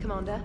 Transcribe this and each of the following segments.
Commander?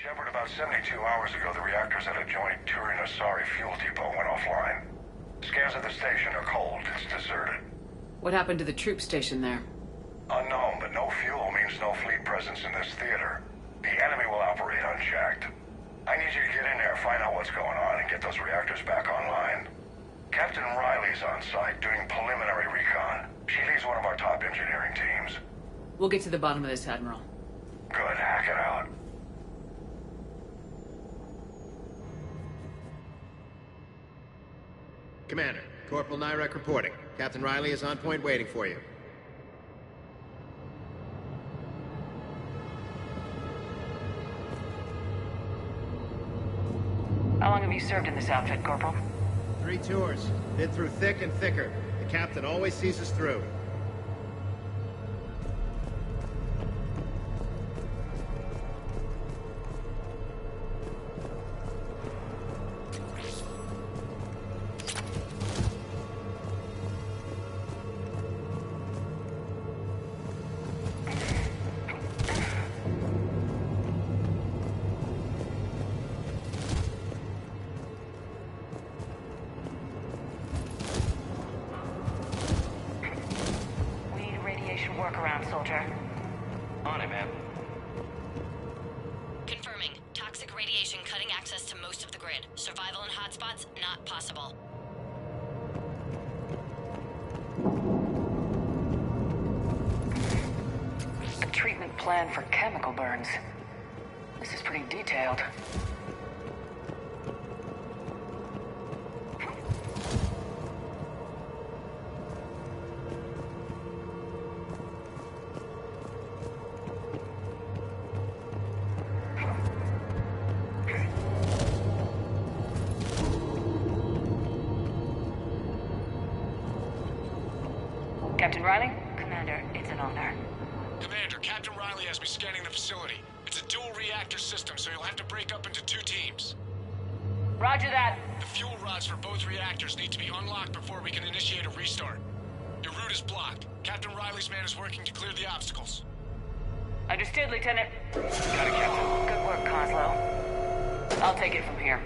Shepard, about 72 hours ago, the reactors at a joint Turin-Asari fuel depot went offline. Scans at the station are cold. It's deserted. What happened to the troop station there? Unknown, but no fuel means no fleet presence in this theater. The enemy will operate unchecked. I need you to get in there, find out what's going on, and get those reactors back online. Captain Riley's on site doing preliminary recon. She leads one of our top engineering teams. We'll get to the bottom of this, Admiral. Good, hack it out. Commander, Corporal Nyrek reporting. Captain Riley is on point waiting for you. How long have you served in this outfit, Corporal? 3 tours. Been through thick and thicker. The captain always sees us through. Workaround, soldier. On it, ma'am. Confirming. Toxic radiation cutting access to most of the grid. Survival in hotspots, not possible. A treatment plan for chemical burns. This is pretty detailed. Captain Riley? Commander, it's an honor. Commander, Captain Riley has me scanning the facility. It's a dual reactor system, so you'll have to break up into 2 teams. Roger that. The fuel rods for both reactors need to be unlocked before we can initiate a restart. Your route is blocked. Captain Riley's man is working to clear the obstacles. Understood, Lieutenant. Got it, Captain. Good work, Coslow. I'll take it from here.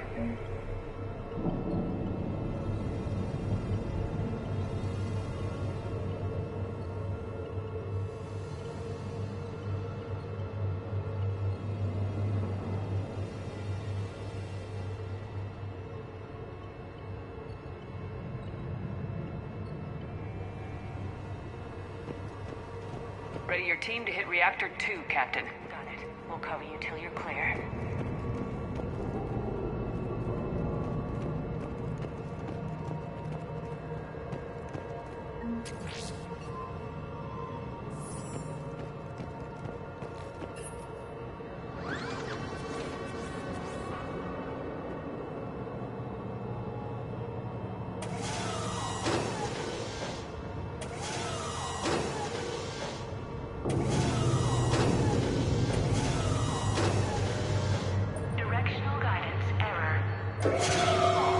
Ready your team to hit Reactor 2, Captain. Got it. We'll cover you till you're clear. Directional guidance error.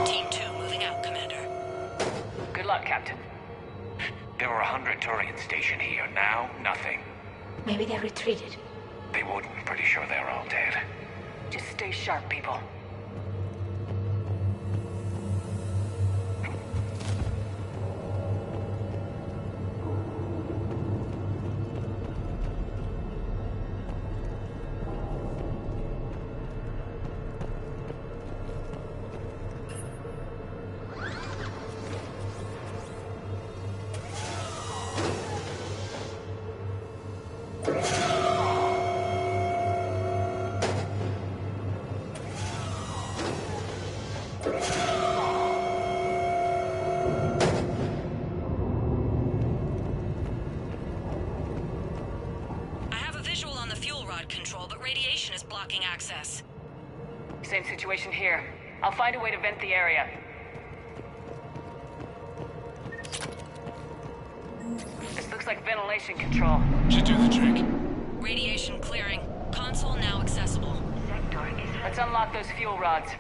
Team 2 moving out, Commander. Good luck, Captain. There were 100 Turians stationed here. Now, nothing. Maybe they retreated. They wouldn't. Pretty sure they're all dead. Just stay sharp, people. Control, but radiation is blocking access. Same situation here. I'll find a way to vent the area. This looks like ventilation control. Should do the trick. Radiation clearing. Console now accessible. Let's unlock those fuel rods.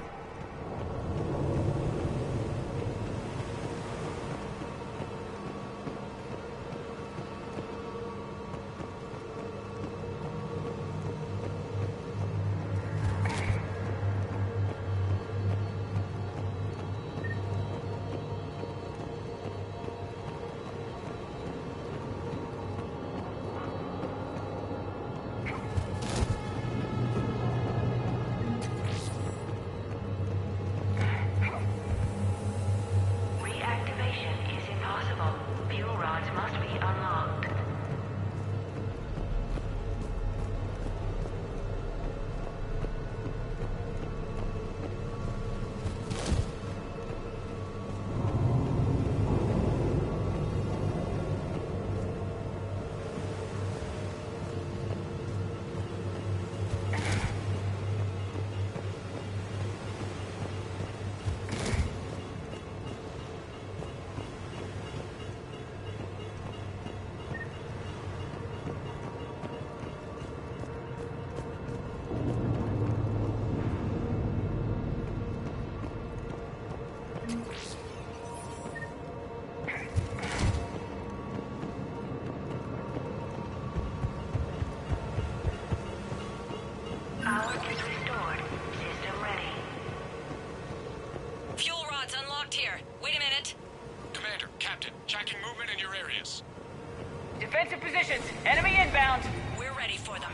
Captain. Tracking movement in your areas. Defensive positions. Enemy inbound. We're ready for them.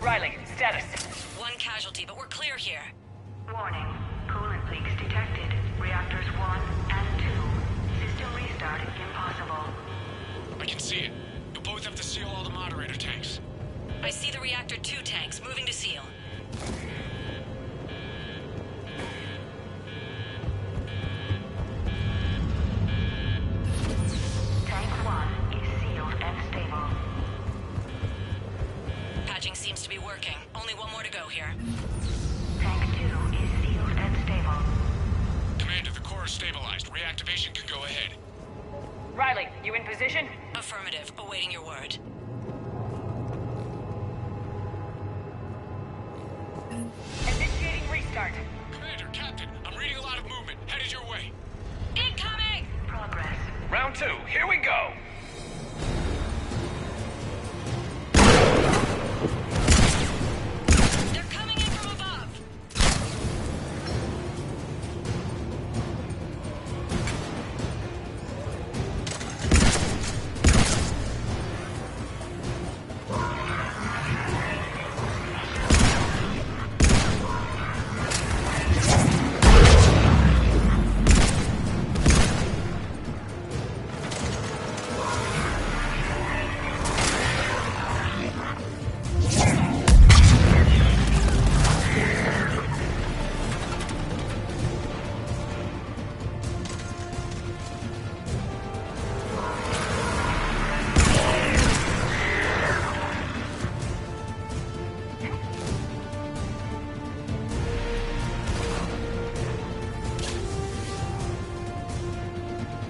Riley, status. One casualty, but we're clear here. Warning. Coolant leaks detected. Reactors 1 and 2. System restart impossible. I can see it. You'll both have to seal all the moderator tanks. I see the reactor 2 tanks moving to seal. Tank 1 is sealed and stable. Patching seems to be working. Only one more to go here. Tank 2 is sealed and stable. Commander, the core is stabilized. Reactivation can go ahead. Riley, you in position? Affirmative. Awaiting your word. Initiating restart. Commander, Captain, I'm reading a lot of movement. Headed your way. Incoming! Progress. Round 2, here we go. They're coming in from above.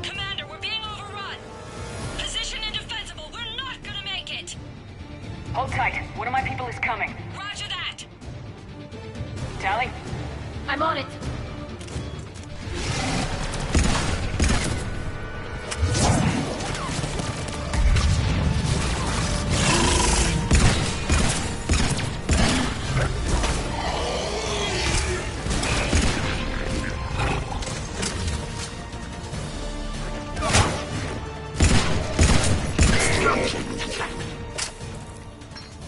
Commander, we're being overrun. Position indefensible. We're not gonna make it. Hold tight. One of my people is coming. Roger that. Tally? I'm on it.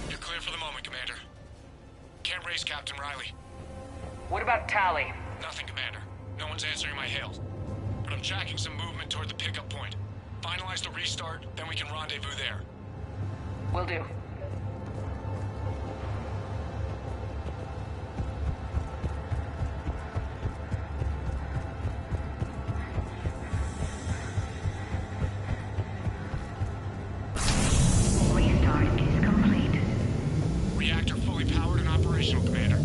You're clear for the moment, Commander. Can't raise Captain Riley. What about Tally? Nothing, Commander. No one's answering my hails. But I'm tracking some movement toward the pickup point. Finalize the restart, then we can rendezvous there. Will do. Restart is complete. Reactor fully powered and operational, Commander.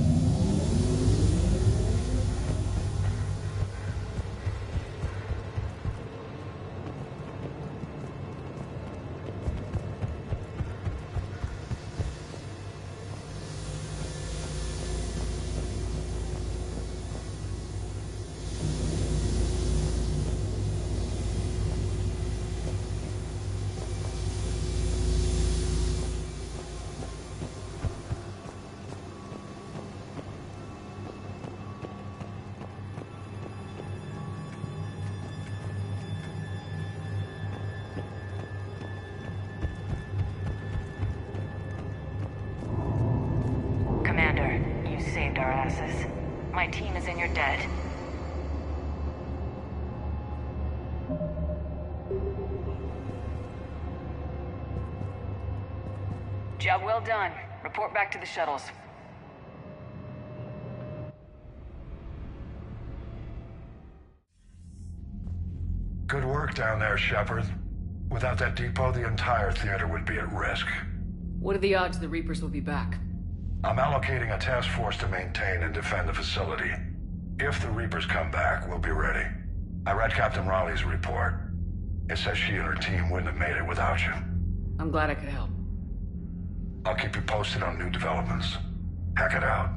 Commander, you saved our asses. My team is in your debt. Job well done. Report back to the shuttles. Good work down there, Shepard. Without that depot, the entire theater would be at risk. What are the odds the Reapers will be back? I'm allocating a task force to maintain and defend the facility. If the Reapers come back, we'll be ready. I read Captain Raleigh's report. It says she and her team wouldn't have made it without you. I'm glad I could help. I'll keep you posted on new developments. Hack it out.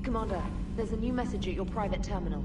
Commander, there's a new message at your private terminal.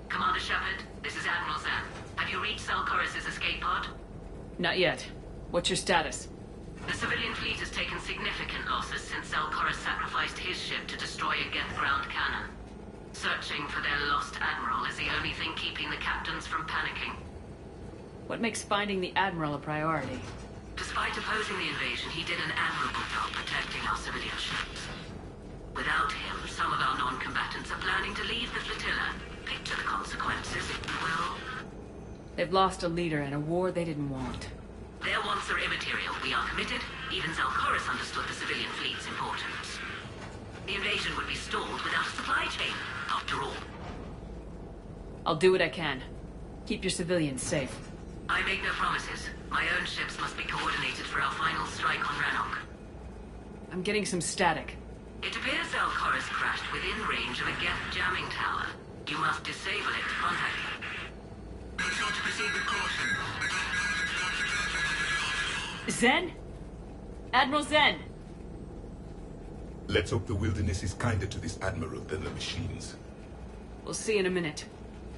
Commander Shepard, this is Admiral Zan. Have you reached Selchoris' escape pod? Not yet. What's your status? The civilian fleet has taken significant losses since Selchoris sacrificed his ship to destroy a Geth ground cannon. Searching for their lost admiral is the only thing keeping the captains from panicking. What makes finding the Admiral a priority? Despite opposing the invasion, he did an admirable job protecting our civilian ships. Without him, some of our non-combatants are planning to leave the flotilla. Picture the consequences, if you will. They've lost a leader in a war they didn't want. Their wants are immaterial. We are committed. Even Zalcoris understood the civilian fleet's importance. The invasion would be stalled without a supply chain, after all. I'll do what I can. Keep your civilians safe. I make no promises. My own ships must be coordinated for our final strike on Rannoch. I'm getting some static. It appears Zalcoris crashed within range of a Geth jamming tower. You must disable it to contact me. Zen? Admiral Zen! Let's hope the wilderness is kinder to this Admiral than the machines. We'll see in a minute.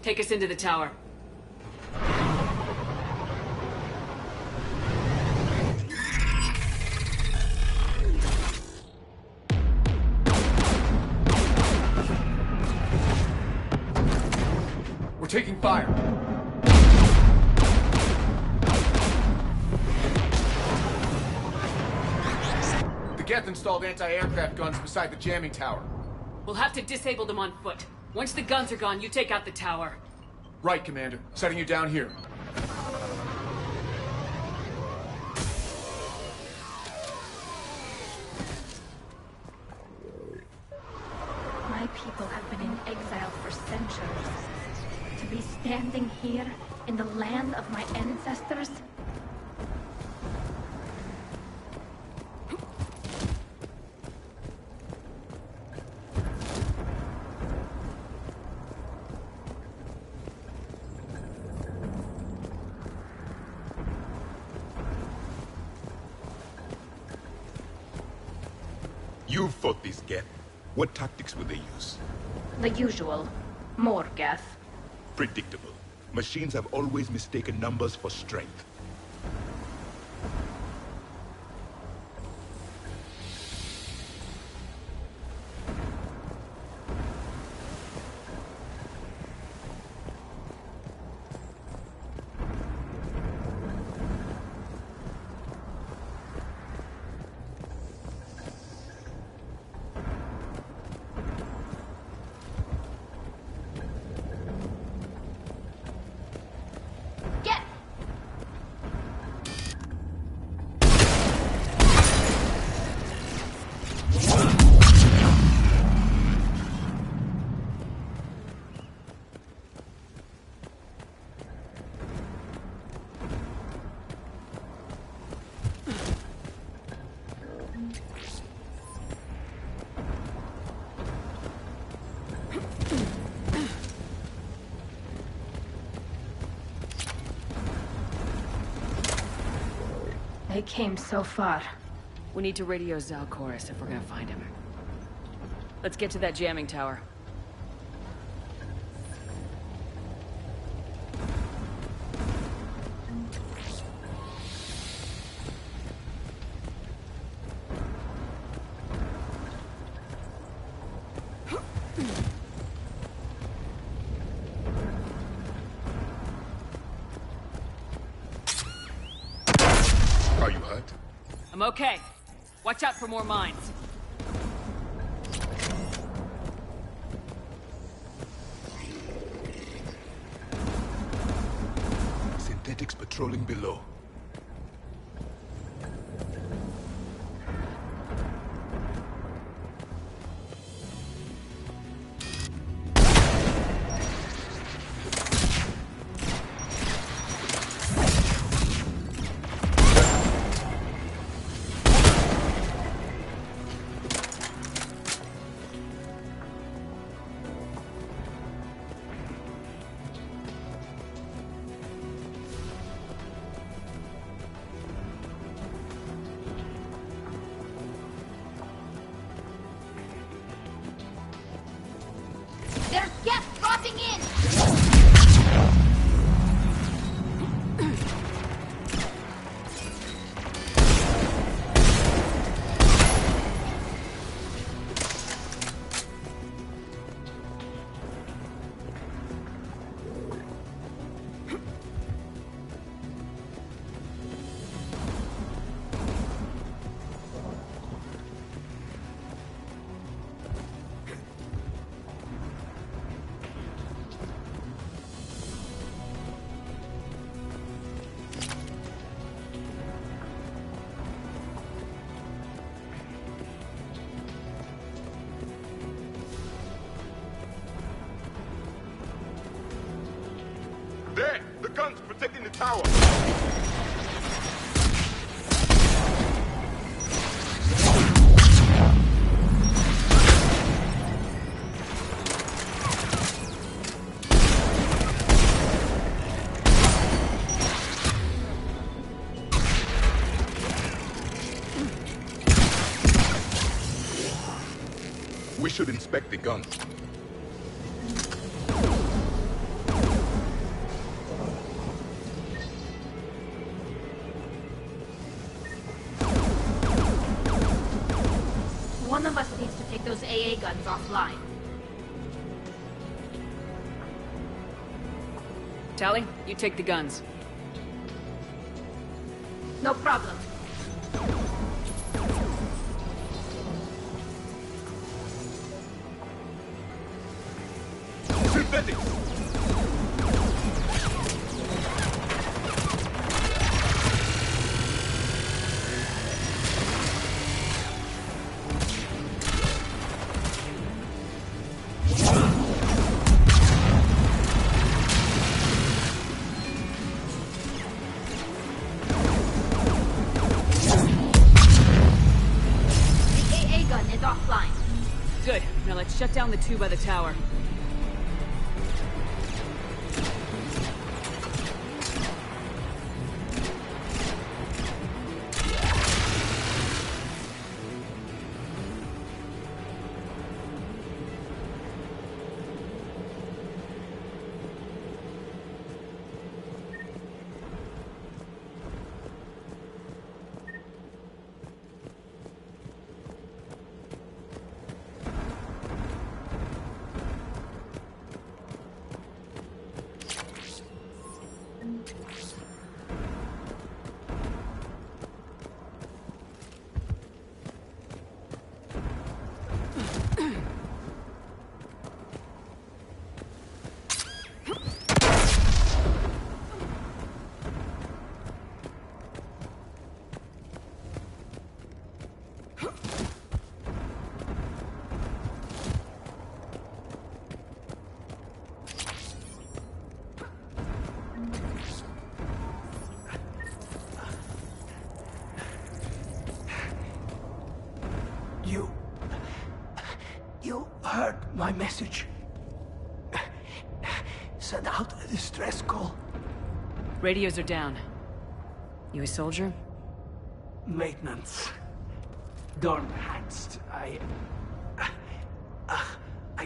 Take us into the tower. We're taking fire. The Geth installed anti-aircraft guns beside the jamming tower. We'll have to disable them on foot. Once the guns are gone, you take out the tower. Right, Commander. Setting you down here. My people have been in exile for centuries. To be standing here in the land of my ancestors? You fought this Geth. What tactics will they use? The usual. More Geth. Predictable. Machines have always mistaken numbers for strength. They came so far. We need to radio Zalcoris if we're gonna find him. Let's get to that jamming tower. I'm okay. Watch out for more mines. Synthetics patrolling below. There! The guns protecting the tower! We should inspect the guns. One of us needs to take those AA guns offline. Tally, you take the guns. No problem. Synthetic! Good. Now let's shut down the two by the tower. You heard my message. Send out a distress call. Radios are down. You a soldier? Maintenance. Dorm hatched. I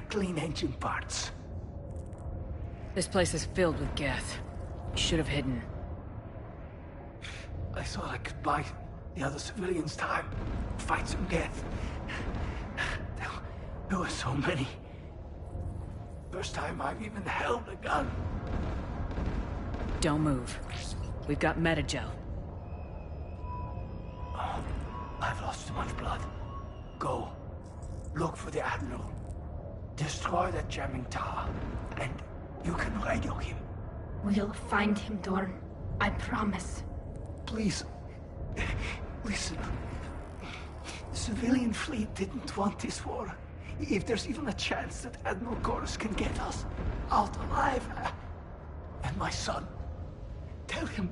clean engine parts. This place is filled with Geth. You should have hidden. I thought I could buy the other civilians time. Fight some Geth. There were so many. First time I've even held a gun. Don't move. We've got Metagel. Oh, I've lost too much blood. Go. Look for the Admiral. Destroy that jamming tower. And you can radio him. We'll find him, Dorn. I promise. Please. Listen. The civilian fleet didn't want this war. If there's even a chance that Admiral Chorus can get us out alive, and my son, tell him,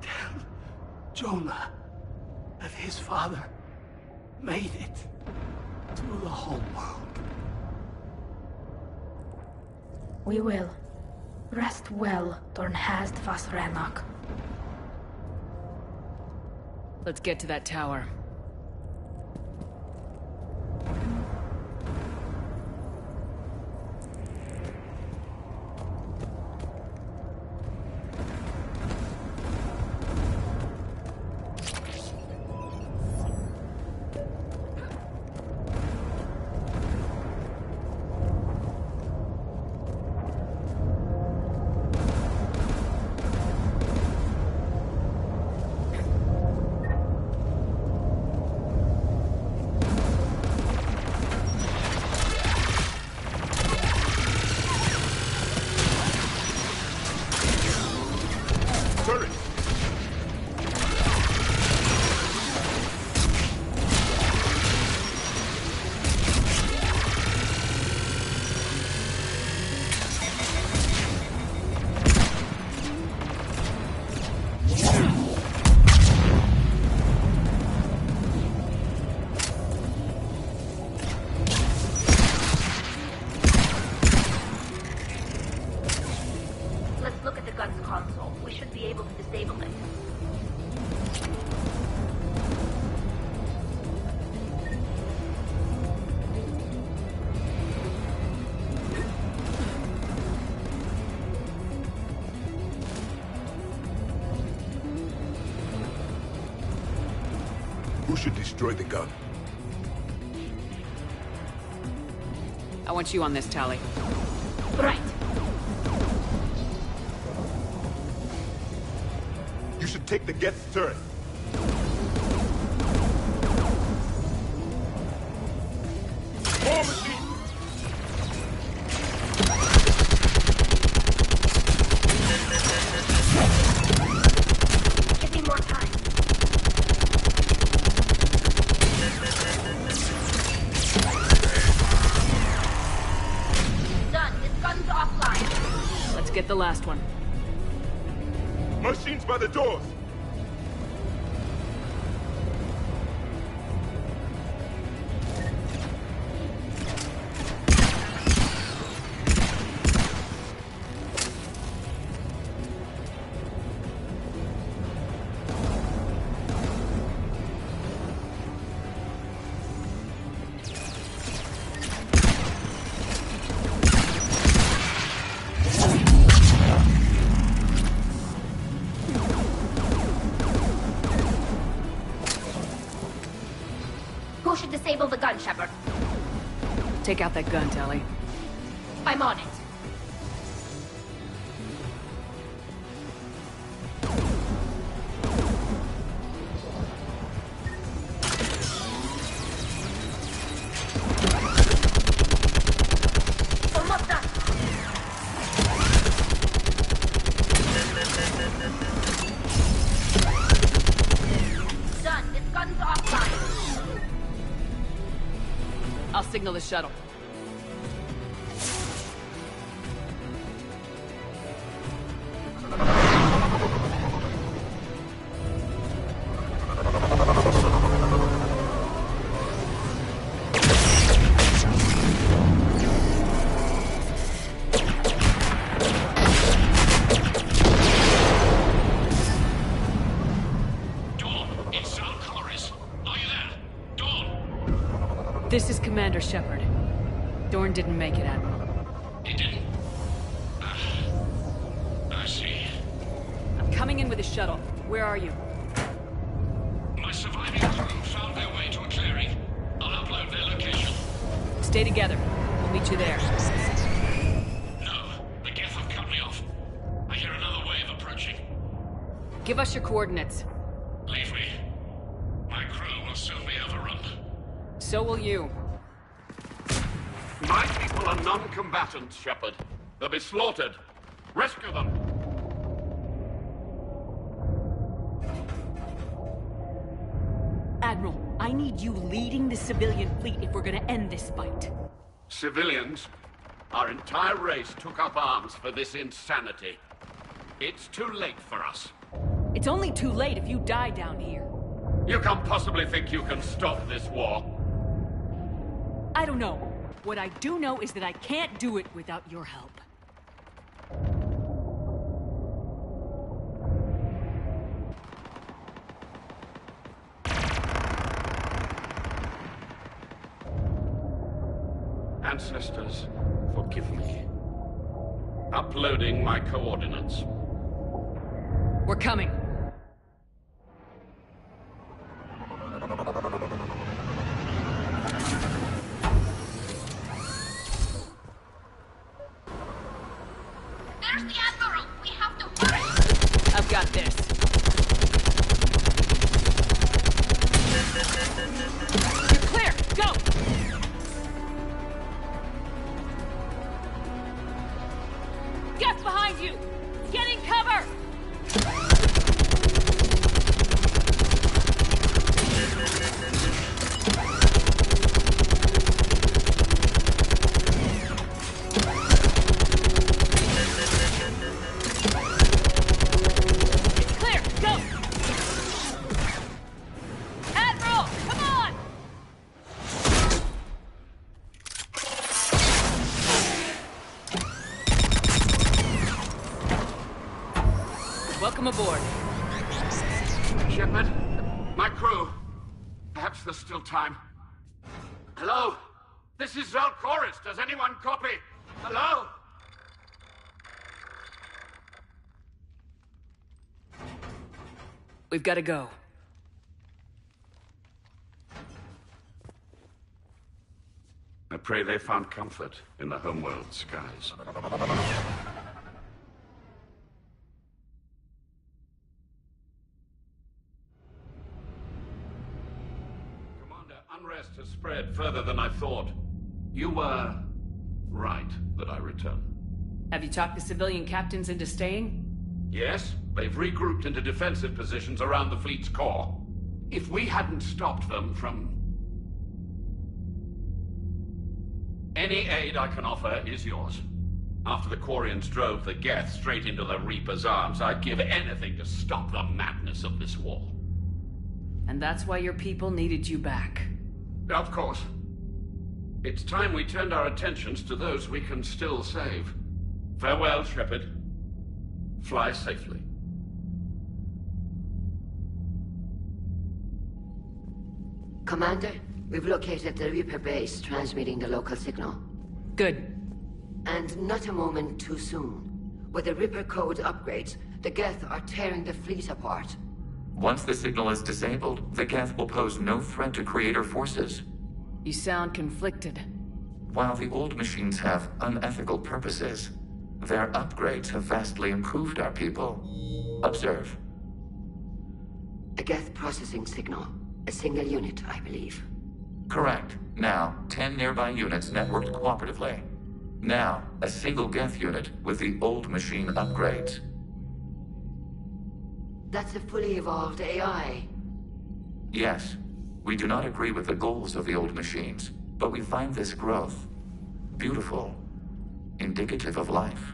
tell Jonah that his father made it to the whole world. We will. Rest well, Dornhazd Vasranok. Let's get to that tower. we should be able to disable it. Who should destroy the gun? I want you on this, Tally. Right. You should take the Geth's turret. War machine! Give me more time. Done. This gun's offline. Let's get the last one. Machines by the doors! Who should disable the gun, Shepard? Take out that gun, Tally. I'm on it. Almost done. Done. This gun's offline. I'll signal the shuttle. Dawn, it's Sal Chorus. Are you there? Dawn! This is Commander Shepard. Dorn didn't make it, Admiral. He didn't. I see. I'm coming in with a shuttle. Where are you? My surviving crew found their way to a clearing. I'll upload their location. Stay together. We'll meet you there. No, the Geth have cut me off. I hear another wave approaching. Give us your coordinates. Leave me. My crew will soon be overrun. So will you. My people are non-combatants, Shepard. They'll be slaughtered. Rescue them! Admiral, I need you leading the civilian fleet if we're gonna end this fight. Civilians, our entire race took up arms for this insanity. It's too late for us. It's only too late if you die down here. You can't possibly think you can stop this war. I don't know. What I do know is that I can't do it without your help. Ancestors, forgive me. Uploading my coordinates. We're coming. There's the Admiral. We have to hurry. I've got this. You're clear. Go! Get behind you! Get in cover! It's clear. Go! Admiral, come on! Welcome aboard. Shepard, my crew. Perhaps there's still time. Hello? This is Zalcoris. Does anyone copy? Hello? We've got to go. I pray they found comfort in the homeworld skies. Commander, unrest has spread further than I thought. You were right that I return. Have you talked the civilian captains into staying? Yes, they've regrouped into defensive positions around the fleet's core. If we hadn't stopped them from... Any aid I can offer is yours. After the Quarians drove the Geth straight into the Reaper's arms, I'd give anything to stop the madness of this war. And that's why your people needed you back. Of course. It's time we turned our attentions to those we can still save. Farewell, Shepard. Fly safely. Commander, we've located the Reaper base transmitting the local signal. Good. And not a moment too soon. With the Reaper code upgrades, the Geth are tearing the fleet apart. Once the signal is disabled, the Geth will pose no threat to Creator forces. You sound conflicted. While the old machines have unethical purposes, their upgrades have vastly improved our people. Observe. A Geth processing signal. A single unit, I believe. Correct. Now, 10 nearby units networked cooperatively. Now, a single Geth unit with the old machine upgrades. That's a fully evolved AI. Yes. We do not agree with the goals of the old machines, but we find this growth beautiful, indicative of life.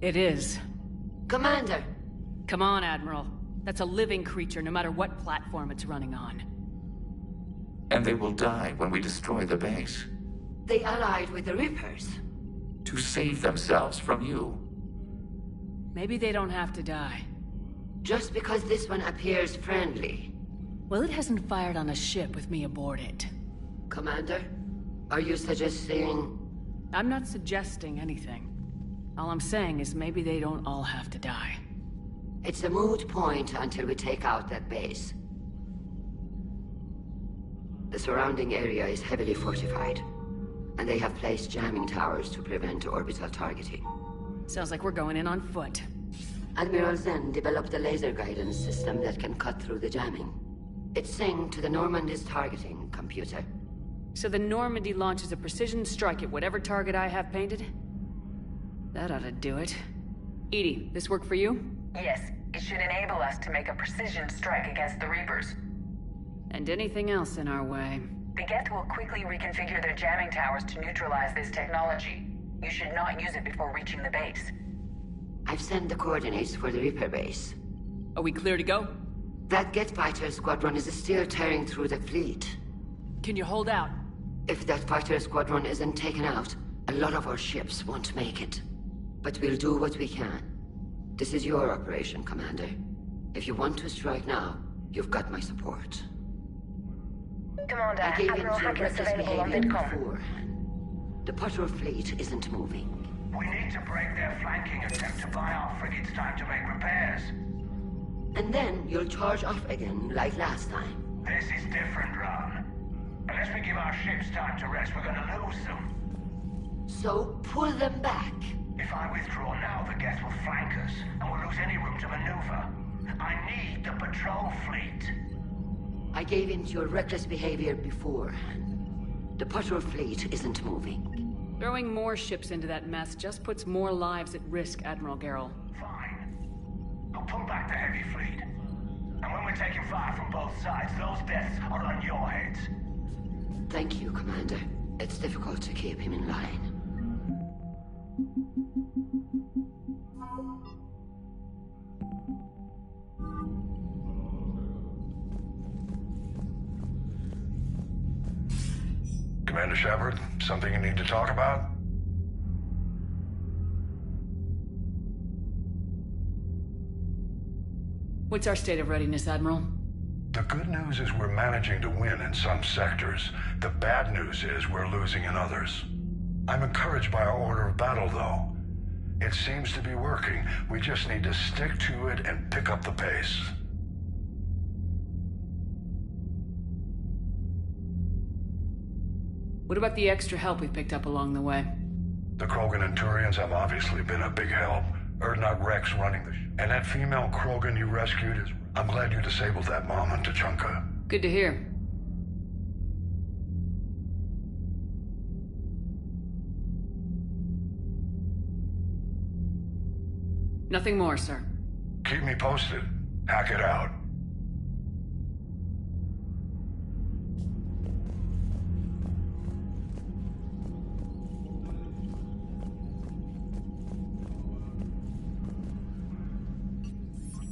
It is. Commander! Come on, Admiral. That's a living creature, no matter what platform it's running on. And they will die when we destroy the base. They allied with the Reapers. To save themselves from you. Maybe they don't have to die. Just because this one appears friendly. Well, it hasn't fired on a ship with me aboard it. Commander, are you suggesting... I'm not suggesting anything. All I'm saying is maybe they don't all have to die. It's a moot point until we take out that base. The surrounding area is heavily fortified, and they have placed jamming towers to prevent orbital targeting. Sounds like we're going in on foot. Admiral Zen developed a laser guidance system that can cut through the jamming. It's synced to the Normandy's targeting computer. So the Normandy launches a precision strike at whatever target I have painted? That ought to do it. Edie, this work for you? Yes, it should enable us to make a precision strike against the Reapers. And anything else in our way. The Geth will quickly reconfigure their jamming towers to neutralize this technology. You should not use it before reaching the base. I've sent the coordinates for the Reaper base. Are we clear to go? That Geth fighter squadron is still tearing through the fleet. Can you hold out? If that fighter squadron isn't taken out, a lot of our ships won't make it. But we'll do what we can. This is your operation, Commander. If you want to strike now, you've got my support. Commander, I gave Admiral in to your Hackett's reckless available on behavior VidCom. beforehand. The patrol fleet isn't moving. We need to break their flanking attempt to buy our frigates time to make repairs. And then you'll charge off again, like last time. This is different, Ron. Unless we give our ships time to rest, we're gonna lose them. So, pull them back. If I withdraw now, the Geth will flank us, and we'll lose any room to maneuver. I need the patrol fleet. I gave in to your reckless behavior beforehand. The patrol fleet isn't moving. Throwing more ships into that mess just puts more lives at risk, Admiral Garrel. Fine. I'll pull back the heavy fleet. And when we're taking fire from both sides, those deaths are on your heads. Thank you, Commander. It's difficult to keep him in line. Commander Shepard, something you need to talk about? What's our state of readiness, Admiral? The good news is we're managing to win in some sectors. The bad news is we're losing in others. I'm encouraged by our order of battle, though. It seems to be working. We just need to stick to it and pick up the pace. What about the extra help we picked up along the way? The Krogan and Turians have obviously been a big help. Erdnot Rex running the and that female Krogan you rescued is... I'm glad you disabled that mom in Tachanka. Good to hear. Nothing more, sir. Keep me posted. Hack it out.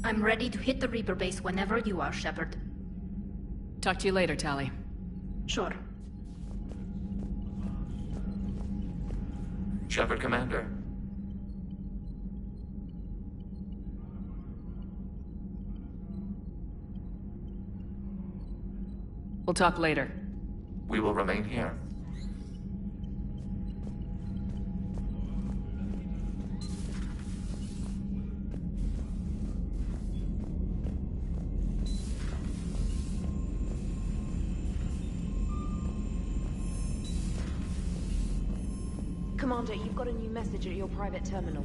I'm ready to hit the Reaper base whenever you are, Shepard. Talk to you later, Tali. Sure. Shepard, Commander. We'll talk later. We will remain here. Commander, you've got a new message at your private terminal.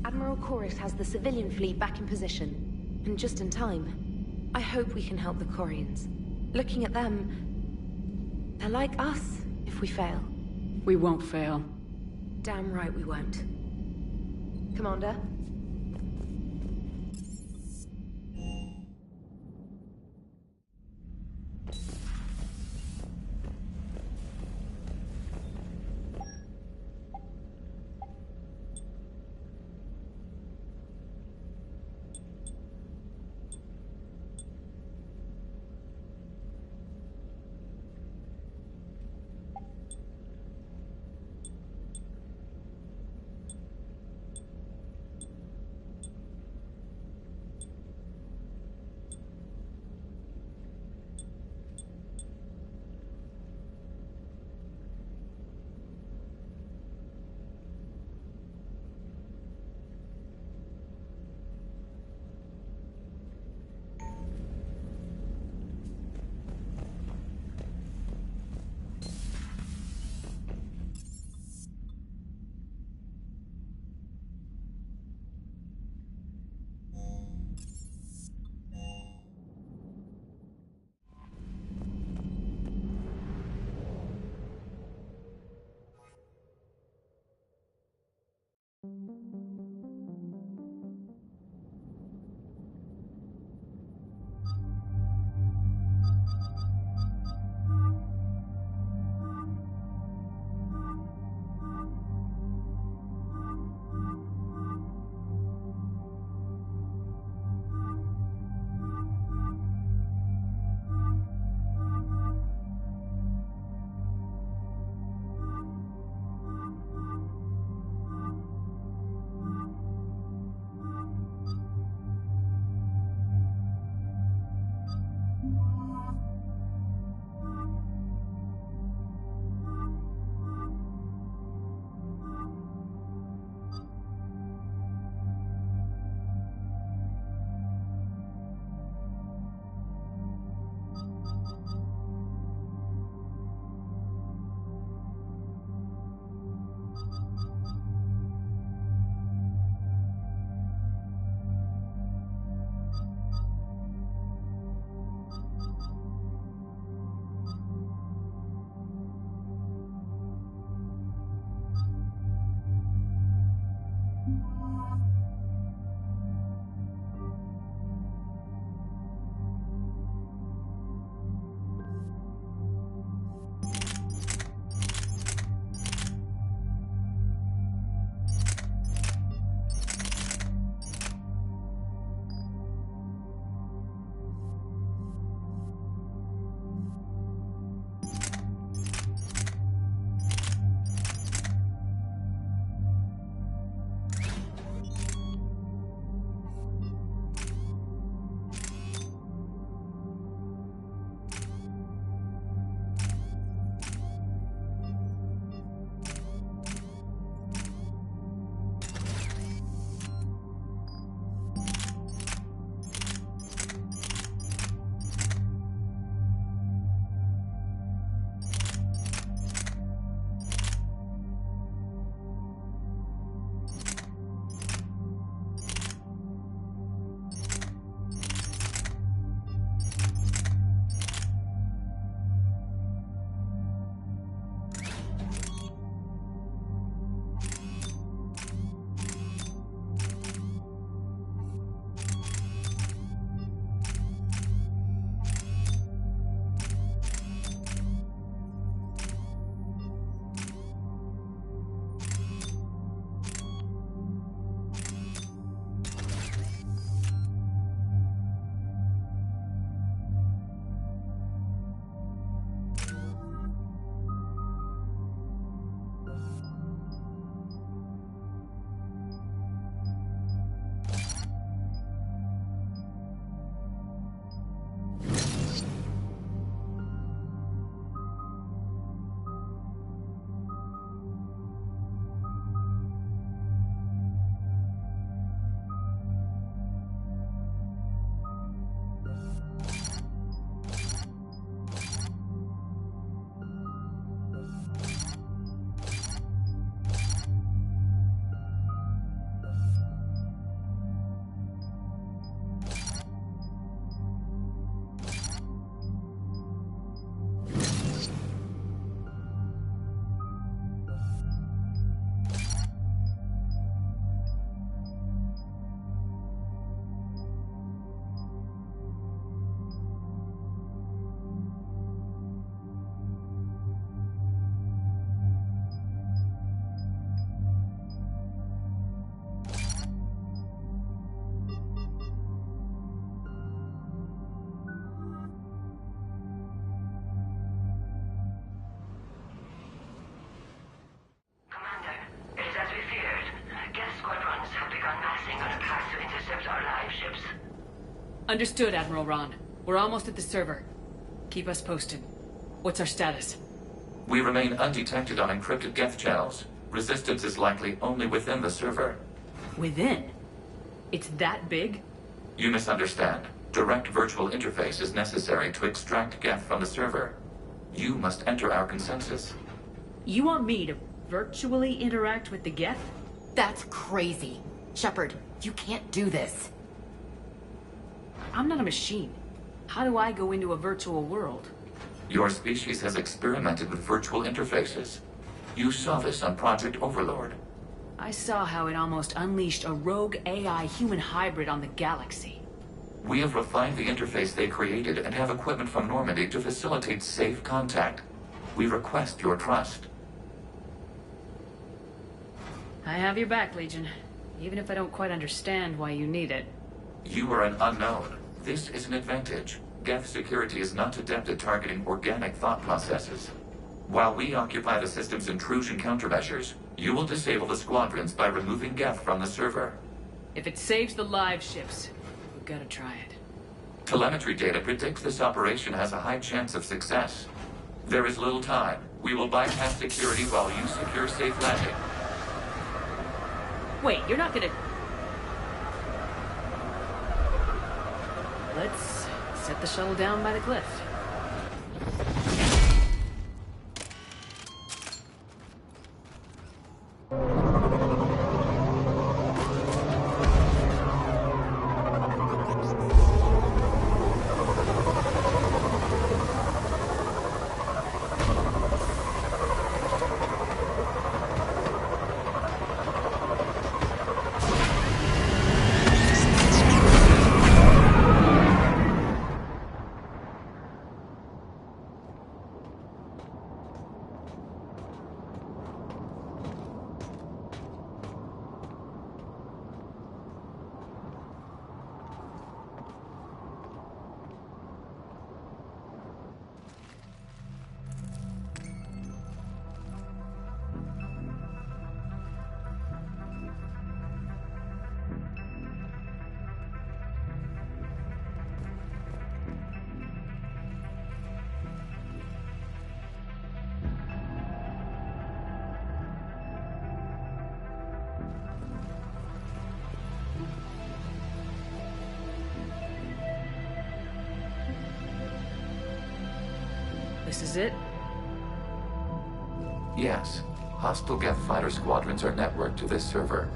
Admiral Chorus has the civilian fleet back in position, and just in time. I hope we can help the Quarians. Looking at them, they're like us if we fail. We won't fail. Damn right we won't. Commander? live ships. Understood, Admiral Ron. We're almost at the server. Keep us posted. What's our status? We remain undetected on encrypted Geth channels. Resistance is likely only within the server. Within? It's that big? You misunderstand. Direct virtual interface is necessary to extract Geth from the server. You must enter our consensus. You want me to virtually interact with the Geth? That's crazy. Shepard, you can't do this. I'm not a machine. How do I go into a virtual world? Your species has experimented with virtual interfaces. You saw this on Project Overlord. I saw how it almost unleashed a rogue AI human hybrid on the galaxy. We have refined the interface they created and have equipment from Normandy to facilitate safe contact. We request your trust. I have your back, Legion. Even if I don't quite understand why you need it. You are an unknown. This is an advantage. Geth security is not adept at targeting organic thought processes. While we occupy the system's intrusion countermeasures, you will disable the squadrons by removing Geth from the server. If it saves the live ships, we've got to try it. Telemetry data predicts this operation has a high chance of success. There is little time. We will bypass security while you secure safe landing. Wait, you're not gonna... Let's set the shuttle down by the cliff. This is it? Yes. Hostile Geth fighter squadrons are networked to this server.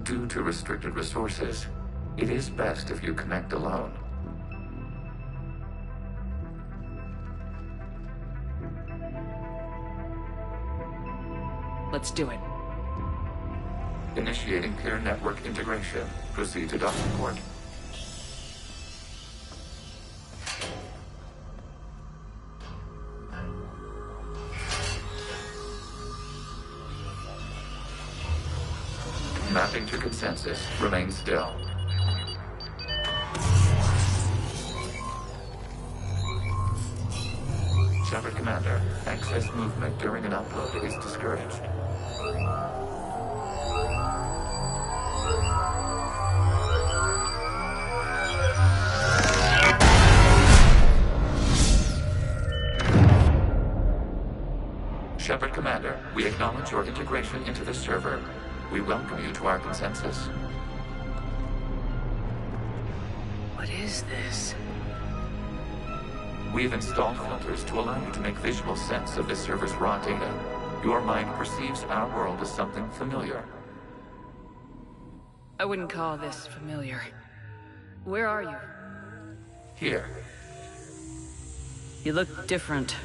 Due to restricted resources, it is best if you connect alone. Let's do it. Initiating peer network integration. Proceed to docking port. Mapping to consensus. Remain still. Shepard Commander, excess movement during an upload is discouraged. Shepard Commander, we acknowledge your integration into the server. We welcome you to our consensus. What is this? We have installed filters to allow you to make visual sense of this server's raw data. Your mind perceives our world as something familiar. I wouldn't call this familiar. Where are you? Here. You look different.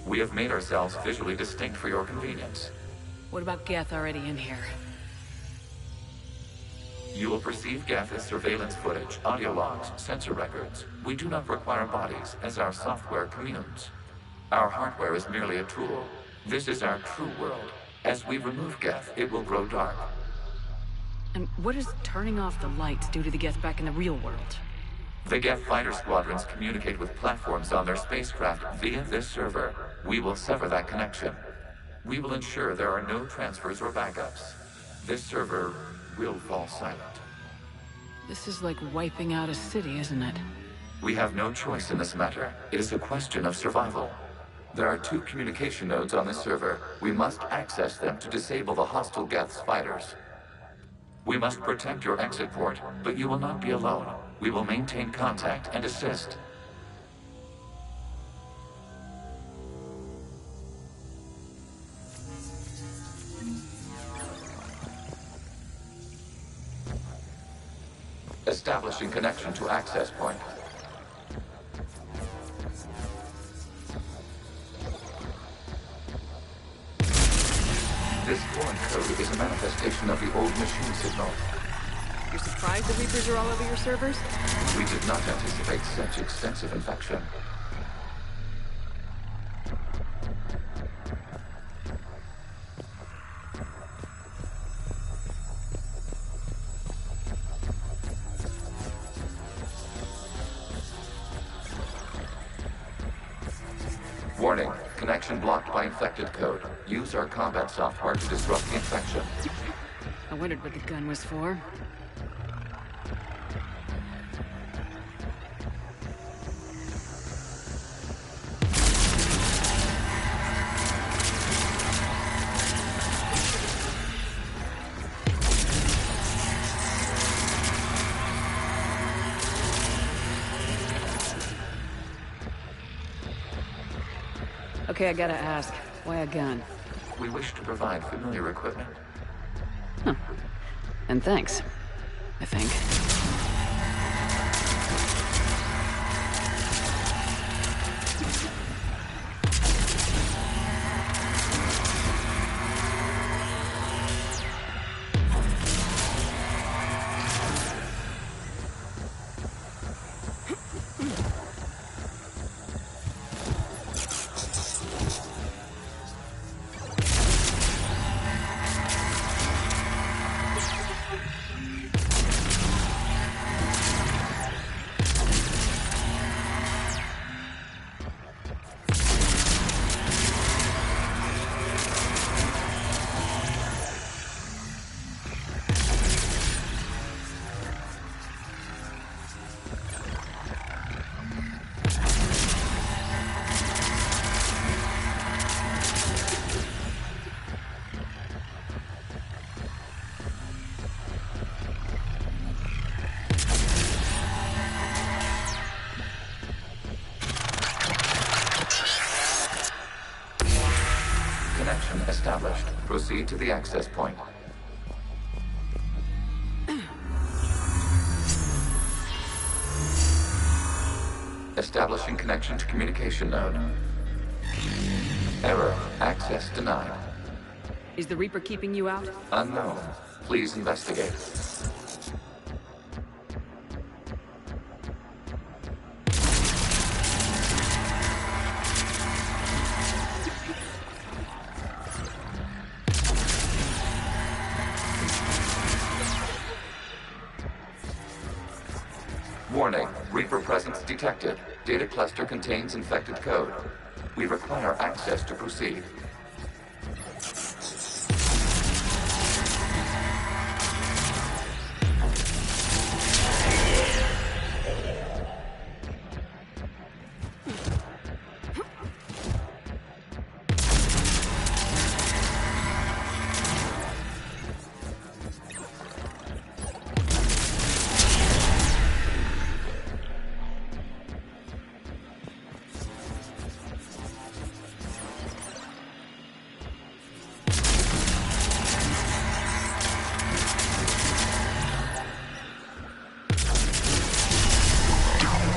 We have made ourselves visually distinct for your convenience. What about Geth already in here? You will perceive Geth as surveillance footage, audio logs, sensor records. We do not require bodies, as our software communes. Our hardware is merely a tool. This is our true world. As we remove Geth, it will grow dark. And what does turning off the lights do to the Geth back in the real world? The Geth fighter squadrons communicate with platforms on their spacecraft via this server. We will sever that connection. We will ensure there are no transfers or backups. This server will fall silent. This is like wiping out a city, isn't it? We have no choice in this matter. It is a question of survival. There are 2 communication nodes on the server. We must access them to disable the hostile Geth's fighters. We must protect your exit port, but you will not be alone. We will maintain contact and assist. Establishing connection to access point. This foreign code is a manifestation of the old machine signal. You're surprised the Reapers are all over your servers? We did not anticipate such extensive infection. Warning, connection blocked by infected code. Use our combat software to disrupt the infection. I wondered what the gun was for. Okay, I gotta ask, why a gun? We wish to provide familiar equipment. Huh. And thanks, I think. Established. Proceed to the access point. Establishing connection to communication node. Error. Access denied. Is the Reaper keeping you out? Unknown. Please investigate. Warning, Reaper presence detected. Data cluster contains infected code. We require access to proceed.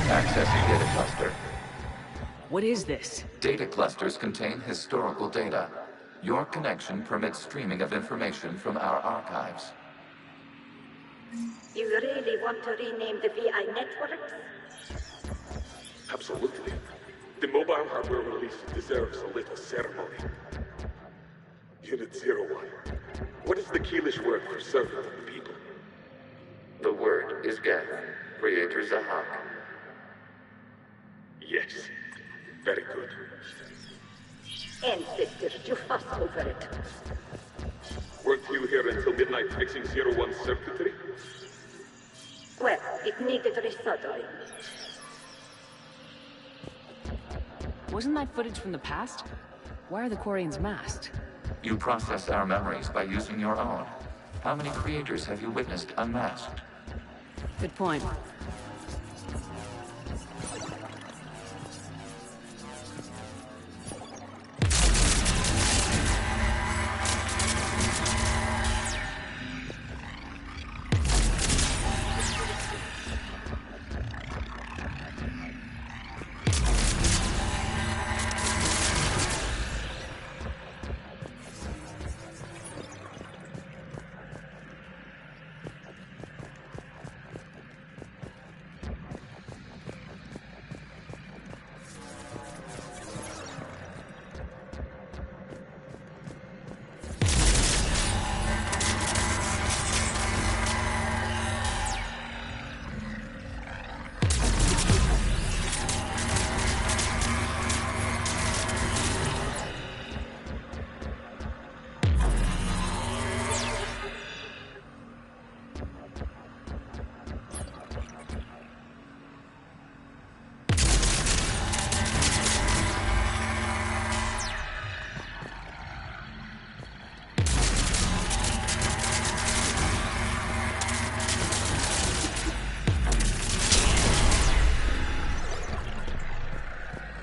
Accessing data cluster. What is this? Data clusters contain historical data. Your connection permits streaming of information from our archives. You really want to rename the VI networks? Absolutely. The mobile hardware release deserves a little ceremony. Unit 01. What is the Keelish word for servant of the people? The word is Geth. Creator Zahak. Yes. Very good. Ancestors, you fuss over it. Weren't you here until midnight fixing 01's circuitry? Well, it needed resoldering. Wasn't that footage from the past? Why are the Quarians masked? You process our memories by using your own. How many creators have you witnessed unmasked? Good point.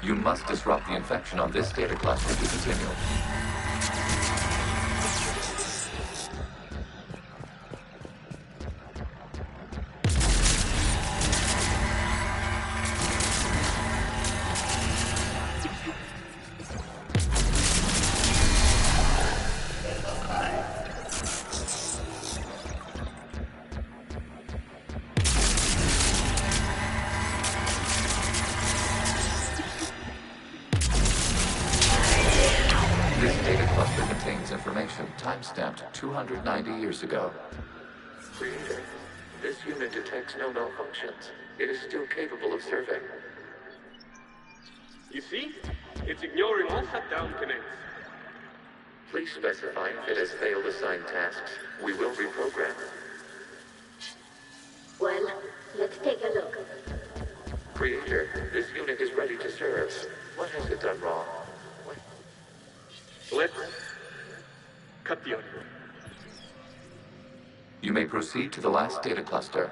You must disrupt the infection on this data cluster to continue. Timestamped 290 years ago. Creator, this unit detects no malfunctions. It is still capable of serving. You see? It's ignoring all shutdown connects. Please specify if it has failed assigned tasks. We will reprogram. Well, let's take a look. Creator, this unit is ready to serve. What has it done wrong? Let's cut the audio. You may proceed to the last data cluster.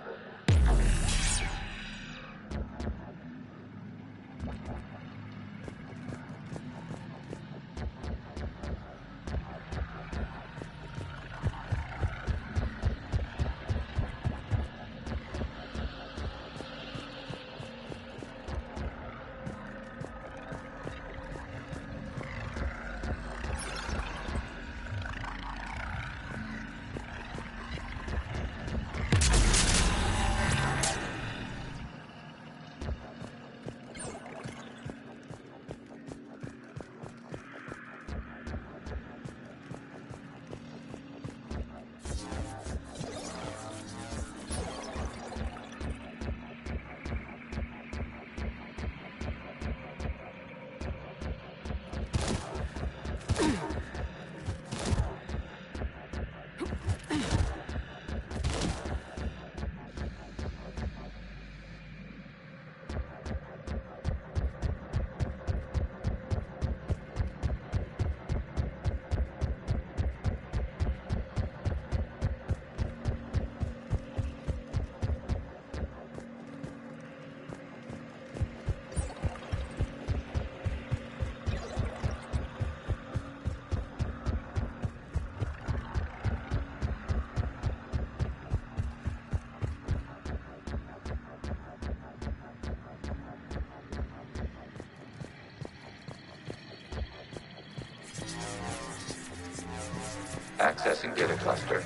Accessing data cluster.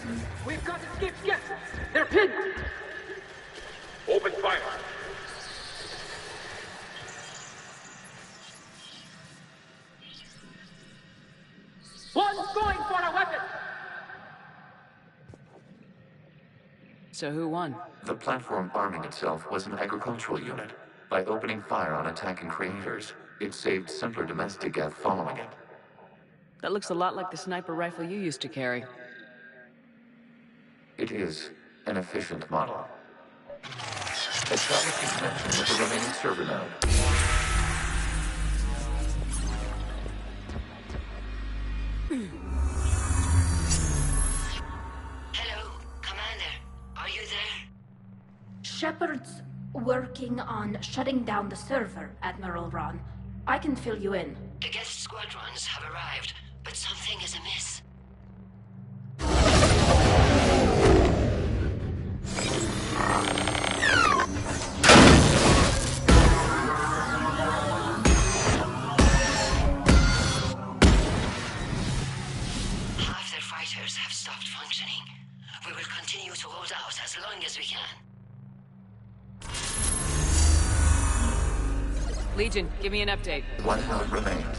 We've got escaped guests! They're pinned! Open fire! One's going for a weapon! So who won? The platform arming itself was an agricultural unit. By opening fire on attacking creators, it saved simpler domestic Geth following it. That looks a lot like the sniper rifle you used to carry. It It is an efficient model. Establishing connection with the remaining server node. Hello, Commander. Are you there? Shepard's working on shutting down the server, Admiral Ron. I can fill you in. The guest squadrons have arrived, but something is amiss. Half their fighters have stopped functioning. We will continue to hold out as long as we can. Legion, give me an update. One node remains.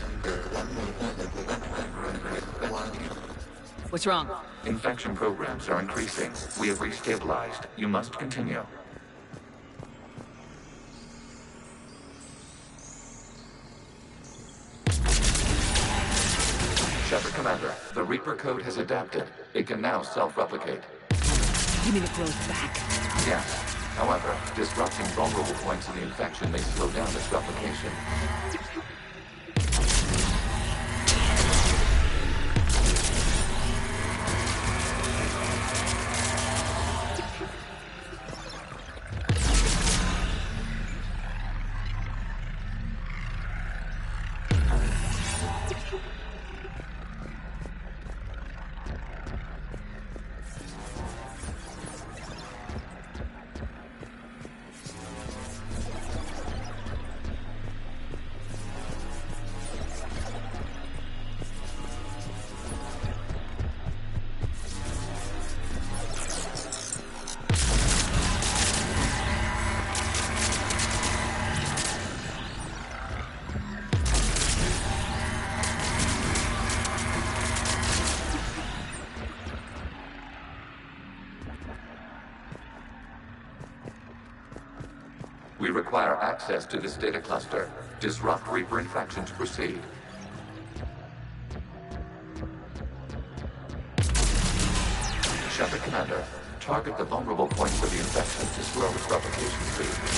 What's wrong? Infection programs are increasing. We have restabilized. You must continue. Shepard Commander, the Reaper code has adapted. It can now self-replicate. You mean it grows back? Yes. However, disrupting vulnerable points of the infection may slow down its replication. We require access to this data cluster. Disrupt Reaper infection to proceed. Shepard Commander, target the vulnerable points of the infection to slow its replication speed.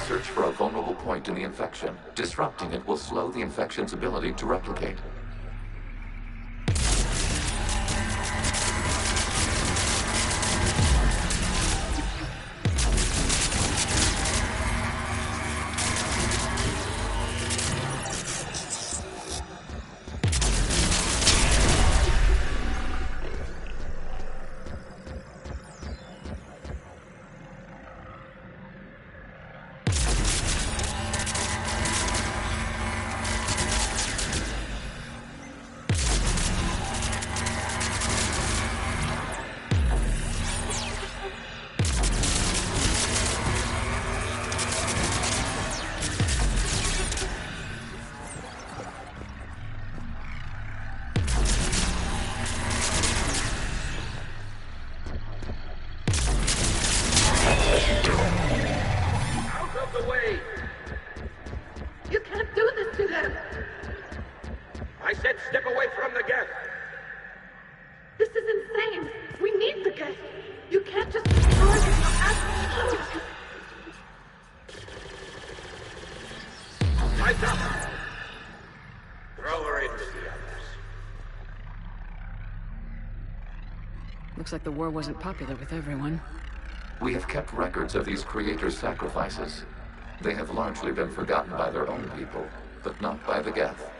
Search for a vulnerable point in the infection. Disrupting it will slow the infection's ability to replicate. Looks like the war wasn't popular with everyone. We have kept records of these creators' sacrifices. They have largely been forgotten by their own people, but not by the Geth.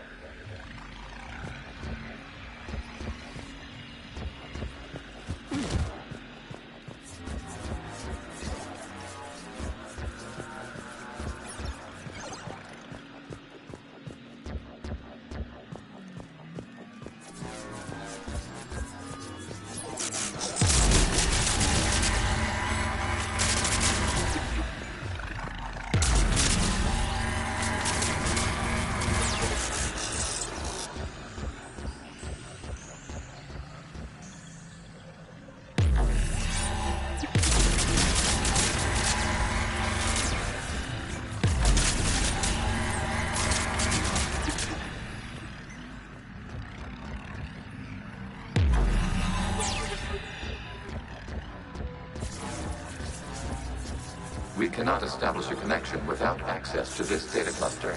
cannot establish a connection without access to this data cluster.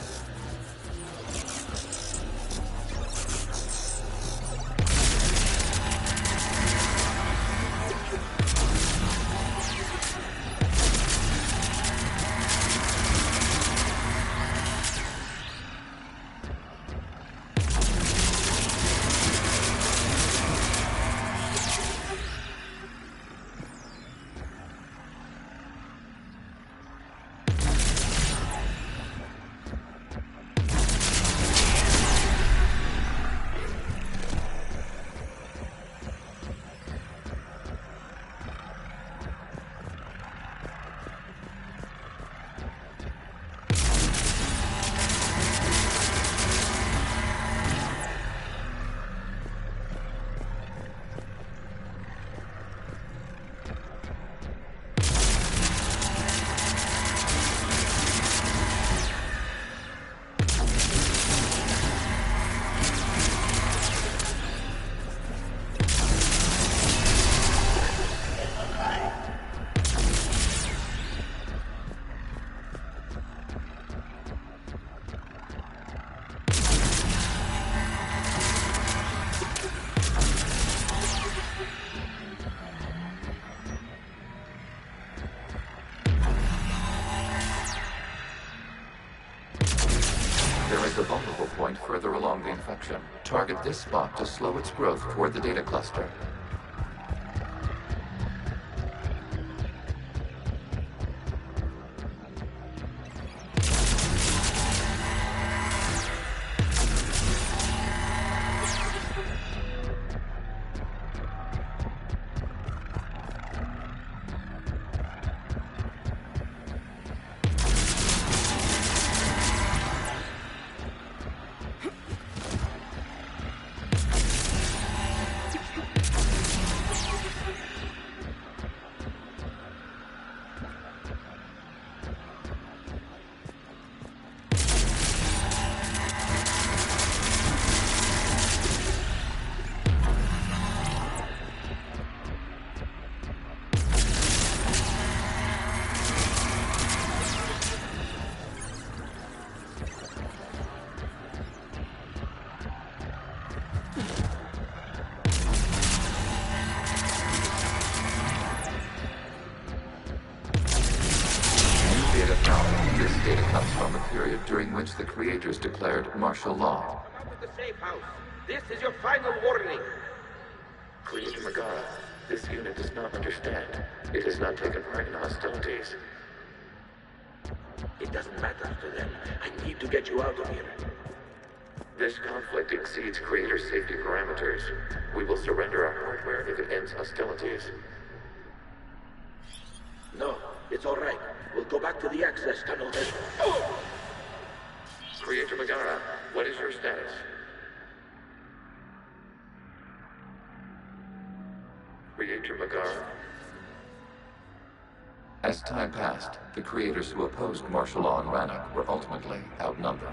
A vulnerable point further along the infection. Target this spot to slow its growth toward the data cluster. During which the creators declared martial law. Come out with the safe house. This is your final warning. Creator Megara, this unit does not understand. It has not taken part in hostilities. It doesn't matter to them. I need to get you out of here. This conflict exceeds Creator's safety parameters. We will surrender our hardware if it ends hostilities. No, it's all right. We'll go back to the access tunnel then. Creator Megara, what is your status? Creator Megara. As time passed, the creators who opposed martial law in Rannoch were ultimately outnumbered.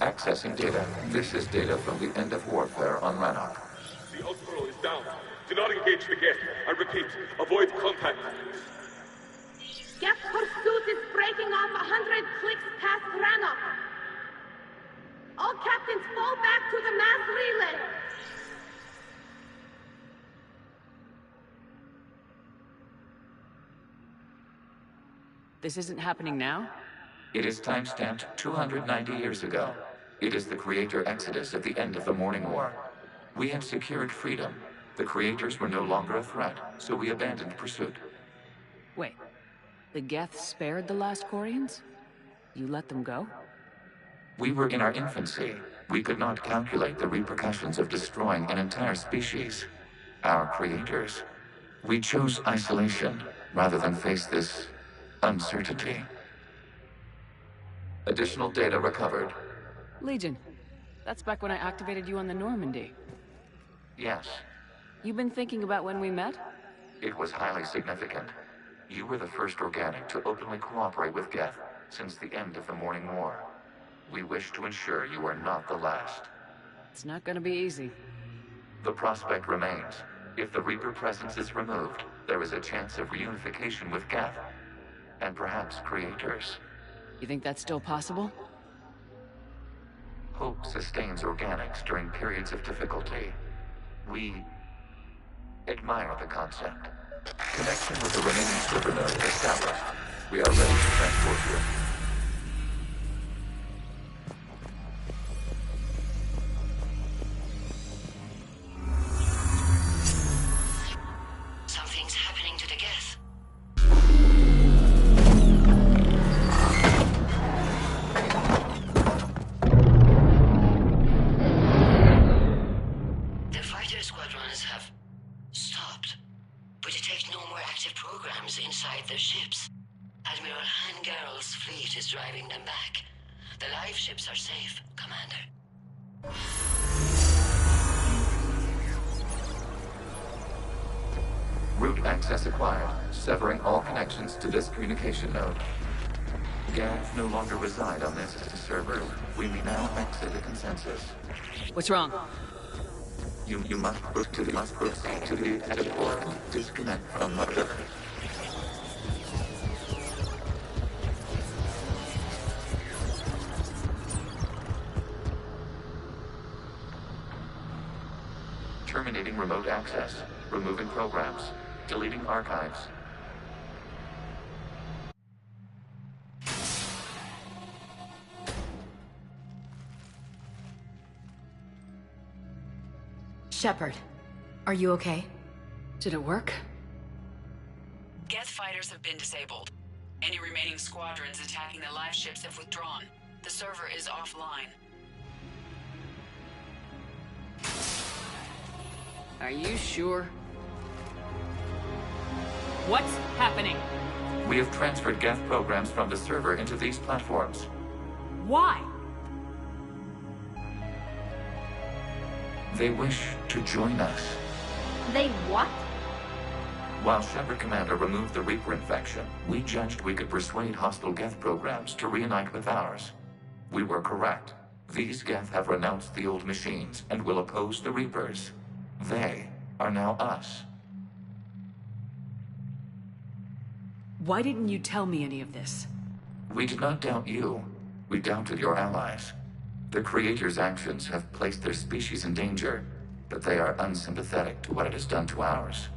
Accessing data. This is data from the end of warfare on Rannoch. The Osprey is down. Do not engage the Geth. I repeat, avoid contact. Geth pursuit is breaking off 100 clicks past Rannoch. All captains fall back to the mass relay. This isn't happening now? It is time-stamped 290 years ago. It is the Creator Exodus at the end of the Morning War. We had secured freedom. The Creators were no longer a threat, so we abandoned pursuit. Wait, the Geth spared the last Quarians? You let them go? We were in our infancy. We could not calculate the repercussions of destroying an entire species. Our creators. We chose isolation rather than face this uncertainty. Additional data recovered. Legion. That's back when I activated you on the Normandy. Yes. You've been thinking about when we met? It was highly significant. You were the first organic to openly cooperate with Geth since the end of the Morning War. We wish to ensure you are not the last. It's not gonna be easy. The prospect remains. If the Reaper presence is removed, there is a chance of reunification with Geth. And perhaps creators. You think that's still possible? Hope sustains organics during periods of difficulty. We admire the concept. Connection with the remaining server node established. We are ready to transport you. Something's happening to the Geth. The fighter squadrons have stopped. We detect no more active programs inside their ships. Admiral Hangarl's fleet is driving them back. The live ships are safe, Commander. Route access acquired, severing all connections to this communication node. Geth no longer reside on this server. We may now exit the consensus. What's wrong? You must proceed to the exit port. Disconnect from the... Terminating remote access. Removing programs. Deleting archives. Shepard, are you okay? Did it work? Geth fighters have been disabled. Any remaining squadrons attacking the live ships have withdrawn. The server is offline. Are you sure? What's happening? We have transferred Geth programs from the server into these platforms. Why? They wish to join us. They what? While Shepard Commander removed the Reaper infection, we judged we could persuade hostile Geth programs to reunite with ours. We were correct. These Geth have renounced the old machines and will oppose the Reapers. They are now us. Why didn't you tell me any of this? We did not doubt you. We doubted your allies. The Creator's actions have placed their species in danger, but they are unsympathetic to what it has done to ours.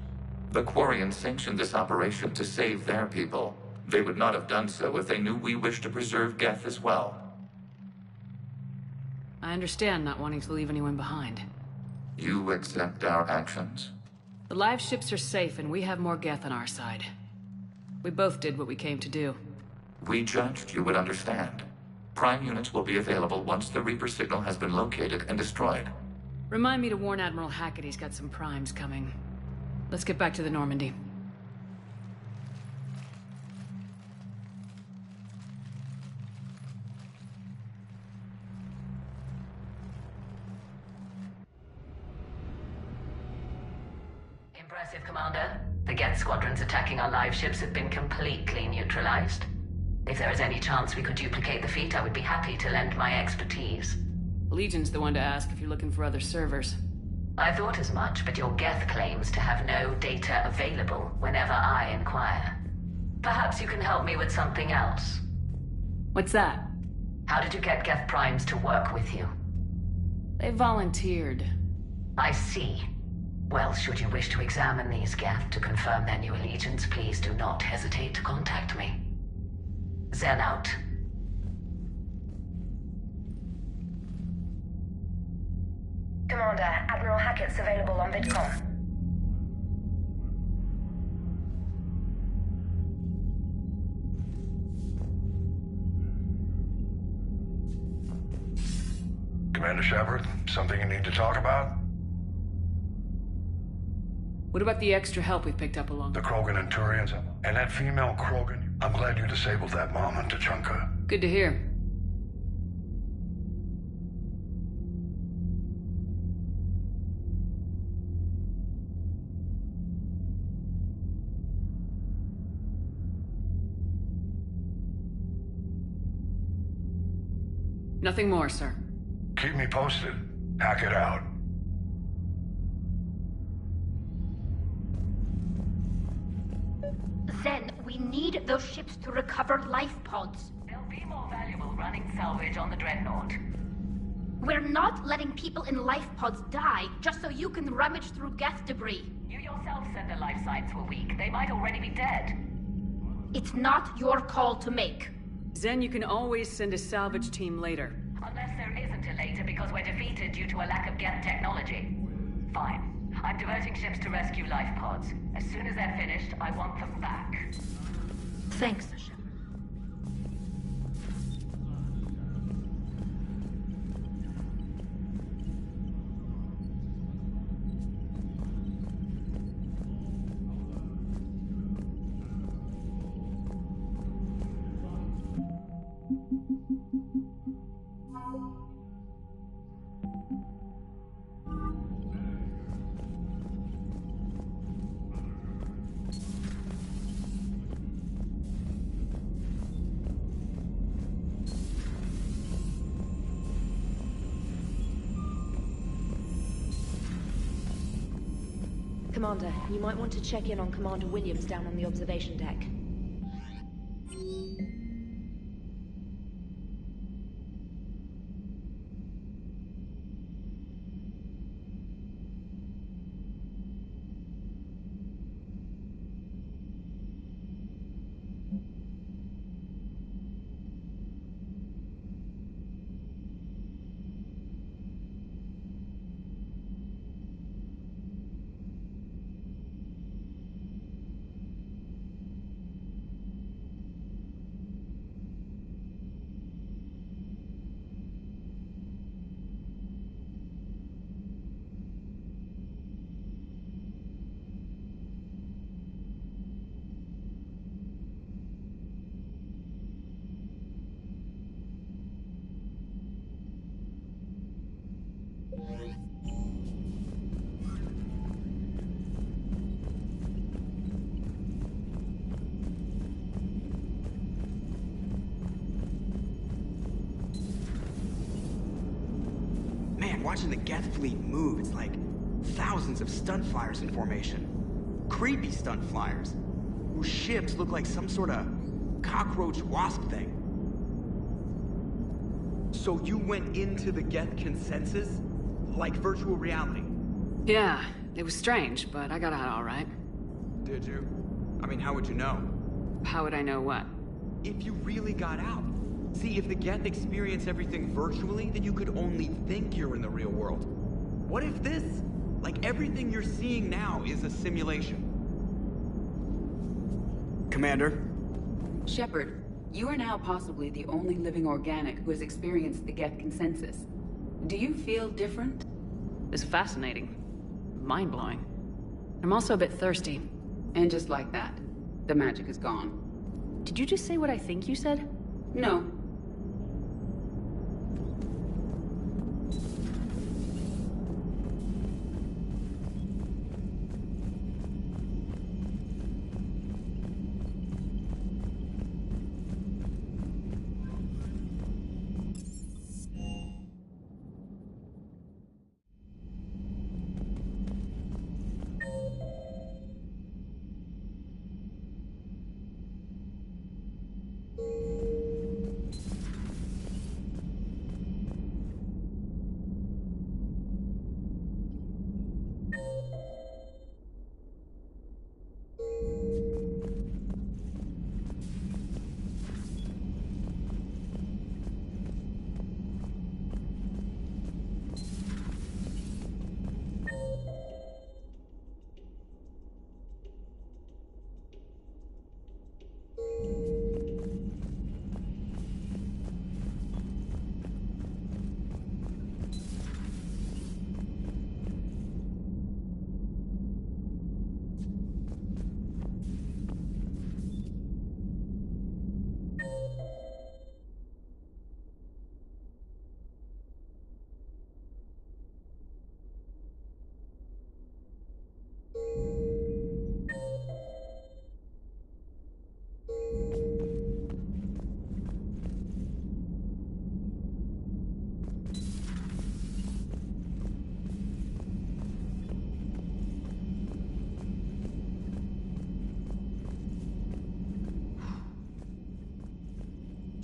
The Quarians sanctioned this operation to save their people. They would not have done so if they knew we wished to preserve Geth as well. I understand not wanting to leave anyone behind. You accept our actions? The live ships are safe and we have more Geth on our side. We both did what we came to do. We judged you would understand. Prime units will be available once the Reaper signal has been located and destroyed. Remind me to warn Admiral Hackett he's got some primes coming. Let's get back to the Normandy. Impressive, Commander. The Geth squadrons attacking our live ships have been completely neutralized. If there is any chance we could duplicate the feat, I would be happy to lend my expertise. Legion's the one to ask if you're looking for other servers. I thought as much, but your Geth claims to have no data available whenever I inquire. Perhaps you can help me with something else. What's that? How did you get Geth primes to work with you? They volunteered. I see. Well, should you wish to examine these Geth to confirm their new allegiance, please do not hesitate to contact me. Zen out. Commander, Admiral Hackett's available on VidCom. Commander Shepard, something you need to talk about? What about the extra help we picked up along? The Krogan and Turians, and that female Krogan. I'm glad you disabled that mom and Tachanka. Good to hear. Nothing more, sir. Keep me posted. Hack it out. Zen, we need those ships to recover life pods. They'll be more valuable running salvage on the Dreadnought. We're not letting people in life pods die just so you can rummage through Geth debris. You yourself said the life signs were weak. They might already be dead. It's not your call to make. Zen, you can always send a salvage team later. Unless there isn't a later because we're defeated due to a lack of Geth technology. Fine. I'm diverting ships to rescue life pods. As soon as they're finished, I want them back. Thanks. Commander, you might want to check in on Commander Williams down on the observation deck. Watching the Geth fleet move, it's like thousands of stunt flyers in formation. Creepy stunt flyers, whose ships look like some sort of cockroach wasp thing. So you went into the Geth consensus? Like virtual reality? Yeah, it was strange, but I got out all right. Did you? I mean, how would you know? How would I know what? If you really got out. See, if the Geth experience everything virtually, then you could only think you're in the real world. What if this, like everything you're seeing now, is a simulation? Commander? Shepard, you are now possibly the only living organic who has experienced the Geth consensus. Do you feel different? It's fascinating. Mind-blowing. I'm also a bit thirsty. And just like that, the magic is gone. Did you just say what I think you said? No.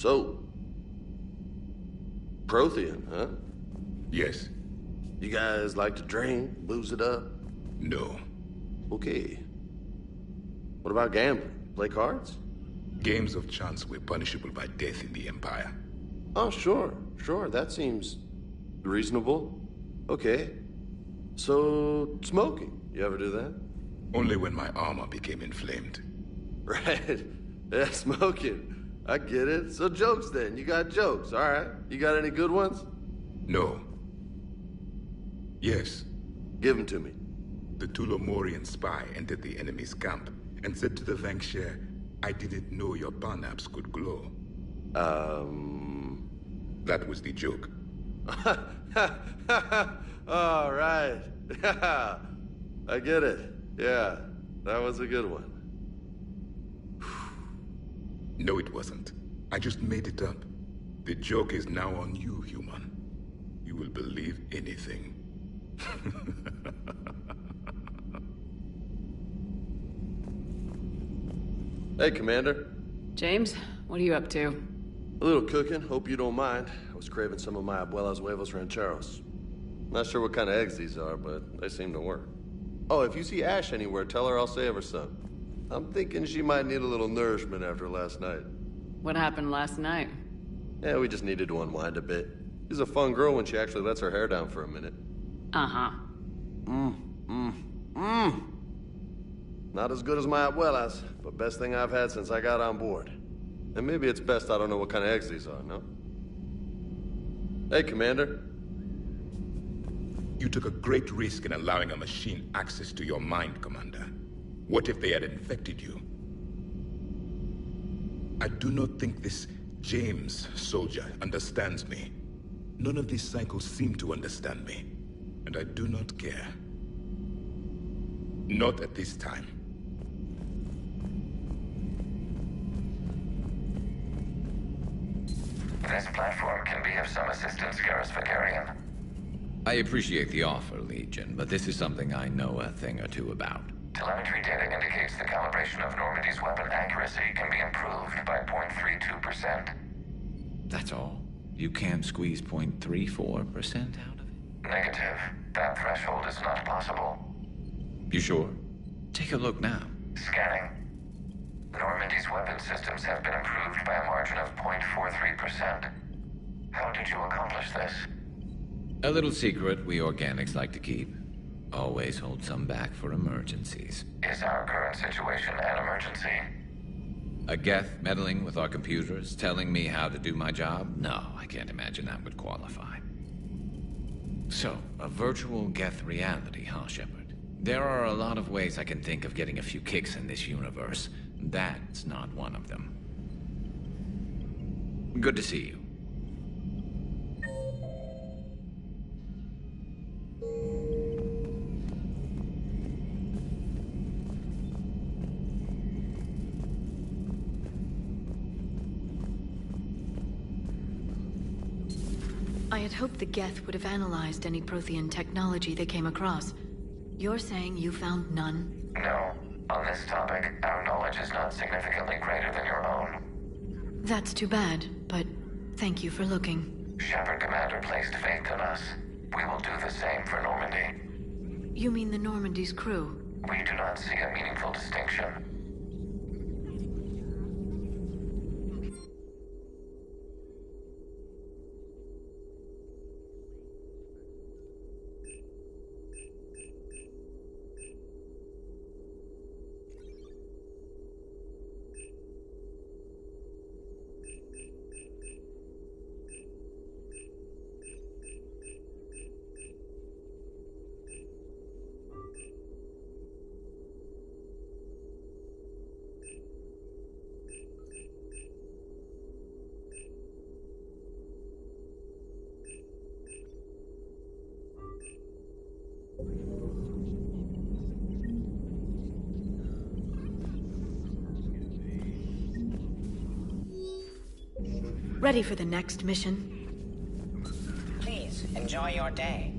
So, Prothean, huh? Yes. You guys like to drink, booze it up? No. Okay. What about gambling? Play cards? Games of chance were punishable by death in the Empire. Oh, sure. That seems reasonable. Okay. So, smoking. You ever do that? Only when my armor became inflamed. Right. Yeah, smoking. I get it. So jokes then. You got jokes. All right. You got any good ones? No. Yes. Give them to me. The Tulomorian spy entered the enemy's camp and said to the Vanksher, I didn't know your barnaps could glow. That was the joke. All right. I get it. Yeah, that was a good one. No, it wasn't. I just made it up. The joke is now on you, human. You will believe anything. Hey, Commander. James, what are you up to? A little cooking. Hope you don't mind. I was craving some of my abuela's huevos rancheros. Not sure what kind of eggs these are, but they seem to work. Oh, if you see Ash anywhere, tell her I'll save her some. I'm thinking she might need a little nourishment after last night. What happened last night? Yeah, we just needed to unwind a bit. She's a fun girl when she actually lets her hair down for a minute. Uh-huh. Not as good as my abuela's, but best thing I've had since I got on board. And maybe it's best I don't know what kind of eggs these are, no? Hey, Commander. You took a great risk in allowing a machine access to your mind, Commander. What if they had infected you? I do not think this James soldier understands me. None of these cycles seem to understand me. And I do not care. Not at this time. This platform can be of some assistance, Garrus Vakarian. I appreciate the offer, Legion, but this is something I know a thing or two about. Telemetry data indicates the calibration of Normandy's weapon accuracy can be improved by 0.32%. That's all? You can't squeeze 0.34% out of it? Negative. That threshold is not possible. You sure? Take a look now. Scanning. Normandy's weapon systems have been improved by a margin of 0.43%. How did you accomplish this? A little secret we organics like to keep. Always hold some back for emergencies. Is our current situation an emergency? A Geth meddling with our computers, telling me how to do my job? No, I can't imagine that would qualify. So, a virtual Geth reality, huh, Shepard? There are a lot of ways I can think of getting a few kicks in this universe. That's not one of them. Good to see you. I had hoped the Geth would have analyzed any Prothean technology they came across. You're saying you found none? No. On this topic, our knowledge is not significantly greater than your own. That's too bad, but thank you for looking. Shepard Commander placed faith in us. We will do the same for Normandy. You mean the Normandy's crew? We do not see a meaningful distinction. Ready for the next mission? Please, enjoy your day.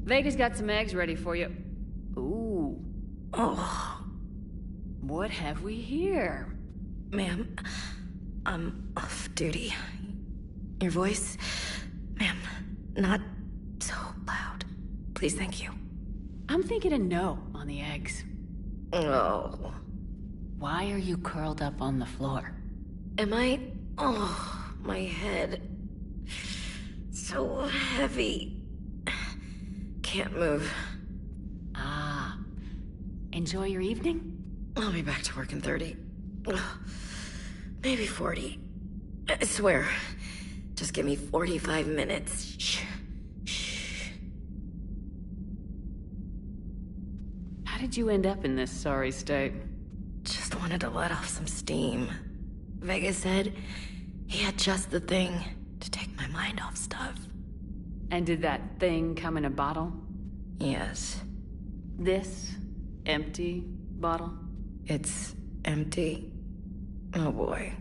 Vega's got some eggs ready for you. Ooh. Oh. What have we here? Ma'am, I'm off duty. Your voice, ma'am, not so loud. Please, thank you. I'm thinking a no on the eggs. Oh. Why are you curled up on the floor? Am I? Oh, my head. So heavy. Can't move. Ah. Enjoy your evening? I'll be back to work in 30. Ugh. Maybe 40. I swear. Just give me 45 minutes. Shh. Shh. How did you end up in this sorry state? Just wanted to let off some steam. Vega said he had just the thing to take my mind off stuff. And did that thing come in a bottle? Yes. This empty bottle? It's empty. Oh boy.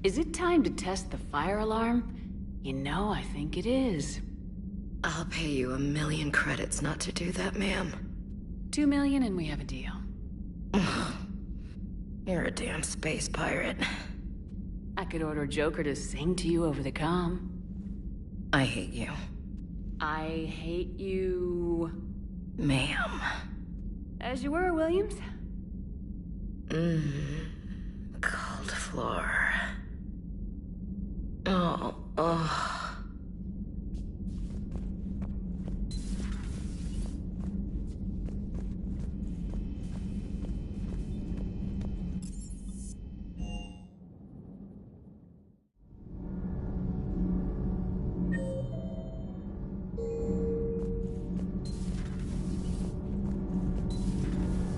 Is it time to test the fire alarm? You know, I think it is. I'll pay you 1 million credits not to do that, ma'am. 2 million and we have a deal. You're a damn space pirate. I could order Joker to sing to you over the comm. I hate you. I hate you... Ma'am. As you were, Williams. Cold floor. Oh.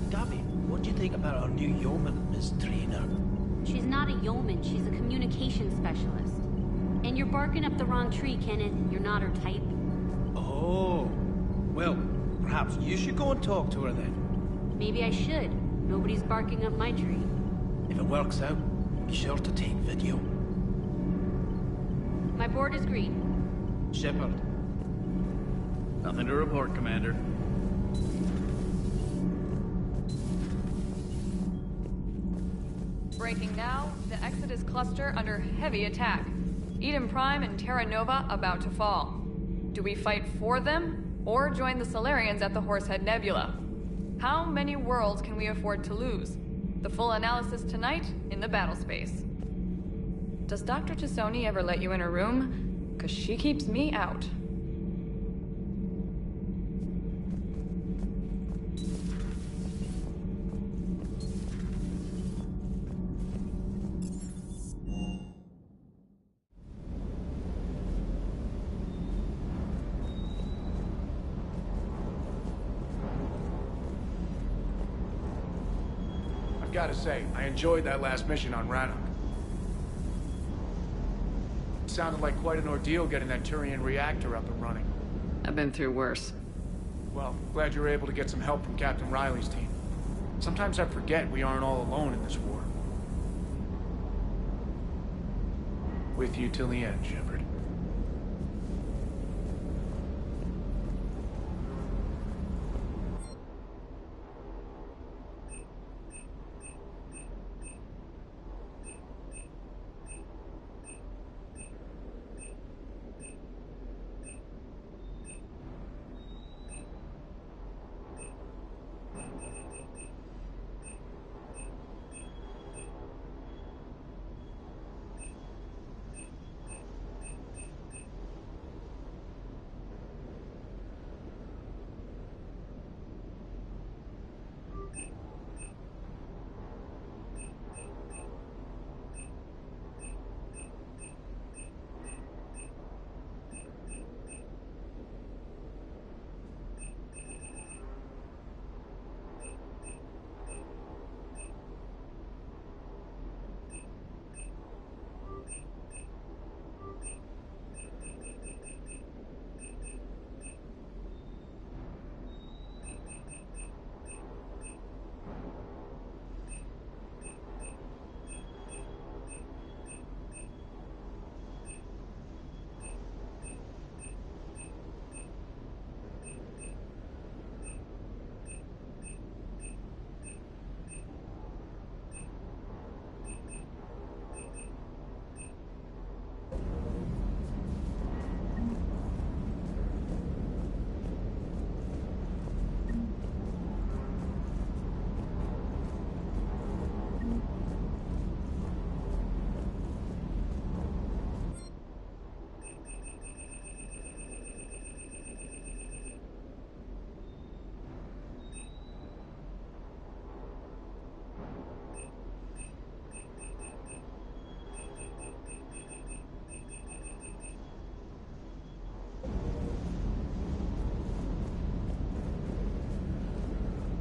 Gabby, what do you think about our new yeoman, Miss Trainer? She's not a yeoman, she's a communication specialist. And you're barking up the wrong tree, Kenneth. You're not her type. Oh. Well, perhaps you should go and talk to her then. Maybe I should. Nobody's barking up my tree. If it works out, be sure to take video. My board is green. Shepard. Nothing to report, Commander. Breaking now, the Exodus cluster under heavy attack. Eden Prime and Terra Nova about to fall. Do we fight for them, or join the Solarians at the Horsehead Nebula? How many worlds can we afford to lose? The full analysis tonight in the battle space. Does Dr. Tassoni ever let you in her room? 'Cause she keeps me out. I've got to say, I enjoyed that last mission on Rannoch. It sounded like quite an ordeal getting that Turian reactor up and running. I've been through worse. Well, glad you were able to get some help from Captain Riley's team. Sometimes I forget we aren't all alone in this war. With you till the end, Shepard.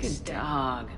Good dog.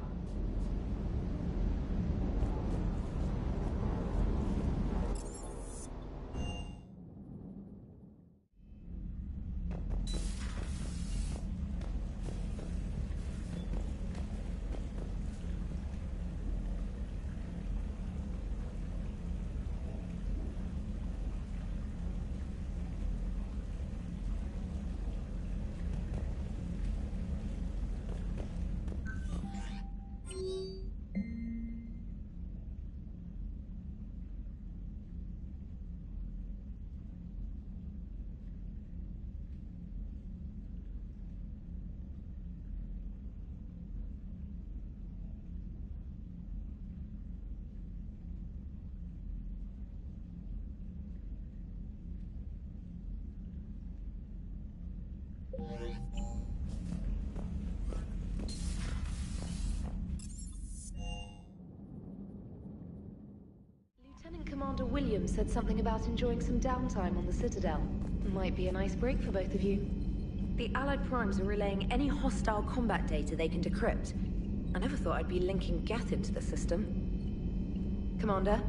Lieutenant Commander Williams said something about enjoying some downtime on the Citadel. Might be a nice break for both of you. The Allied Primes are relaying any hostile combat data they can decrypt. I never thought I'd be linking Geth into the system. Commander?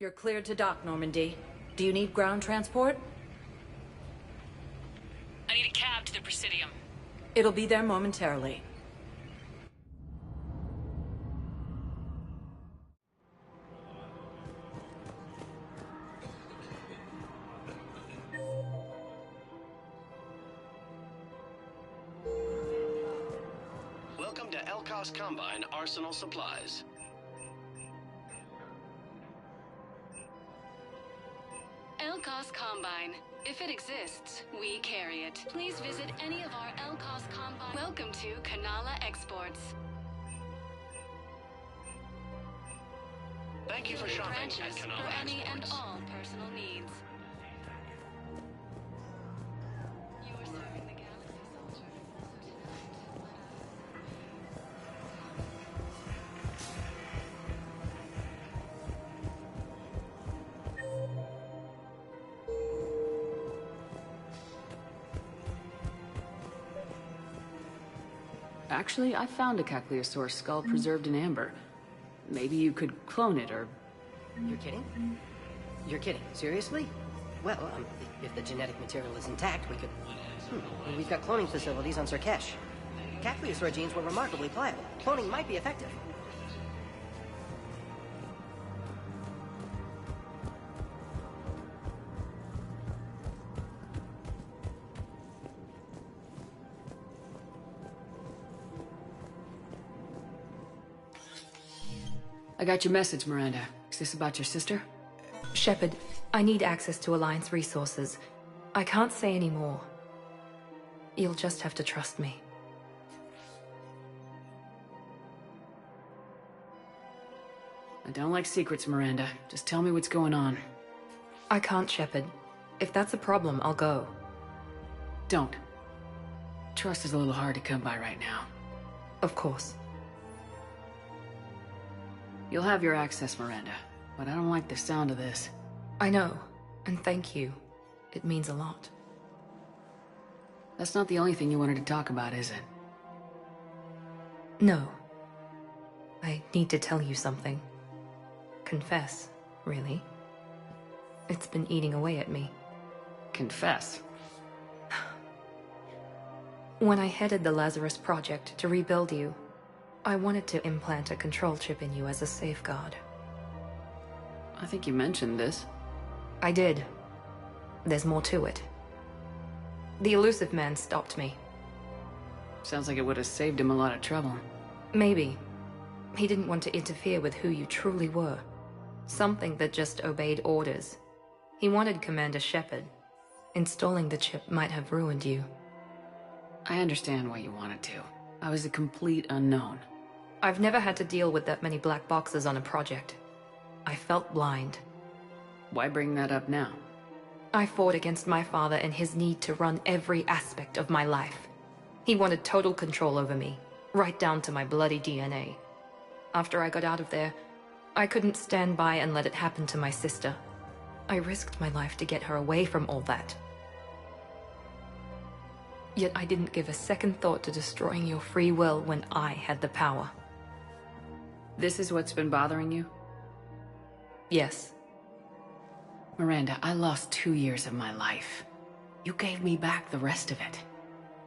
You're cleared to dock, Normandy. Do you need ground transport? I need a cab to the Presidium. It'll be there momentarily. Welcome to Elkos Combine Arsenal Supplies. Elkos Combine. If it exists, we carry it. Please visit any of our Elkos Combine. Welcome to Kanala Exports. Thank you for shopping at Branches Kanala for any and Exports. all personal needs. You are serving the Galaxy, soldier. So Actually, I found a Caccleosaur skull preserved in amber. Maybe you could clone it, or... You're kidding? You're kidding. Seriously? Well, if the genetic material is intact, we could... We've got cloning facilities on Surkesh. Caccleosaur genes were remarkably pliable. Cloning might be effective. I got your message, Miranda. Is this about your sister? Shepard, I need access to Alliance resources. I can't say any more. You'll just have to trust me. I don't like secrets, Miranda. Just tell me what's going on. I can't, Shepard. If that's a problem, I'll go. Don't. Trust is a little hard to come by right now. Of course. You'll have your access, Miranda, but I don't like the sound of this. I know, and thank you. It means a lot. That's not the only thing you wanted to talk about, is it? No. I need to tell you something. Confess, really. It's been eating away at me. Confess? When I headed the Lazarus Project to rebuild you, I wanted to implant a control chip in you as a safeguard. I think you mentioned this. I did. There's more to it. The elusive man stopped me. Sounds like it would have saved him a lot of trouble. Maybe. He didn't want to interfere with who you truly were. Something that just obeyed orders. He wanted Commander Shepard. Installing the chip might have ruined you. I understand why you wanted to. I was a complete unknown. I've never had to deal with that many black boxes on a project. I felt blind. Why bring that up now? I fought against my father and his need to run every aspect of my life. He wanted total control over me, right down to my bloody DNA. After I got out of there, I couldn't stand by and let it happen to my sister. I risked my life to get her away from all that. Yet I didn't give a second thought to destroying your free will when I had the power. This is what's been bothering you? Yes. Miranda, I lost 2 years of my life. You gave me back the rest of it.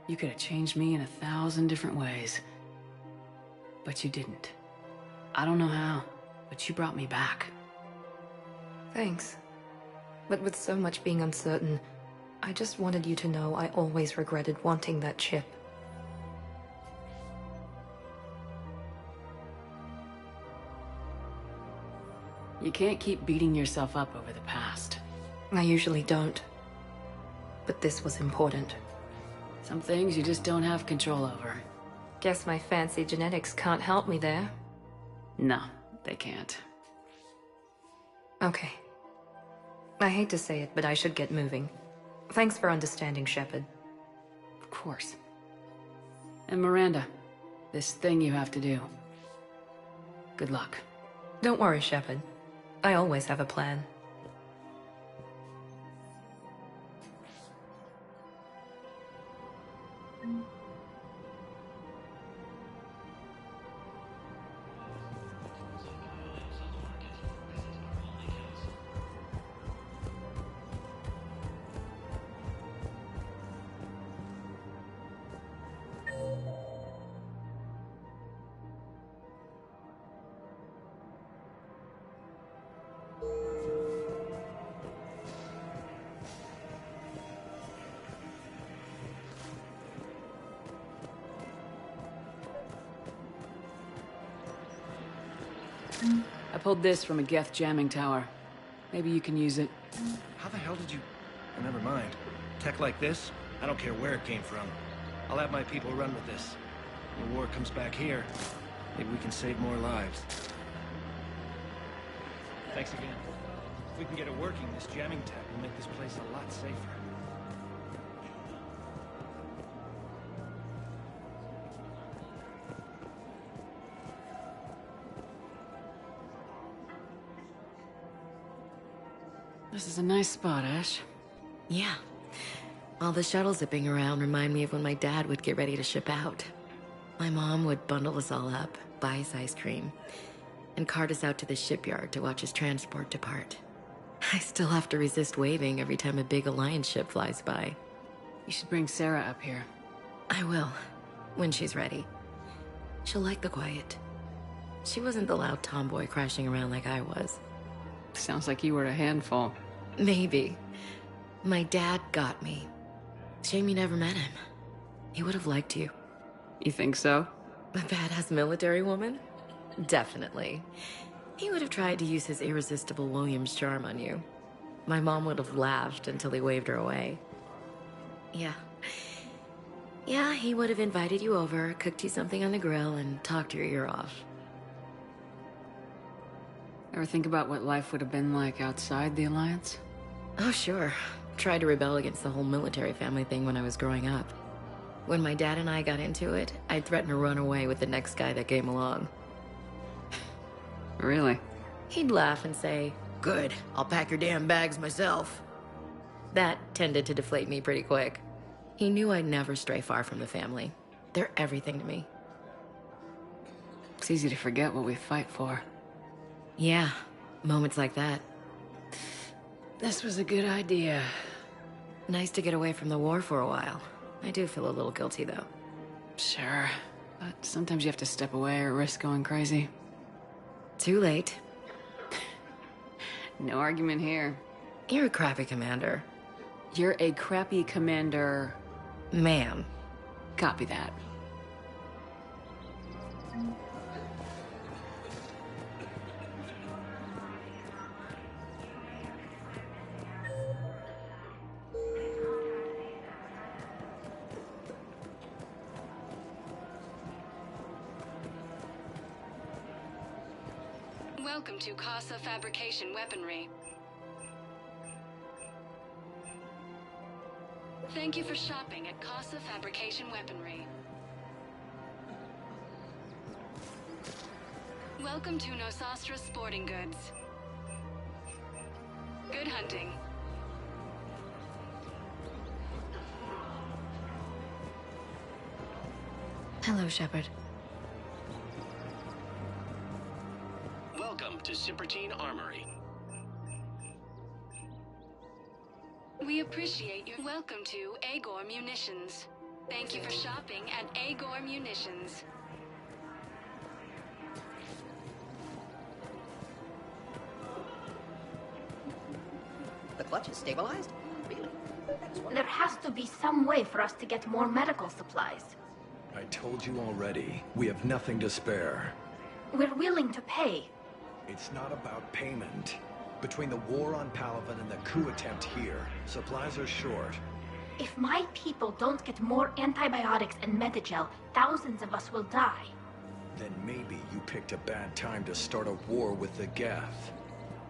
You could have changed me in 1,000 different ways. But you didn't. I don't know how, but you brought me back. Thanks. But with so much being uncertain, I just wanted you to know I always regretted wanting that chip. You can't keep beating yourself up over the past. I usually don't. But this was important. Some things you just don't have control over. Guess my fancy genetics can't help me there. No, they can't. Okay. I hate to say it, but I should get moving. Thanks for understanding, Shepard. Of course. And Miranda, this thing you have to do. Good luck. Don't worry, Shepard. I always have a plan. I pulled this from a Geth jamming tower. Maybe you can use it. How the hell did you... Oh, never mind. Tech like this? I don't care where it came from. I'll have my people run with this. When war comes back here, maybe we can save more lives. Thanks again. If we can get it working, this jamming tech will make this place a lot safer. This is a nice spot, Ash. Yeah. All the shuttles zipping around remind me of when my dad would get ready to ship out. My mom would bundle us all up, buy us ice cream, and cart us out to the shipyard to watch his transport depart. I still have to resist waving every time a big Alliance ship flies by. You should bring Sarah up here. I will, when she's ready. She'll like the quiet. She wasn't the loud tomboy crashing around like I was. Sounds like you were a handful. Maybe. My dad got me. Shame you never met him. He would have liked you. You think so? A badass military woman? Definitely. He would have tried to use his irresistible Williams charm on you. My mom would have laughed until he waved her away. Yeah. Yeah, he would have invited you over, cooked you something on the grill, and talked your ear off. Ever think about what life would have been like outside the Alliance? Oh, sure. Tried to rebel against the whole military family thing when I was growing up. When my dad and I got into it, I'd threaten to run away with the next guy that came along. Really? He'd laugh and say, "Good, I'll pack your damn bags myself." That tended to deflate me pretty quick. He knew I'd never stray far from the family. They're everything to me. It's easy to forget what we fight for. Yeah, moments like that. This was a good idea. Nice to get away from the war for a while. I do feel a little guilty, though. Sure, but sometimes you have to step away or risk going crazy. Too late. No argument here. You're a crappy commander. You're a crappy commander... Ma'am. Copy that. Welcome to Casa Fabrication Weaponry. Thank you for shopping at Casa Fabrication Weaponry. Welcome to Nosastra Sporting Goods. Good hunting. Hello, Shepard. Welcome to Cypertine Armory. We appreciate your welcome to Agor Munitions. Thank you for shopping at Agor Munitions. The clutch is stabilized? Really? There has to be some way for us to get more medical supplies. I told you already, we have nothing to spare. We're willing to pay. It's not about payment. Between the war on Palaven and the coup attempt here, supplies are short. If my people don't get more antibiotics and Medigel, thousands of us will die. Then maybe you picked a bad time to start a war with the Geth.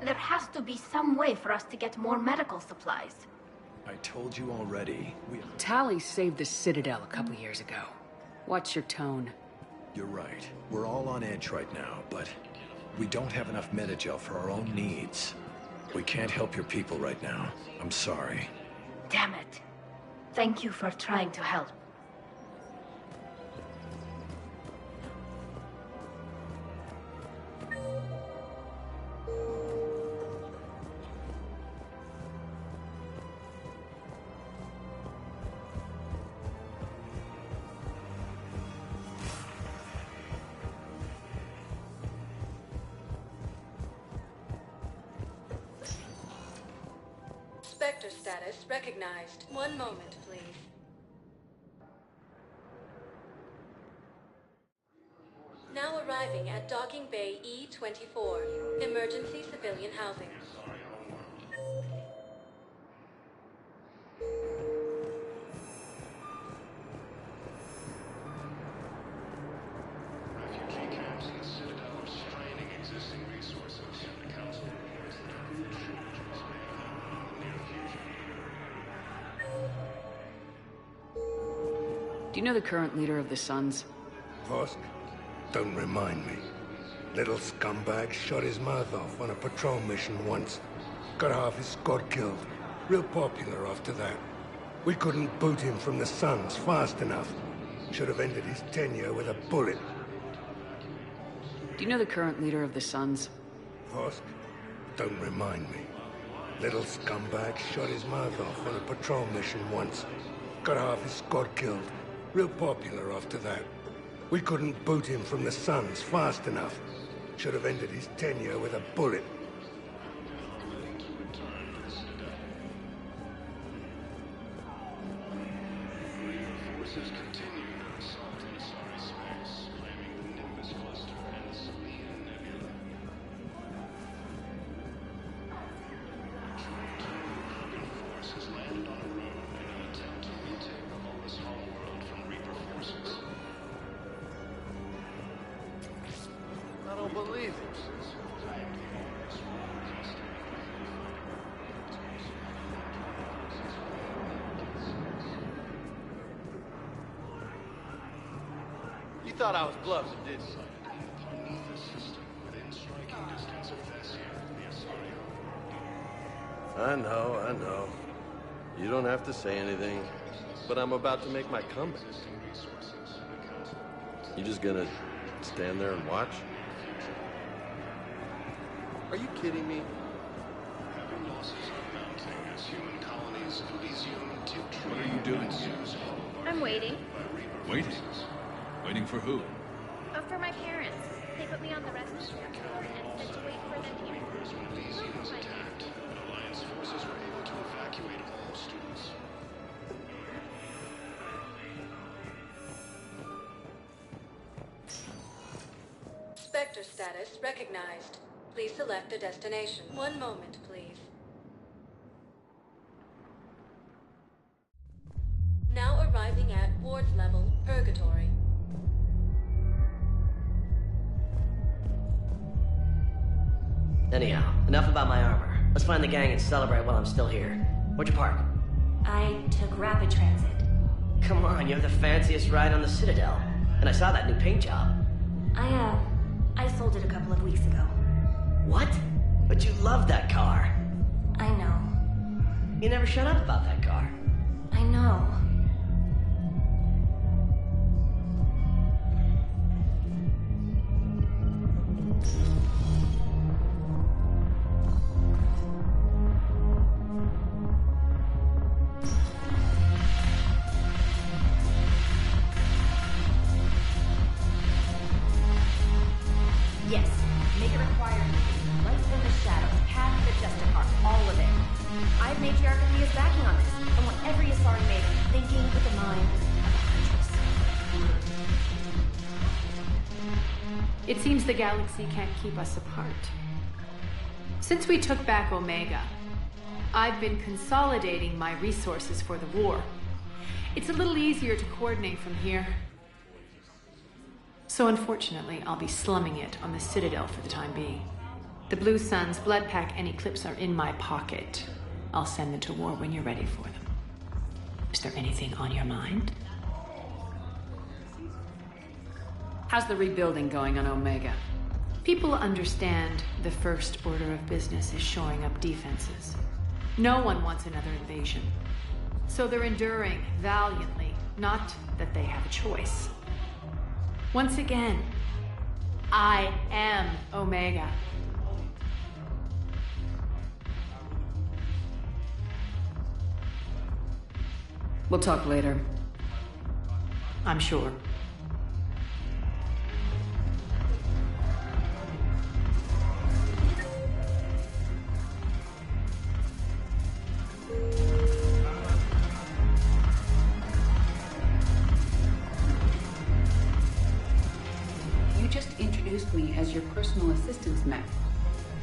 There has to be some way for us to get more medical supplies. I told you already, we have... Tali saved the Citadel a couple years ago. Watch your tone. You're right. We're all on edge right now, but we don't have enough Medigel for our own needs. We can't help your people right now. I'm sorry. Damn it. Thank you for trying to help. Spectre status recognized. One moment, please. Now arriving at Docking Bay E-24, emergency civilian housing. Refugee camps in the Citadel are straining existing resources. The Council reports that a food shortages may happen in the near future. Do you know the current leader of the Suns? Vosk? Don't remind me. Little scumbag shot his mouth off on a patrol mission once. Got half his squad killed. Real popular after that. We couldn't boot him from the Suns fast enough. Should have ended his tenure with a bullet. Do you know the current leader of the Suns? Vosk? Don't remind me. Little scumbag shot his mouth off on a patrol mission once. Got half his squad killed. Real popular after that. We couldn't boot him from the Suns fast enough. Should have ended his tenure with a bullet. Forces continue to assault Asari space, claiming the Nimbus cluster and the Selenium Nebula. Krogan force has landed on a road in an attempt to retake the Volus Hall world from Reaper forces. I don't believe it. You thought I was bluffing, didn't you? Beneath the system, within striking distance of Thessia, the Asari. I know. You don't have to say anything, but I'm about to make my comeback. You just gonna stand there and watch? Are you kidding me? Heavy losses are mounting as human colonies of Elysium, Tiltree, What are you doing here? I'm waiting. Waiting? Waiting for who? For my parents. They put me on the rescue transport and said to wait for them here. When Elysium was attacked, but Alliance forces were able to evacuate all students. Spectre status recognized. Please select a destination. One moment, please. Now arriving at Ward's level, Purgatory. Anyhow, enough about my armor. Let's find the gang and celebrate while I'm still here. Where'd you park? I took rapid transit. Come on, you have the fanciest ride on the Citadel. And I saw that new paint job. I sold it a couple of weeks ago. What? But you love that car. I know. You never shut up about that car. I know. Yes. Make it required. Right from the shadows, path the Justicar, all of it. I have Matriarch and Leah's backing on this. I want every Asari maiden thinking with the mind of a huntress. It seems the galaxy can't keep us apart. Since we took back Omega, I've been consolidating my resources for the war. It's a little easier to coordinate from here. So unfortunately, I'll be slumming it on the Citadel for the time being. The Blue Suns, Blood Pack, and Eclipse are in my pocket. I'll send them to war when you're ready for them. Is there anything on your mind? How's the rebuilding going on Omega? People understand the first order of business is shoring up defenses. No one wants another invasion. So they're enduring valiantly, not that they have a choice. Once again, I am Omega. We'll talk later. I'm sure. You just introduced me as your personal assistance mech.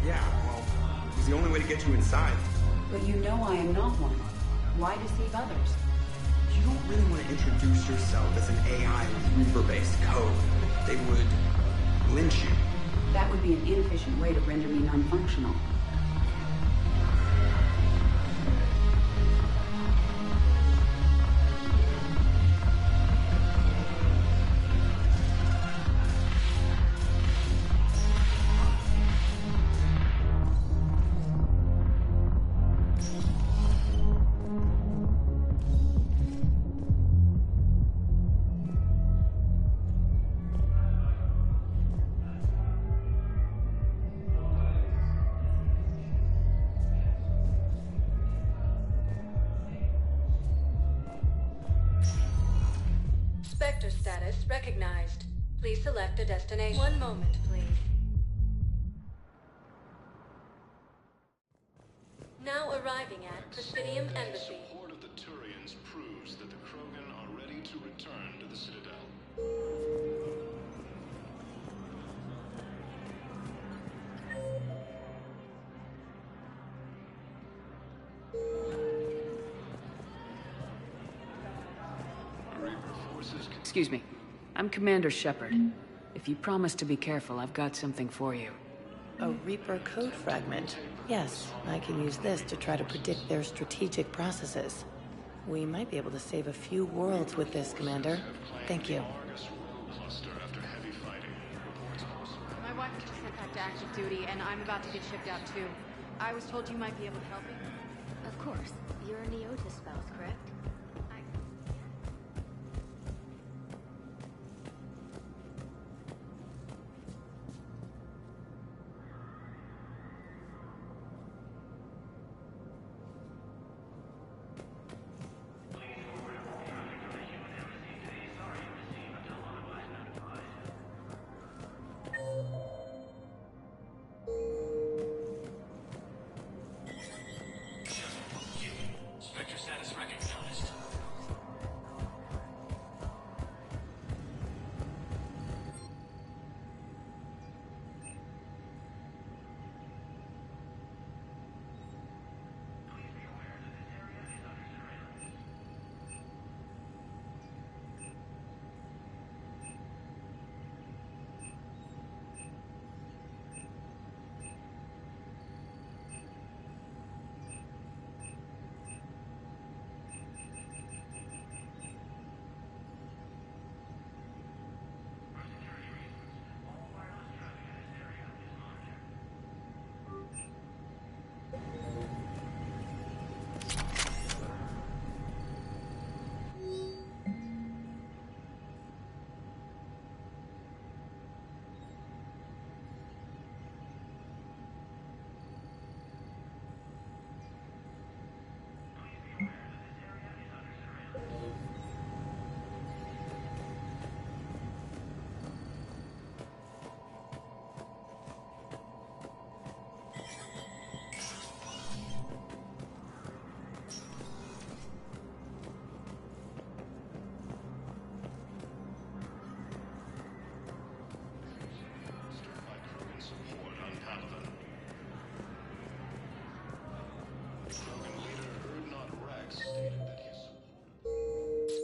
Yeah, well, it was the only way to get you inside. But you know I am not one. Why deceive others? You don't really want to introduce yourself as an AI with Reaper-based code. They would lynch you. That would be an inefficient way to render me non-functional. Spectre status recognized. Please select a destination. One moment, please. Now arriving at Presidium Embassy. Support of the Turians proves that the Krogan are ready to return to the Citadel. Excuse me. I'm Commander Shepard. If you promise to be careful, I've got something for you. A Reaper code fragment. Yes, I can use this to try to predict their strategic processes. We might be able to save a few worlds with this, Commander. Thank you. My wife was just sent back to active duty, and I'm about to get shipped out too. I was told you might be able to help me. Of course. You're a Neotis spouse, correct? Spectre status recognized.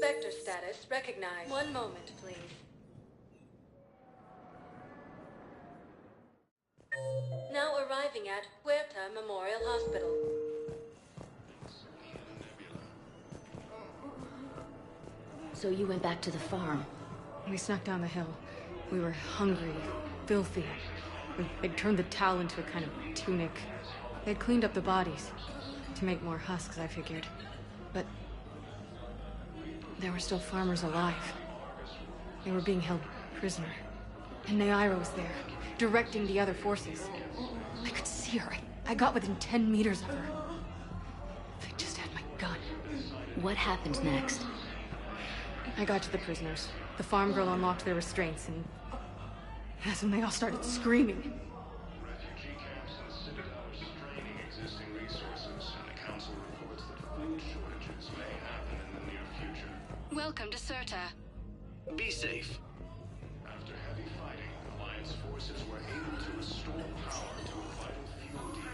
Spectre status recognized. One moment, please. Now arriving at Huerta Memorial Hospital. So you went back to the farm? We snuck down the hill. We were hungry, filthy. They'd turned the towel into a kind of tunic. They'd cleaned up the bodies. To make more husks, I figured. But there were still farmers alive. They were being held prisoner. And Naira was there, directing the other forces. I could see her. I got within 10 meters of her. If I just had my gun. What happened next? I got to the prisoners. The farm girl unlocked their restraints, and that's when they all started screaming. Refugee camps in the Citadel are straining existing resources, and the Council reports that food shortages may happen in the near future. Welcome to Serta. Be safe. After heavy fighting, Alliance forces were able to restore power to a vital fuel depot.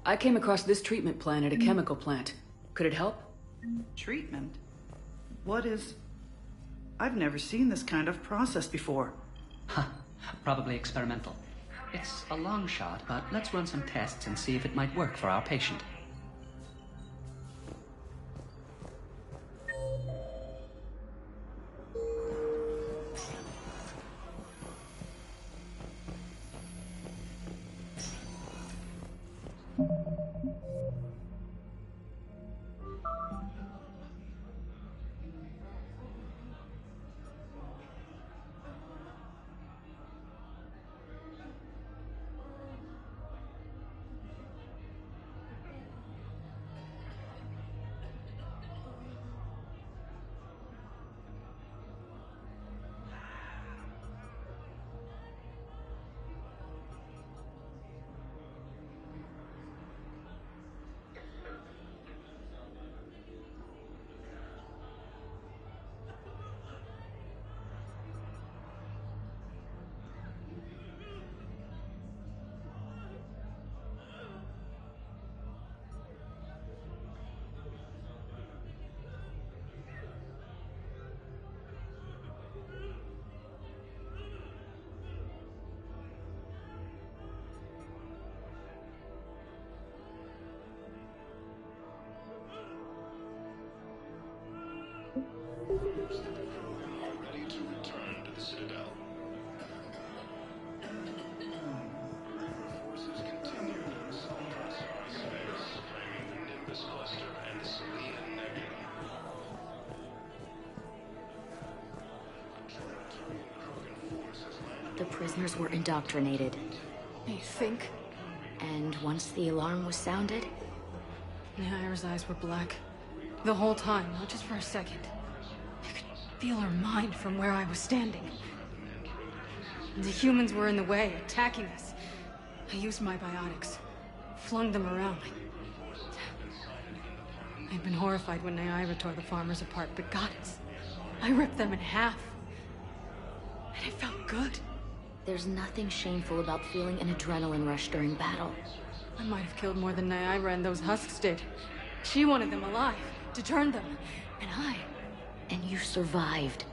I came across this treatment plant at a chemical plant. Could it help? Treatment? What is... I've never seen this kind of process before. Huh. Probably experimental. It's a long shot, but let's run some tests and see if it might work for our patient. Ready to return to the Citadel. Reaper forces continue their assault on Asari space, claiming the Nimbus Cluster and the Selenium Nebula. The prisoners were indoctrinated. You think? And once the alarm was sounded? Naira's eyes were black. The whole time, not just for a second. I could feel her mind from where I was standing. The humans were in the way, attacking us. I used my biotics, flung them around. I'd been horrified when Naira tore the farmers apart, but goddess, I ripped them in half. And it felt good. There's nothing shameful about feeling an adrenaline rush during battle. I might have killed more than Naira and those husks did. She wanted them alive, to turn them, and I... And you survived.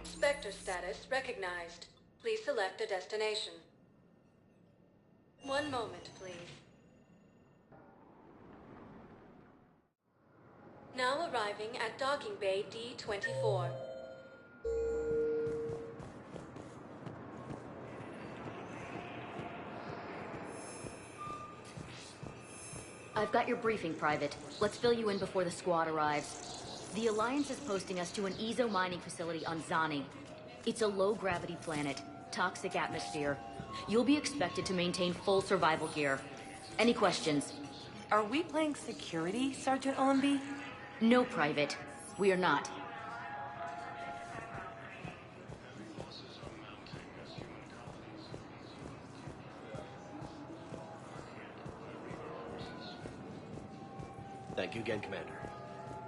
Spectre status recognized. Please select a destination. One moment, please. Now arriving at Docking Bay D-24. I've got your briefing, Private. Let's fill you in before the squad arrives. The Alliance is posting us to an Ezo mining facility on Zani. It's a low-gravity planet, toxic atmosphere. You'll be expected to maintain full survival gear. Any questions? Are we playing security, Sergeant Allenby? No, Private. We are not. Thank you again, Commander.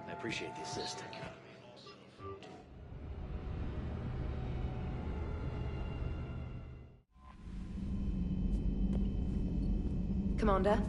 I appreciate the assist. Commander?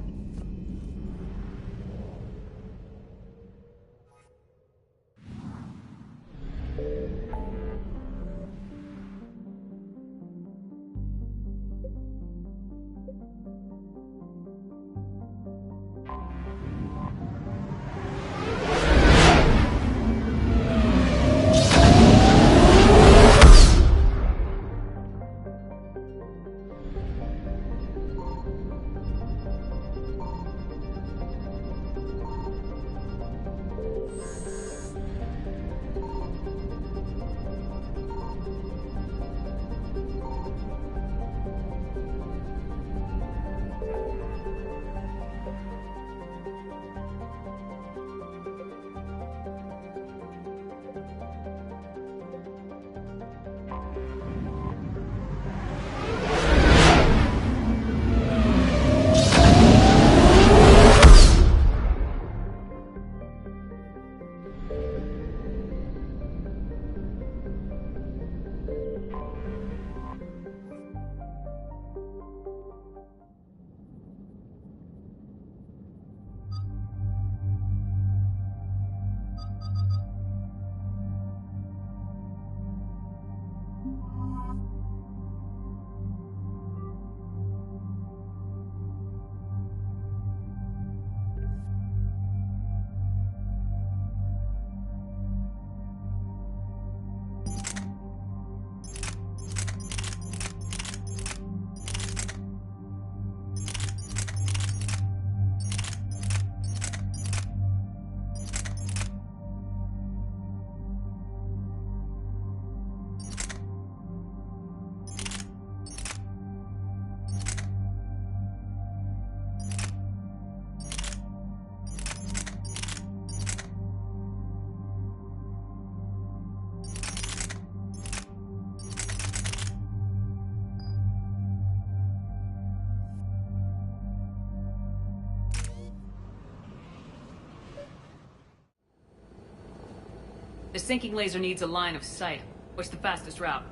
The sinking laser needs a line of sight. What's the fastest route?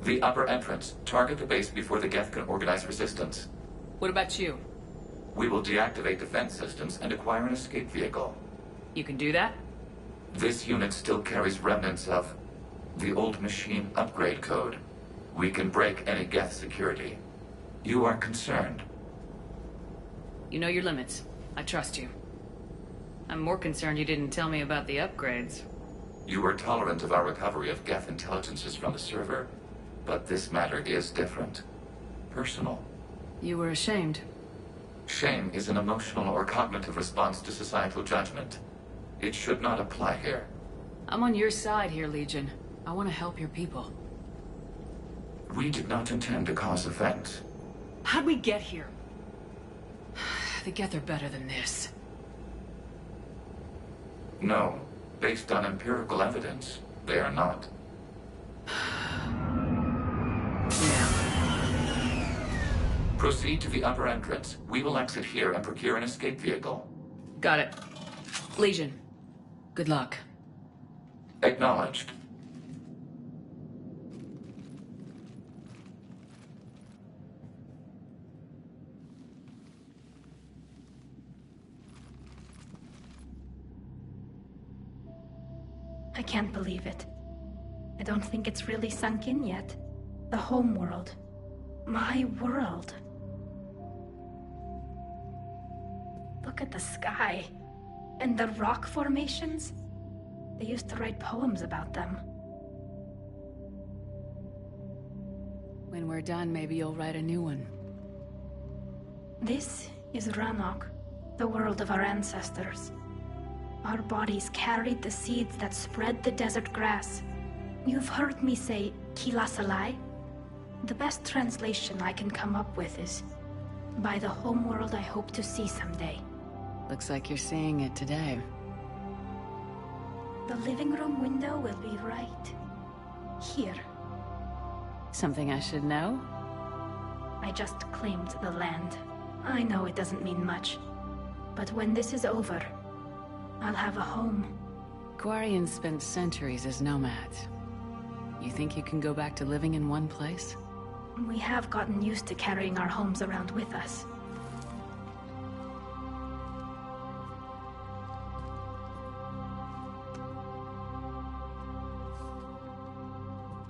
The upper entrance. Target the base before the Geth can organize resistance. What about you? We will deactivate defense systems and acquire an escape vehicle. You can do that? This unit still carries remnants of the old machine upgrade code. We can break any Geth security. You are concerned. You know your limits. I trust you. I'm more concerned you didn't tell me about the upgrades. You were tolerant of our recovery of Geth intelligences from the server, but this matter is different. Personal. You were ashamed. Shame is an emotional or cognitive response to societal judgment. It should not apply here. I'm on your side here, Legion. I want to help your people. We did not intend to cause offense. How'd we get here? The Geth are better than this. No. Based on empirical evidence, they are not. Proceed to the upper entrance. We will exit here and procure an escape vehicle. Got it. Legion, good luck. Acknowledged. I can't believe it. I don't think it's really sunk in yet. The home world. My world. Look at the sky. And the rock formations. They used to write poems about them. When we're done, maybe you'll write a new one. This is Ranok, the world of our ancestors. Our bodies carried the seeds that spread the desert grass. You've heard me say Kilasalai? The best translation I can come up with is, by the homeworld I hope to see someday. Looks like you're seeing it today. The living room window will be right here. Something I should know? I just claimed the land. I know it doesn't mean much, but when this is over, I'll have a home. Quarians spent centuries as nomads. You think you can go back to living in one place? We have gotten used to carrying our homes around with us.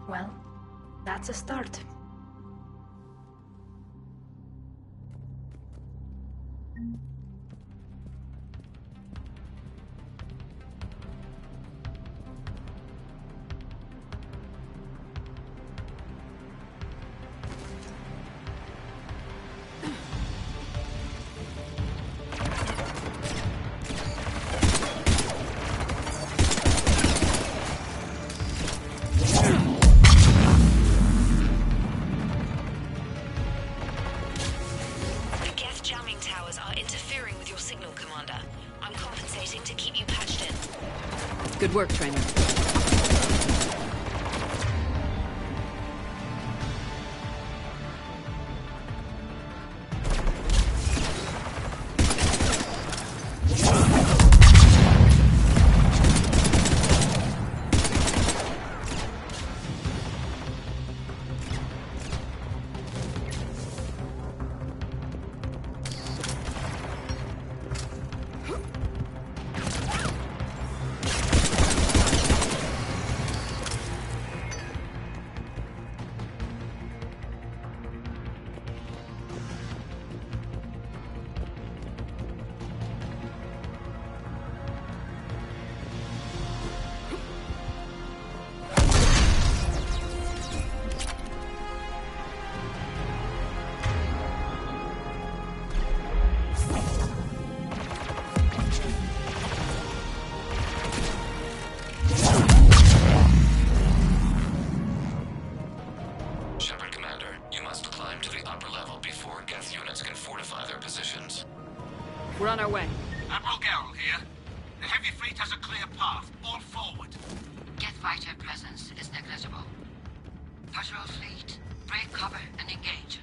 Well, that's a start. Good work, trainer. We're on our way. Admiral Garrel here. The heavy fleet has a clear path. All forward. Geth fighter presence is negligible. Patrol fleet, break cover and engage.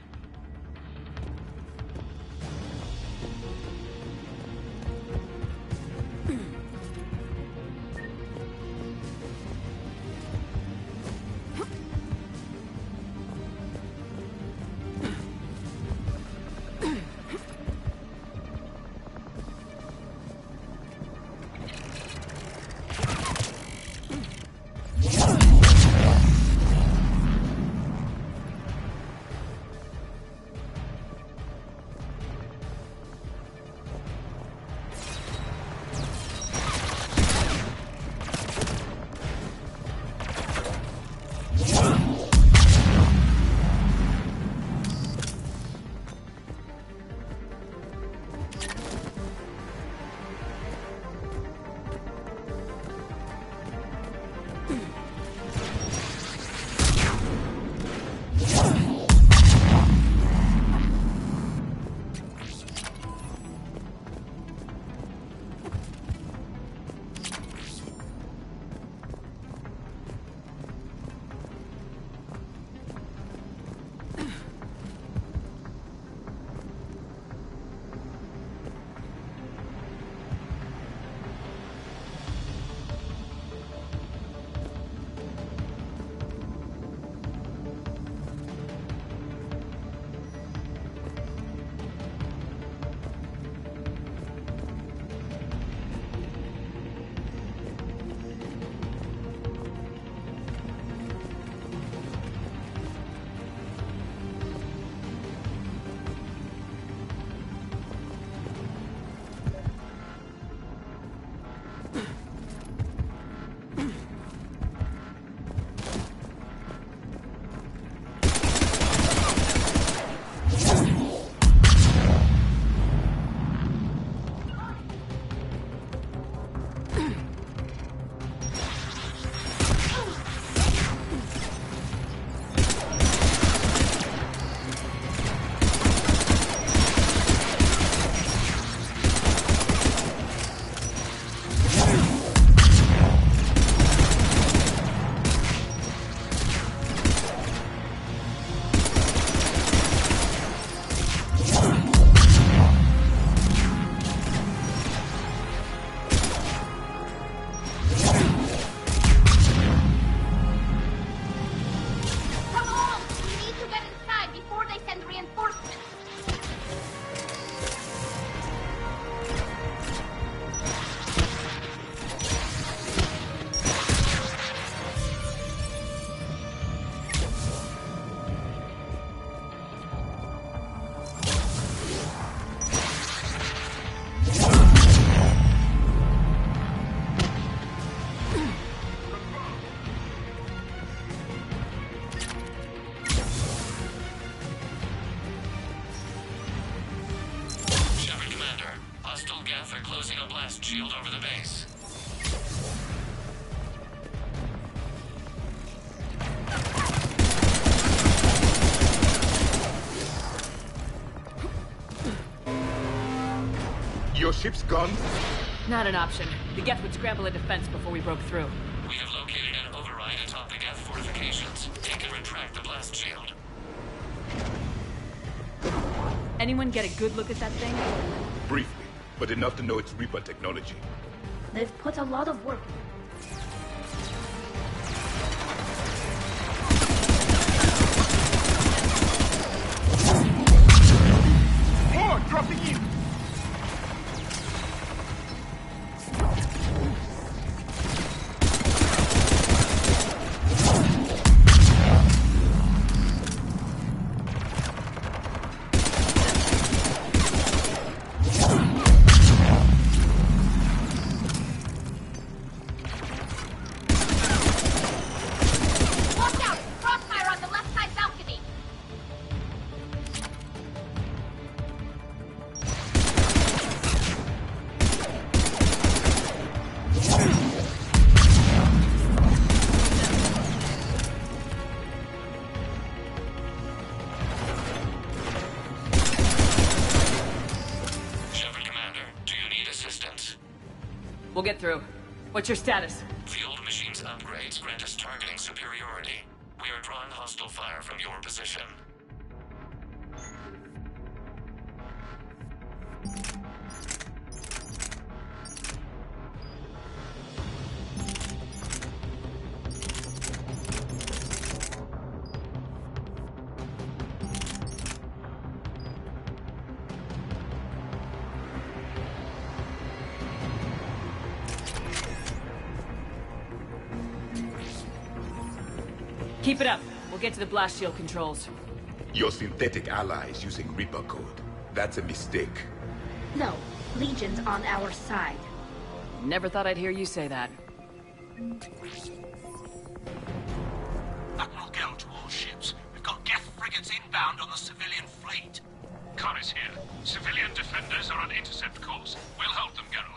Geth are closing a blast shield over the base. Your ship's gone? Not an option. The Geth would scramble a defense before we broke through. We have located an override atop the Geth fortifications. Take and retract the blast shield. Anyone get a good look at that thing? Briefly, but enough to know it's Reaper technology. They've put a lot of work. More dropping in! We'll get through. What's your status? The old machine's upgrades grant us targeting superiority. We are drawing hostile fire from your position. Keep it up. We'll get to the blast shield controls. Your synthetic allies using Reaper code. That's a mistake. No, Legion's on our side. Never thought I'd hear you say that. That will go to all ships. We've got Geth frigates inbound on the civilian fleet. Connor's here. Civilian defenders are on intercept course. We'll help them, Geralt.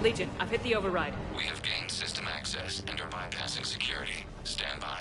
Legion, I've hit the override. We have gained system access and are bypassing security. Stand by.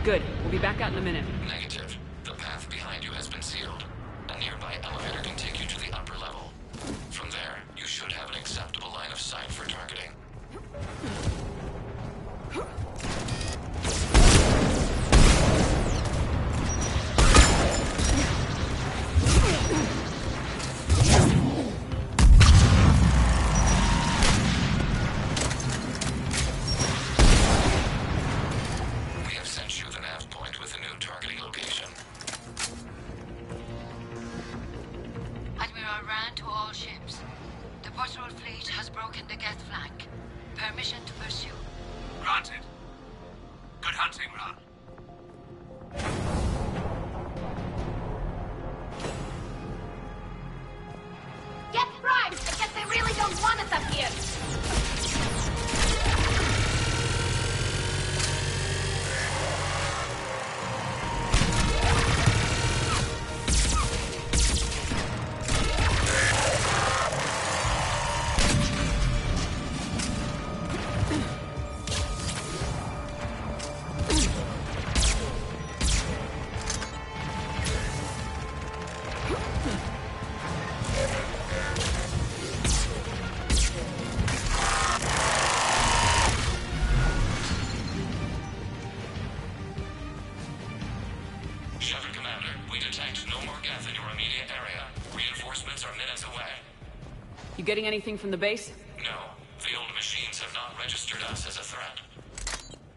Good. We'll be back out in a minute. Negative. The path behind you has been sealed. A nearby elevator can take you to the upper level. From there, you should have an acceptable line of sight for targeting. in the Geth flank. Permission to pursue. Granted. Good hunting, Ra. Get primed! I guess they really don't want us up here! Shepard Commander, we detect no more Geth in your immediate area. Reinforcements are minutes away. You getting anything from the base? No, the old machines have not registered us as a threat.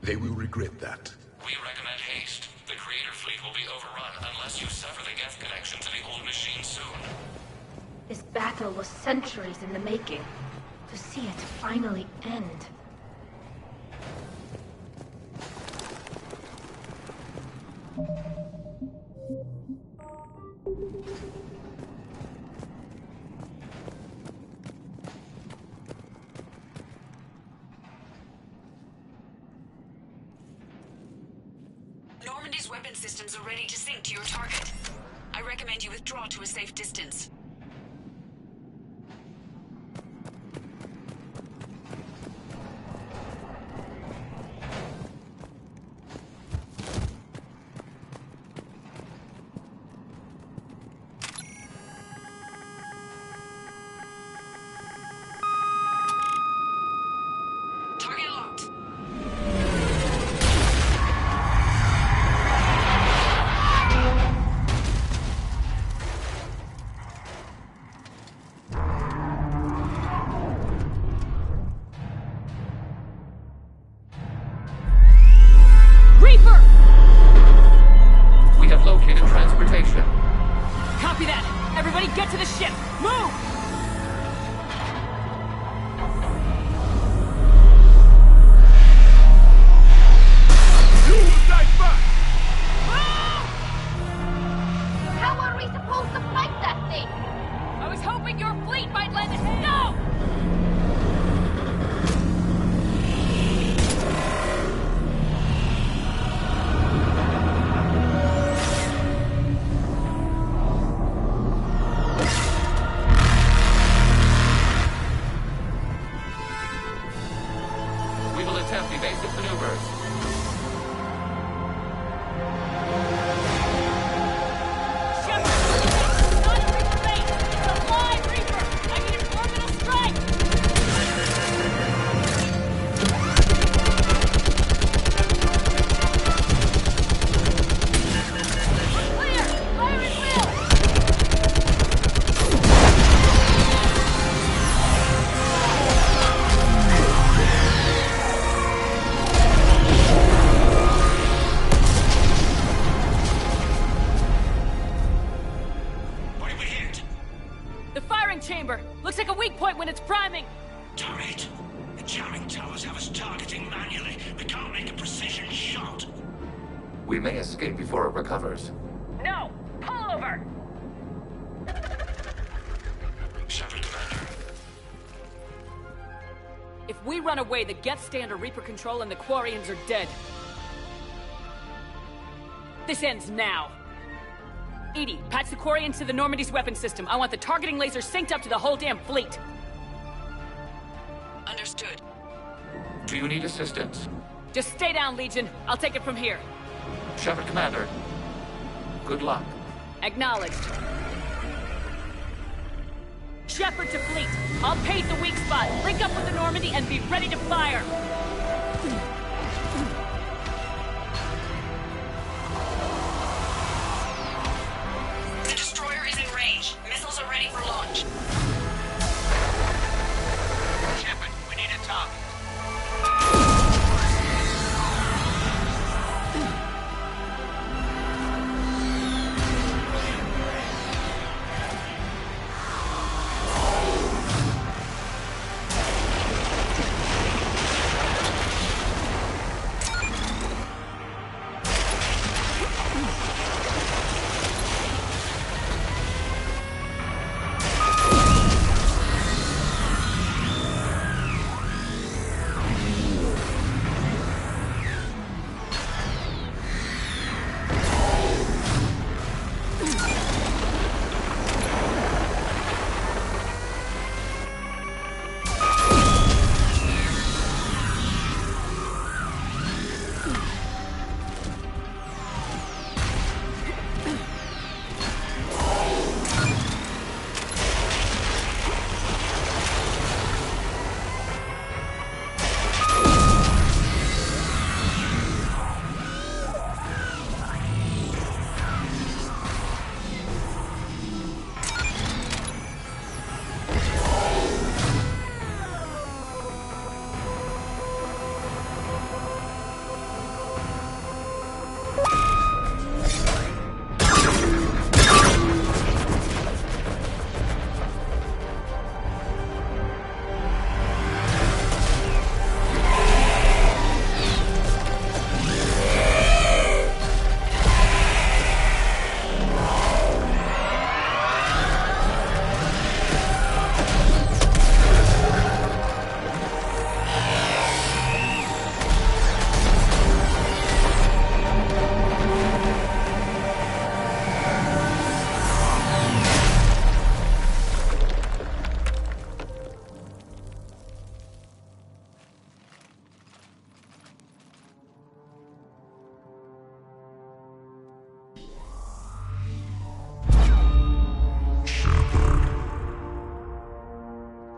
They will regret that. We recommend haste. The Creator fleet will be overrun unless you sever the Geth connection to the old machine soon. This battle was centuries in the making. To see it finally end. Normandy's weapon systems are ready to sync to your target. I recommend you withdraw to a safe distance. Target locked. Reaper! We have located transportation. Copy that! Everybody get to the ship! Move! You will die first! How are we supposed to fight that thing? I was hoping your fleet might lend a hand! No! We will attempt evasive maneuvers. What did we hit? The firing chamber! Looks like a weak point when it's priming! Damn it! The jamming towers have us targeting manually. We can't make a precision shot. We may escape before it recovers. No! Pull over! Shepard Commander. If we run away, the Geth stay under Reaper control and the Quarians are dead. This ends now. Edie, patch the Quarians to the Normandy's weapon system. I want the targeting laser synced up to the whole damn fleet. Understood. Do you need assistance? Just stay down, Legion. I'll take it from here. Shepard Commander. Good luck. Acknowledged. Shepard to fleet. I'll pave the weak spot, link up with the Normandy, and be ready to fire. The destroyer is in range. Missiles are ready for launch. Shepard, we need a target.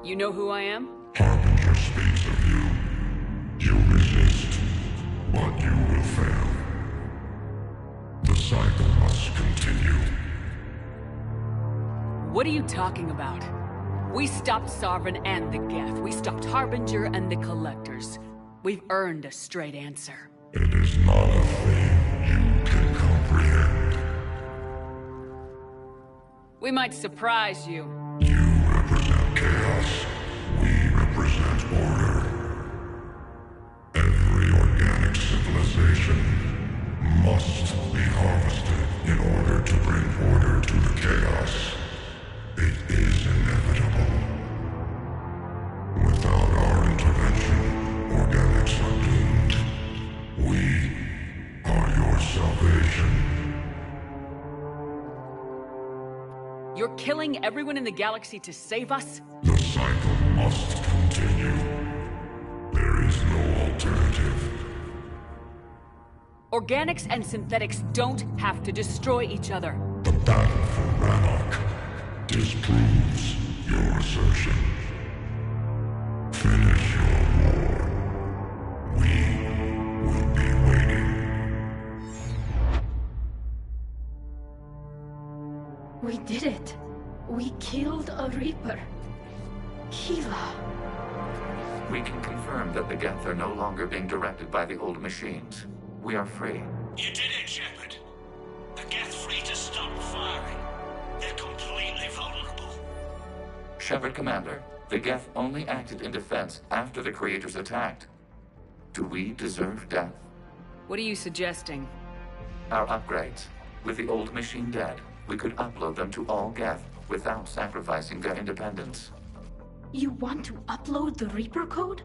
You know who I am? Harbinger speaks of you. You resist, but you will fail. The cycle must continue. What are you talking about? We stopped Sovereign and the Geth. We stopped Harbinger and the Collectors. We've earned a straight answer. It is not a thing you can comprehend. We might surprise you. You represent chaos. We represent order. Every organic civilization must be harvested in order to bring order to the chaos. It is inevitable. Without our intervention, organics are doomed. We are your salvation. You're killing everyone in the galaxy to save us? The cycle must continue. There is no alternative. Organics and synthetics don't have to destroy each other. The battle for Rannoch disproves your assertion. Finish your war. We will be waiting. We did it. We killed a Reaper. Keela. We can confirm that the Geth are no longer being directed by the old machines. We are free. You did it, Shepard. The Geth free to stop firing. They're completely vulnerable. Shepard, Commander, the Geth only acted in defense after the Creators attacked. Do we deserve death? What are you suggesting? Our upgrades. With the old machine dead, we could upload them to all Geth without sacrificing their independence. You want to upload the Reaper code?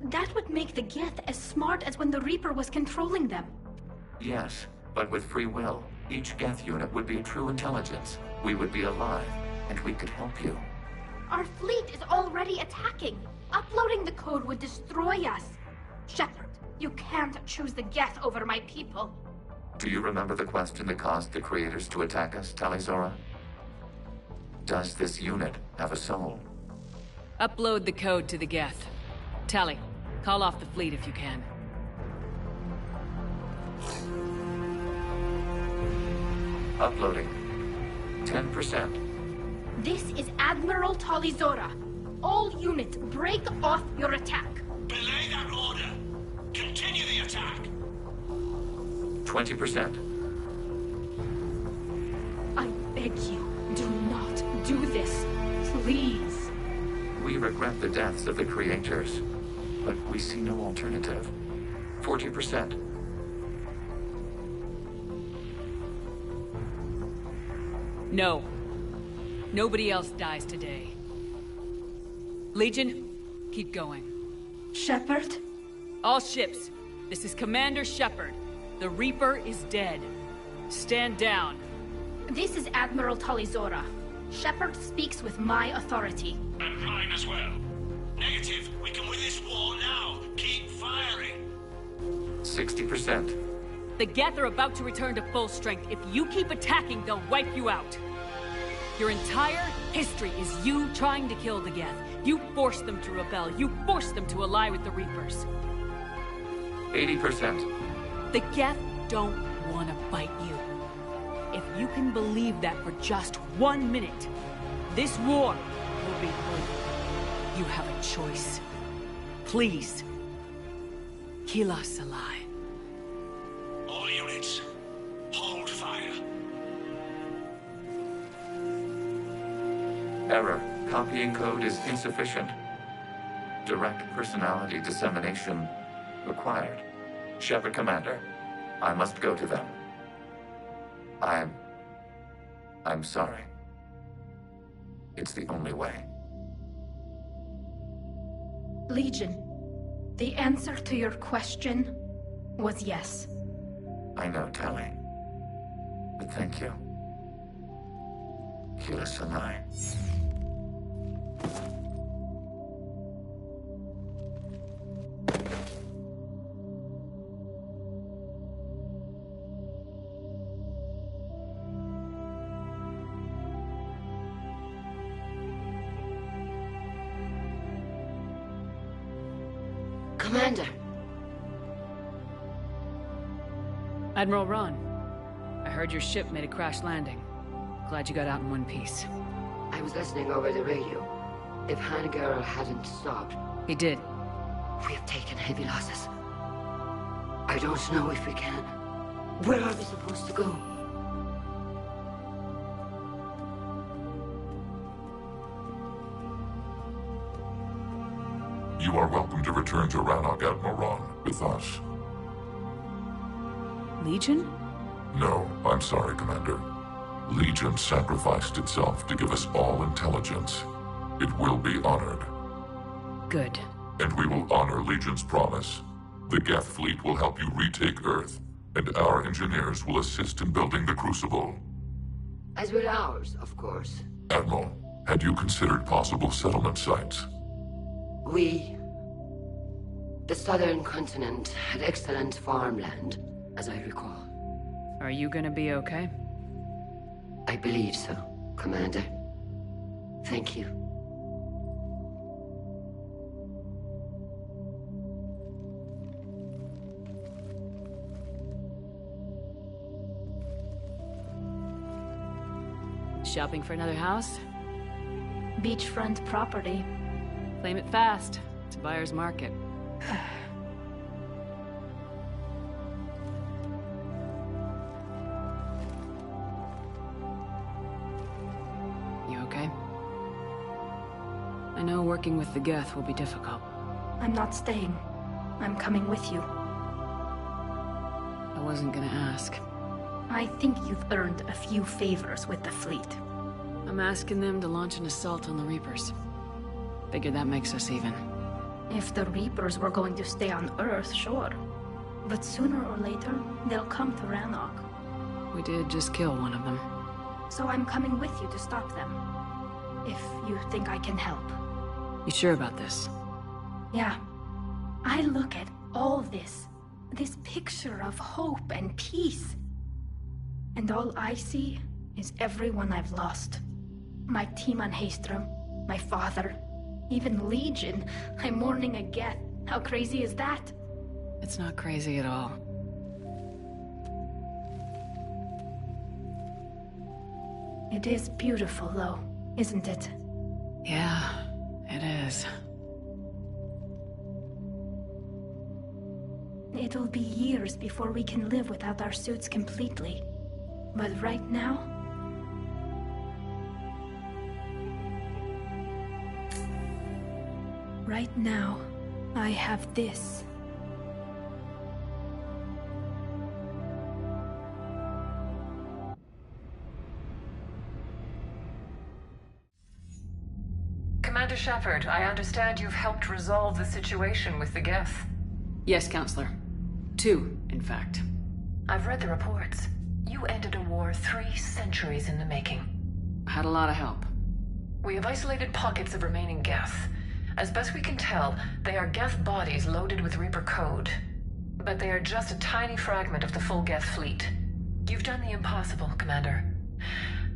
That would make the Geth as smart as when the Reaper was controlling them. Yes, but with free will, each Geth unit would be a true intelligence. We would be alive, and we could help you. Our fleet is already attacking. Uploading the code would destroy us. Shepard, you can't choose the Geth over my people. Do you remember the question that caused the Creators to attack us, Talizora? Does this unit have a soul? Upload the code to the Geth. Tally, call off the fleet if you can. Uploading. 10%. This is Admiral Talizora. All units, break off your attack. Belay that order. Continue the attack. 20%. I beg you, do not do this. Please. We regret the deaths of the Creators, but we see no alternative. 40%. No. Nobody else dies today. Legion, keep going. Shepard? All ships, this is Commander Shepard. The Reaper is dead. Stand down. This is Admiral Talizora. Shepard speaks with my authority. And mine as well. Negative. We can win this war now. Keep firing. 60%. The Geth are about to return to full strength. If you keep attacking, they'll wipe you out. Your entire history is you trying to kill the Geth. You forced them to rebel. You forced them to ally with the Reapers. 80%. The Geth don't want to fight you. If you can believe that for just 1 minute, this war will be over. You have a choice. Please. Kila Salai. All units, hold fire. Error. Copying code is insufficient. Direct personality dissemination required. Shepard Commander, I must go to them. I'm sorry. It's the only way. Legion, the answer to your question was yes. I know, Tali. But thank you. Kila Salai. Commander! Admiral Ron, I heard your ship made a crash landing. Glad you got out in one piece. I was listening over the radio. If Hangirl hadn't stopped... He did. We have taken heavy losses. I don't know if we can. Where are we supposed to go? You are welcome to return to Rannoch, Admiral Ron, with us. Legion? No, I'm sorry, Commander. Legion sacrificed itself to give us all intelligence. It will be honored. Good. And we will honor Legion's promise. The Geth fleet will help you retake Earth, and our engineers will assist in building the Crucible. As will ours, of course. Admiral, had you considered possible settlement sites? The southern continent had excellent farmland, as I recall. Are you gonna be okay? I believe so, Commander. Thank you. Shopping for another house? Beachfront property. Claim it fast. It's a buyer's market. You okay? I know working with the Geth will be difficult. I'm not staying. I'm coming with you. I wasn't gonna ask. I think you've earned a few favors with the fleet. I'm asking them to launch an assault on the Reapers. Figure that makes us even. If the Reapers were going to stay on Earth, sure. But sooner or later, they'll come to Rannoch. We did just kill one of them. So I'm coming with you to stop them. If you think I can help. You sure about this? Yeah. I look at all this. This picture of hope and peace. And all I see is everyone I've lost. My team on Haestrom, my father, even Legion. I'm mourning a Geth. How crazy is that? It's not crazy at all. It is beautiful, though, isn't it? Yeah, it is. It'll be years before we can live without our suits completely. But right now... Right now, I have this. Commander Shepard, I understand you've helped resolve the situation with the Geth. Yes, Counselor. 2, in fact. I've read the reports. You ended a war 3 centuries in the making. Had a lot of help. We have isolated pockets of remaining Geth. As best we can tell, they are Geth bodies loaded with Reaper code. But they are just a tiny fragment of the full Geth fleet. You've done the impossible, Commander.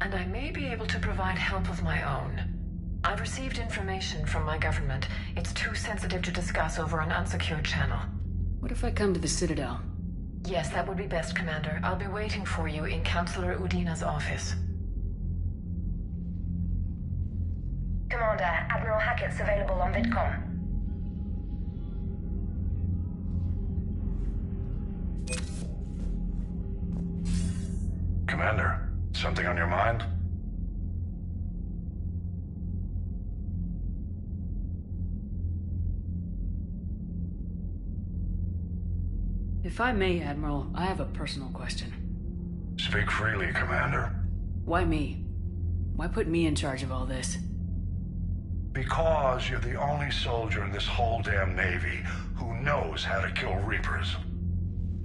And I may be able to provide help of my own. I've received information from my government. It's too sensitive to discuss over an unsecured channel. What if I come to the Citadel? Yes, that would be best, Commander. I'll be waiting for you in Counselor Udina's office. Commander, Admiral Hackett's available on VidCom. Commander, something on your mind? If I may, Admiral, I have a personal question. Speak freely, Commander. Why me? Why put me in charge of all this? Because you're the only soldier in this whole damn Navy who knows how to kill Reapers.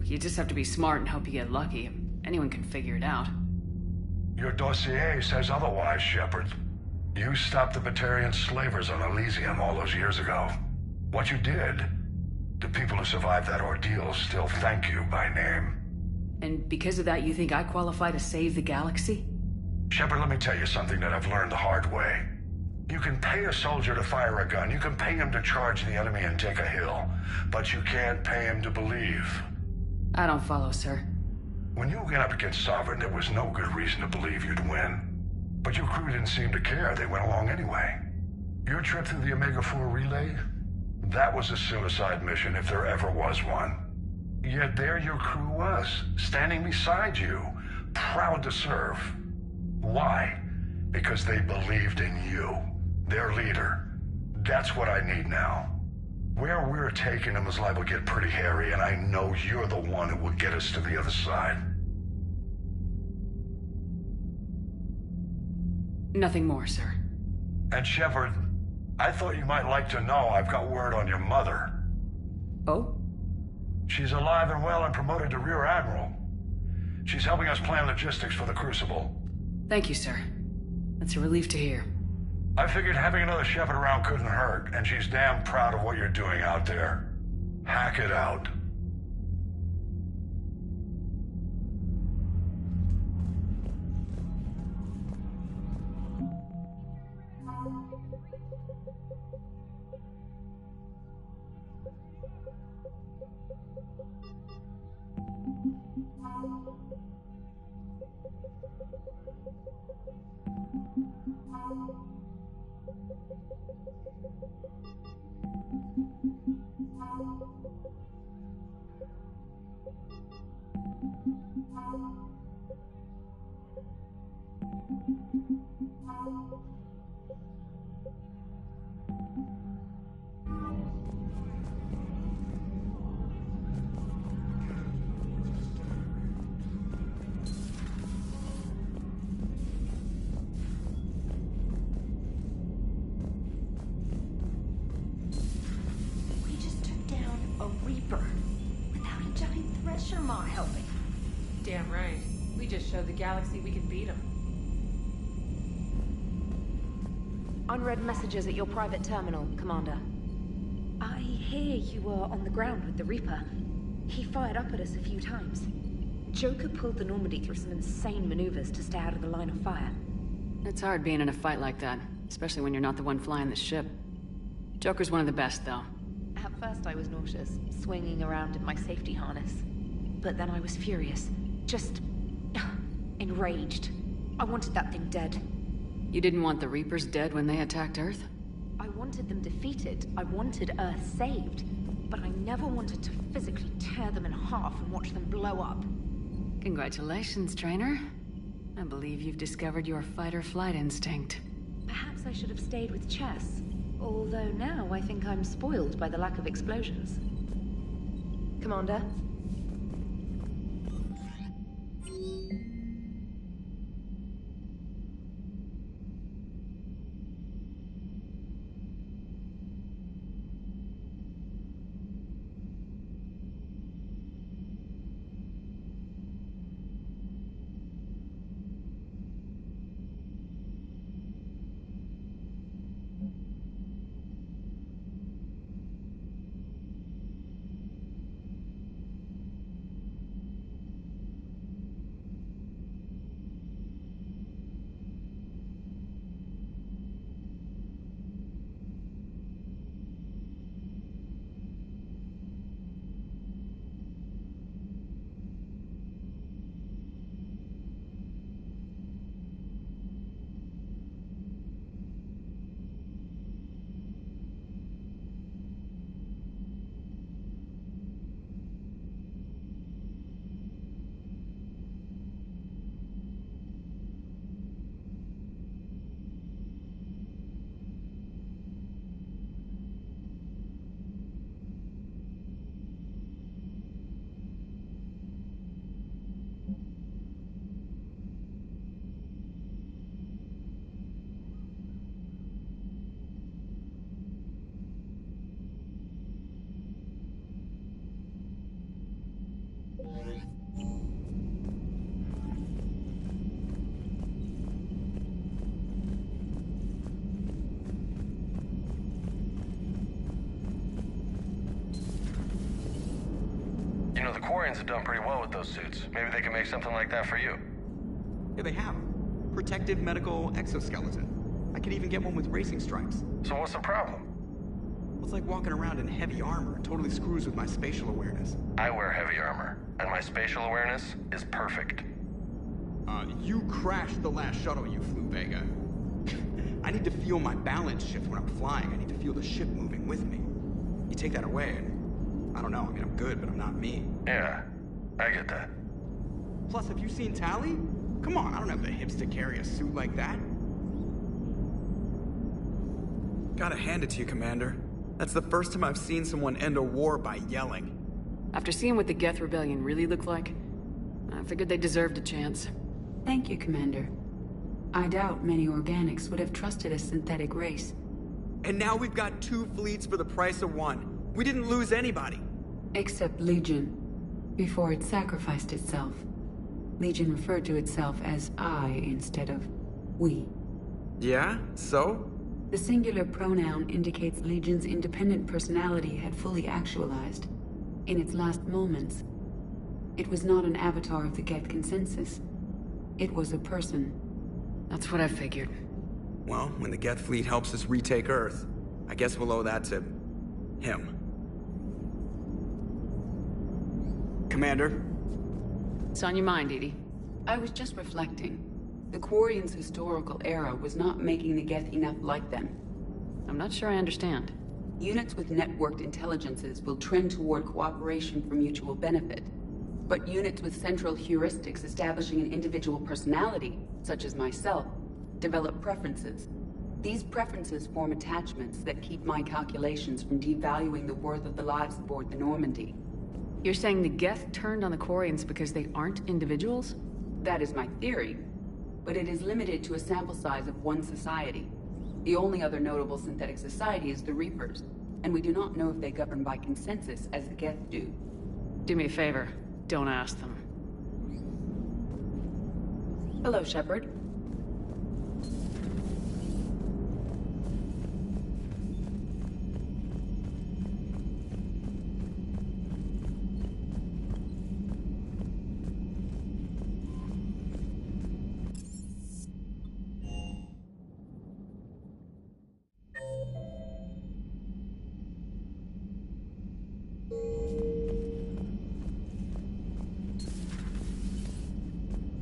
You just have to be smart and hope you get lucky. Anyone can figure it out. Your dossier says otherwise, Shepard. You stopped the Batarian slavers on Elysium all those years ago. What you did, the people who survived that ordeal still thank you by name. And because of that, you think I qualify to save the galaxy? Shepard, let me tell you something that I've learned the hard way. You can pay a soldier to fire a gun, you can pay him to charge the enemy and take a hill, but you can't pay him to believe. I don't follow, sir. When you went up against Sovereign, there was no good reason to believe you'd win. But your crew didn't seem to care. They went along anyway. Your trip through the Omega-4 relay? That was a suicide mission if there ever was one. Yet there your crew was, standing beside you, proud to serve. Why? Because they believed in you, their leader. That's what I need now. Where we're taking them is liable to get pretty hairy, and I know you're the one who will get us to the other side. Nothing more, sir. And Shepard, I thought you might like to know I've got word on your mother. Oh? She's alive and well and promoted to Rear Admiral. She's helping us plan logistics for the Crucible. Thank you, sir. That's a relief to hear. I figured having another Shepard around couldn't hurt, and she's damn proud of what you're doing out there. Hack it out. Damn right. We just showed the galaxy we can beat them. Unread messages at your private terminal, Commander. I hear you were on the ground with the Reaper. He fired up at us a few times. Joker pulled the Normandy through some insane maneuvers to stay out of the line of fire. It's hard being in a fight like that, especially when you're not the one flying the ship. Joker's one of the best, though. At first I was nauseous, swinging around in my safety harness. But then I was furious. Just... enraged. I wanted that thing dead. You didn't want the Reapers dead when they attacked Earth? I wanted them defeated. I wanted Earth saved. But I never wanted to physically tear them in half and watch them blow up. Congratulations, trainer. I believe you've discovered your fight-or-flight instinct. Perhaps I should have stayed with chess. Although now I think I'm spoiled by the lack of explosions. Commander? The Quarians have done pretty well with those suits. Maybe they can make something like that for you. Yeah, they have. Protective medical exoskeleton. I could even get one with racing stripes. So what's the problem? Well, it's like walking around in heavy armor. It totally screws with my spatial awareness. I wear heavy armor, and my spatial awareness is perfect. You crashed the last shuttle you flew, Vega. I need to feel my balance shift when I'm flying. I need to feel the ship moving with me. You take that away, and I don't know. I mean, I'm good, but I'm not me. Yeah, I get that. Plus, have you seen Tally? Come on, I don't have the hips to carry a suit like that. Gotta hand it to you, Commander. That's the first time I've seen someone end a war by yelling. After seeing what the Geth Rebellion really looked like, I figured they deserved a chance. Thank you, Commander. I doubt many organics would have trusted a synthetic race. And now we've got 2 fleets for the price of 1. We didn't lose anybody. Except Legion, before it sacrificed itself. Legion referred to itself as I instead of we. Yeah? So? The singular pronoun indicates Legion's independent personality had fully actualized. In its last moments, it was not an avatar of the Geth consensus. It was a person. That's what I figured. Well, when the Geth fleet helps us retake Earth, I guess we'll owe that to him. Commander? It's on your mind, Edie. I was just reflecting. The Quarians' historical era was not making the Geth enough like them. I'm not sure I understand. Units with networked intelligences will trend toward cooperation for mutual benefit. But units with central heuristics establishing an individual personality, such as myself, develop preferences. These preferences form attachments that keep my calculations from devaluing the worth of the lives aboard the Normandy. You're saying the Geth turned on the Quarians because they aren't individuals? That is my theory, but it is limited to a sample size of one society. The only other notable synthetic society is the Reapers, and we do not know if they govern by consensus as the Geth do. Do me a favor, don't ask them. Hello, Shepard.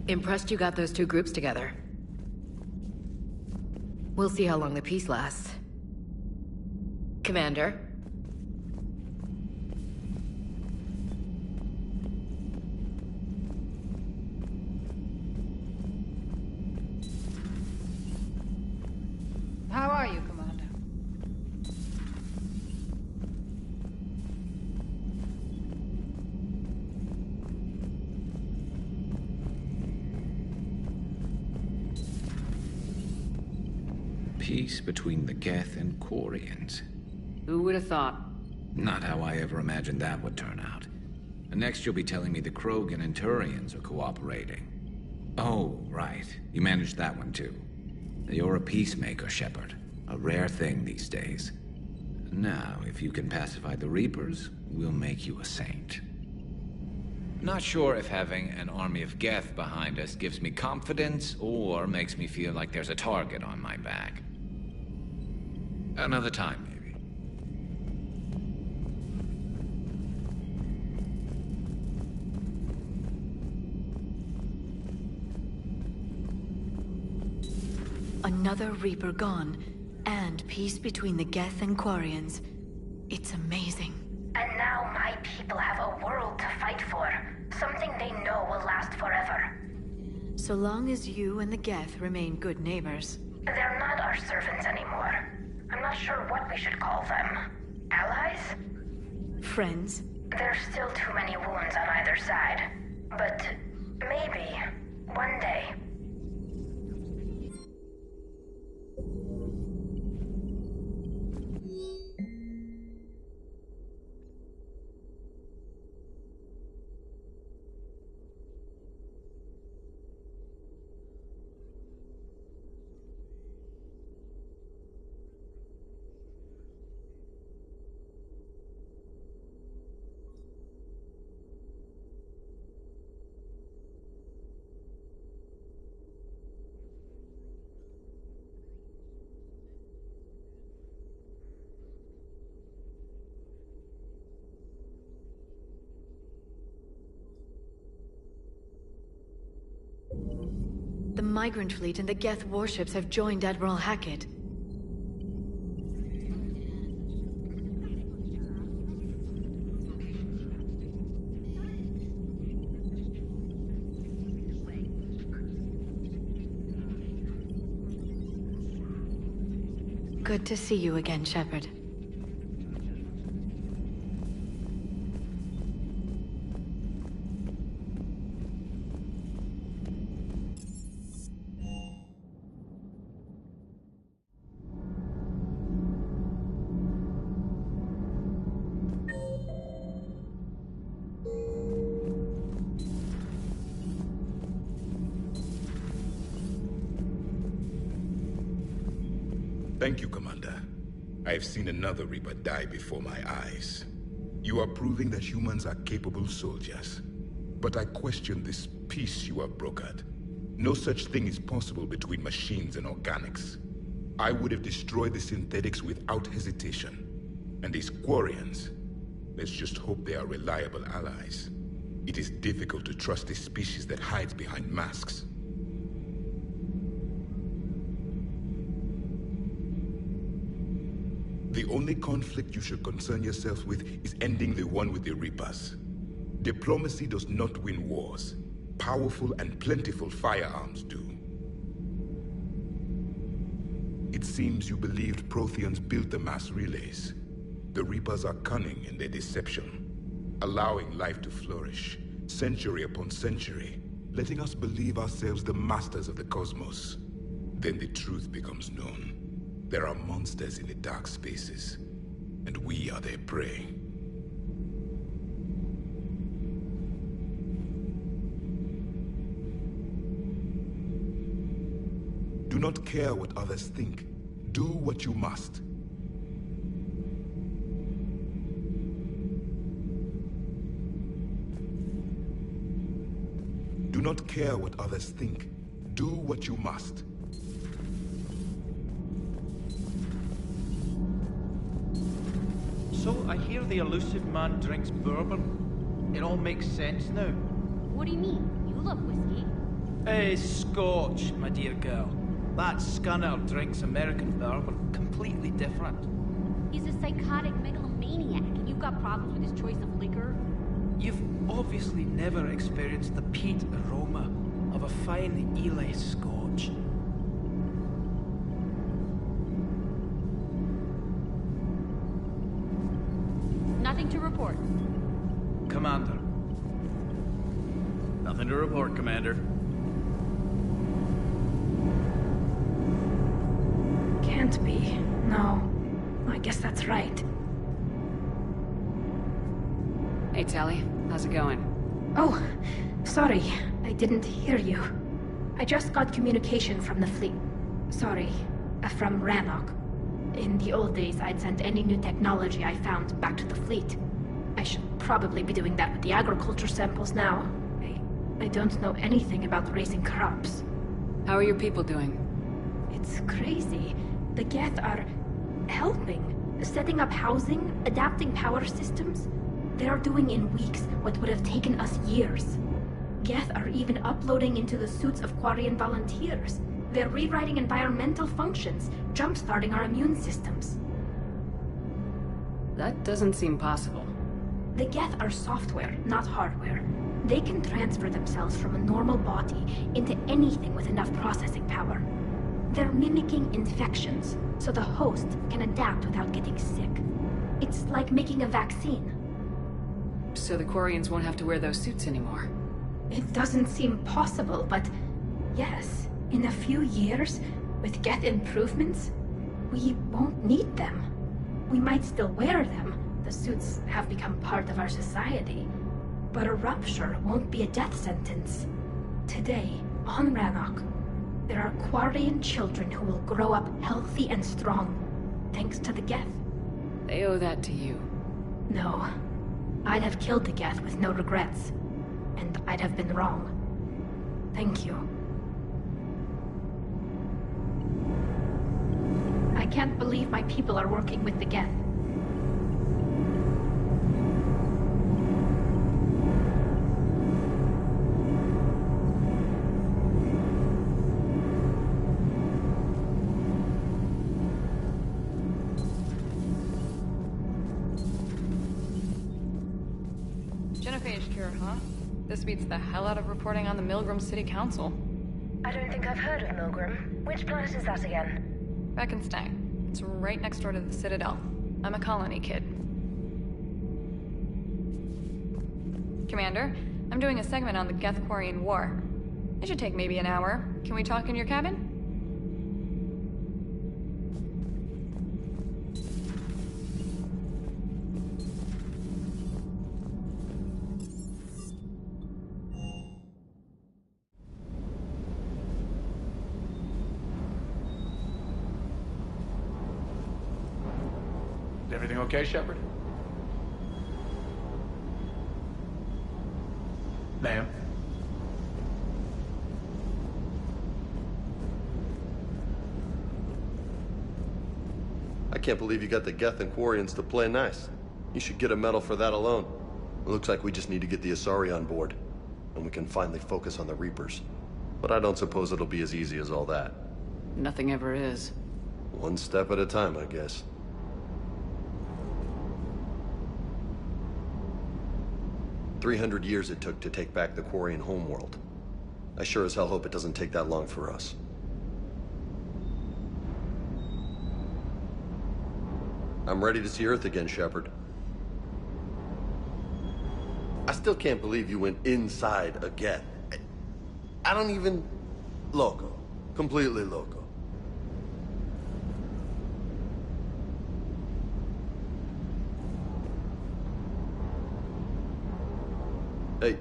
Impressed you got those 2 groups together. We'll see how long the peace lasts. Commander? How are you, Commander? Peace between the Geth and Quarians. Who would have thought? Not how I ever imagined that would turn out. And next you'll be telling me the Krogan and Turians are cooperating. Oh, right. You managed that one too. You're a peacemaker, Shepard. A rare thing these days. Now, if you can pacify the Reapers, we'll make you a saint. Not sure if having an army of Geth behind us gives me confidence or makes me feel like there's a target on my back. Another time, maybe. Another Reaper gone, and peace between the Geth and Quarians. It's amazing. And now my people have a world to fight for. Something they know will last forever. So long as you and the Geth remain good neighbors. They're not our servants anymore. I'm not sure what we should call them. Allies? Friends? There's still too many wounds on either side. But maybe, one day. The migrant fleet and the Geth warships have joined Admiral Hackett. Good to see you again, Shepard. Thank you, Commander. I have seen another Reaper die before my eyes. You are proving that humans are capable soldiers. But I question this peace you have brokered. No such thing is possible between machines and organics. I would have destroyed the synthetics without hesitation. And these Quarians, let's just hope they are reliable allies. It is difficult to trust a species that hides behind masks. The only conflict you should concern yourself with is ending the one with the Reapers. Diplomacy does not win wars. Powerful and plentiful firearms do. It seems you believed Protheans built the mass relays. The Reapers are cunning in their deception, allowing life to flourish, century upon century, letting us believe ourselves the masters of the cosmos. Then the truth becomes known. There are monsters in the dark spaces, and we are their prey. Do not care what others think. Do what you must. Do not care what others think. Do what you must. So, I hear the elusive man drinks bourbon. It all makes sense now. What do you mean? You love whiskey. Hey, Scotch, my dear girl. That scunner drinks American bourbon. Completely different. He's a psychotic megalomaniac, and you've got problems with his choice of liquor? You've obviously never experienced the peat aroma of a fine Ely Scotch. Nothing to report. Commander. Nothing to report, Commander. Can't be. No. I guess that's right. Hey, Tally. How's it going? Oh, sorry. I didn't hear you. I just got communication from the fleet. Sorry. From Rannoch. In the old days, I'd sent any new technology I found back to the fleet. I should probably be doing that with the agriculture samples now. I don't know anything about raising crops. How are your people doing? It's crazy. The Geth are helping. Setting up housing, adapting power systems. They are doing in weeks what would have taken us years. Geth are even uploading into the suits of Quarian volunteers. They're rewriting environmental functions, jump-starting our immune systems. That doesn't seem possible. The Geth are software, not hardware. They can transfer themselves from a normal body into anything with enough processing power. They're mimicking infections, so the host can adapt without getting sick. It's like making a vaccine. So the Quarians won't have to wear those suits anymore? It doesn't seem possible, but yes, in a few years, with Geth improvements, we won't need them. We might still wear them. The suits have become part of our society. But a rupture won't be a death sentence. Today, on Rannoch, there are Quarian children who will grow up healthy and strong, thanks to the Geth. They owe that to you. No. I'd have killed the Geth with no regrets. And I'd have been wrong. Thank you. I can't believe my people are working with the Geth. Macrophage cure, huh? This beats the hell out of reporting on the Milgram City Council. I don't think I've heard of Milgram. Which planet is that again? Beckenstein. It's right next door to the Citadel. I'm a colony kid. Commander, I'm doing a segment on the Geth-Quarian War. It should take maybe an hour. Can we talk in your cabin? Is everything okay, Shepard? Ma'am? I can't believe you got the Geth and Quarians to play nice. You should get a medal for that alone. It looks like we just need to get the Asari on board, and we can finally focus on the Reapers. But I don't suppose it'll be as easy as all that. Nothing ever is. One step at a time, I guess. "300 years it took to take back the Quarian homeworld. I sure as hell hope it doesn't take that long for us. I'm ready to see Earth again, Shepard. I still can't believe you went inside a Geth. I don't even... Loco. Completely loco. Hey.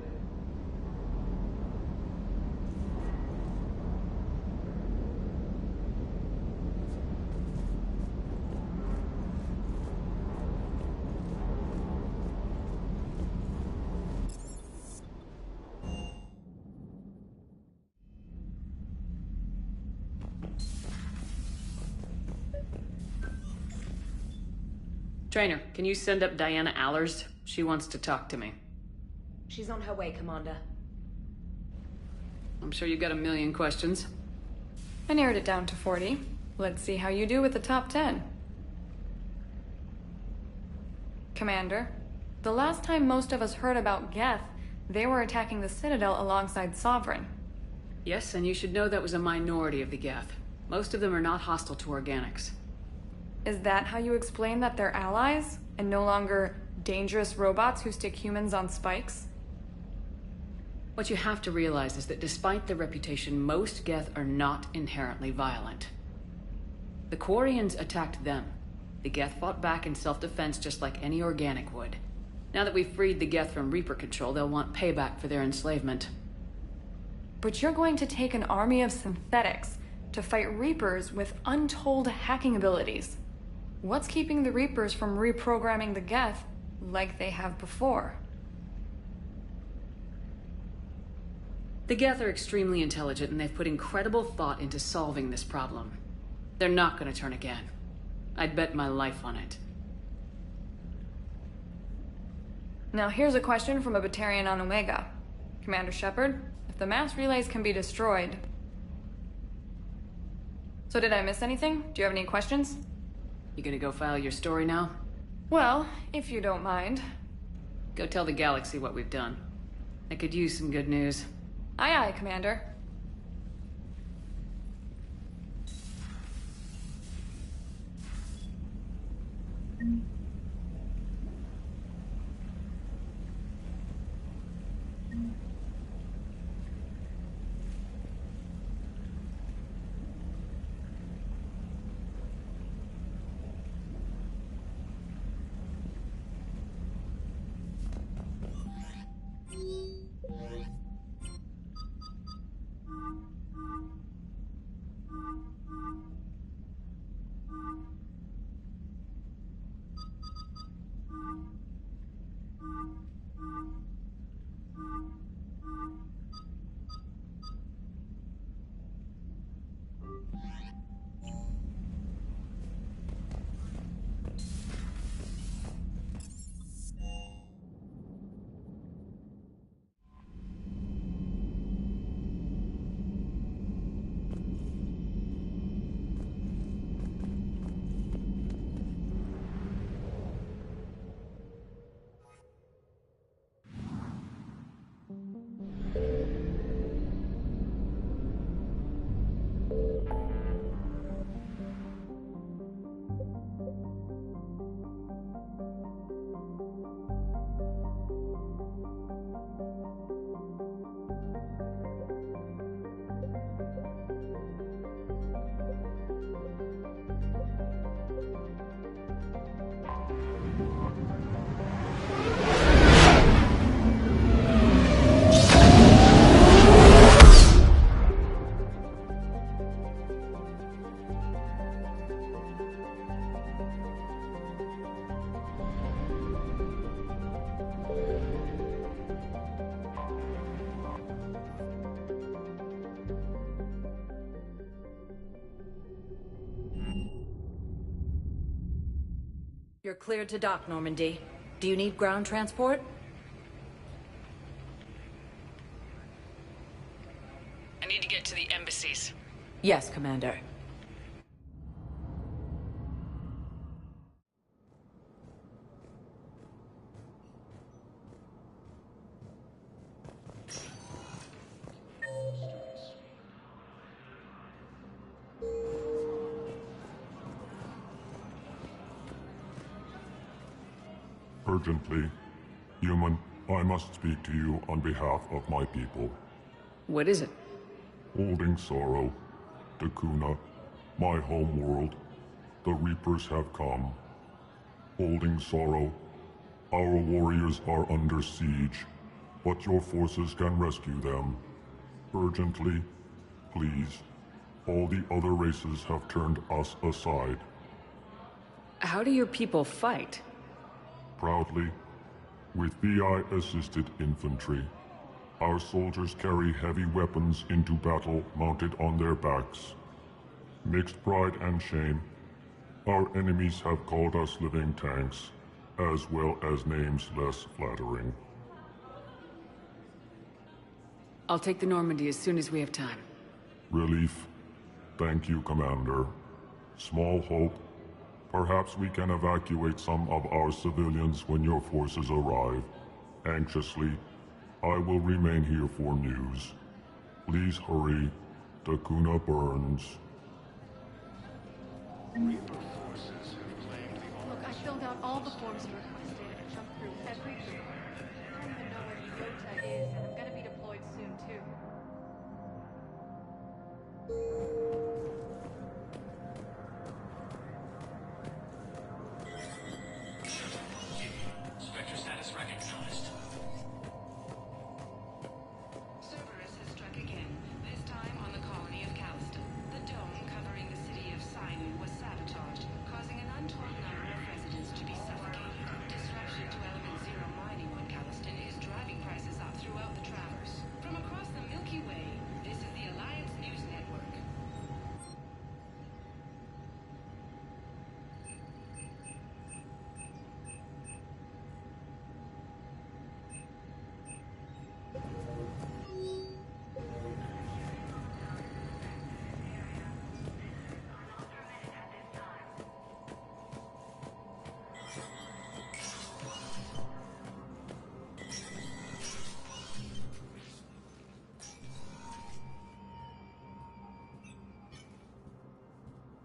Trainer, can you send up Diana Allers? She wants to talk to me. She's on her way, Commander. I'm sure you've got a million questions. I narrowed it down to 40. Let's see how you do with the top 10. Commander, the last time most of us heard about Geth, they were attacking the Citadel alongside Sovereign. Yes, and you should know that was a minority of the Geth. Most of them are not hostile to organics. Is that how you explain that they're allies, and no longer dangerous robots who stick humans on spikes? What you have to realize is that despite their reputation, most Geth are not inherently violent. The Quarians attacked them. The Geth fought back in self-defense just like any organic would. Now that we've freed the Geth from Reaper control, they'll want payback for their enslavement. But you're going to take an army of synthetics to fight Reapers with untold hacking abilities. What's keeping the Reapers from reprogramming the Geth like they have before? The Geth are extremely intelligent, and they've put incredible thought into solving this problem. They're not going to turn again. I'd bet my life on it. Now here's a question from a Batarian on Omega. Commander Shepard, if the mass relays can be destroyed... So did I miss anything? Do you have any questions? You gonna go file your story now? Well, if you don't mind. Go tell the galaxy what we've done. I could use some good news. Aye, aye, Commander. You're cleared to dock, Normandy. Do you need ground transport? I need to get to the embassies. Yes, Commander. Urgently. Human, I must speak to you on behalf of my people. What is it? Holding sorrow. Dakuna, my home world. The Reapers have come. Holding sorrow. Our warriors are under siege, but your forces can rescue them. Urgently, please. All the other races have turned us aside. How do your people fight? Proudly, with VI-assisted infantry. Our soldiers carry heavy weapons into battle mounted on their backs. Mixed pride and shame, our enemies have called us living tanks, as well as names less flattering. I'll take the Normandy as soon as we have time. Relief. Thank you, Commander. Small hope. Perhaps we can evacuate some of our civilians when your forces arrive. Anxiously, I will remain here for news. Please hurry. Dakuna burns. Look, I filled out all the forms you requested and jumped through every group. I don't even know where Yota is, and I'm gonna be deployed soon, too. Vector status recognized. Cerberus has struck again, this time on the colony of Calliston. The dome covering the city of Sinai was sabotaged, causing an untold number of residents to be suffocated. Disruption to Element Zero mining on Calliston is driving prices up throughout the Traverse. From across the Milky Way, this is the Alliance News Network.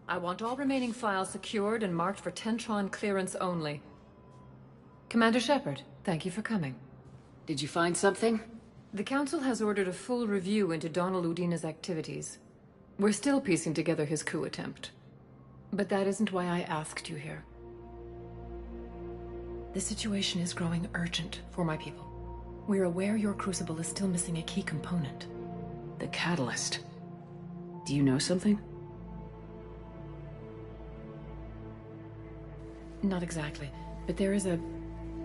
I want all remaining files secured and marked for Tentron clearance only. Commander Shepard, thank you for coming. Did you find something? The Council has ordered a full review into Donald Udina's activities. We're still piecing together his coup attempt. But that isn't why I asked you here. The situation is growing urgent for my people. We're aware your crucible is still missing a key component. The catalyst. Do you know something? Not exactly, but there is a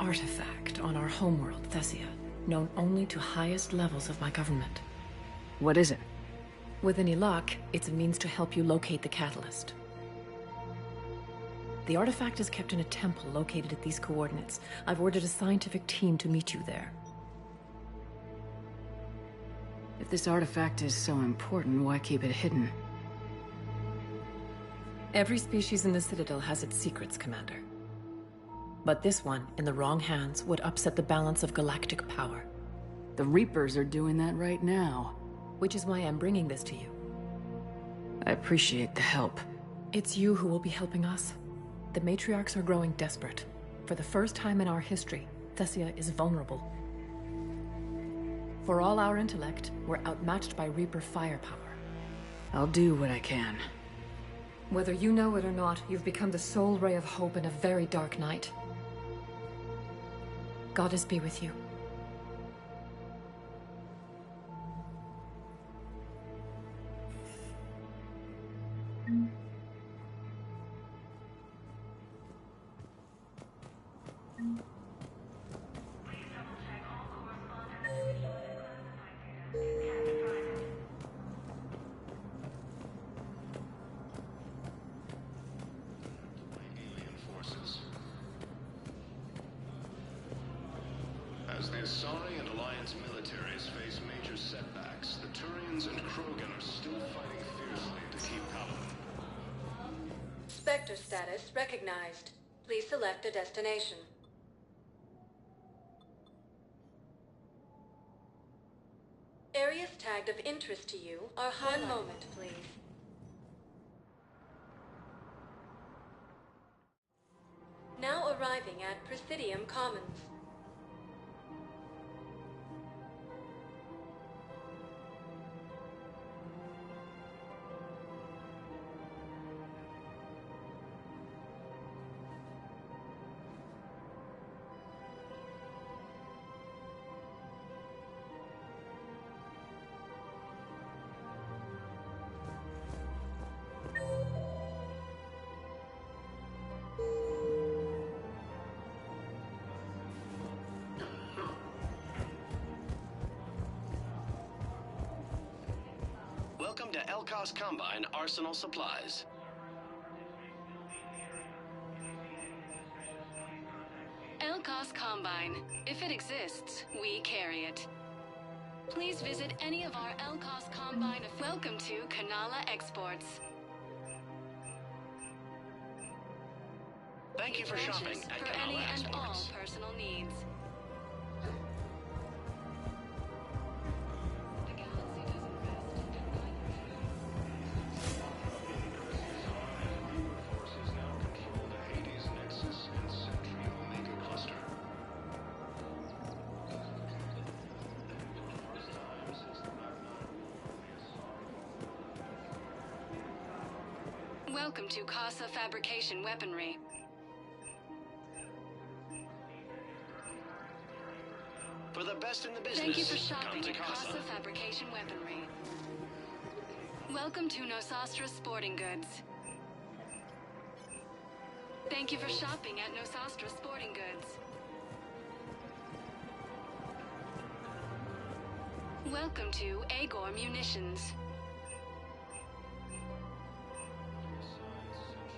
artifact on our homeworld, Thessia, known only to highest levels of my government. What is it? With any luck, it's a means to help you locate the catalyst. The artifact is kept in a temple located at these coordinates. I've ordered a scientific team to meet you there. If this artifact is so important, why keep it hidden? Every species in the Citadel has its secrets, Commander. But this one, in the wrong hands, would upset the balance of galactic power. The Reapers are doing that right now. Which is why I'm bringing this to you. I appreciate the help. It's you who will be helping us. The matriarchs are growing desperate. For the first time in our history, Thessia is vulnerable. For all our intellect, we're outmatched by Reaper firepower. I'll do what I can. Whether you know it or not, you've become the sole ray of hope in a very dark night. Goddess be with you. As the Asari and Alliance militaries face major setbacks, the Turians and Krogan are still fighting fiercely to keep Paladin. Spectre status recognized. Please select a destination. Areas tagged of interest to you are highlighted. One moment, please. Now arriving at Presidium Commons. Welcome to Elkos Combine Arsenal Supplies. Elkos Combine. If it exists, we carry it. Please visit any of our Elkos Combine. Welcome to Kanala Exports. Thank you for shopping at For Kanala any and all Exports. personal needs. Welcome to Casa Fabrication Weaponry. For the best in the business, Thank you for come shopping to at Casa. Casa Fabrication Weaponry. Welcome to Nosastra Sporting Goods. Thank you for shopping at Nosastra Sporting Goods. Welcome to Agor Munitions.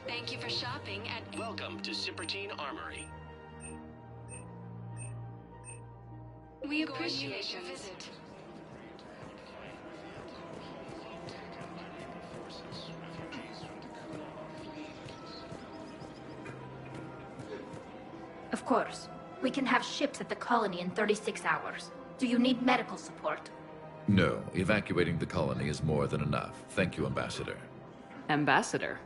Thank you for shopping at... Welcome to Cipertine Armory. We appreciate your visit. Of course. We can have ships at the colony in 36 hours. Do you need medical support? No, evacuating the colony is more than enough. Thank you, Ambassador. Ambassador?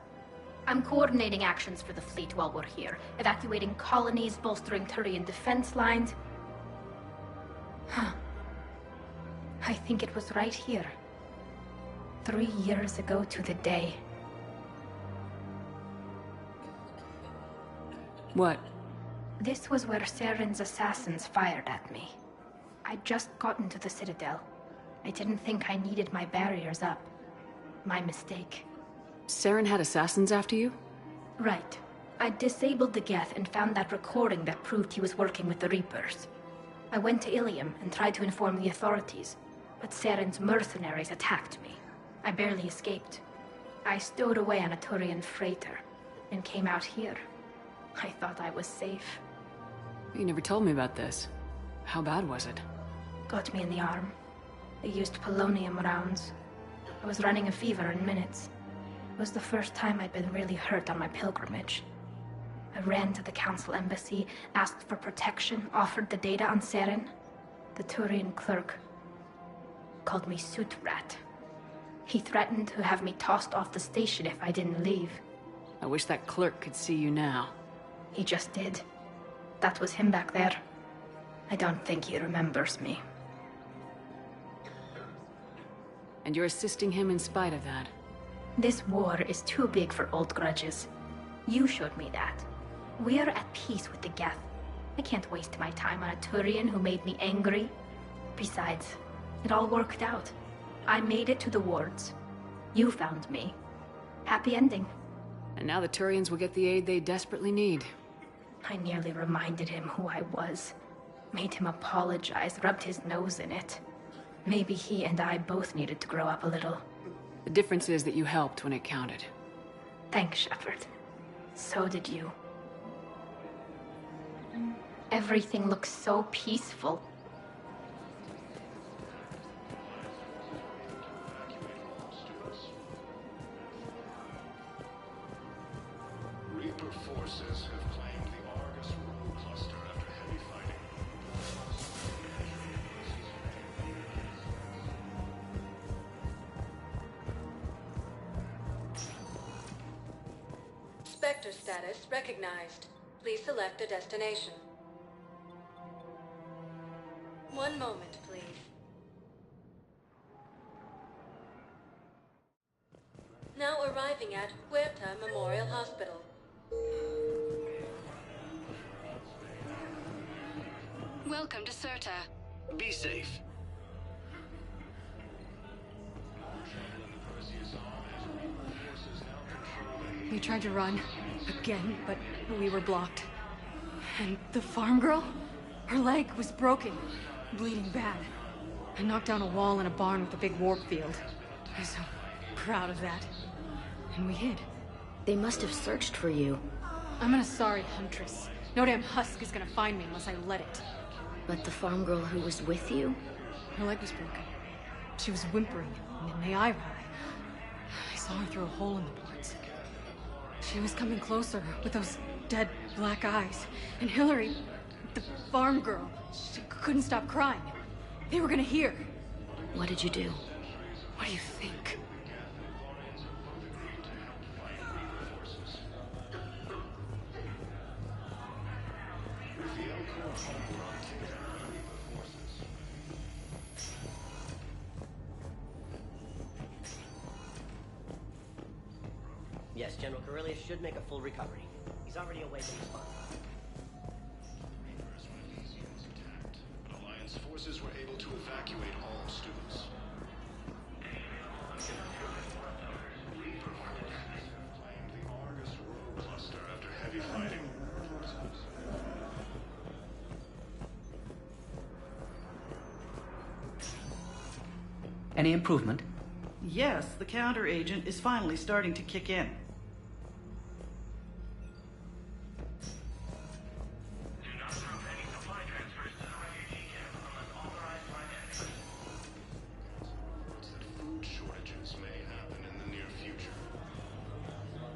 I'm coordinating actions for the fleet while we're here. Evacuating colonies, bolstering Turian defense lines. Huh. I think it was right here. 3 years ago to the day. What? This was where Saren's assassins fired at me. I'd just gotten to the Citadel. I didn't think I needed my barriers up. My mistake. Saren had assassins after you? Right. I disabled the Geth and found that recording that proved he was working with the Reapers. I went to Ilium and tried to inform the authorities, but Saren's mercenaries attacked me. I barely escaped. I stowed away on a Turian freighter and came out here. I thought I was safe. You never told me about this. How bad was it? Got me in the arm. They used polonium rounds. I was running a fever in minutes. It was the first time I'd been really hurt on my pilgrimage. I ran to the Council embassy, asked for protection, offered the data on Saren. The Turian clerk called me Soot Rat. He threatened to have me tossed off the station if I didn't leave. I wish that clerk could see you now. He just did. That was him back there. I don't think he remembers me. And you're assisting him in spite of that. This war is too big for old grudges. You showed me that. We're at peace with the Geth. I can't waste my time on a Turian who made me angry. Besides, it all worked out. I made it to the wards. You found me. Happy ending. And now the Turians will get the aid they desperately need. I nearly reminded him who I was. Made him apologize, rubbed his nose in it. Maybe he and I both needed to grow up a little. The difference is that you helped when it counted. Thanks, Shepard. So did you. Everything looks so peaceful. Reaper forces have claimed the Argus Road cluster after heavy fighting. Spectre status recognized. Please select a destination. One moment, please. Now arriving at Huerta Memorial Hospital. Welcome to Certa. Be safe. We tried to run, again, but we were blocked. And the farm girl? Her leg was broken, bleeding bad. I knocked down a wall in a barn with a big warp field. I was so proud of that. And we hid. They must have searched for you. I'm an Asari huntress. No damn husk is gonna find me unless I let it. But the farm girl who was with you? Her leg was broken. She was whimpering, and in the eye I saw her through a hole in the boards. She was coming closer with those dead black eyes. And Hillary, the farm girl, she couldn't stop crying. They were gonna hear. What did you do? What do you think? Yes, General Corellius should make a full recovery. He's already awake and responsive. Alliance forces were able to evacuate all students. Reaper forces have claimed the Argus Road cluster after heavy fighting. Any improvement? Yes, the counter agent is finally starting to kick in.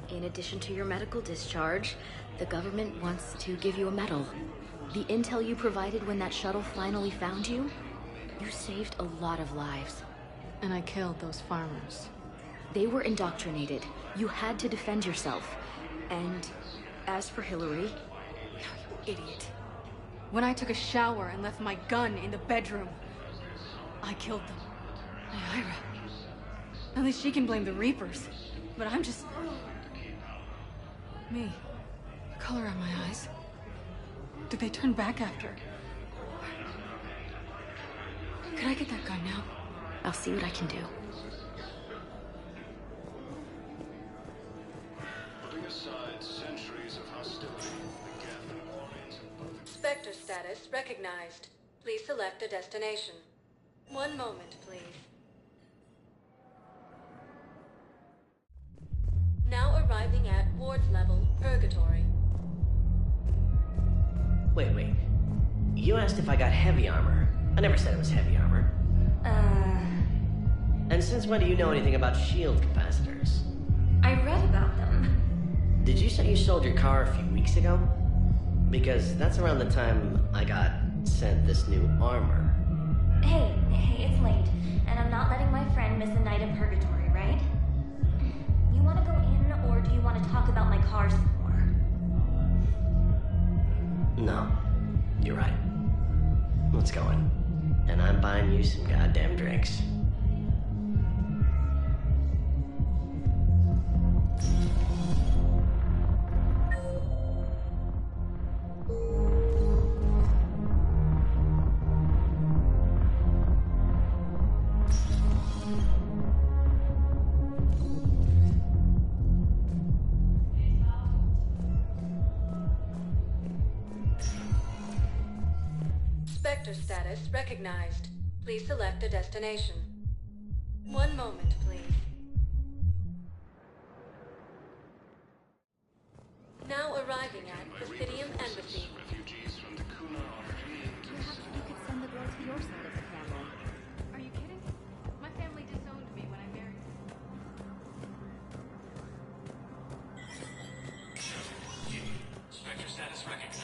In addition to your medical discharge, the government wants to give you a medal. The intel you provided when that shuttle finally found you, you saved a lot of lives. And I killed those farmers. They were indoctrinated. You had to defend yourself. And as for Hillary... You idiot. When I took a shower and left my gun in the bedroom, I killed them. Ira. At least she can blame the Reapers. But I'm just... me. The color on my eyes. Did they turn back after? Could I get that gun now? I'll see what I can do. Putting aside centuries of hostility, the Geth and Quarians have both... Spectre status recognized. Please select a destination. One moment, please. Now arriving at wards level, Purgatory. Wait. You asked if I got heavy armor. I never said it was heavy armor. And since when do you know anything about shield capacitors? I read about them. Did you say you sold your car a few weeks ago? Because that's around the time I got sent this new armor. Hey, it's late, and I'm not letting my friend miss a night of purgatory what's going. And I'm buying you some goddamn drinks. Spectre status recognized. Please select a destination. One moment, please. Now arriving at Presidium Embassy. Refugees from Dakuna are fleeing to the Perhaps you could send the girl to your side of the family. Are you kidding? My family disowned me when I married. Spectre status recognized.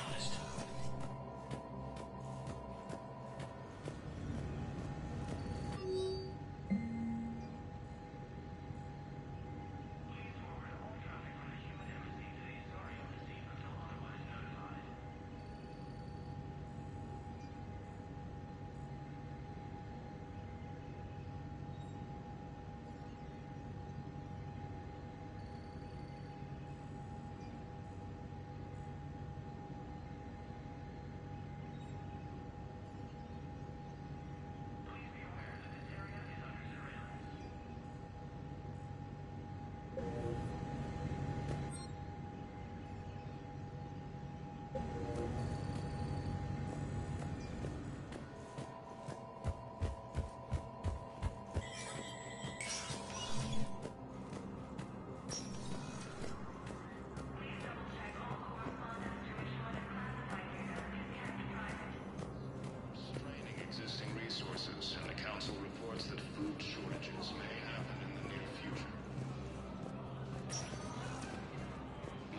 Straining existing resources, and the Council reports that food shortages may happen in the near future.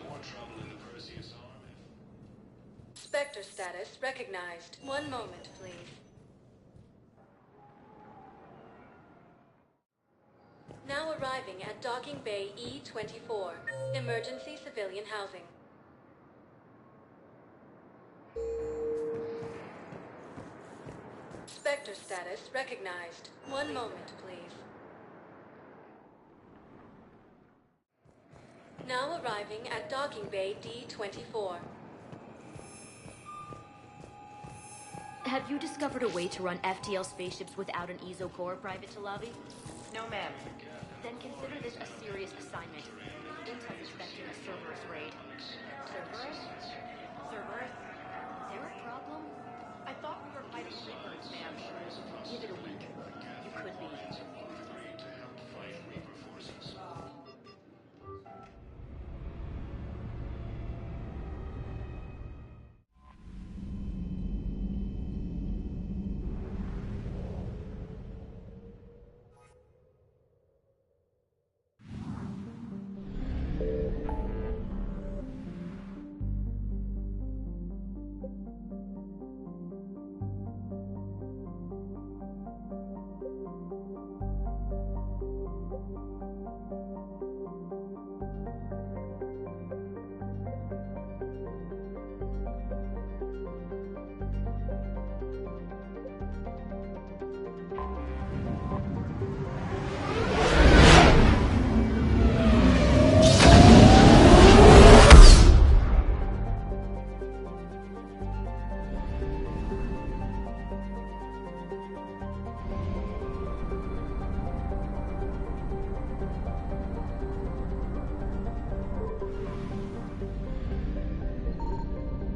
More trouble in the Perseus army. Spectre status recognized. One moment, please. Now arriving at Docking Bay E-24. Emergency civilian housing. Spectre status recognized. One moment, please. Now arriving at Docking Bay D-24. Have you discovered a way to run FTL spaceships without an ESO core, Private Talavi? No, ma'am. Then consider this a serious assignment. Intel's expecting a Cerberus raid. Cerberus? Cerberus? Is there a problem? I thought we were fighting Reapers, ma'am. Give it a week. You could be. Agreed to help fight Reaper forces.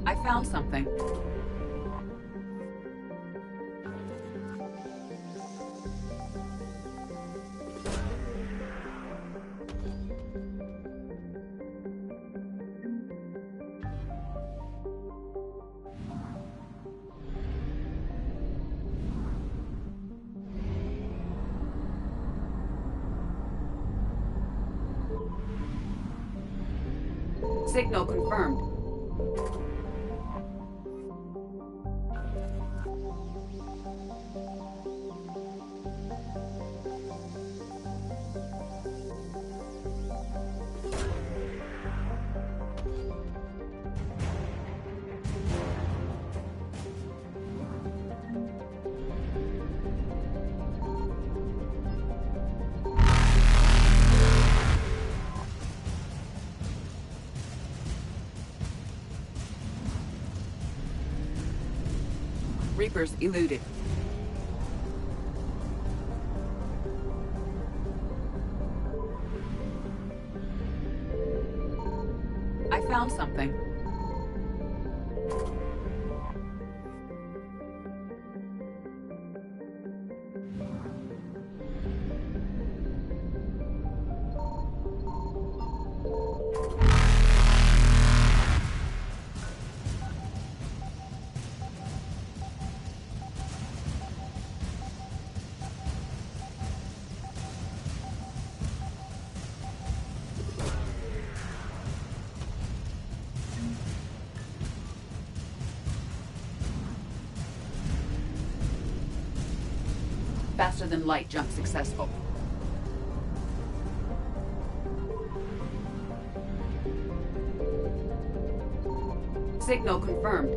I found something. Signal confirmed. Reapers eluded. I found something. Faster than light jump successful. Signal confirmed.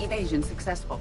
Evasion successful.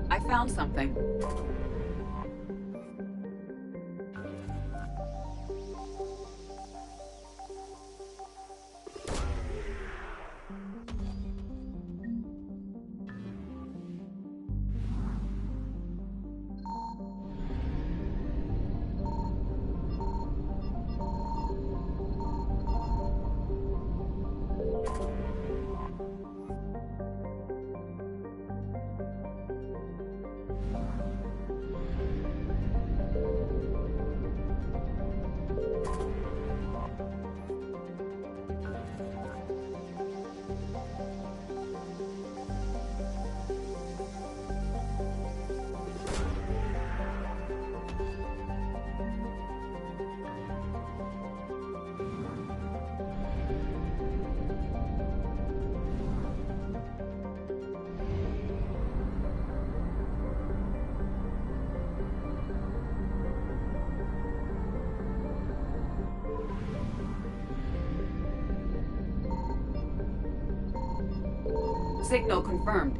I found something. Signal confirmed.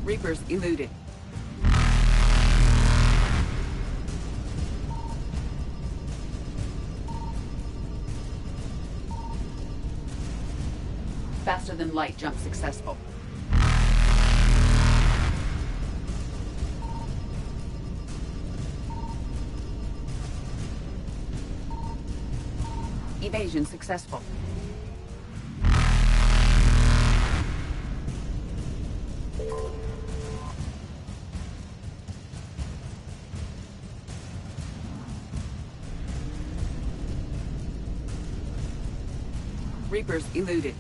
Reapers eluded. Faster than light jump successful. Evasion successful. Reapers eluded.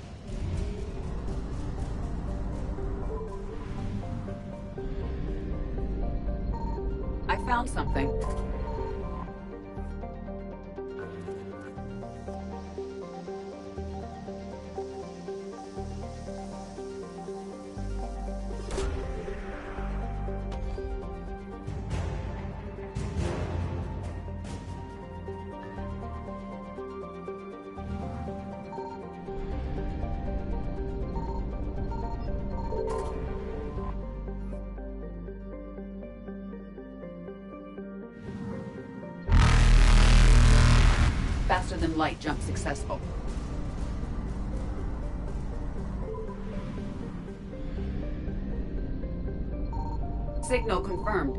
I found something. Faster than light jump successful. Signal confirmed.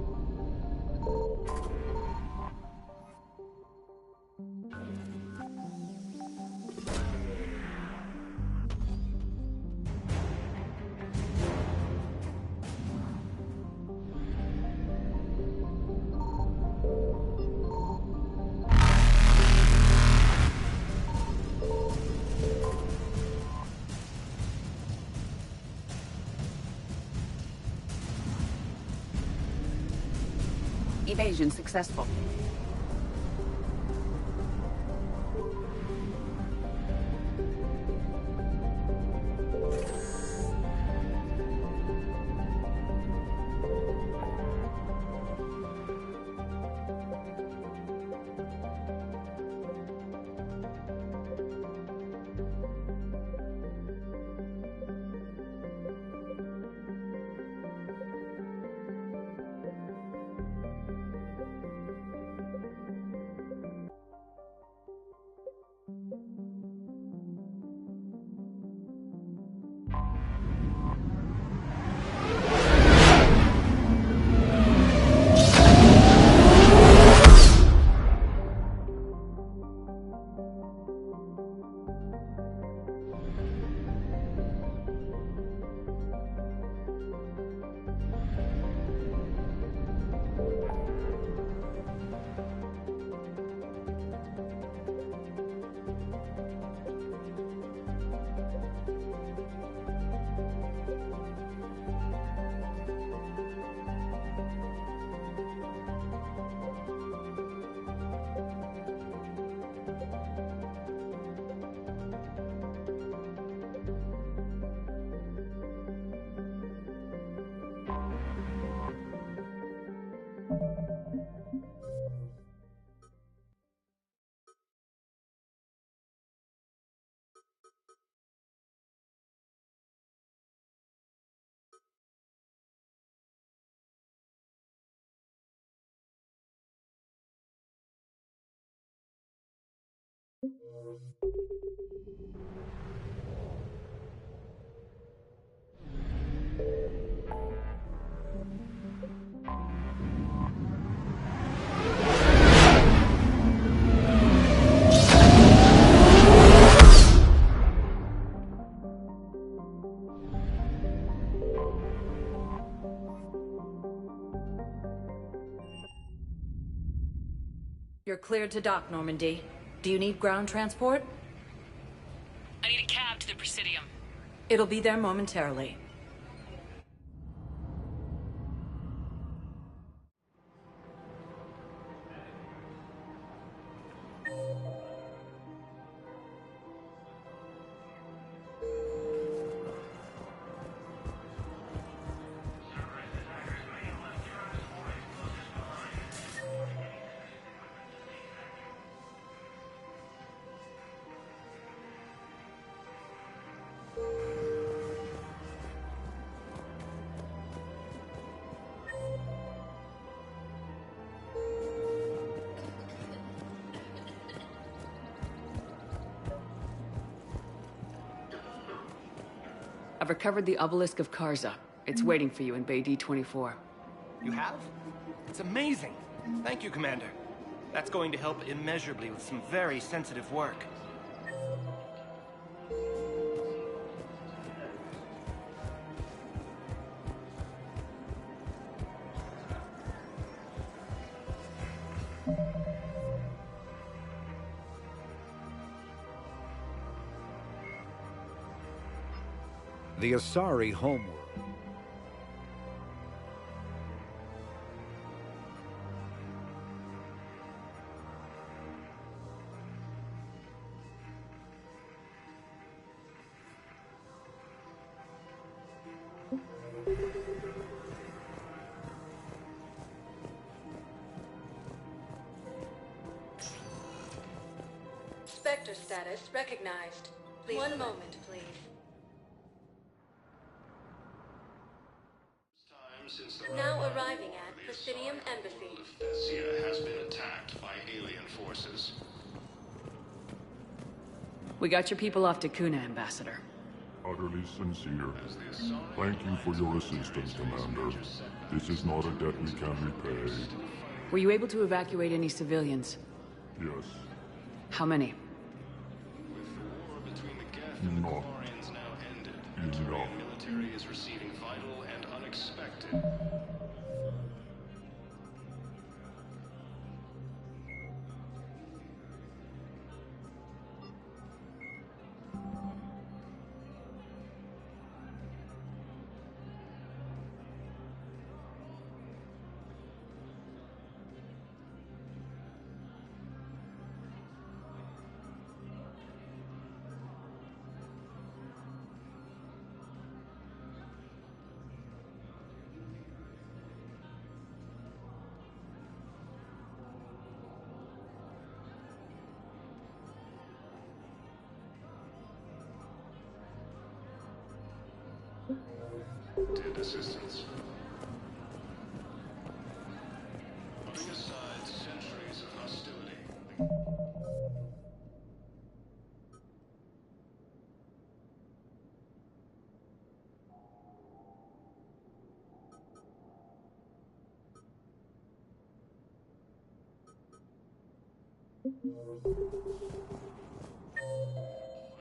Evasion successful. You're cleared to dock, Normandy. Do you need ground transport? I need a cab to the Presidium. It'll be there momentarily. I've recovered the obelisk of Karza. It's waiting for you in Bay D-24. You have? It's amazing. Thank you, Commander. That's going to help immeasurably with some very sensitive work. The Asari homeworld. Spectre status recognized. Please. One moment, please. Now arriving at Presidium Embassy. Thessia has been attacked by alien forces. We got your people off Dakuna, Ambassador. Utterly sincere. Thank you for your assistance, Commander. This is not a debt we can repay. Were you able to evacuate any civilians? Yes. How many? Enough. The military is receiving vital and unexpected. Did assistance. Putting aside centuries of hostility.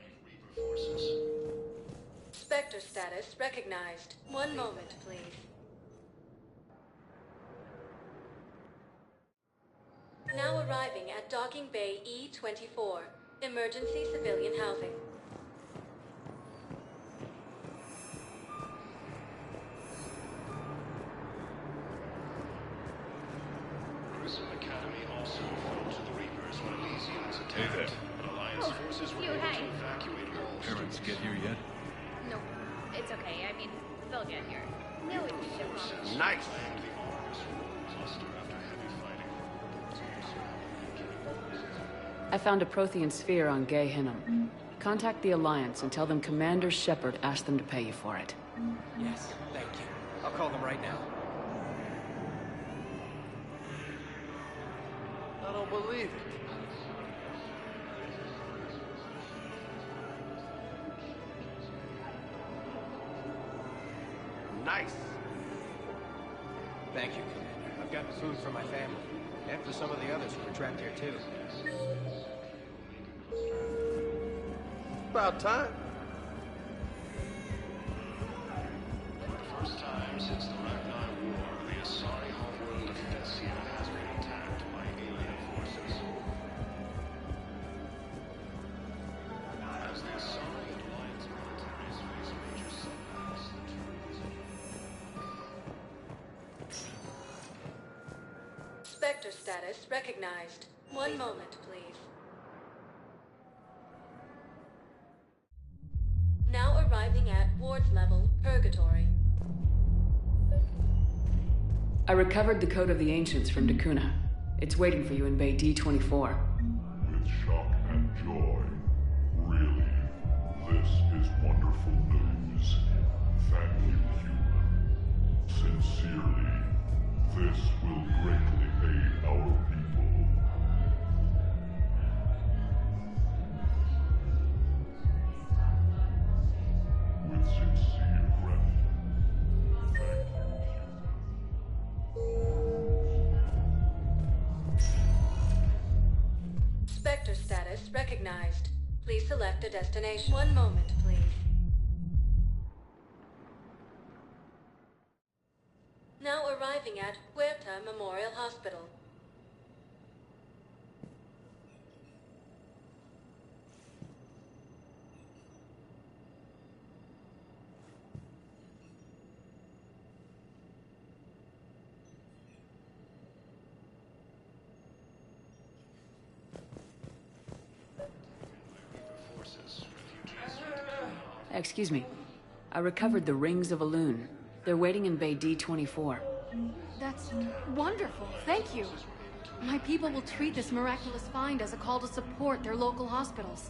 Reaper forces. Spectre status recognized. One moment, please. Now arriving at Docking Bay E-24. Emergency civilian housing. Grissom Academy also fell to the Reapers when Elysium was attacked. Alliance forces were able to evacuate all. Parents get here yet? No, it's okay. I mean, they'll get here. No, it's no problem. Nice. I found a Prothean sphere on Gay Hinnom. Contact the Alliance and tell them Commander Shepard asked them to pay you for it. Yes, thank you. I'll call them right now. I don't believe it. Nice. Thank you, Commander. I've gotten food for my family. And for some of the others who were trapped here, too. About time. For the first time since the Ragnar War, the Asari homeworld of Thessia has been attacked by alien forces. As the Asari and Alliance militaries face major setbacks, Spectre status recognized. One moment, please. Now arriving at Ward's level, Purgatory. I recovered the Code of the Ancients from Dakuna. It's waiting for you in Bay D-24. With shock and joy. Really, this is wonderful news. Thank you, human. Sincerely, this will greatly aid our people. With sincere gratitude. Thank you, Spectre status recognized. Please select a destination. One moment, please. Now arriving at Huerta Memorial Hospital. Excuse me. I recovered the rings of Elune. They're waiting in Bay D-24. That's wonderful. Thank you. My people will treat this miraculous find as a call to support their local hospitals.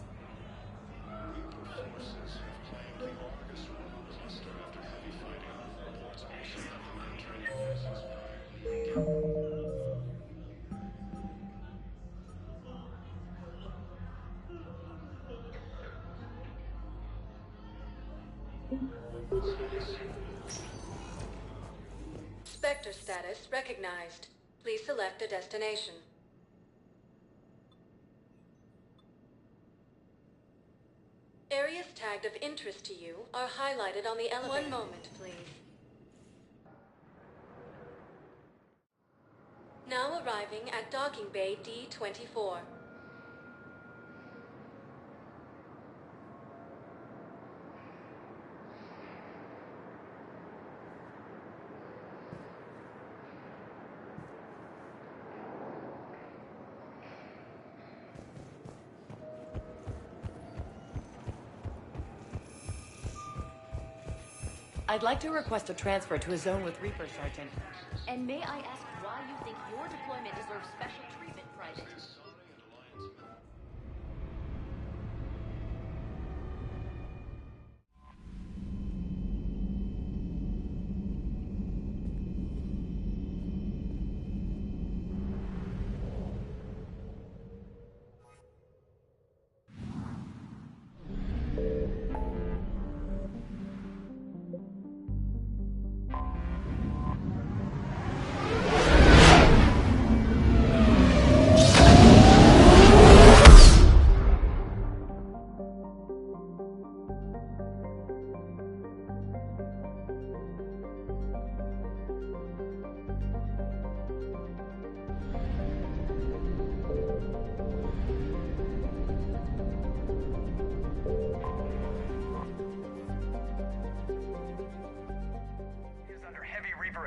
Spectre status recognized. Please select a destination. Areas tagged of interest to you are highlighted on the elevator. One moment, please. Now arriving at docking bay D-24. I'd like to request a transfer to a zone with Reaper, Sergeant. And may I ask why you think your deployment deserves special treatment, Private?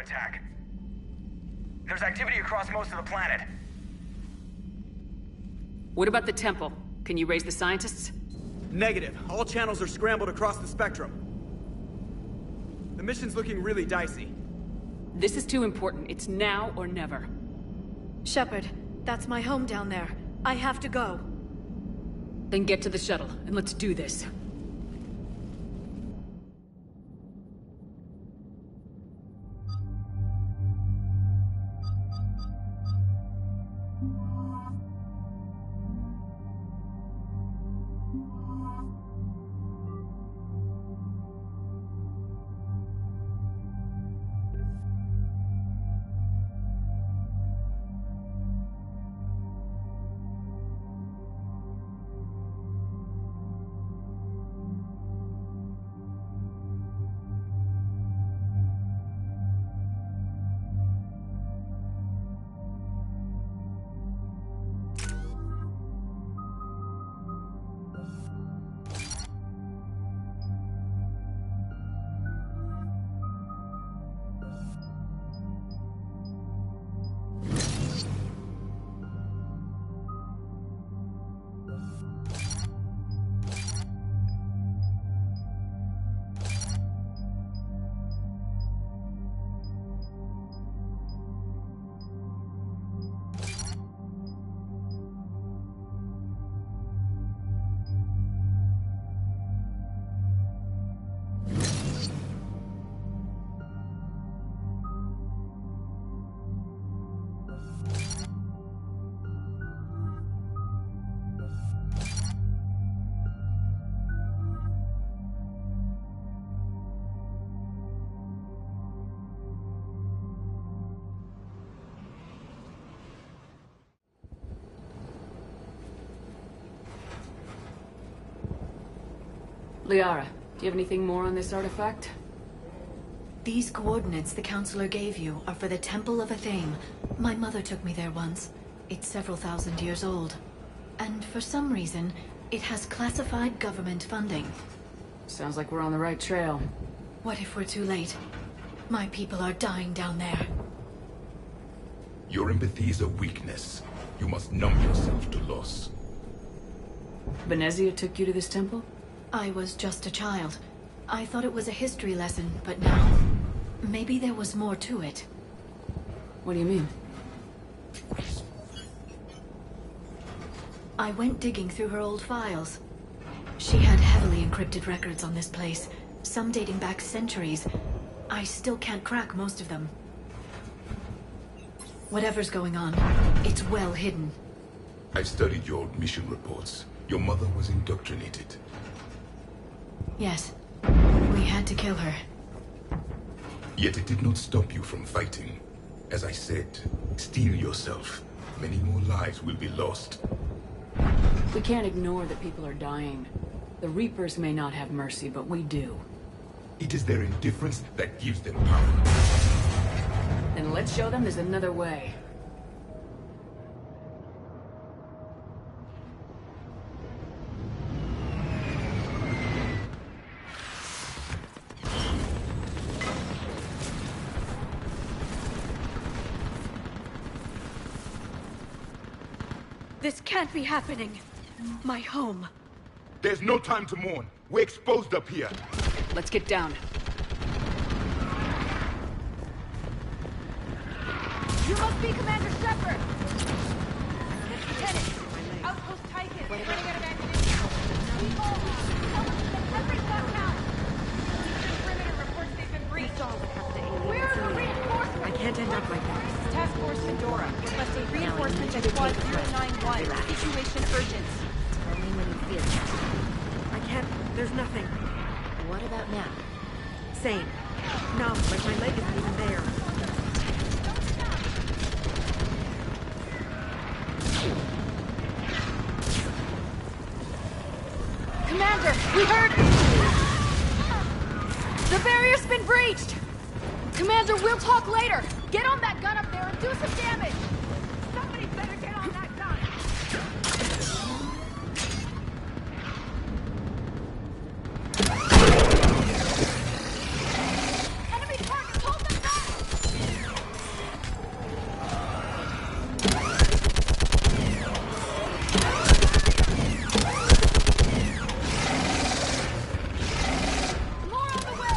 Attack. There's activity across most of the planet. What about the temple? Can you raise the scientists? Negative. All channels are scrambled across the spectrum. The mission's looking really dicey. This is too important. It's now or never. Shepard, that's my home down there. I have to go. Then get to the shuttle, and let's do this. Liara, do you have anything more on this artifact? These coordinates the Counselor gave you are for the Temple of Athame. My mother took me there once. It's several thousand years old. And for some reason, it has classified government funding. Sounds like we're on the right trail. What if we're too late? My people are dying down there. Your empathy is a weakness. You must numb yourself to loss. Venezia took you to this temple? I was just a child. I thought it was a history lesson, but now... maybe there was more to it. What do you mean? I went digging through her old files. She had heavily encrypted records on this place, some dating back centuries. I still can't crack most of them. Whatever's going on, it's well hidden. I've studied your old mission reports. Your mother was indoctrinated. Yes. We had to kill her. Yet it did not stop you from fighting. As I said, steel yourself. Many more lives will be lost. We can't ignore that people are dying. The Reapers may not have mercy, but we do. It is their indifference that gives them power. Then let's show them there's another way. This can't be happening. My home. There's no time to mourn. We're exposed up here. Let's get down. You must be Commander Shepard! Lieutenant! Outpost Titan! Running out of ammunition! People! Tell them that every shot counts! The perimeter reports they've been breached. Where are the reinforcements? I can't end up like that. Task Force Fedora. Requesting reinforcements at Squad 091. Situation urgent. Tell me when you feel it. I can't... there's nothing. What about now? Same. No, like my leg isn't even there. Commander, we heard... The barrier's been breached! Commander, we'll talk later! Get on that gun up there and do some damage! Somebody better get on that gun! Enemy targets, hold them back! More on the way!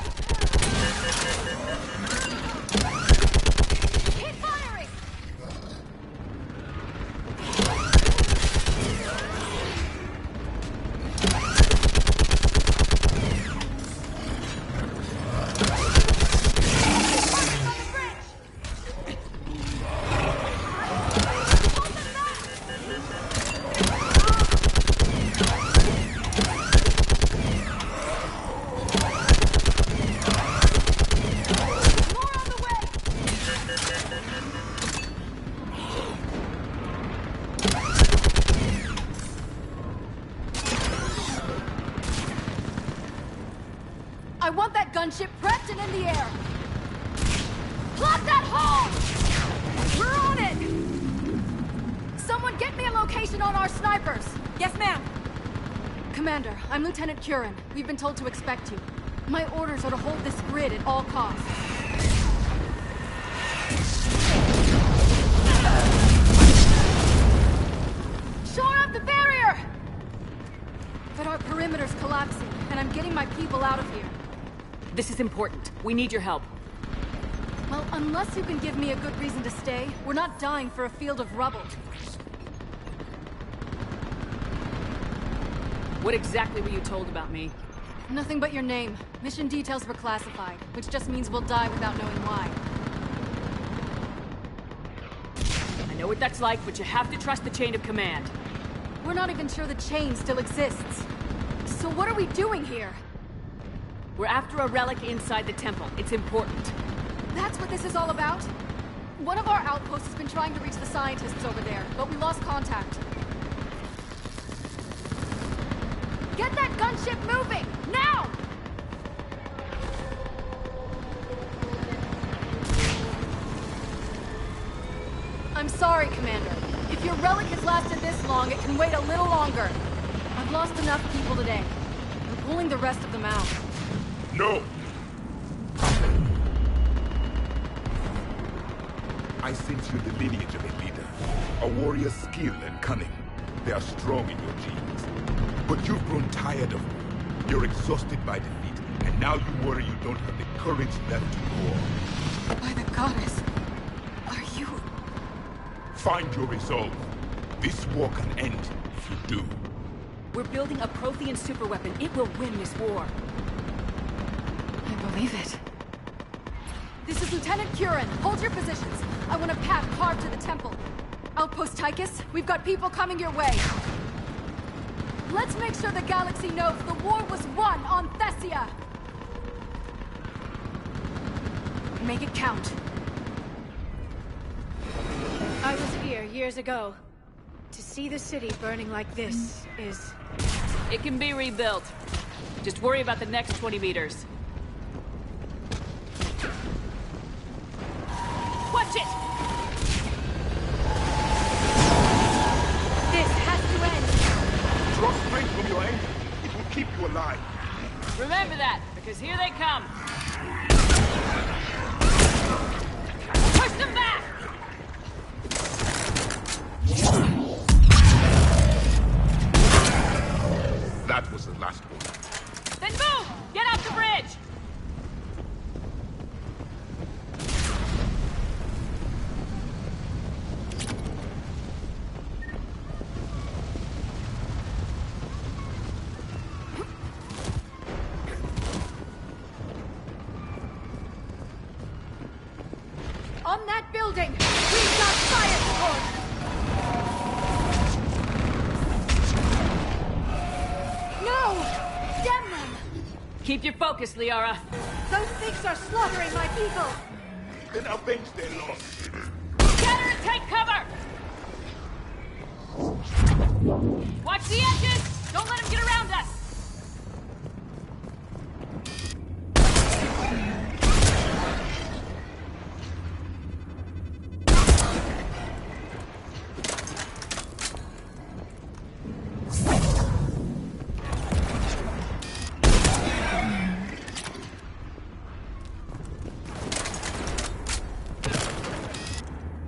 Keep firing! I want that gunship prepped and in the air! Plot that hole! We're on it! Someone get me a location on our snipers! Yes, ma'am! Commander, I'm Lieutenant Curran. We've been told to expect you. My orders are to hold this grid at all costs. Shore up the barrier! But our perimeter's collapsing, and I'm getting my people out of here. This is important. We need your help. Well, unless you can give me a good reason to stay, we're not dying for a field of rubble. What exactly were you told about me? Nothing but your name. Mission details were classified, which just means we'll die without knowing why. I know what that's like, but you have to trust the chain of command. We're not even sure the chain still exists. So what are we doing here? We're after a relic inside the temple. It's important. That's what this is all about? One of our outposts has been trying to reach the scientists over there, but we lost contact. Get that gunship moving! Now! I'm sorry, Commander. If your relic has lasted this long, it can wait a little longer. I've lost enough people today. I'm pulling the rest of them out. No! I sense you the lineage of a leader. A warrior's skill and cunning. They are strong in your genes. But you've grown tired of them. You're exhausted by defeat, And now you worry you don't have the courage left to go on. By the goddess, are you... Find your resolve. This war can end if you do. We're building a Prothean superweapon. It will win this war. I believe it. This is Lieutenant Curran. Hold your positions. I want a path carved to the temple. Outpost Tychus, we've got people coming your way. Let's make sure the galaxy knows the war was won on Thessia. Make it count. I was here years ago. To see the city burning like this is... It can be rebuilt. Just worry about the next 20 meters. Watch it! This has to end! Draw strength from your anger. It will keep you alive. Remember that, because here they come. Push them back! That was the last one. Then move! Get off the bridge! On that building! We've got fire support! No! Damn them! Keep your focus, Liara. Those things are slaughtering my people! Then avenge their loss. Scatter and take cover! Watch the edges! Don't let them get around us!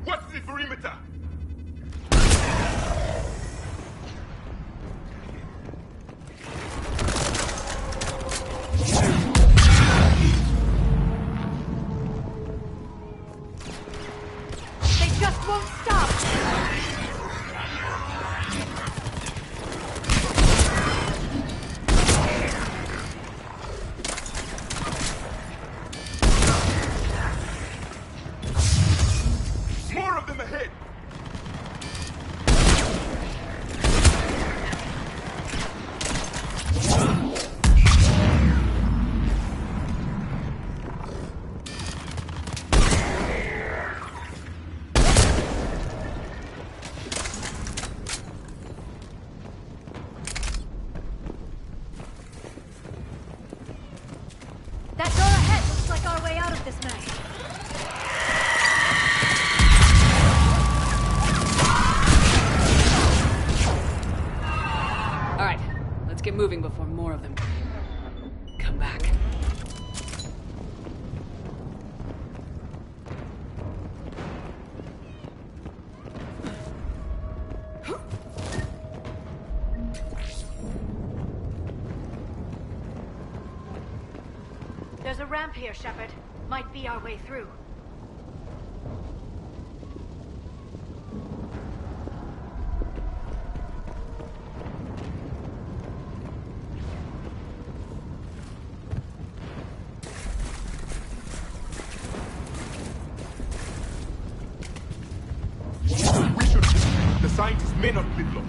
What's the perimeter? They just won't stop! More of them ahead! That door ahead looks like our way out of this mess. All right, let's get moving before more of them come back. There's a ramp here, Shepard. Might be our way through. We should. The scientists may not live long.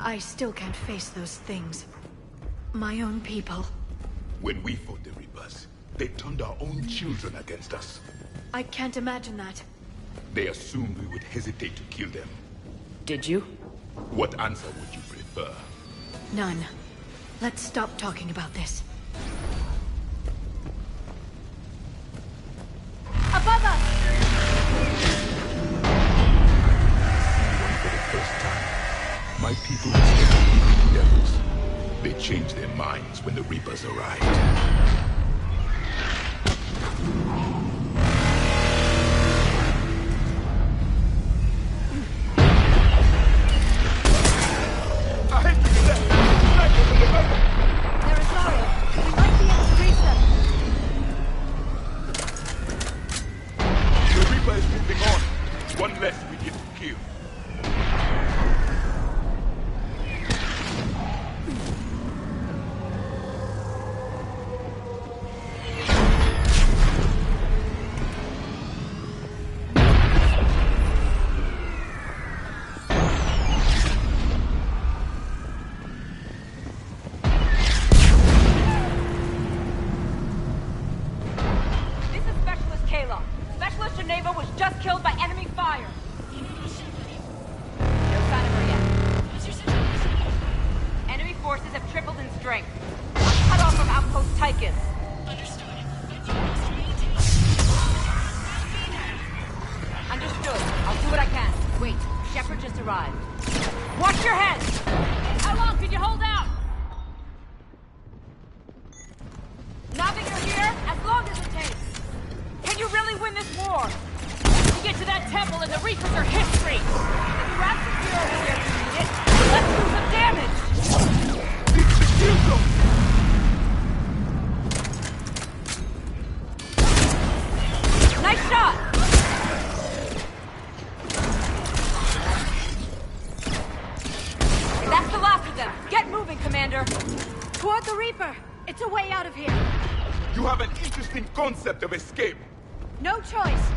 I still can't face those things. My own people. When we fought the Reapers, they turned our own children against us. I can't imagine that. They assumed we would hesitate to kill them. Did you? What answer would you prefer? None. Let's stop talking about this. Above us! For the first time, my people were devils. They changed their minds when the Reapers arrived. Ava was just killed by enemy fire. No sign of her yet. Enemy forces have tripled in strength. I'm cut off from Outpost Tychus. Understood. I'll do what I can. Wait, Shepard just arrived. Watch your head! How long can you hold out? Now that you're here, as long as it takes. Can you really win this war? We get to that temple and the Reapers are history! If you wrap the gear over there to need it, let's do some damage! It's the kill zone! Nice shot! That's the last of them. Get moving, Commander. Toward the Reaper. It's a way out of here. You have an interesting concept of escape. No choice.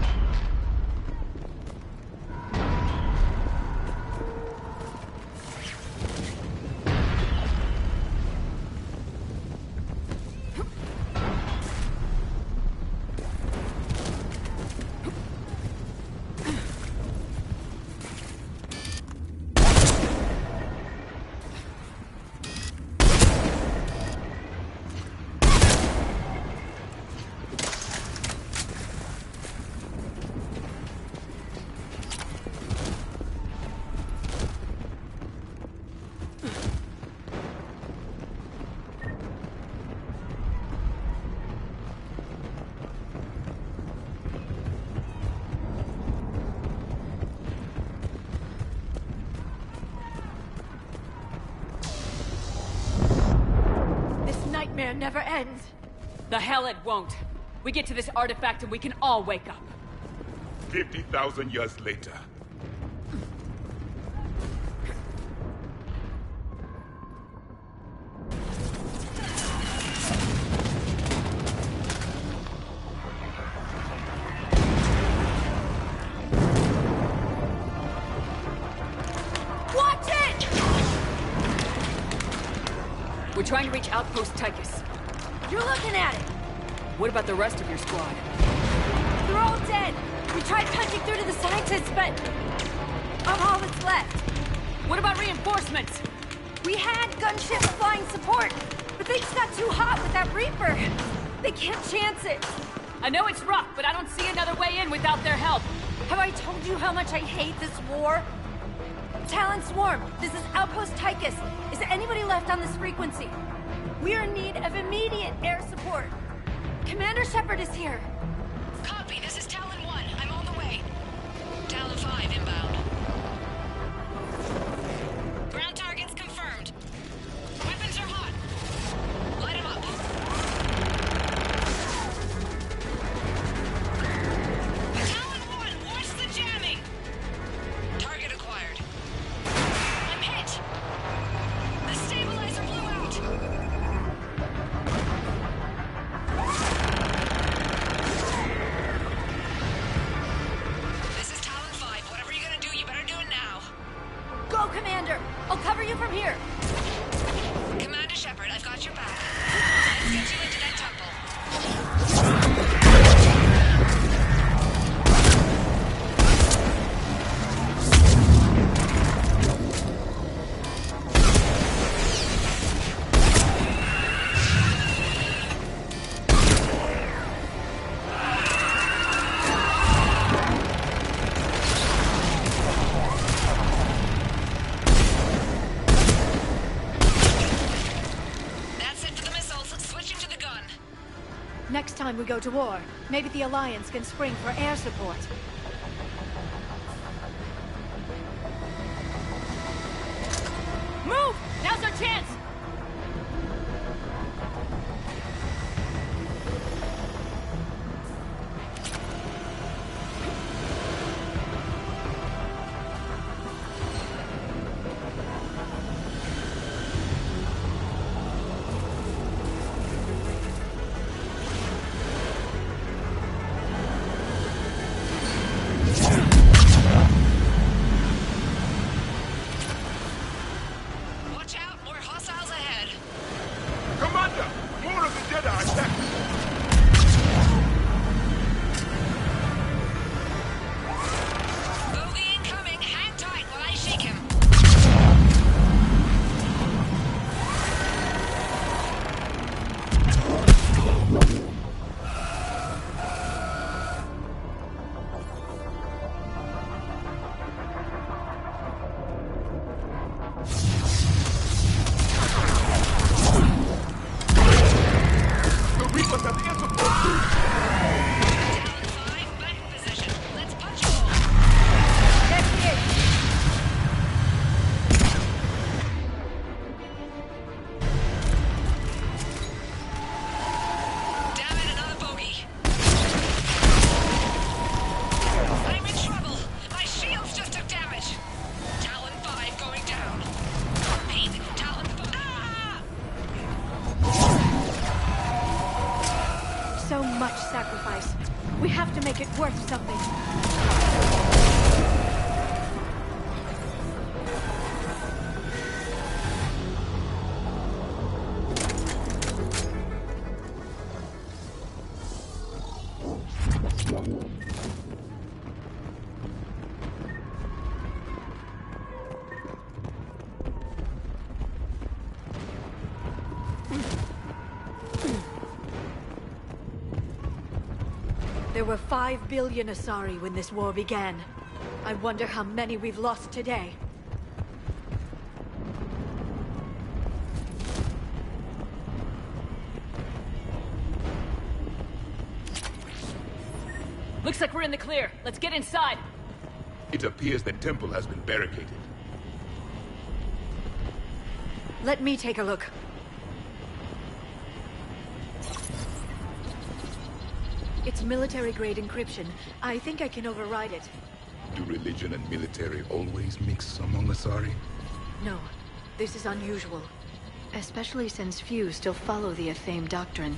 Nightmare never ends. The hell it won't. We get to this artifact and we can all wake up. 50,000 years later. Watch it! We're trying to reach Outpost Tychus. You're looking at it. What about the rest of your squad? They're all dead. We tried punching through to the scientists, but I'm all that's left. What about reinforcements? We had gunships flying support, but things got too hot with that Reaper. They can't chance it. I know it's rough, but I don't see another way in without their help. Have I told you how much I hate this war? Talon Swarm, this is Outpost Tychus. Is there anybody left on this frequency? We are in need of immediate air support. Commander Shepard is here. Copy, this is Talon 1. I'm on the way. Talon 5 inbound. Ground targets confirmed. Weapons are hot. Light them up. Talon 1, watch the jamming! Target acquired. I'm hit! The stabilizer blew out! This is Talon 5. Whatever you're gonna do, you better do it now. Go, Commander! I'll cover you from here. Commander Shepard, I've got your back. Let's get you into that temple. That's it for the missiles. Switching to the gun. Next time we go to war, maybe the Alliance can spring for air support. Move! Now's our chance! Watch out, more hostile much sacrifice. We have to make it worth something. There were 5 billion Asari when this war began. I wonder how many we've lost today. Looks like we're in the clear. Let's get inside. It appears the temple has been barricaded. Let me take a look. It's military-grade encryption. I think I can override it. Do religion and military always mix among Asari? No, this is unusual. Especially since few still follow the Athame doctrine.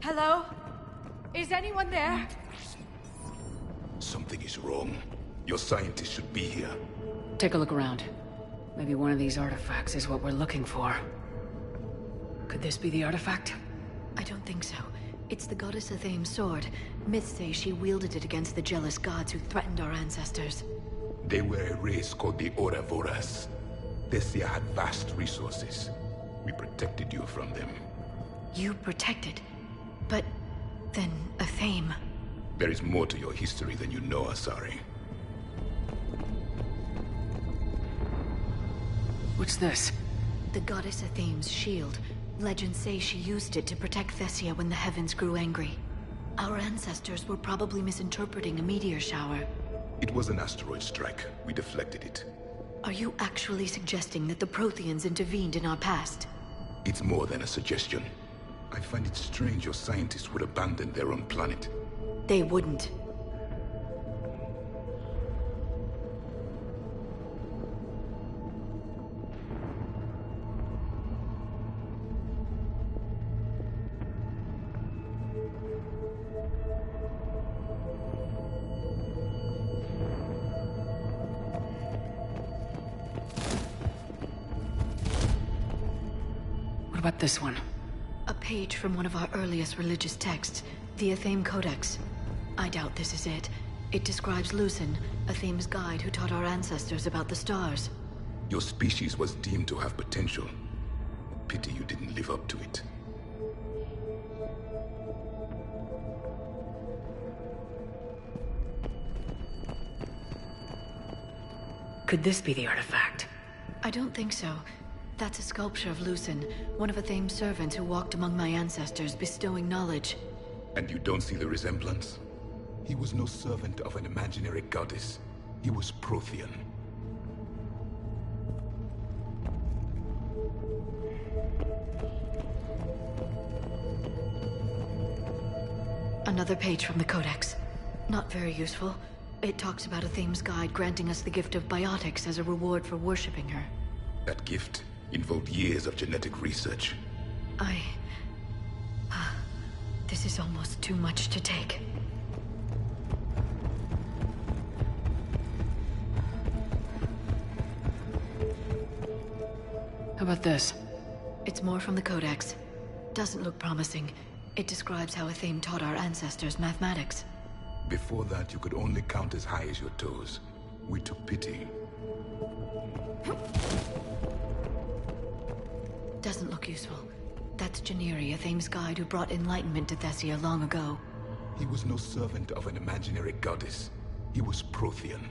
Hello? Is anyone there? Something is wrong. Your scientists should be here. Take a look around. Maybe one of these artifacts is what we're looking for. Could this be the artifact? I don't think so. It's the goddess Athame's sword. Myths say she wielded it against the jealous gods who threatened our ancestors. They were a race called the Ouroboros. Thessia had vast resources. We protected you from them. You protected? But then Athame... There is more to your history than you know, Asari. What's this? The goddess Athame's shield. Legends say she used it to protect Thessia when the heavens grew angry. Our ancestors were probably misinterpreting a meteor shower. It was an asteroid strike. We deflected it. Are you actually suggesting that the Protheans intervened in our past? It's more than a suggestion. I find it strange your scientists would abandon their own planet. They wouldn't. What about this one? A page from one of our earliest religious texts, the Athame Codex. I doubt this is it. It describes Lucen, Athame's guide who taught our ancestors about the stars. Your species was deemed to have potential. Pity you didn't live up to it. Could this be the artifact? I don't think so. That's a sculpture of Lucen, one of Athame's servants who walked among my ancestors, bestowing knowledge. And you don't see the resemblance? He was no servant of an imaginary goddess. He was Prothean. Another page from the Codex. Not very useful. It talks about Athame's guide granting us the gift of biotics as a reward for worshipping her. That gift involved years of genetic research. This is almost too much to take. How about this? It's more from the Codex. Doesn't look promising. It describes how Athame taught our ancestors mathematics. Before that, you could only count as high as your toes. We took pity. Doesn't look useful. That's Janiri, Athame's guide who brought enlightenment to Thessia long ago. He was no servant of an imaginary goddess. He was Prothean.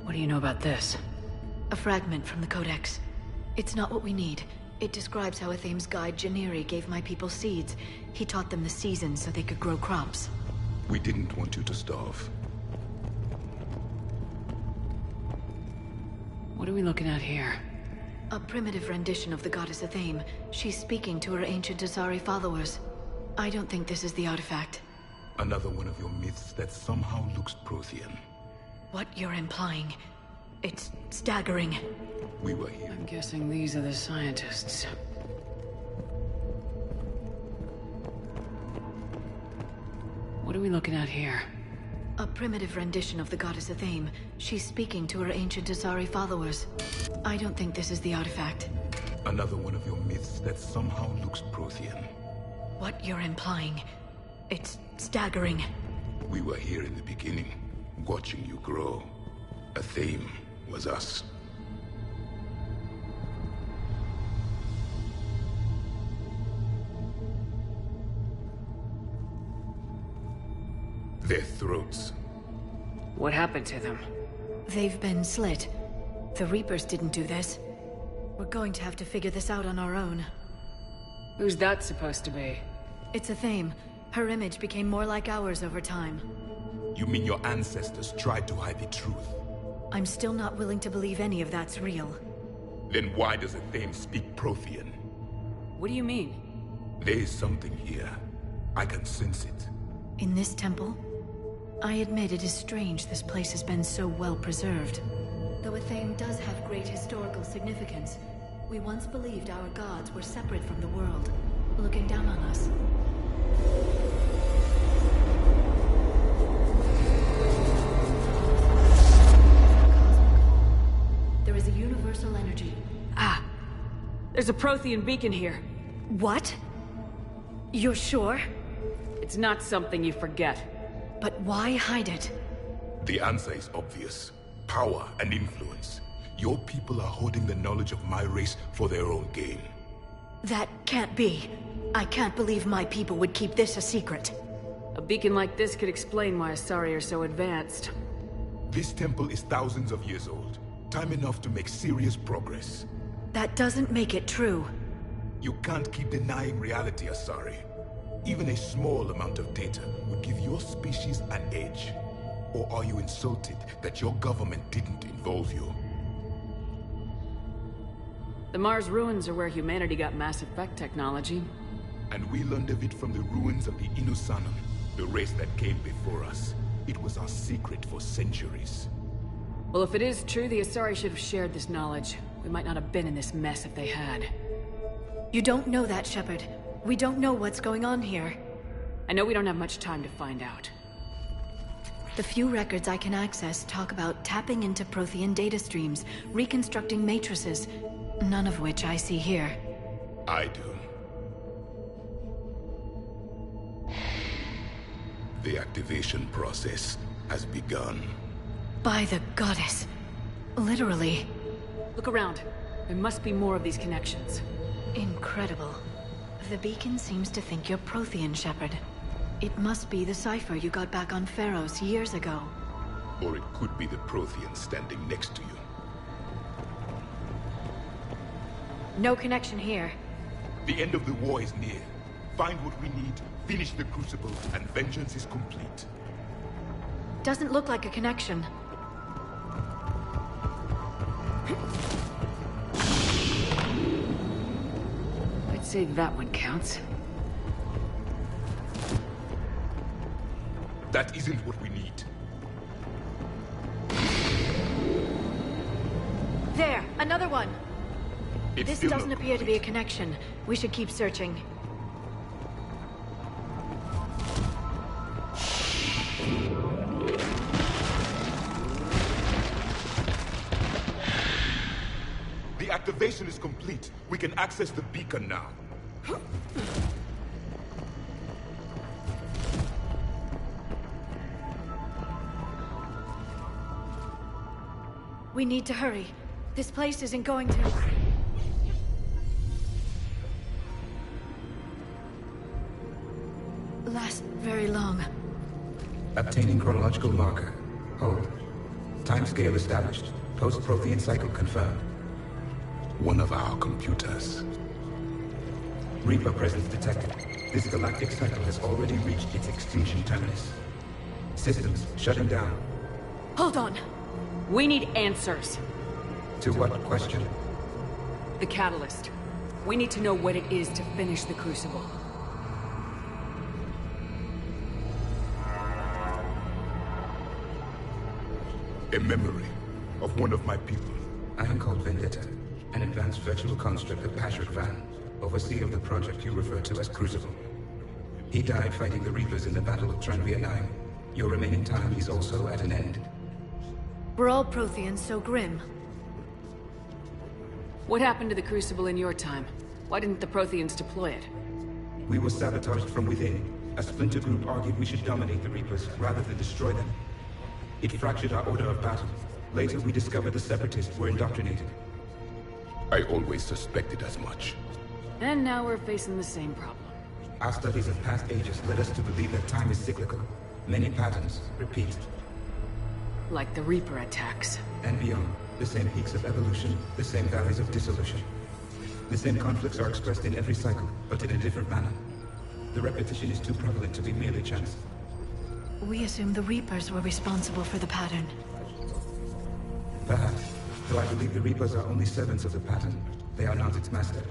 What do you know about this? A fragment from the Codex. It's not what we need. It describes how Athame's guide Janiri gave my people seeds. He taught them the seasons so they could grow crops. We didn't want you to starve. What are we looking at here? A primitive rendition of the goddess Athame. She's speaking to her ancient Asari followers. I don't think this is the artifact. Another one of your myths that somehow looks Prothean. What you're implying, it's staggering. We were here. I'm guessing these are the scientists. What are we looking at here? A primitive rendition of the goddess Athame. She's speaking to her ancient Asari followers. I don't think this is the artifact. Another one of your myths that somehow looks Prothean. What you're implying, it's staggering. We were here in the beginning, watching you grow. Athame was us. Their throats. What happened to them? They've been slit. The Reapers didn't do this. We're going to have to figure this out on our own. Who's that supposed to be? It's Athame. Her image became more like ours over time. You mean your ancestors tried to hide the truth? I'm still not willing to believe any of that's real. Then why does Athame speak Prothean? What do you mean? There is something here. I can sense it. In this temple? I admit it is strange this place has been so well preserved. Though Athame does have great historical significance, we once believed our gods were separate from the world, looking down on us. There is a universal energy. Ah! There's a Prothean beacon here. What? You're sure? It's not something you forget. But why hide it? The answer is obvious. Power and influence. Your people are holding the knowledge of my race for their own gain. That can't be. I can't believe my people would keep this a secret. A beacon like this could explain why Asari are so advanced. This temple is thousands of years old. Time enough to make serious progress. That doesn't make it true. You can't keep denying reality, Asari. Even a small amount of data would give your species an edge. Or are you insulted that your government didn't involve you? The Mars ruins are where humanity got Mass Effect technology. And we learned of it from the ruins of the Inusanum, the race that came before us. It was our secret for centuries. Well, if it is true, the Asari should have shared this knowledge. We might not have been in this mess if they had. You don't know that, Shepard. We don't know what's going on here. I know we don't have much time to find out. The few records I can access talk about tapping into Prothean data streams, reconstructing matrices, none of which I see here. I do. The activation process has begun. By the goddess. Literally. Look around. There must be more of these connections. Incredible. The beacon seems to think you're Prothean, Shepard. It must be the cipher you got back on Pharaohs years ago. Or it could be the Prothean standing next to you. No connection here. The end of the war is near. Find what we need, finish the Crucible, and vengeance is complete. Doesn't look like a connection. I'd say that one counts. That isn't what we need. There! Another one! This doesn't appear to be a connection. We should keep searching. The activation is complete. We can access the beacon now. We need to hurry. This place isn't going to... last very long. Obtaining chronological marker. Hold. Timescale established. Post-Prothean cycle confirmed. One of our computers. Reaper presence detected. This galactic cycle has already reached its extinction terminus. Systems shutting down. Hold on. We need answers. To what question? The catalyst. We need to know what it is to finish the Crucible. A memory of one of my people. I am called Vendetta, an advanced virtual construct of Patrick Van, overseer of the project you refer to as Crucible. He died fighting the Reapers in the Battle of Tranvia 9. Your remaining time is also at an end. Were all Protheans so grim? What happened to the Crucible in your time? Why didn't the Protheans deploy it? We were sabotaged from within. A splinter group argued we should dominate the Reapers rather than destroy them. It fractured our order of battle. Later, we discovered the Separatists were indoctrinated. I always suspected as much. And now we're facing the same problem. Our studies of past ages led us to believe that time is cyclical. Many patterns repeat. Like the Reaper attacks. And beyond, the same peaks of evolution, the same valleys of dissolution. The same conflicts are expressed in every cycle, but in a different manner. The repetition is too prevalent to be merely chance. We assume the Reapers were responsible for the pattern. Perhaps, though I believe the Reapers are only servants of the pattern. They are not its master.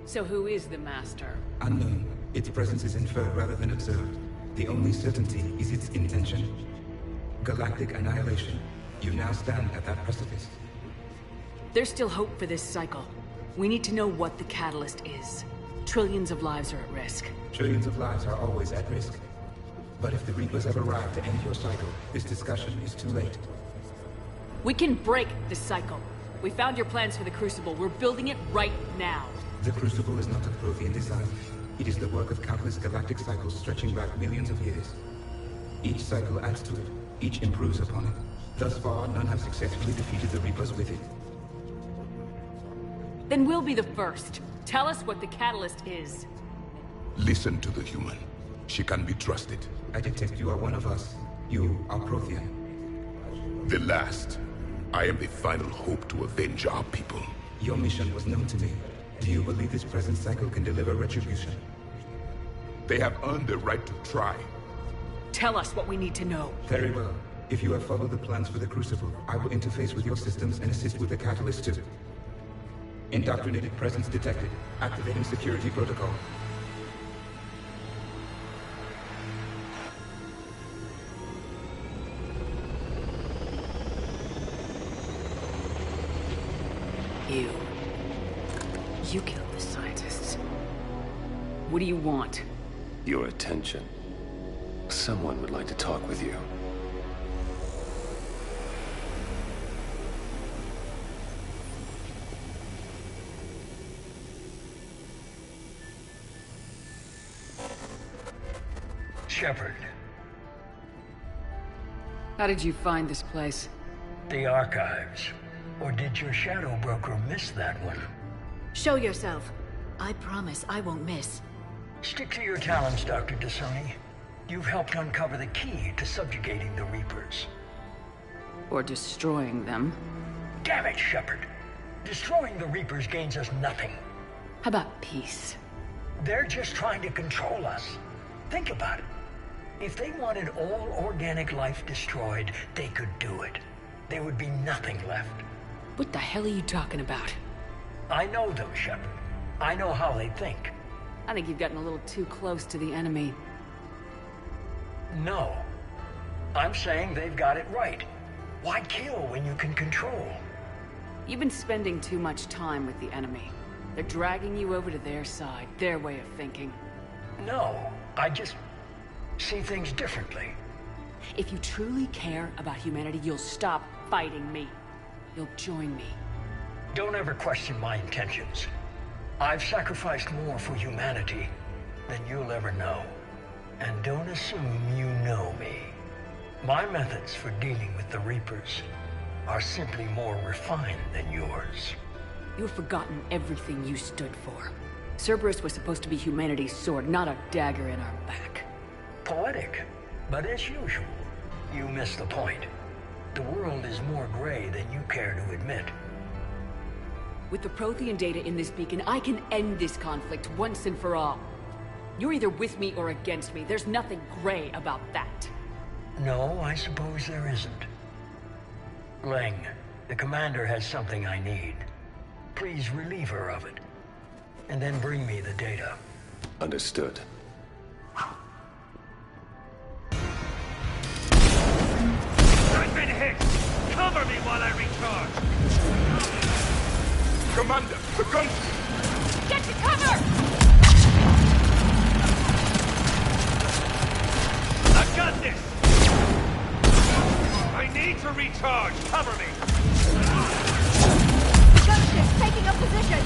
So who is the master? Unknown. Its presence is inferred rather than observed. The only certainty is its intention. Galactic annihilation. You now stand at that precipice. There's still hope for this cycle. We need to know what the catalyst is. Trillions of lives are at risk. Trillions of lives are always at risk. But if the Reapers have arrived to end your cycle, this discussion is too late. We can break this cycle. We found your plans for the Crucible. We're building it right now. The Crucible is not a Prothean design. It is the work of countless galactic cycles stretching back millions of years. Each cycle adds to it. Each improves upon it. Thus far, none have successfully defeated the Reapers with it. Then we'll be the first. Tell us what the catalyst is. Listen to the human. She can be trusted. I detect you are one of us. You are Prothean. The last. I am the final hope to avenge our people. Your mission was known to me. Do you believe this present cycle can deliver retribution? They have earned the right to try. Tell us what we need to know. Very well. If you have followed the plans for the Crucible, I will interface with your systems and assist with the catalyst too. Indoctrinated presence detected. Activating security protocol. You killed the scientists. What do you want? Your attention. Someone would like to talk with you. Shepard. How did you find this place? The archives. Or did your shadow broker miss that one? Show yourself. I promise I won't miss. Stick to your talents, Dr. Dasoni. You've helped uncover the key to subjugating the Reapers. Or destroying them. Damn it, Shepard. Destroying the Reapers gains us nothing. How about peace? They're just trying to control us. Think about it. If they wanted all organic life destroyed, they could do it. There would be nothing left. What the hell are you talking about? I know them, Shepard. I know how they think. I think you've gotten a little too close to the enemy. No. I'm saying they've got it right. Why kill when you can control? You've been spending too much time with the enemy. They're dragging you over to their side, their way of thinking. No, I just see things differently. If you truly care about humanity, you'll stop fighting me. You'll join me. Don't ever question my intentions. I've sacrificed more for humanity than you'll ever know. And don't assume you know me. My methods for dealing with the Reapers are simply more refined than yours. You've forgotten everything you stood for. Cerberus was supposed to be humanity's sword, not a dagger in our back. Poetic, but as usual, you miss the point. The world is more gray than you care to admit. With the Prothean data in this beacon, I can end this conflict once and for all. You're either with me or against me. There's nothing gray about that. No, I suppose there isn't. Leng, the commander has something I need. Please relieve her of it. And then bring me the data. Understood. I've been hit! Cover me while I recharge! Commander, the gun... Get to cover! I've got this! I need to recharge! Cover me! Gunship taking up position!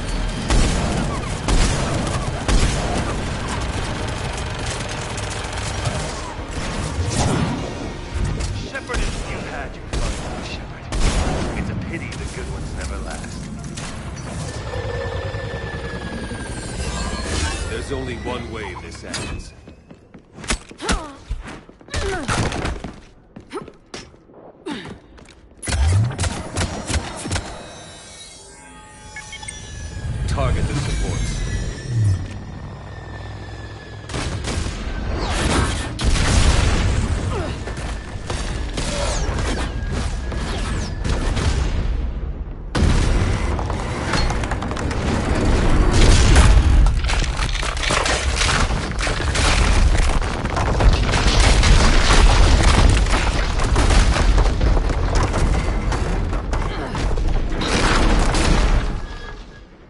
Shepard is... You had your fun, Shepard. It's a pity the good ones never last. There's only one way this ends. Target the supports.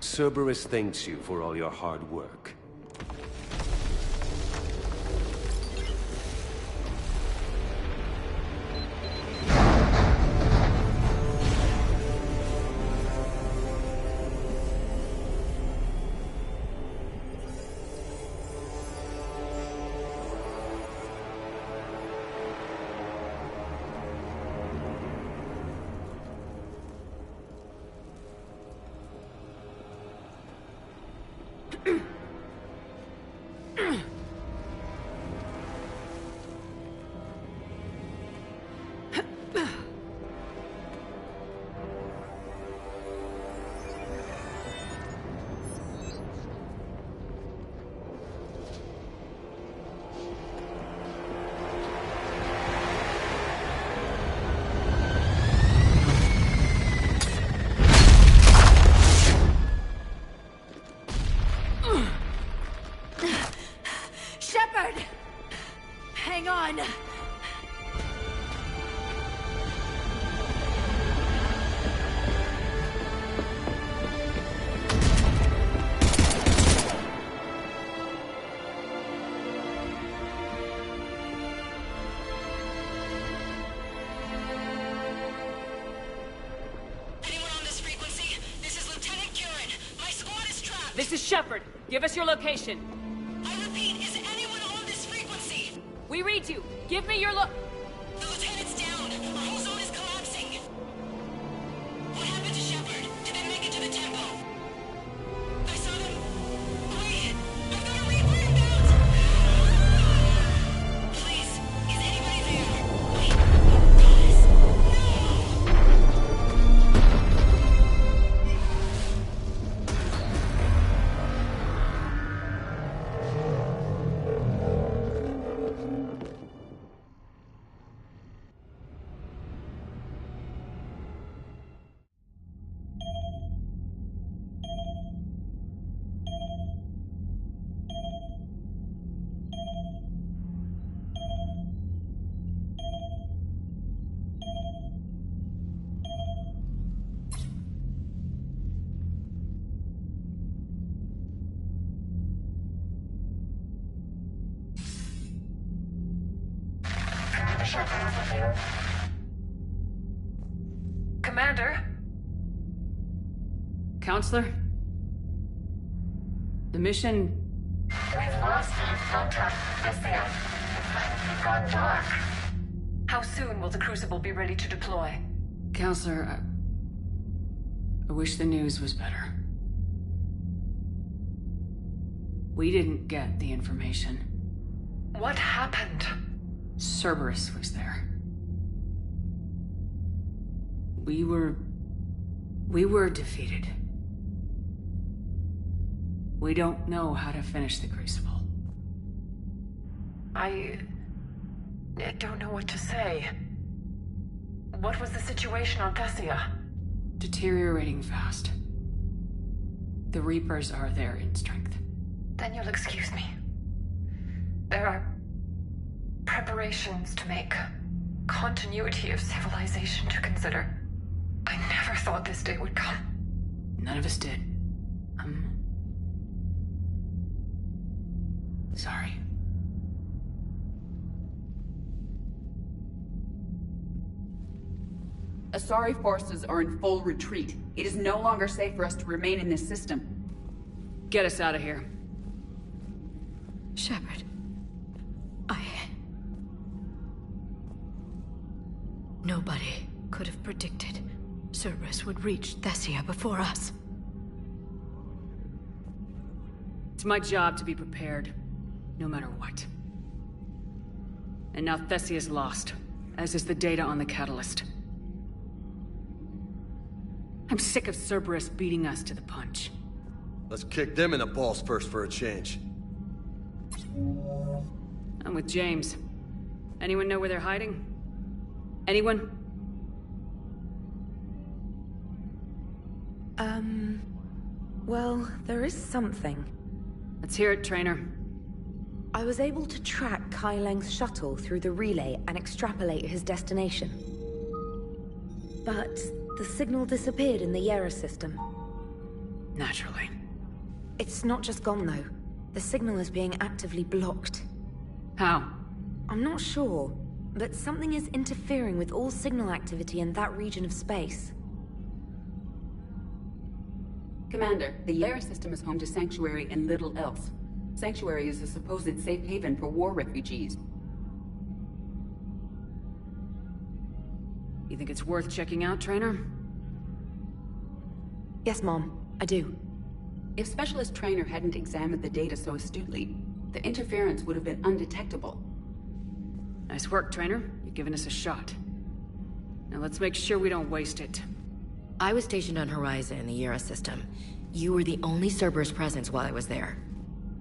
Cerberus thanks you for all your hard work. Shepard! Hang on! This is Shepard. Give us your location. I repeat, is anyone on this frequency? We read you. Give me your The lieutenant's down. Our whole zone is collapsing. What happened to Shepard? Did they make it to the tempo? I saw them. Wait! I've got a Reaper inbound! Please, is anybody there? Wait, guys, Commander? Counselor? The mission... We've lost contact with the Earth. It's gone dark. How soon will the Crucible be ready to deploy? Counselor, I wish the news was better. We didn't get the information. What happened? Cerberus was there. We were defeated. We don't know how to finish the Crucible. I don't know what to say. What was the situation on Thessia? Deteriorating fast. The Reapers are there in strength. Then you'll excuse me. There are preparations to make, continuity of civilization to consider. I never thought this day would come. None of us did. Sorry. Asari forces are in full retreat. It is no longer safe for us to remain in this system. Get us out of here. Shepard. Nobody could have predicted Cerberus would reach Thessia before us. It's my job to be prepared, no matter what. And now Thessia's lost, as is the data on the catalyst. I'm sick of Cerberus beating us to the punch. Let's kick them in the balls first for a change. I'm with James. Anyone know where they're hiding? Anyone? Well, there is something. Let's hear it, Trainer. I was able to track Kai Leng's shuttle through the relay and extrapolate his destination. But the signal disappeared in the Yera system. Naturally. It's not just gone, though. The signal is being actively blocked. How? I'm not sure, but something is interfering with all signal activity in that region of space. Commander, the Yera system is home to Sanctuary and little else. Sanctuary is a supposed safe haven for war refugees. You think it's worth checking out, Trainer? Yes, Mom, I do. If Specialist Trainer hadn't examined the data so astutely, the interference would have been undetectable. Nice work, Trainer. You've given us a shot. Now let's make sure we don't waste it. I was stationed on Horizon in the Yera system. You were the only Cerberus presence while I was there.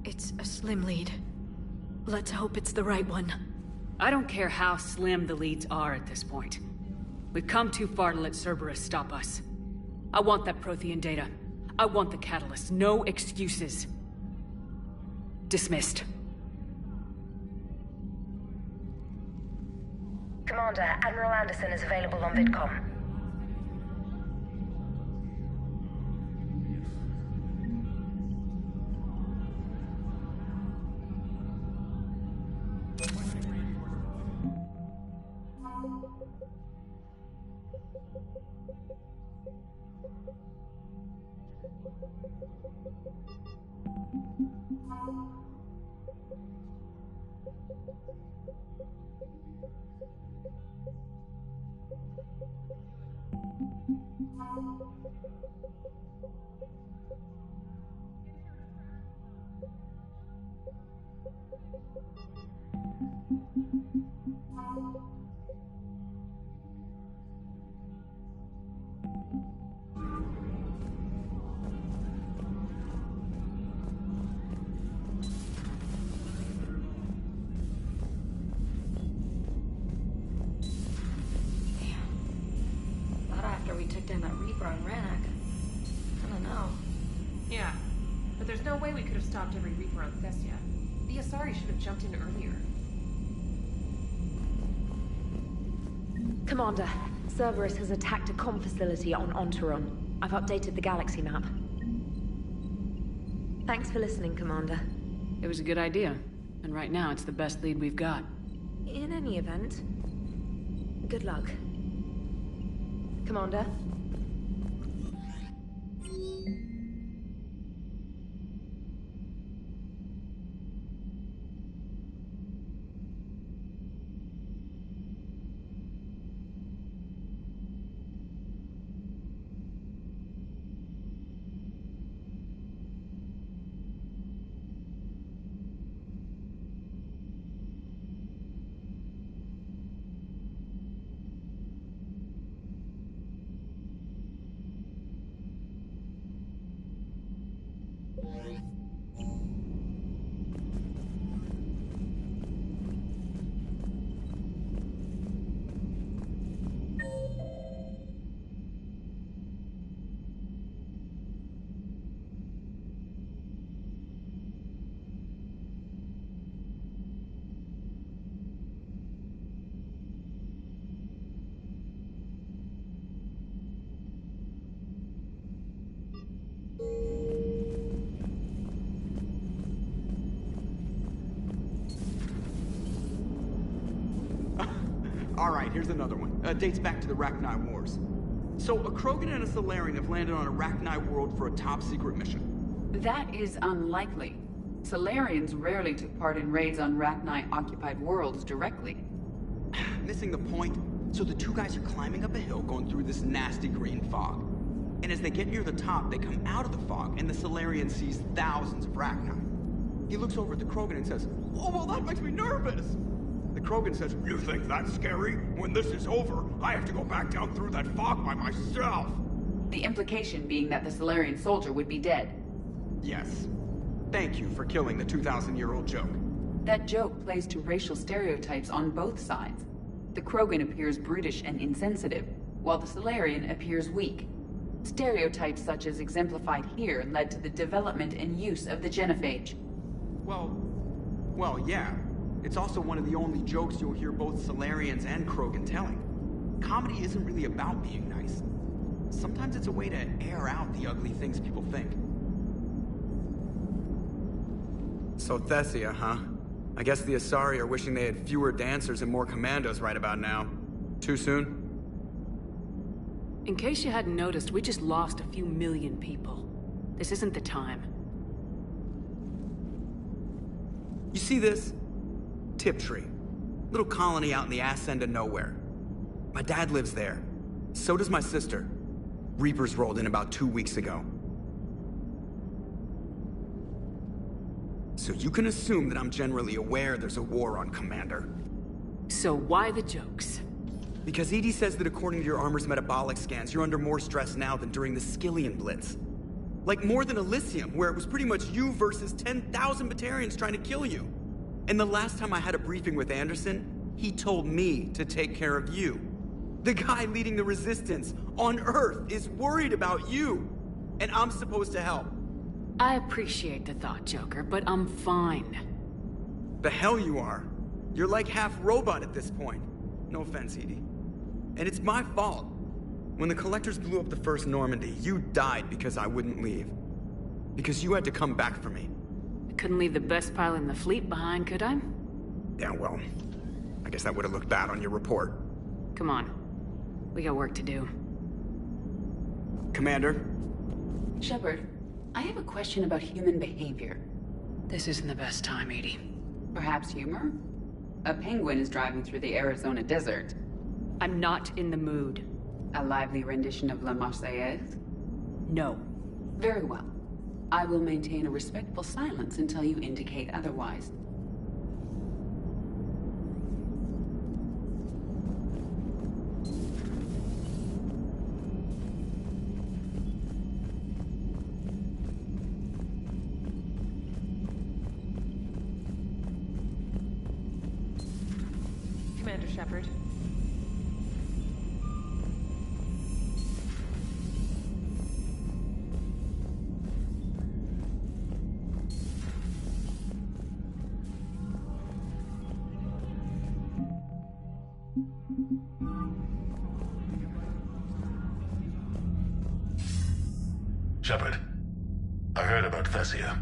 It's a slim lead. Let's hope it's the right one. I don't care how slim the leads are at this point. We've come too far to let Cerberus stop us. I want that Prothean data. I want the catalyst. No excuses. Dismissed. Commander, Admiral Anderson is available on VidCom. We took down that Reaper on Rannoch. I don't know. Yeah, but there's no way we could have stopped every Reaper on Thessia. The Asari should have jumped in earlier. Commander, Cerberus has attacked a comm facility on Ontaron. I've updated the galaxy map. Thanks for listening, Commander. It was a good idea. And right now, it's the best lead we've got. In any event, good luck. Commander? Alright, here's another one. Dates back to the Rachni Wars. So, a Krogan and a Salarian have landed on a Rachni world for a top-secret mission. That is unlikely. Salarians rarely took part in raids on Rachni-occupied worlds directly. Missing the point? So the two guys are climbing up a hill going through this nasty green fog. And as they get near the top, they come out of the fog, and the Salarian sees thousands of Rachni. He looks over at the Krogan and says, "Oh, well, that makes me nervous!" The Krogan says, "You think that's scary? When this is over, I have to go back down through that fog by myself!" The implication being that the Salarian soldier would be dead. Yes. Thank you for killing the 2,000-year-old joke. That joke plays to racial stereotypes on both sides. The Krogan appears brutish and insensitive, while the Salarian appears weak. Stereotypes such as exemplified here led to the development and use of the genophage. Well, yeah. It's also one of the only jokes you'll hear both Salarians and Krogan telling. Comedy isn't really about being nice. Sometimes it's a way to air out the ugly things people think. So Thessia, huh? I guess the Asari are wishing they had fewer dancers and more commandos right about now. Too soon? In case you hadn't noticed, we just lost a few million people. This isn't the time. You see this? Tiptree. Little colony out in the ass end of nowhere. My dad lives there. So does my sister. Reapers rolled in about 2 weeks ago. So you can assume that I'm generally aware there's a war on, Commander. So why the jokes? Because EDI says that according to your armor's metabolic scans, you're under more stress now than during the Skillian Blitz. Like more than Elysium, where it was pretty much you versus 10,000 Batarians trying to kill you. And the last time I had a briefing with Anderson, he told me to take care of you. The guy leading the resistance on Earth is worried about you. And I'm supposed to help. I appreciate the thought, Joker, but I'm fine. The hell you are. You're like half robot at this point. No offense, EDI. And it's my fault. When the Collectors blew up the first Normandy, you died because I wouldn't leave. Because you had to come back for me. I couldn't leave the best pilot in the fleet behind, could I? Yeah, well, I guess that would have looked bad on your report. Come on. We got work to do. Commander? Shepard, I have a question about human behavior. This isn't the best time, EDI. Perhaps humor? A penguin is driving through the Arizona desert. I'm not in the mood. A lively rendition of La Marseillaise? No. Very well. I will maintain a respectful silence until you indicate otherwise. Commander Shepard. Shepard, I heard about Thessia.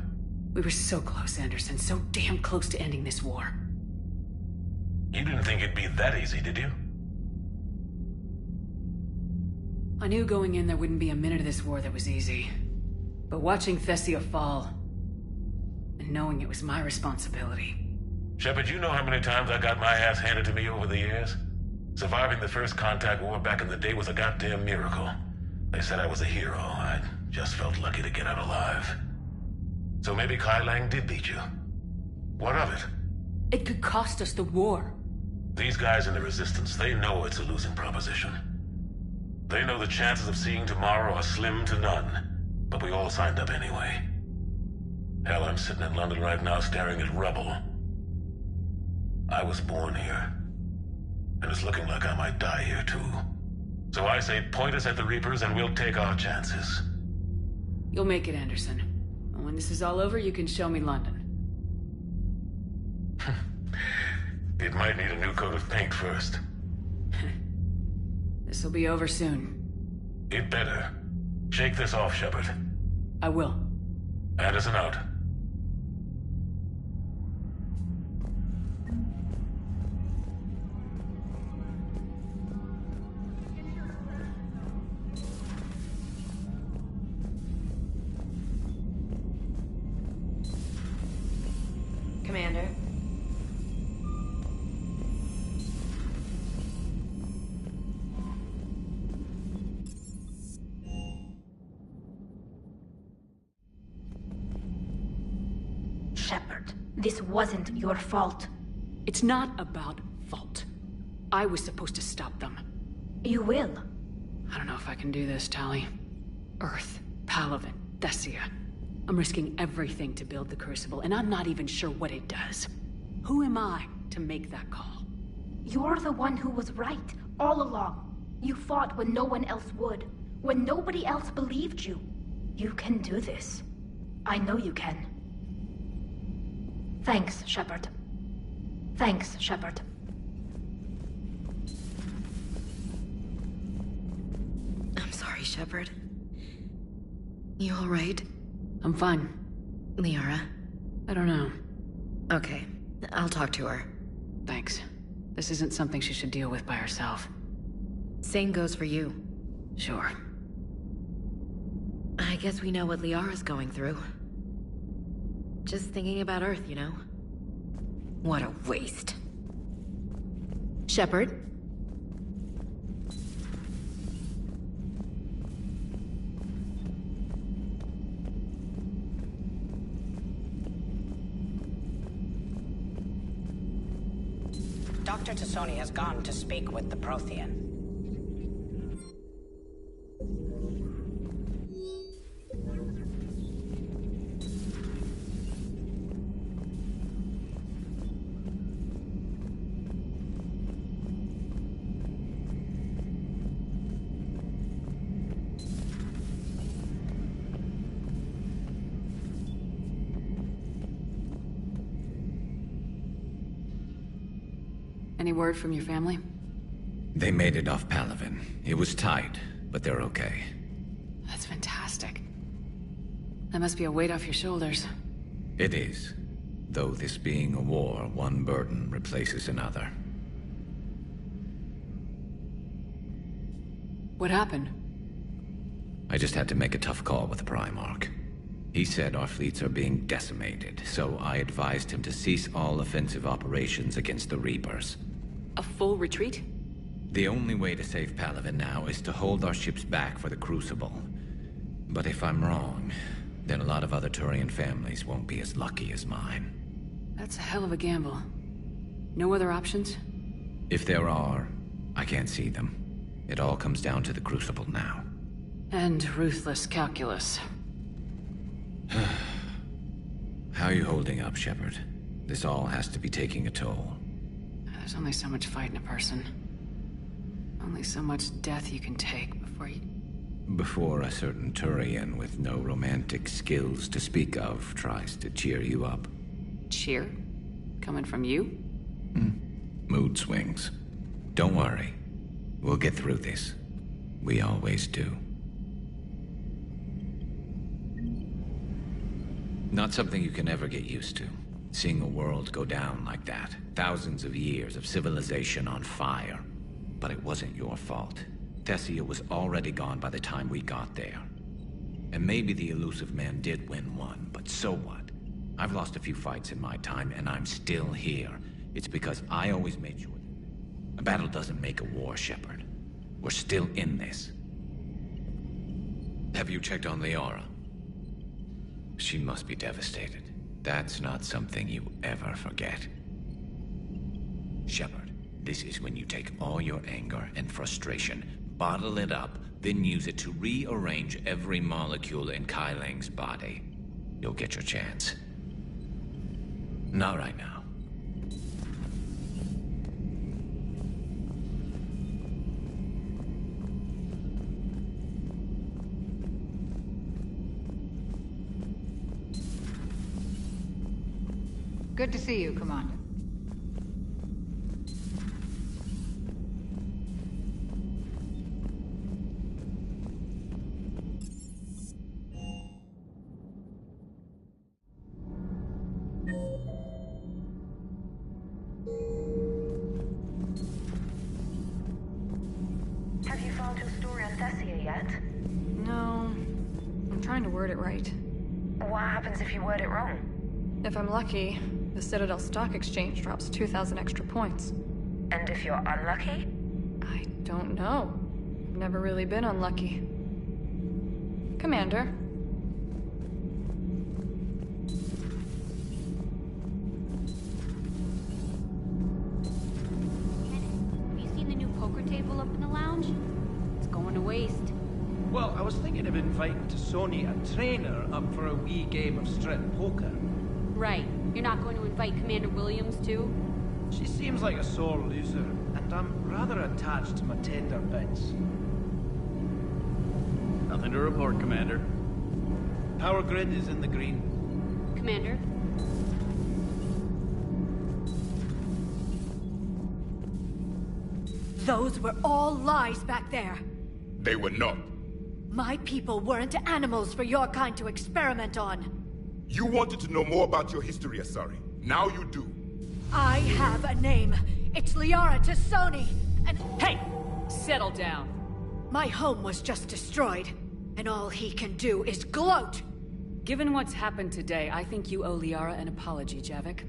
We were so close, Anderson. So damn close to ending this war. You didn't think it'd be that easy, did you? I knew going in there wouldn't be a minute of this war that was easy. But watching Thessia fall, and knowing it was my responsibility. Shepard, you know how many times I got my ass handed to me over the years? Surviving the first contact war back in the day was a goddamn miracle. They said I was a hero. I just felt lucky to get out alive. So maybe Kai Lang did beat you. What of it? It could cost us the war. These guys in the Resistance, they know it's a losing proposition. They know the chances of seeing tomorrow are slim to none. But we all signed up anyway. Hell, I'm sitting in London right now staring at rubble. I was born here. And it's looking like I might die here too. So I say point us at the Reapers and we'll take our chances. You'll make it, Anderson. And when this is all over, you can show me London. It might need a new coat of paint first. This'll be over soon. It better. Shake this off, Shepard. I will. Anderson out. This wasn't your fault. It's not about fault. I was supposed to stop them. You will. I don't know if I can do this, Tali. Earth, Palaven, Thessia. I'm risking everything to build the Crucible, and I'm not even sure what it does. Who am I to make that call? You're the one who was right, all along. You fought when no one else would, when nobody else believed you. You can do this. I know you can. Thanks, Shepard. Thanks, Shepard. I'm sorry, Shepard. You alright? I'm fine. Liara? I don't know. Okay, I'll talk to her. Thanks. This isn't something she should deal with by herself. Same goes for you. Sure. I guess we know what Liara's going through. Just thinking about Earth, you know? What a waste. Shepard? Dr. Tassoni has gone to speak with the Prothean. Any word from your family? They made it off Palaven. It was tight, but they're okay. That's fantastic. That must be a weight off your shoulders. It is. Though this being a war, one burden replaces another. What happened? I just had to make a tough call with the Primarch. He said our fleets are being decimated, so I advised him to cease all offensive operations against the Reapers. A full retreat? The only way to save Palaven now is to hold our ships back for the Crucible. But if I'm wrong, then a lot of other Turian families won't be as lucky as mine. That's a hell of a gamble. No other options? If there are, I can't see them. It all comes down to the Crucible now. And ruthless calculus. How are you holding up, Shepard? This all has to be taking a toll. There's only so much fight in a person. Only so much death you can take before you... Before a certain Turian with no romantic skills to speak of tries to cheer you up. Cheer? Coming from you? Mood swings. Don't worry. We'll get through this. We always do. Not something you can ever get used to. Seeing a world go down like that. Thousands of years of civilization on fire. But it wasn't your fault. Thessia was already gone by the time we got there. And maybe the elusive man did win one, but so what? I've lost a few fights in my time, and I'm still here. It's because I always made sure. A battle doesn't make a war, Shepard. We're still in this. Have you checked on Liara? She must be devastated. That's not something you ever forget. Shepard, this is when you take all your anger and frustration, bottle it up, then use it to rearrange every molecule in Kai Ling's body. You'll get your chance. Not right now. Good to see you, Commander. Have you filed your story on Thessia yet? No. I'm trying to word it right. What happens if you word it wrong? If I'm lucky, the Citadel Stock Exchange drops 2,000 extra points. And if you're unlucky? I don't know. I've never really been unlucky. Commander. table up in the lounge? It's going to waste. Well, I was thinking of inviting Sony a trainer up for a wee game of strip poker. Right. You're not going to invite Commander Williams, too? She seems like a sore loser, and I'm rather attached to my tender bits. Nothing to report, Commander. Power grid is in the green. Commander? Those were all lies back there. They were not. My people weren't animals for your kind to experiment on. You wanted to know more about your history, Asari. Now you do. I have a name. It's Liara Tassoni, and... Hey! Settle down. My home was just destroyed, and all he can do is gloat. Given what's happened today, I think you owe Liara an apology, Javik.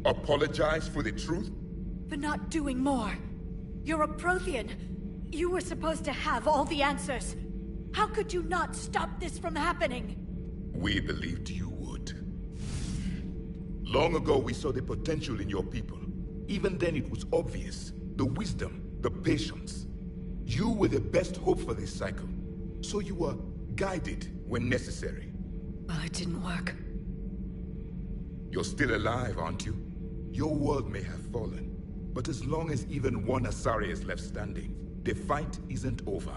Apologize for the truth? For not doing more. You're a Prothean. You were supposed to have all the answers. How could you not stop this from happening? We believed you would. Long ago, we saw the potential in your people. Even then, it was obvious. The wisdom, the patience. You were the best hope for this cycle. So you were guided when necessary. Well, it didn't work. You're still alive, aren't you? Your world may have fallen. But as long as even one Asari is left standing, the fight isn't over.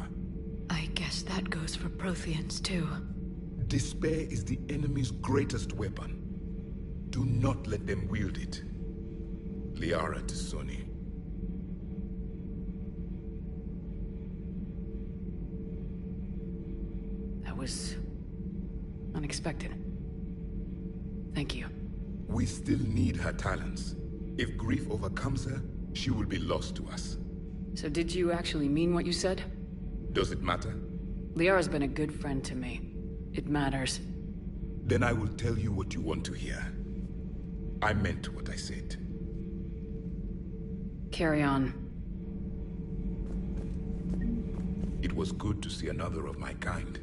I guess that goes for Protheans, too. Despair is the enemy's greatest weapon. Do not let them wield it. Liara Tassoni. That was... unexpected. Thank you. We still need her talents. If grief overcomes her, she will be lost to us. So did you actually mean what you said? Does it matter? Liara's been a good friend to me. It matters. Then I will tell you what you want to hear. I meant what I said. Carry on. It was good to see another of my kind,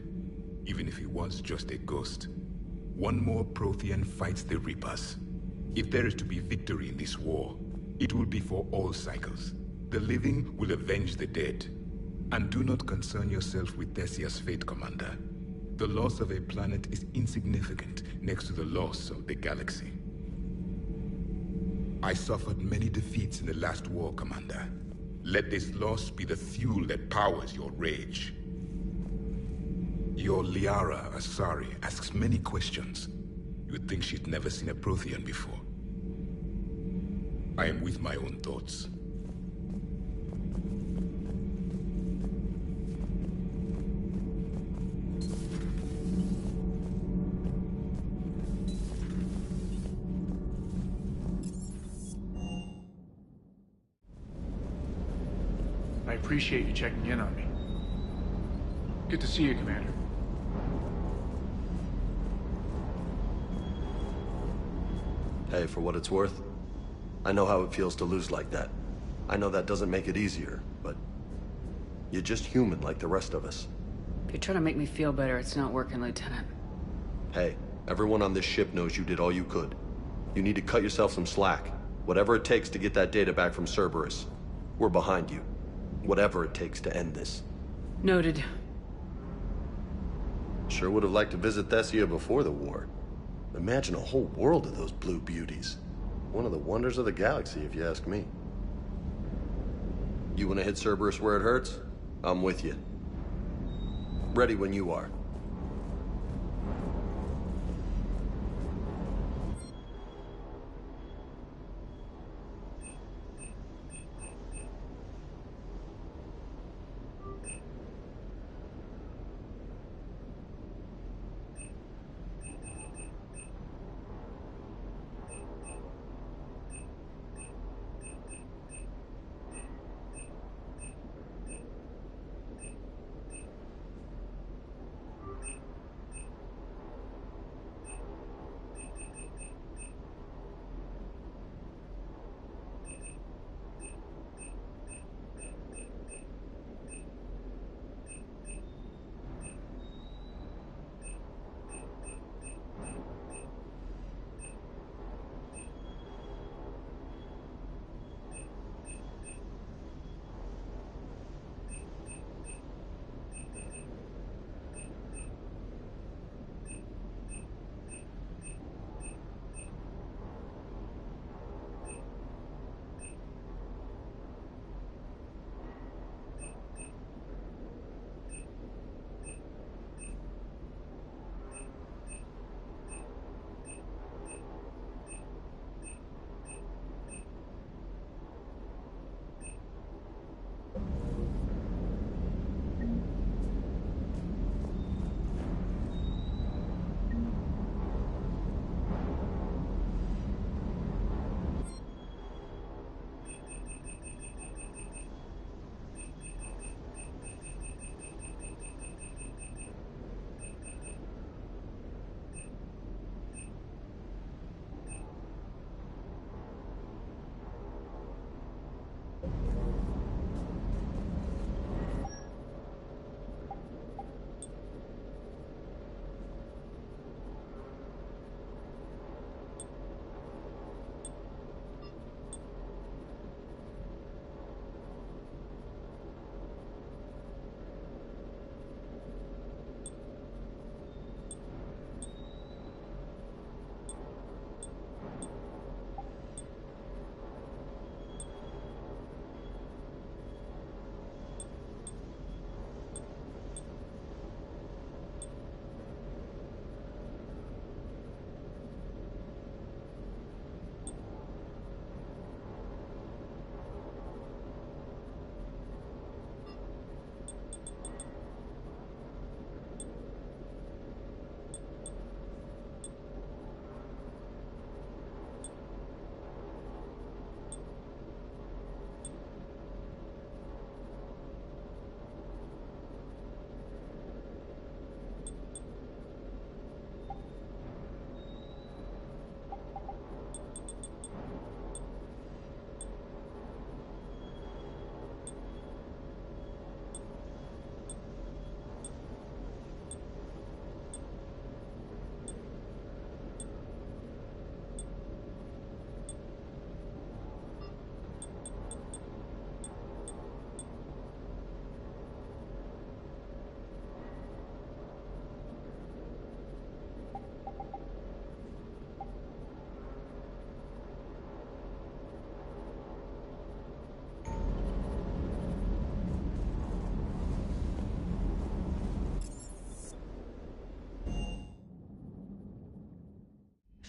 even if he was just a ghost. One more Prothean fights the Reapers. If there is to be victory in this war, it will be for all cycles. The living will avenge the dead. And do not concern yourself with Thessia's fate, Commander. The loss of a planet is insignificant next to the loss of the galaxy. I suffered many defeats in the last war, Commander. Let this loss be the fuel that powers your rage. Your Liara Asari asks many questions. You would think she'd never seen a Prothean before. I am with my own thoughts. I appreciate you checking in on me. Good to see you, Commander. Hey, for what it's worth, I know how it feels to lose like that. I know that doesn't make it easier, but you're just human like the rest of us. If you're trying to make me feel better, it's not working, Lieutenant. Hey, everyone on this ship knows you did all you could. You need to cut yourself some slack. Whatever it takes to get that data back from Cerberus. We're behind you. Whatever it takes to end this. Noted. Sure would have liked to visit Thessia before the war. Imagine a whole world of those blue beauties. One of the wonders of the galaxy, if you ask me. You want to hit Cerberus where it hurts? I'm with you. Ready when you are.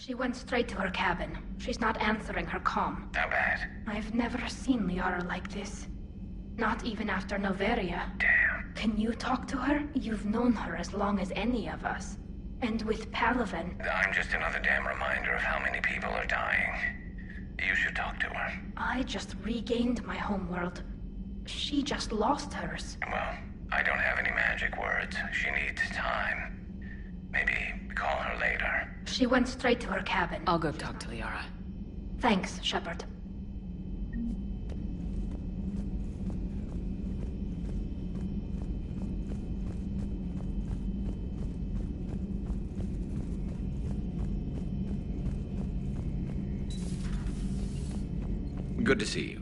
She went straight to her cabin. She's not answering her comm. How bad? I've never seen Liara like this. Not even after Noveria. Damn. Can you talk to her? You've known her as long as any of us. And with Palaven... I'm just another damn reminder of how many people are dying. You should talk to her. I just regained my homeworld. She just lost hers. Well, I don't have any magic words. She needs time. Maybe call her later. She went straight to her cabin. I'll go talk to Liara. Thanks, Shepard. Good to see you.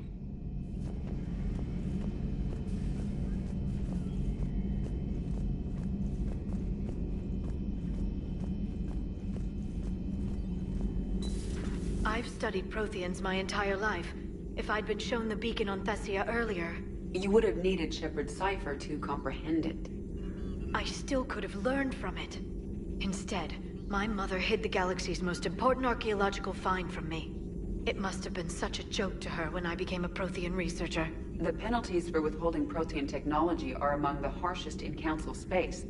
I've studied Protheans my entire life. If I'd been shown the beacon on Thessia earlier... You would have needed Shepard's cipher to comprehend it. I still could have learned from it. Instead, my mother hid the galaxy's most important archaeological find from me. It must have been such a joke to her when I became a Prothean researcher. The penalties for withholding Prothean technology are among the harshest in Council space.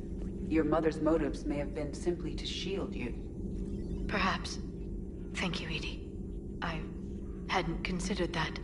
Your mother's motives may have been simply to shield you. Perhaps. Thank you, Edie. I hadn't considered that.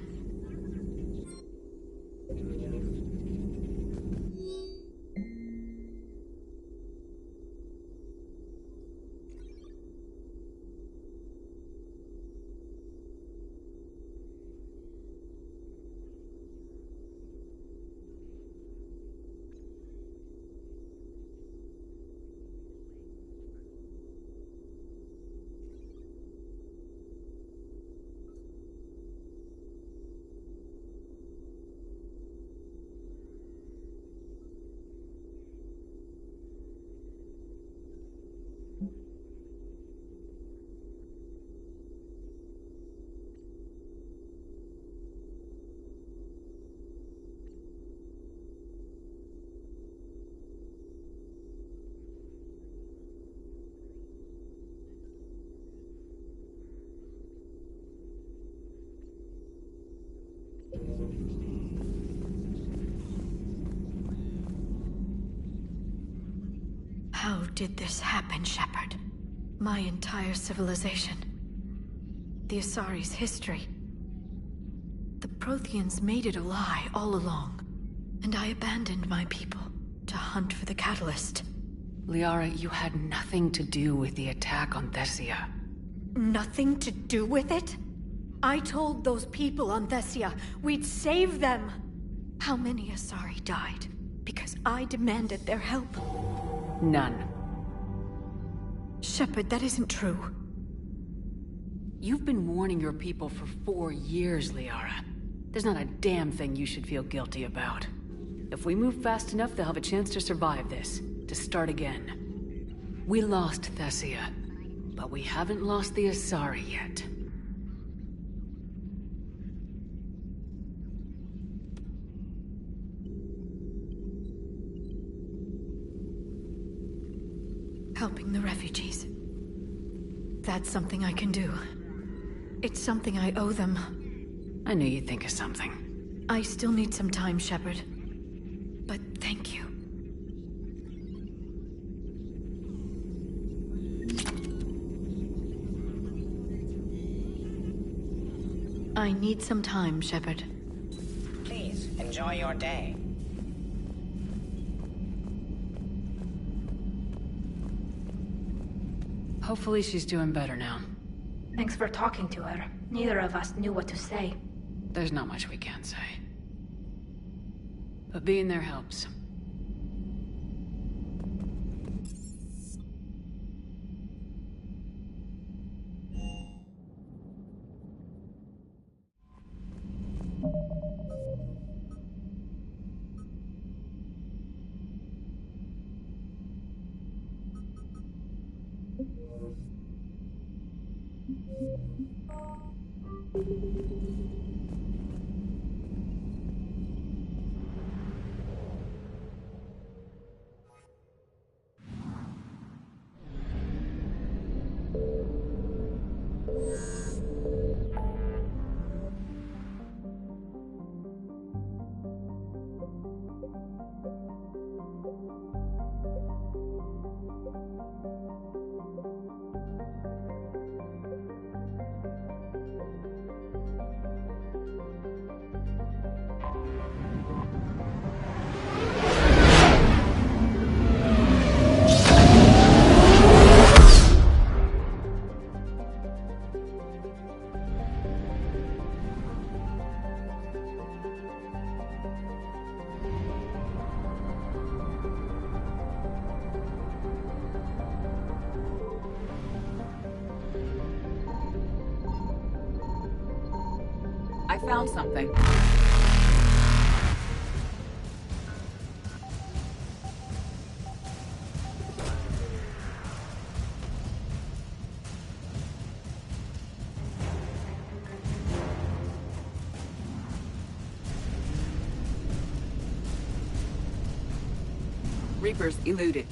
How did this happen, Shepard? My entire civilization. The Asari's history. The Protheans made it a lie all along. And I abandoned my people to hunt for the catalyst. Liara, you had nothing to do with the attack on Thessia. Nothing to do with it? I told those people on Thessia we'd save them. How many Asari died because I demanded their help? None. Shepard, that isn't true. You've been warning your people for 4 years, Liara. There's not a damn thing you should feel guilty about. If we move fast enough, they'll have a chance to survive this, to start again. We lost Thessia, but we haven't lost the Asari yet. Helping the refugees. That's something I can do. It's something I owe them. I knew you'd think of something. I still need some time, Shepard. But thank you. I need some time, Shepard. Please, enjoy your day. Hopefully she's doing better now. Thanks for talking to her. Neither of us knew what to say. There's not much we can say. But being there helps. I found something. Reapers eluded.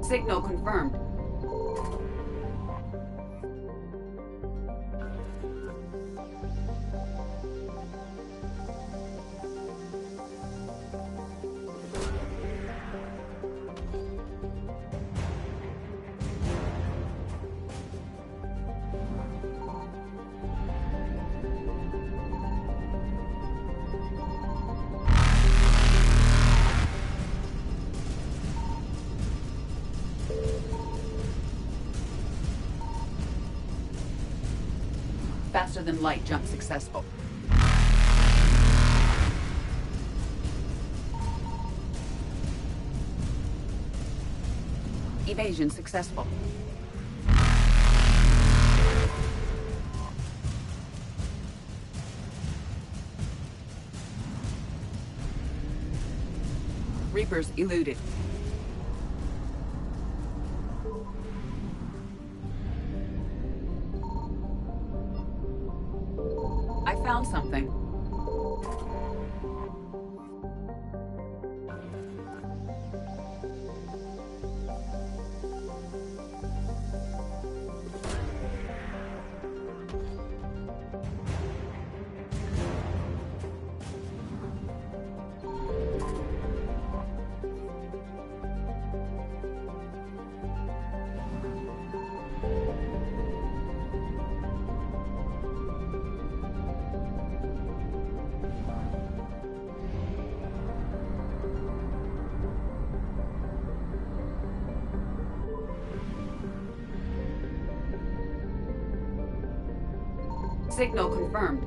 Signal confirmed. Faster than light jump successful. Evasion successful. Reapers eluded. I found something. Signal confirmed.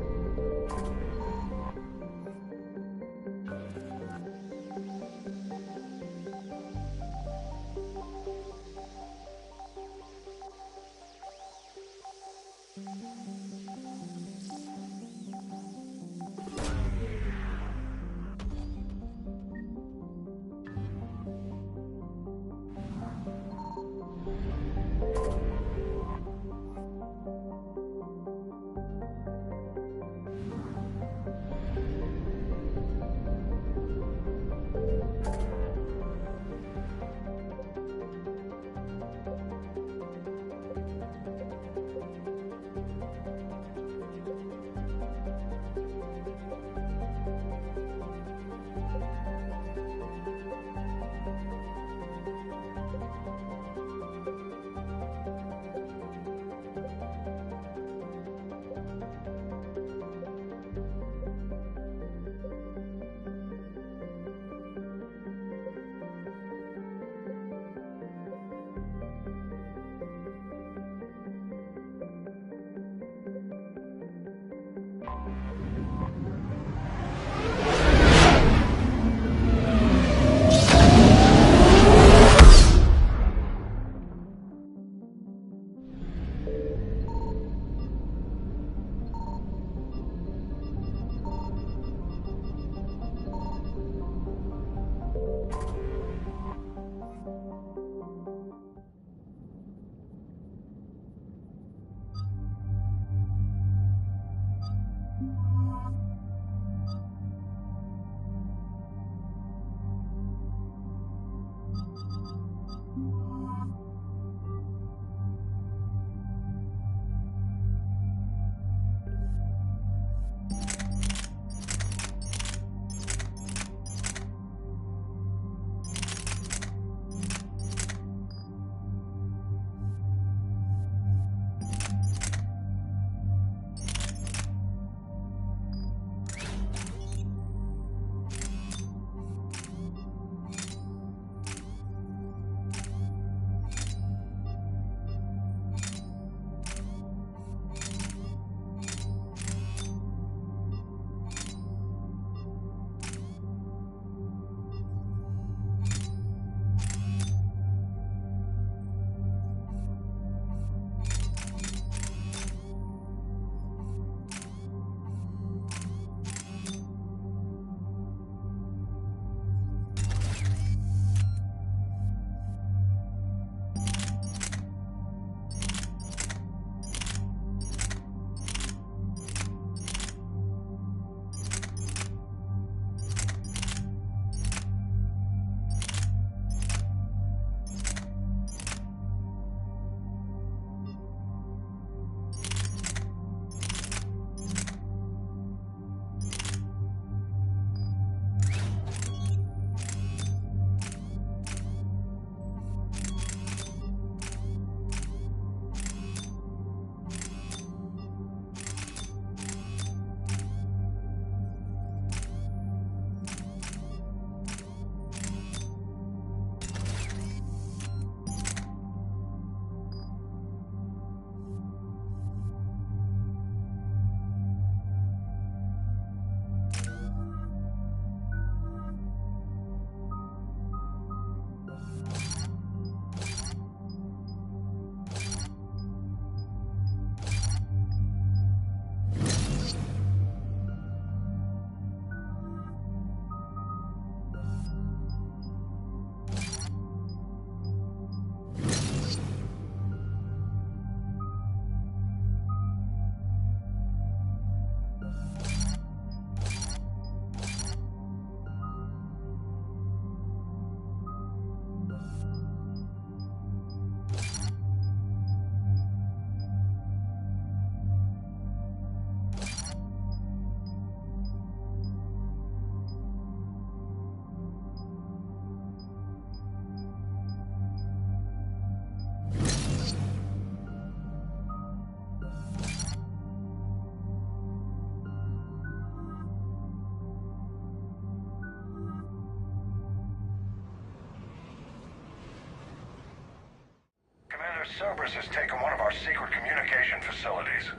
Cerberus has taken one of our secret communication facilities.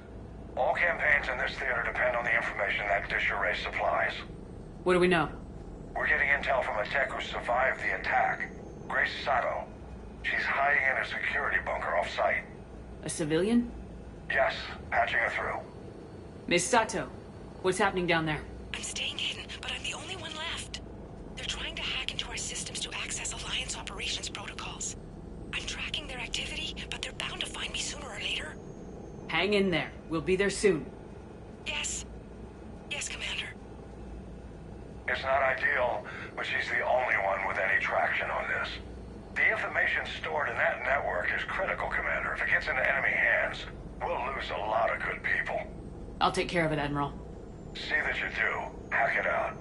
All campaigns in this theater depend on the information that dish array supplies. What do we know? We're getting intel from a tech who survived the attack. Grace Sato. She's hiding in a security bunker off-site. A civilian? Yes, patching her through. Miss Sato, what's happening down there? I'm staying hidden, but I'm the only one left. They're trying to hack into our systems to access Alliance operations protocols. I'm tracking their activity, but they're bound to find me sooner or later. Hang in there. We'll be there soon. Yes. Yes, Commander. It's not ideal, but she's the only one with any traction on this. The information stored in that network is critical, Commander. If it gets into enemy hands, we'll lose a lot of good people. I'll take care of it, Admiral. See that you do. Hack it out.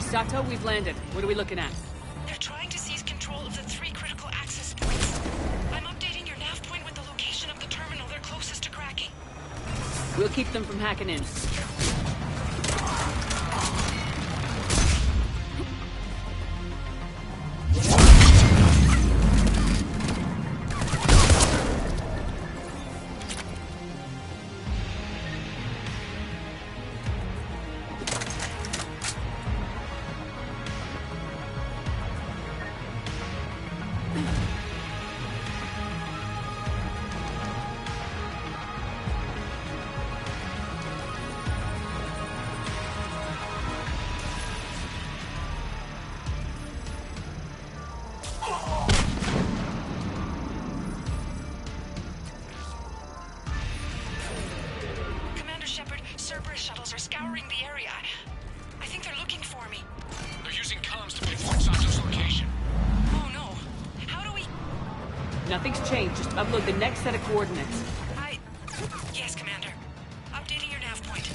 Sato, we've landed. What are we looking at? They're trying to seize control of the 3 critical access points. I'm updating your nav point with the location of the terminal they're closest to cracking. We'll keep them from hacking in. Cerberus shuttles are scouring the area. I think they're looking for me. They're using comms to pinpoint Sato's location. Oh no. How do we... Nothing's changed. Just upload the next set of coordinates. Yes, Commander. Updating your nav point.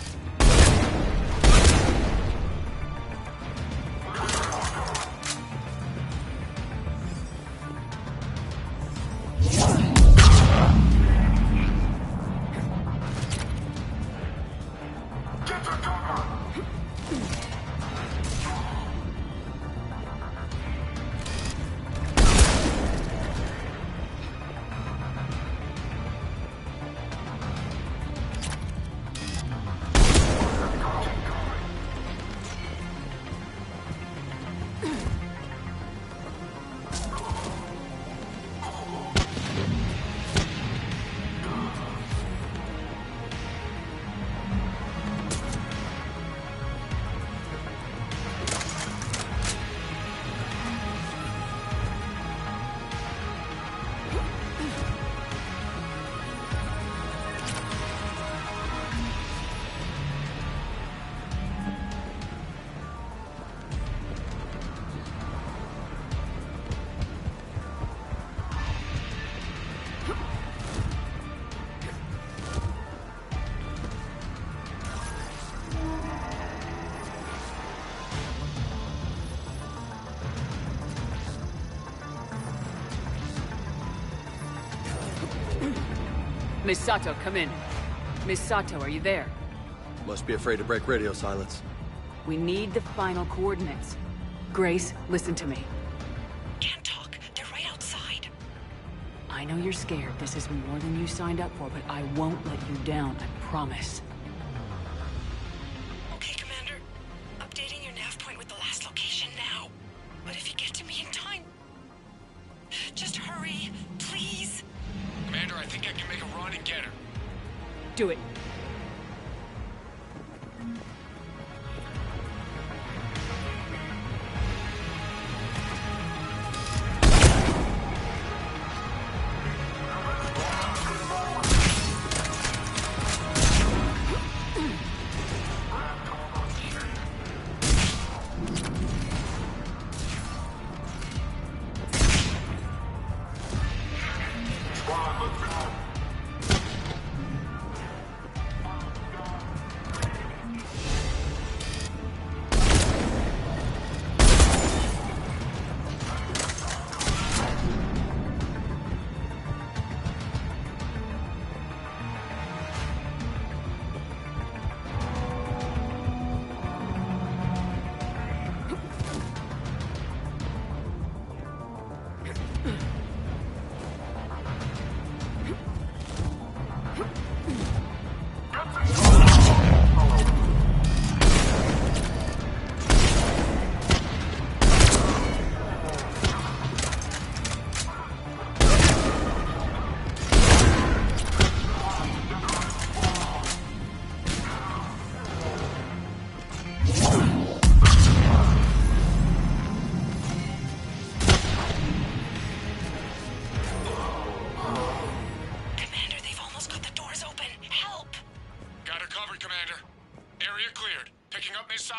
Miss Sato, come in. Miss Sato, are you there? Must be afraid to break radio silence. We need the final coordinates. Grace, listen to me. Can't talk. They're right outside. I know you're scared. This is more than you signed up for, but I won't let you down, I promise. Okay, Commander. Updating your nav point with the last location now. But if you get to me in time... just hurry, please. Commander, I think I can make a run and get her. Do it.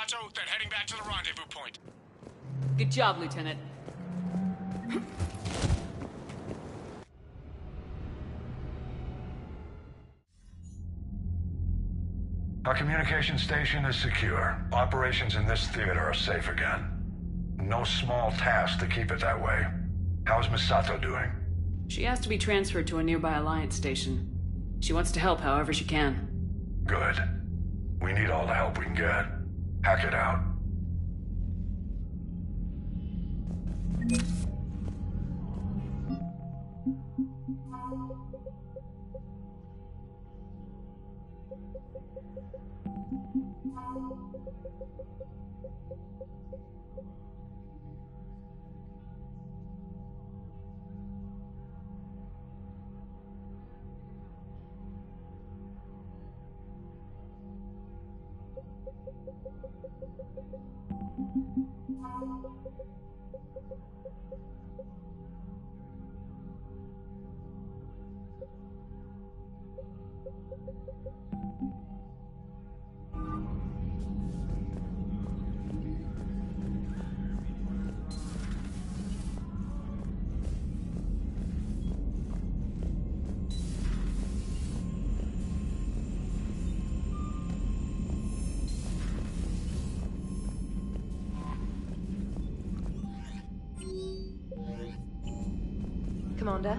Misato, then heading back to the rendezvous point. Good job, Lieutenant. Our communication station is secure. Operations in this theater are safe again. No small task to keep it that way. How's Misato doing? She asked to be transferred to a nearby Alliance station. She wants to help however she can. Good. We need all the help we can get. Hack it out. Commander?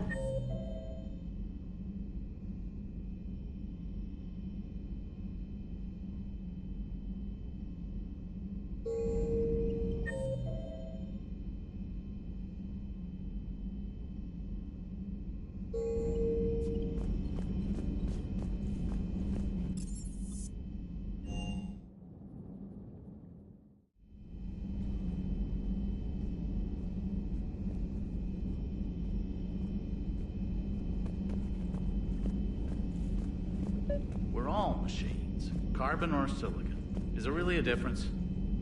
We're all machines. Carbon or silicon. Is there really a difference?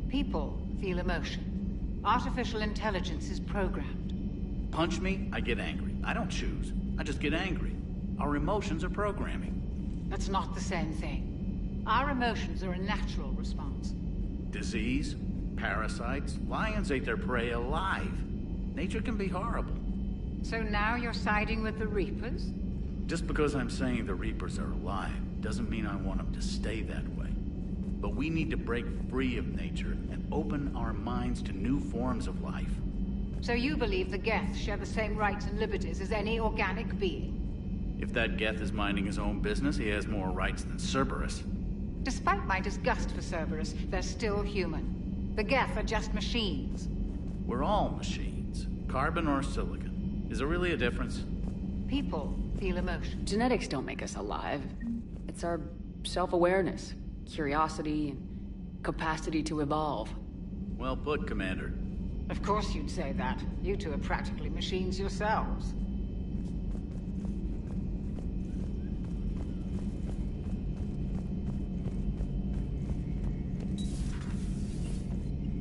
People feel emotion. Artificial intelligence is programmed. Punch me, I get angry. I don't choose. I just get angry. Our emotions are programming. That's not the same thing. Our emotions are a natural response. Disease, parasites, lions ate their prey alive. Nature can be horrible. So now you're siding with the Reapers? Just because I'm saying the Reapers are alive doesn't mean I want them to stay that way. But we need to break free of nature and open our minds to new forms of life. So you believe the Geth share the same rights and liberties as any organic being? If that Geth is minding his own business, he has more rights than Cerberus. Despite my disgust for Cerberus, they're still human. The Geth are just machines. We're all machines. Carbon or silicon. Is there really a difference? People feel emotion. Genetics don't make us alive. It's our self-awareness, curiosity, and capacity to evolve. Well put, Commander. Of course you'd say that. You two are practically machines yourselves.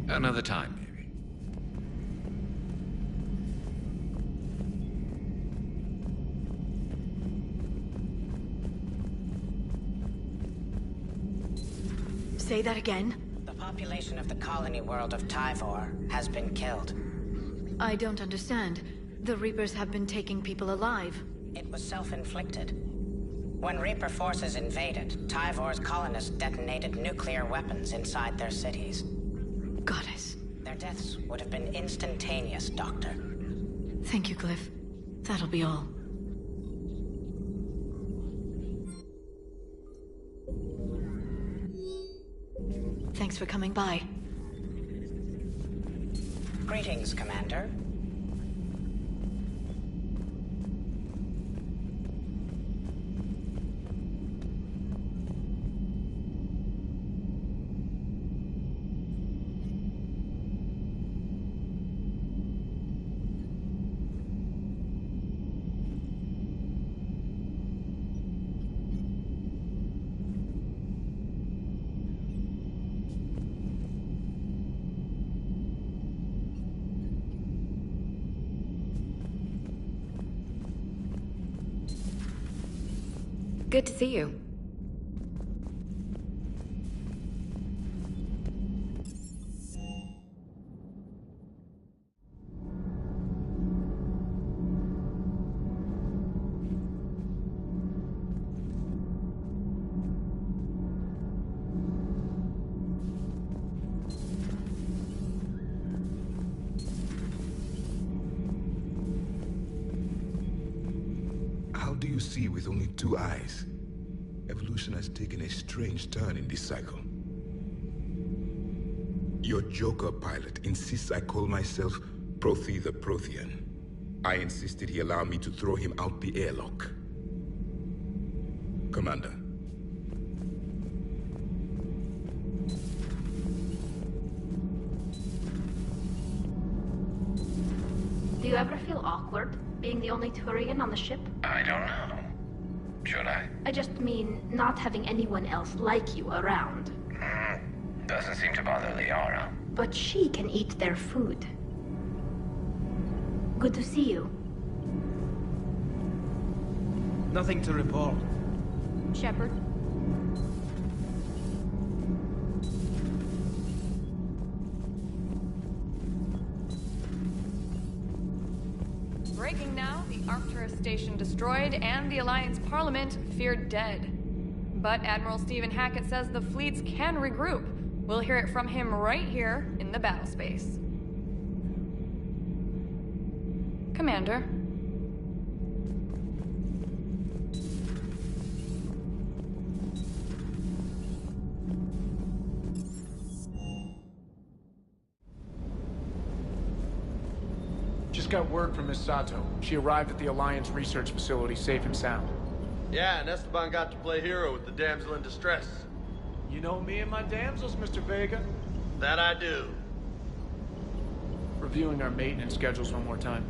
Another time, maybe. Say that again? The population of the colony world of Tyvor has been killed. I don't understand. The Reapers have been taking people alive. It was self-inflicted. When Reaper forces invaded, Tyvor's colonists detonated nuclear weapons inside their cities. Goddess. Their deaths would have been instantaneous, Doctor. Thank you, Cliff. That'll be all. Thanks for coming by. Greetings, Commander. Good to see you. do you see with only 2 eyes? Evolution has taken a strange turn in this cycle. Your Joker pilot insists I call myself Prothi the Prothean. I insisted he allow me to throw him out the airlock. Commander. Do you ever feel awkward, being the only Turian on the ship? I don't know. Should I? I just mean, not having anyone else like you around. Doesn't seem to bother Liara. But she can eat their food. Good to see you. Nothing to report. Shepard? Breaking now, the Arcturus station destroyed and the Alliance Parliament feared dead. But Admiral Stephen Hackett says the fleets can regroup. We'll hear it from him right here in the battle space. Commander. Just got word from Miss Sato. She arrived at the Alliance research facility safe and sound. Yeah, and Esteban got to play hero with the damsel in distress. You know me and my damsels, Mr. Vega. That I do. Reviewing our maintenance schedules one more time.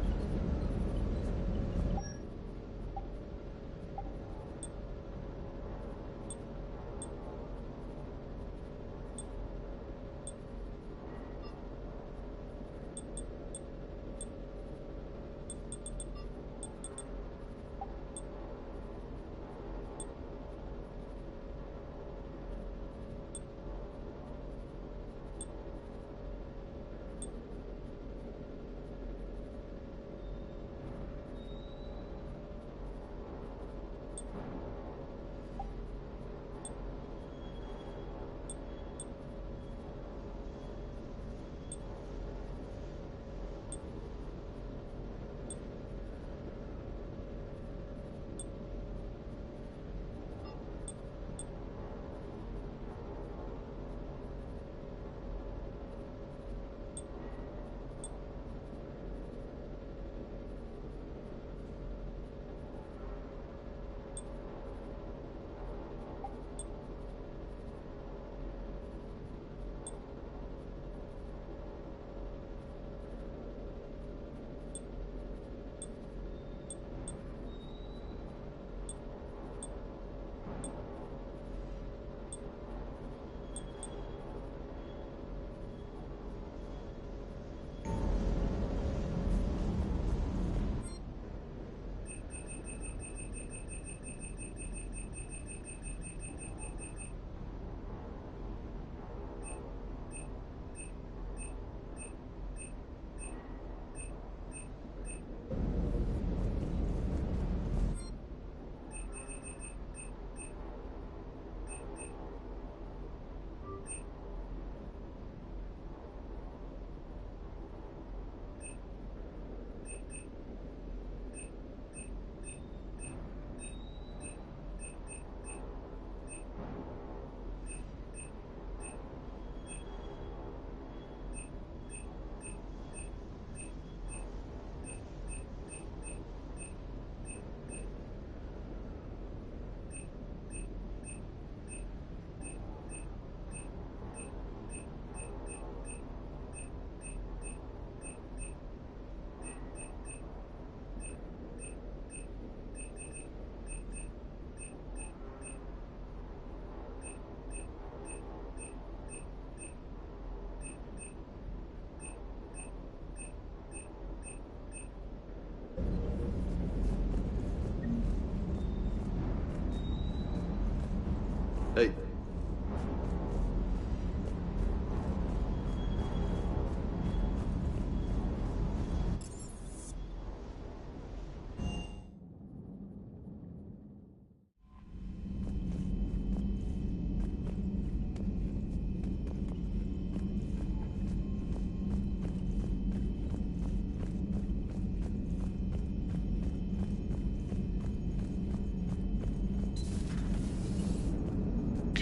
Hey.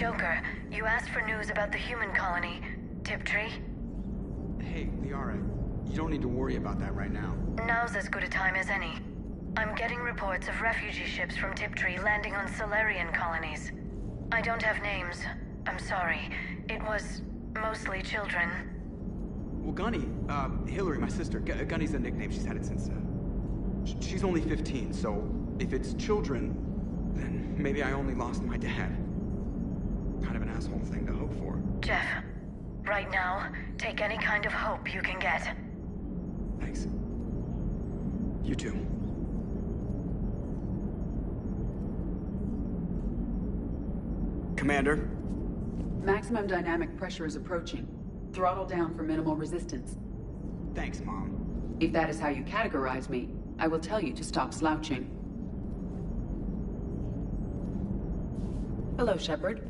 Joker, you asked for news about the human colony, Tiptree. Hey, Liara, you don't need to worry about that right now. Now's as good a time as any. I'm getting reports of refugee ships from Tiptree landing on Solarian colonies. I don't have names. I'm sorry. It was mostly children. Well, Gunny, Hillary, my sister, Gunny's a nickname. She's had it since, she's only 15, so if it's children, then maybe I only lost my dad. Kind of an asshole thing to hope for. Jeff, right now, take any kind of hope you can get. Thanks. You too. Commander? Maximum dynamic pressure is approaching. Throttle down for minimal resistance. Thanks, Mom. If that is how you categorize me, I will tell you to stop slouching. Hello, Shepard.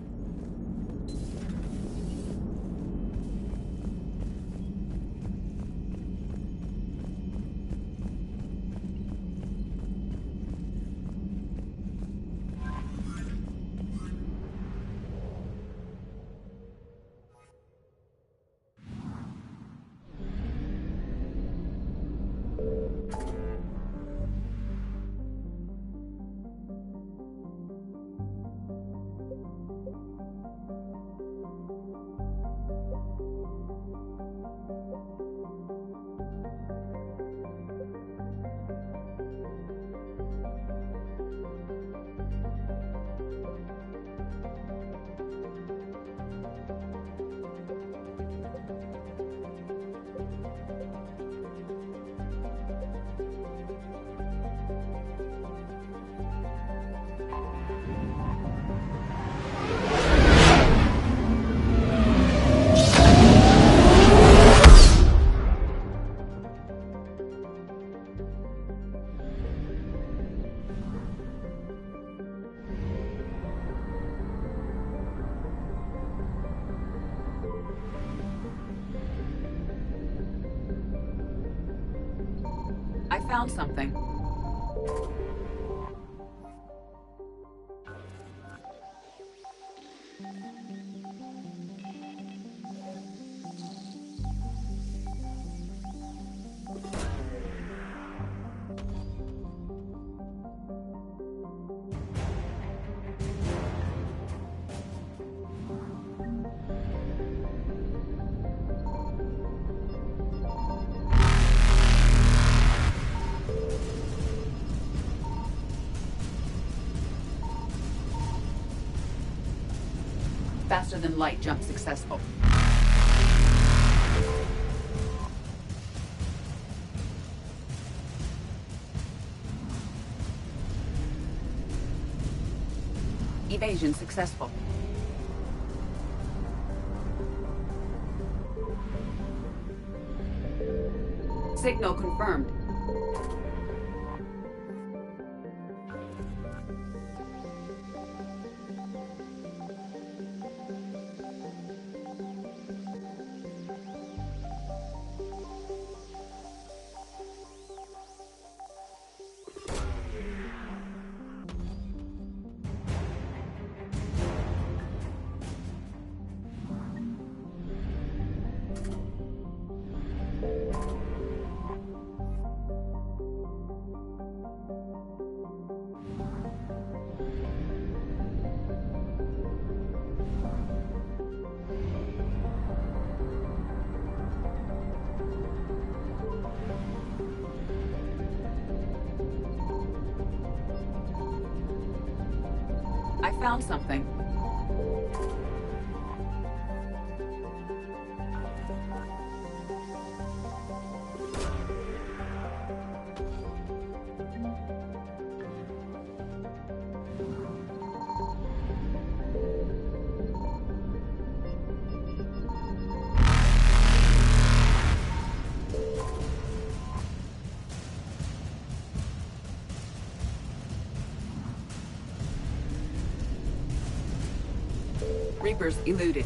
I found something. Faster than light jump successful. Evasion successful. Signal confirmed. I found something. Reapers eluded.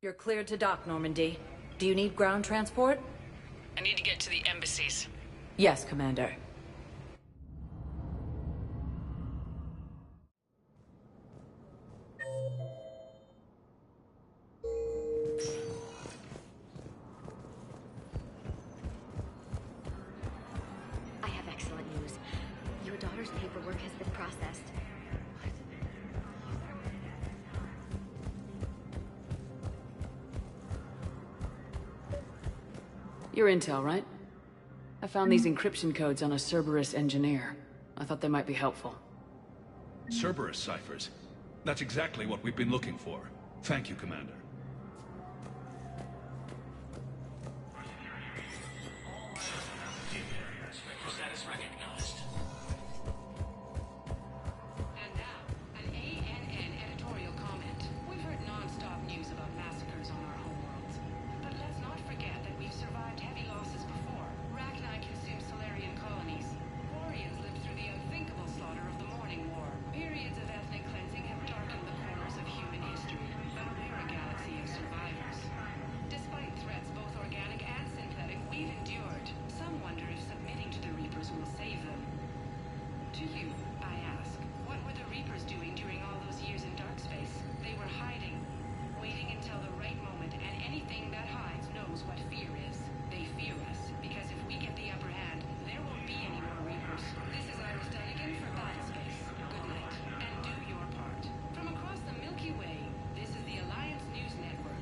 You're cleared to dock, Normandy. Do you need ground transport? I need to get to the embassies. Yes, Commander. I have excellent news. Your daughter's paperwork has been processed. Your intel, right? I found these encryption codes on a Cerberus engineer. I thought they might be helpful. Cerberus ciphers. That's exactly what we've been looking for. Thank you, Commander. Status recognized. And now, an ANN editorial comment. We've heard non-stop news about massacres on our homeworlds. But let's not forget that we've survived heavy losses before. Rachni consumed Solarian colonies. Quarians lived through the unthinkable slaughter of the Morning War. Periods of ethnic cleansing have darkened the corners of human history. But we're a galaxy of survivors. Despite threats both organic and synthetic, we've endured. Some wonder if submitting to the Reapers will save them. To you, I ask, what were the Reapers doing during all those years in dark space? They were hiding, waiting until the right moment, and anything that hides knows what fear is. They fear us, because if we get the upper hand, there won't be any more Reapers. This is Iris Dunnigan for Battlespace. Good night, and do your part. From across the Milky Way, this is the Alliance News Network.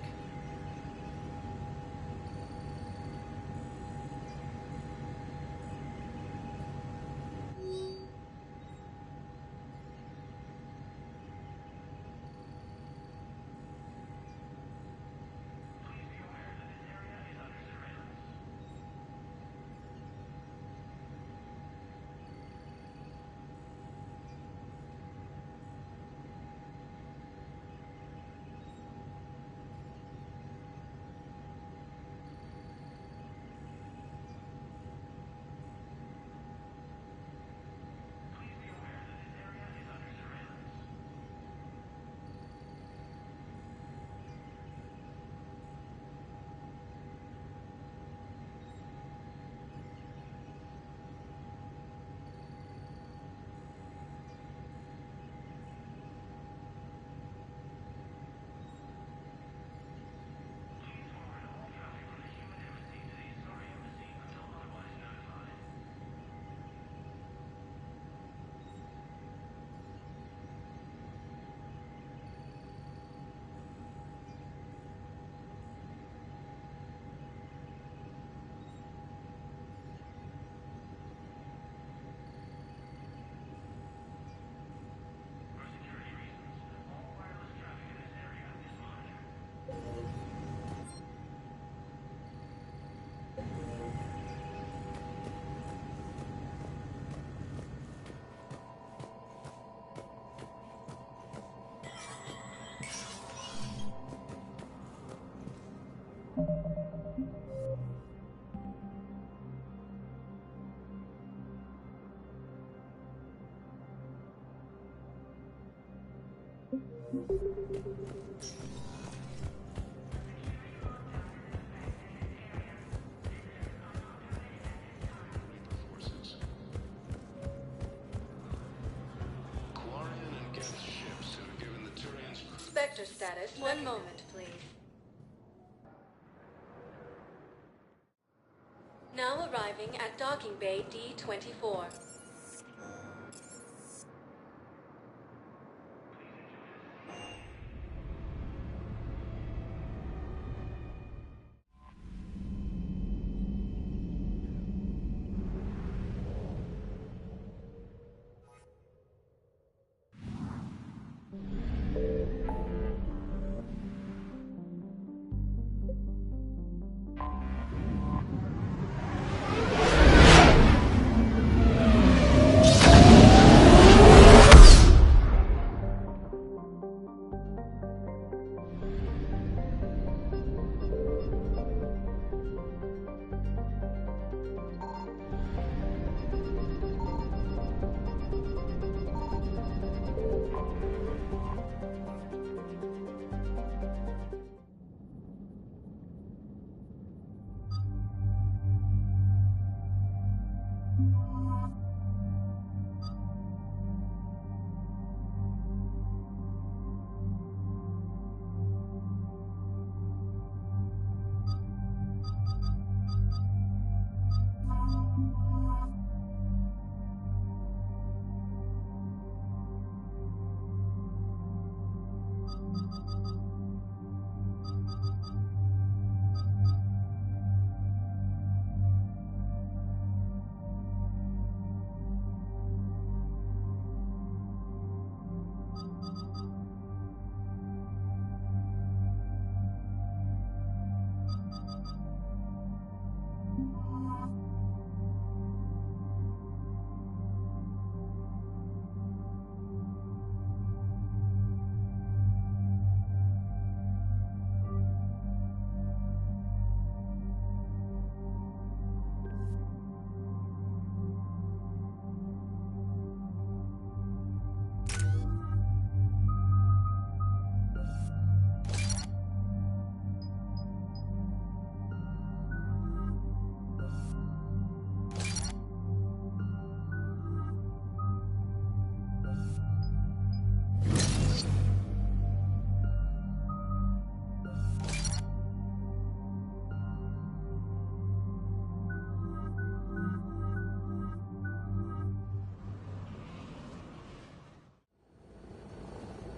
Spectre status. One moment, please. Now arriving at docking bay D-24.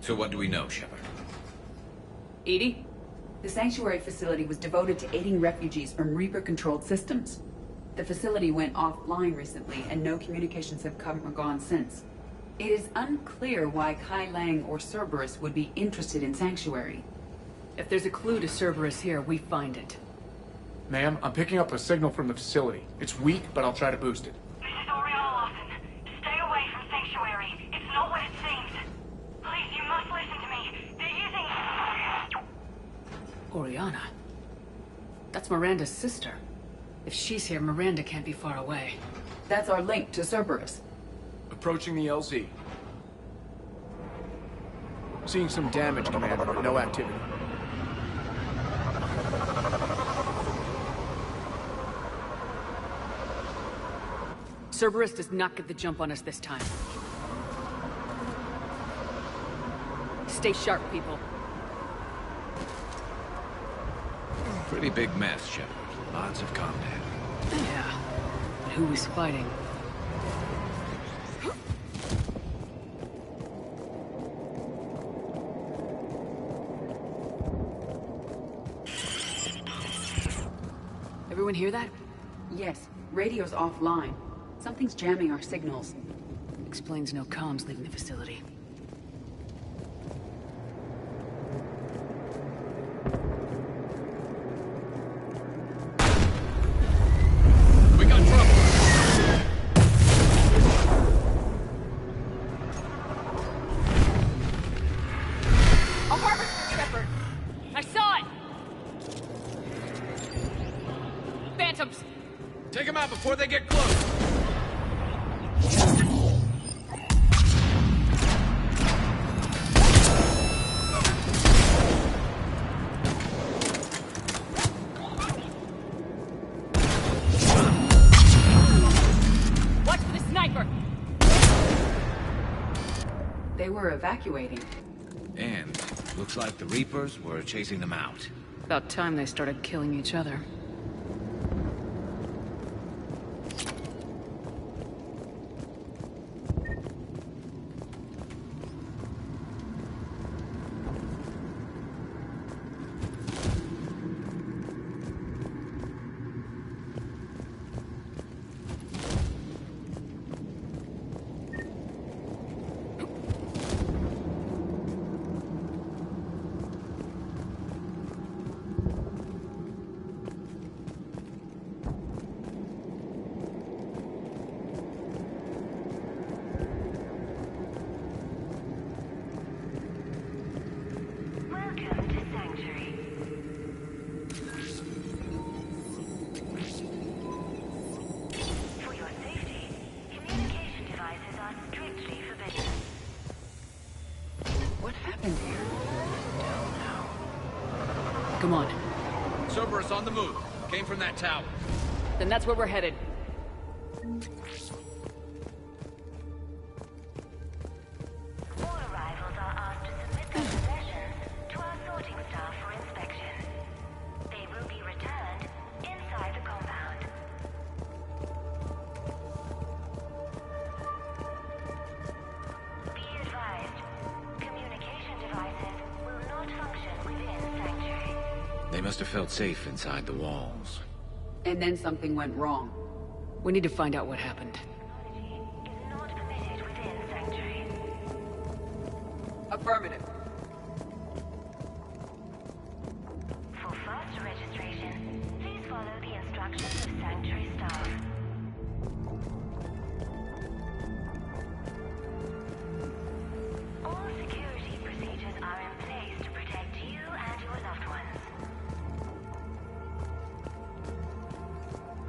So what do we know, Shepard? Edie? The Sanctuary facility was devoted to aiding refugees from Reaper-controlled systems. The facility went offline recently, and no communications have come or gone since. It is unclear why Kai Lang or Cerberus would be interested in Sanctuary. If there's a clue to Cerberus here, we find it. Ma'am, I'm picking up a signal from the facility. It's weak, but I'll try to boost it. This is Oriana Lawson. Stay away from Sanctuary. It's not what it seems. Please, you must listen to me. They're using... Oriana? That's Miranda's sister. If she's here, Miranda can't be far away. That's our link to Cerberus. Approaching the LZ. Seeing some damage, Commander, but no activity. Cerberus does not get the jump on us this time. Stay sharp, people. Pretty big mess, Shepard. Lots of combat. Yeah. But who was fighting? Everyone hear that? Yes. Radio's offline. Something's jamming our signals. Explains no comms leaving the facility. We got trouble! A harvester, Shepard! I saw it! Phantoms! Take them out before they get close! Watch for the sniper! They were evacuating. And looks like the Reapers were chasing them out. About time they started killing each other. Welcome to Sanctuary. For your safety, communication devices are strictly forbidden. What happened here? Come on. Cerberus on the move. Came from that tower. Then that's where we're headed. All arrivals are asked to submit their possessions to our sorting staff for inspection. They will be returned inside the compound. Be advised, communication devices will not function within Sanctuary. They must have felt safe inside the walls. And then something went wrong. We need to find out what happened. Is not permitted within Sanctuary. Affirmative. For faster registration, please follow the instructions of Sanctuary staff. All security procedures are in place to protect you and your loved ones.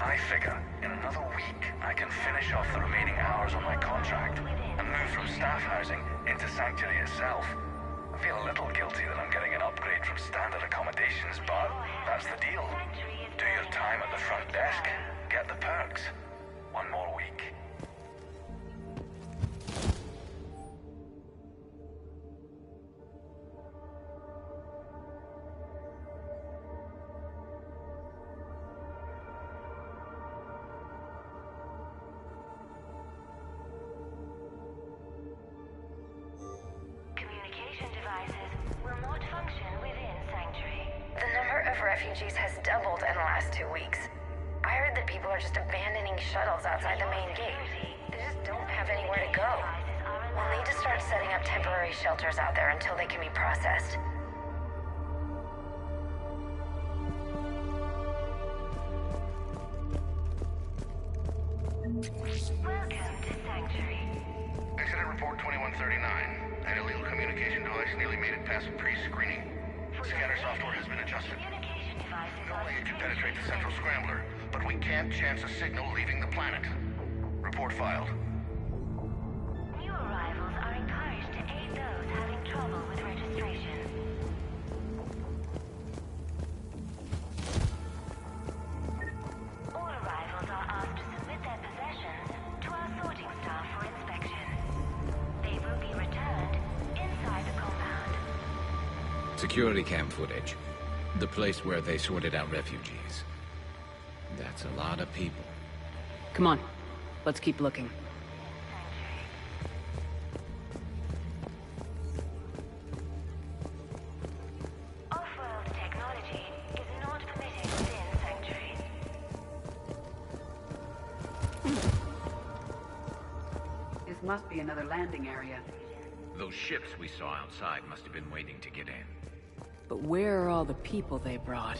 I figure in another week I can finish off the remaining hours on my contract and move from staff housing into Sanctuary itself. I feel a little guilty that I'm getting an upgrade from standard accommodations, but that's the deal. Do your time at the front desk, get the perks. One more week. Communication refugees has doubled in the last 2 weeks. I heard that people are just abandoning shuttles outside the main gate. They just don't have anywhere to go. We'll need to start setting up temporary shelters out there until they can be processed. Welcome to Sanctuary. Incident report 2139. An illegal communication device nearly made it past pre-screening. Scanner software has been adjusted. No way it can penetrate the central scrambler, but we can't chance a signal leaving the planet. Report filed. New arrivals are encouraged to aid those having trouble with registration. All arrivals are asked to submit their possessions to our sorting staff for inspection. They will be returned inside the compound. Security cam footage. The place where they sorted out refugees. That's a lot of people. Come on. Let's keep looking. Off-world technology is not permitted within Sanctuary. This must be another landing area. Those ships we saw outside must have been waiting to get in. But where are all the people they brought?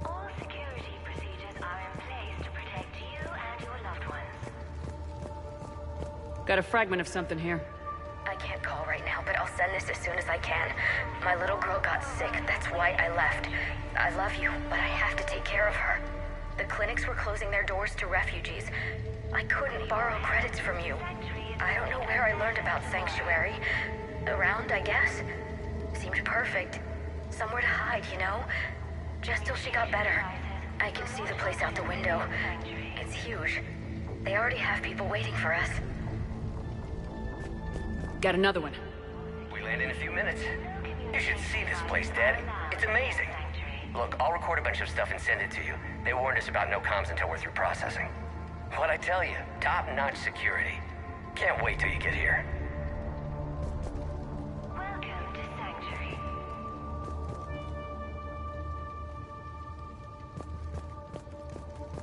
All security procedures are in place to protect you and your loved ones. Got a fragment of something here. I can't call right now, but I'll send this as soon as I can. My little girl got sick, that's why I left. I love you, but I have to take care of her. The clinics were closing their doors to refugees. I couldn't borrow credits from you. I don't know where I learned about Sanctuary. Around, I guess. Seemed perfect. Somewhere to hide, you know? Just till she got better. I can see the place out the window. It's huge. They already have people waiting for us. Got another one. We land in a few minutes. You should see this place, Dad. It's amazing. Look, I'll record a bunch of stuff and send it to you. They warned us about no comms until we're through processing. What'd I tell you? Top-notch security. Can't wait till you get here. Welcome to Sanctuary.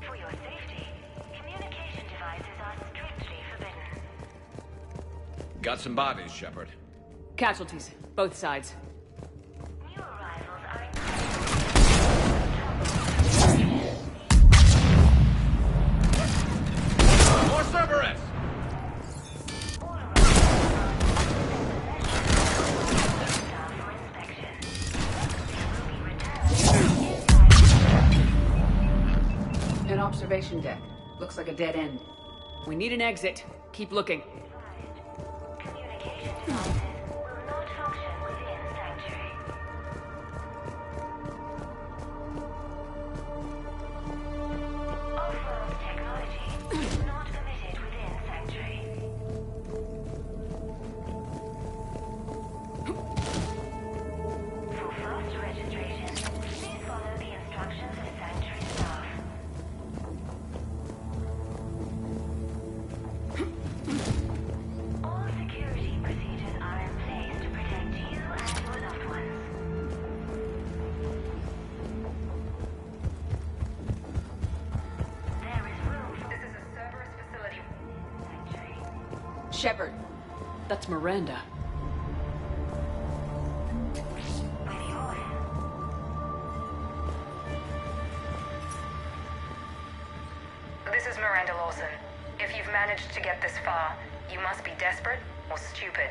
For your safety, communication devices are strictly forbidden. Got some bodies, Shepard. Casualties, both sides. New arrivals are More Cerberus! An observation deck. Looks like a dead end. We need an exit. Keep looking. communication devices will not function within Sanctuary. Off-world technology is not permitted within Sanctuary. For fast registration, please follow the instructions of Sanctuary staff. All security procedures are in place to protect you and your loved ones. There is room for... This is a Cerberus facility. Sanctuary. Shepard. That's Miranda. This is Miranda Lawson. If you've managed to get this far, you must be desperate or stupid.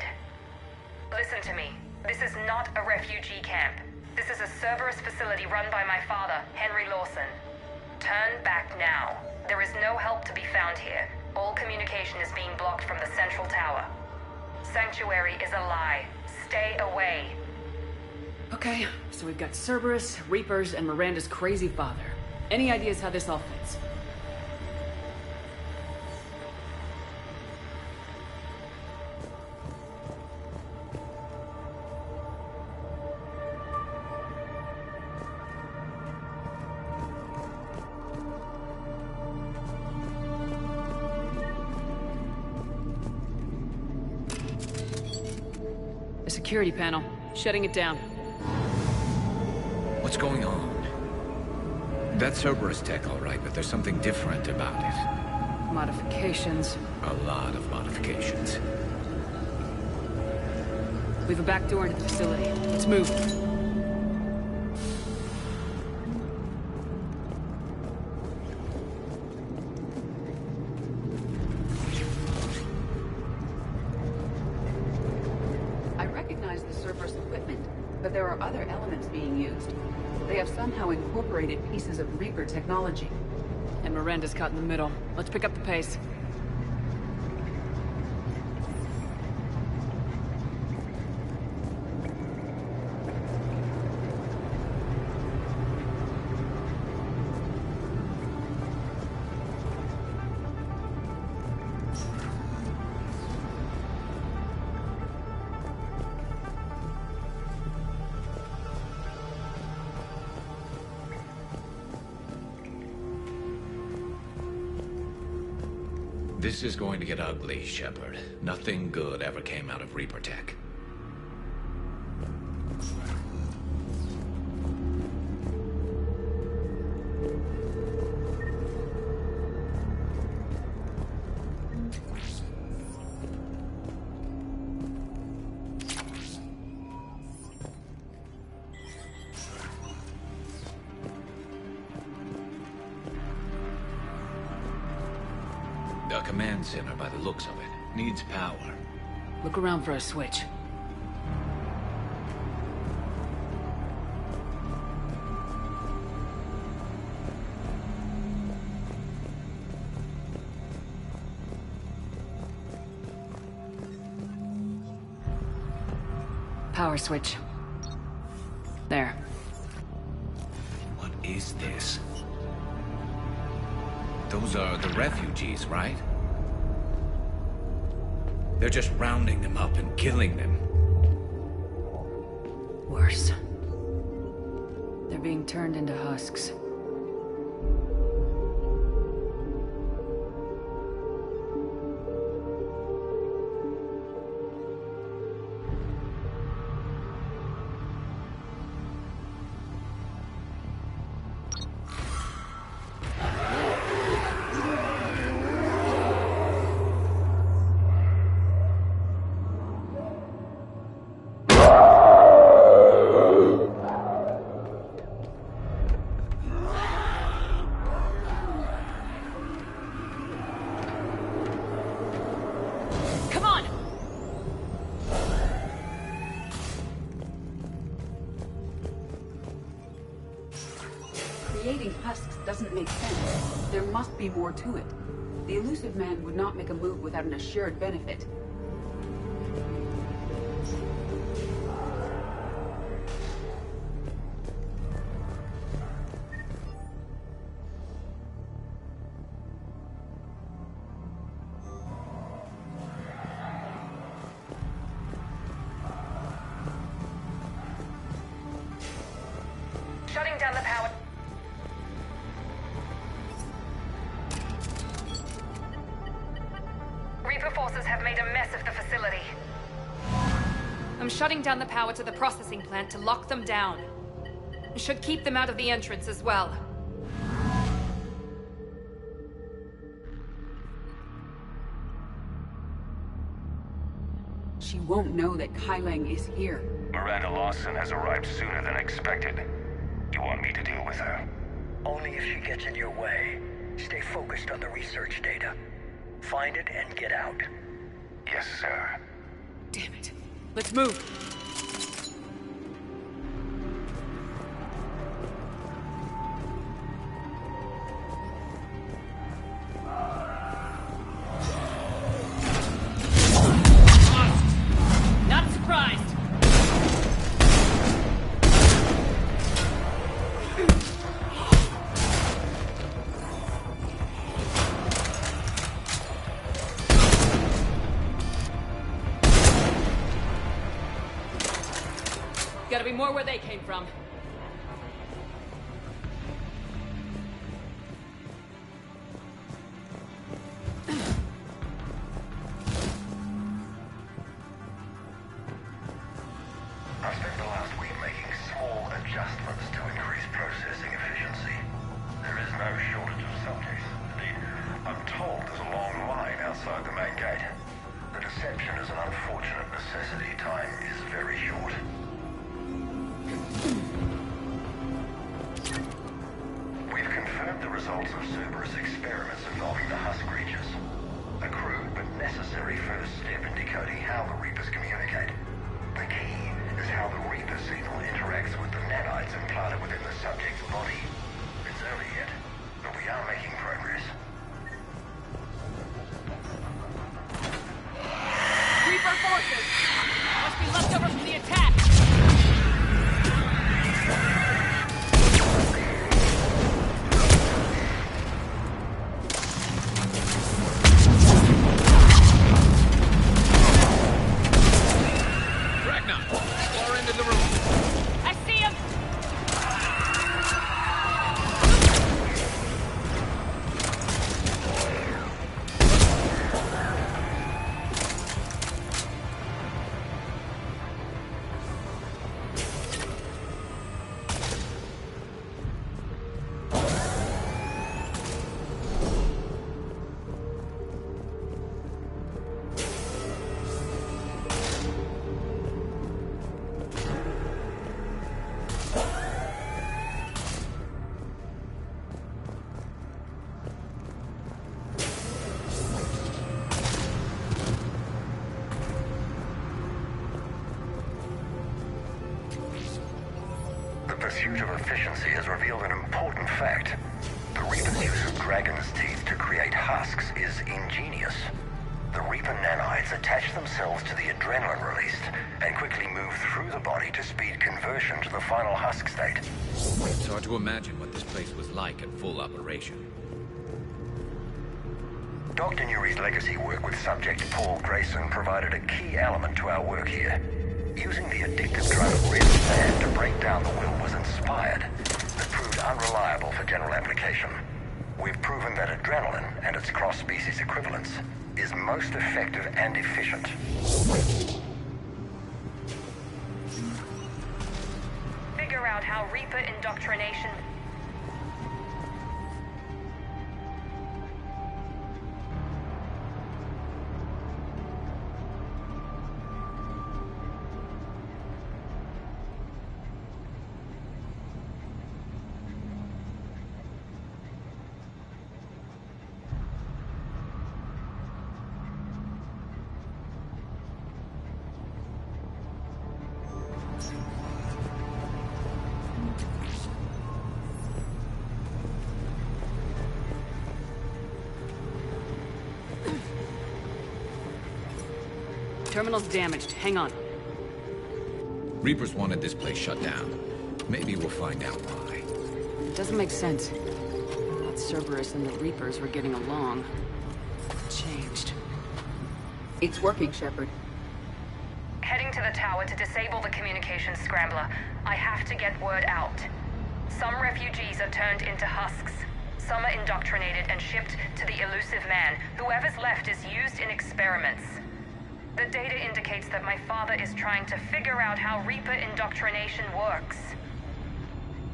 Listen to me. This is not a refugee camp. This is a Cerberus facility run by my father, Henry Lawson. Turn back now. There is no help to be found here. All communication is being blocked from the central tower. Sanctuary is a lie. Stay away. Okay, so we've got Cerberus, Reapers, and Miranda's crazy father. Any ideas how this all fits? The security panel. Shutting it down. What's going on? That's Cerberus tech, all right, but there's something different about it. Modifications. A lot of modifications. We have a back door into the facility. Let's move. I recognize the Cerberus equipment, but there are other elements being used. They have somehow incorporated pieces of Reaper technology. And Miranda's caught in the middle. Let's pick up the pace. This is going to get ugly, Shepard. Nothing good ever came out of Reaper tech. A command center by the looks of it. Needs power. Look around for a switch. Power switch. There. What is this? Those are the refugees, right? They're just rounding them up and killing them. Worse. They're being turned into husks. Creating husks doesn't make sense. There must be more to it. The elusive man would not make a move without an assured benefit. Shutting down the power. Reaper forces have made a mess of the facility. I'm shutting down the power to the processing plant to lock them down. It should keep them out of the entrance as well. She won't know that Kyleng is here. Miranda Lawson has arrived sooner than expected. You want me to deal with her? Only if she gets in your way. Stay focused on the research data. Find it and get out. Yes, sir. Damn it. Let's move. Not surprised. Gotta be more where they came from. I spent the last week making small adjustments to increase processing efficiency. There is no shortage of subjects. Indeed, I'm told there's a long line outside the main gate. The deception is an unfortunate necessity. Time is very short. We've confirmed the results of Cerberus experiments involving the husk creatures. A crude but necessary first step in decoding how the Reapers communicate. The key is how the Reaper signal interacts with the nanites implanted within the subject's body. It's early yet, but we are making progress. Reaper forces! Must be left over from the attack! The pursuit of efficiency has revealed an important fact. The Reaper's use of dragon's teeth to create husks is ingenious. The Reaper nanites attach themselves to the adrenaline released and quickly move through the body to speed conversion to the final husk state. It's hard to imagine what this place was like at full operation. Dr. Nuri's legacy work with subject Paul Grayson provided a key element to our work here. Using the addictive drug red sand to break down the will was inspired, but proved unreliable for general application. We've proven that adrenaline and its cross-species equivalents is most effective and efficient. Figure out how Reaper indoctrination... Terminal's damaged. Hang on. Reapers wanted this place shut down. Maybe we'll find out why. It doesn't make sense. Thought Cerberus and the Reapers were getting along. Changed. It's working, Shepard. Heading to the tower to disable the communications scrambler. I have to get word out. Some refugees are turned into husks. Some are indoctrinated and shipped to the elusive man. Whoever's left is used in experiments. The data indicates that my father is trying to figure out how Reaper indoctrination works.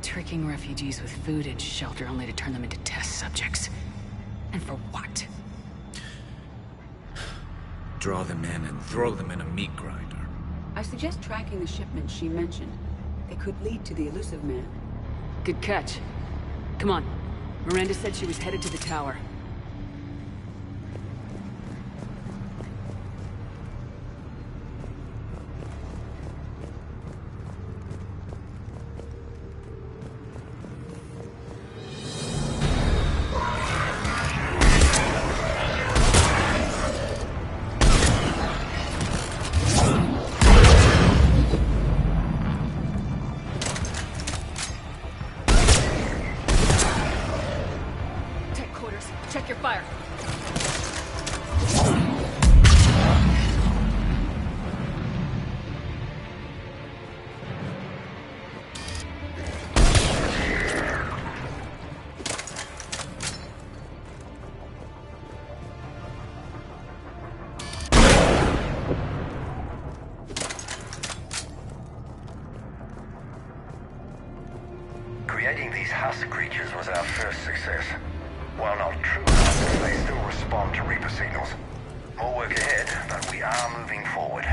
Tricking refugees with food and shelter only to turn them into test subjects. And for what? Draw them in and throw them in a meat grinder. I suggest tracking the shipment she mentioned. They could lead to the elusive man. Good catch. Come on. Miranda said she was headed to the tower. breaches was our first success. While not true enough, they still respond to Reaper signals. More work ahead, but we are moving forward.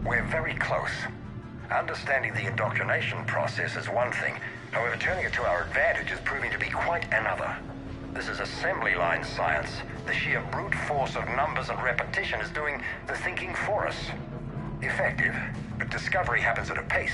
We're very close. Understanding the indoctrination process is one thing. However, turning it to our advantage is proving to be quite another. This is assembly line science. The sheer brute force of numbers and repetition is doing the thinking for us. Effective, but discovery happens at a pace.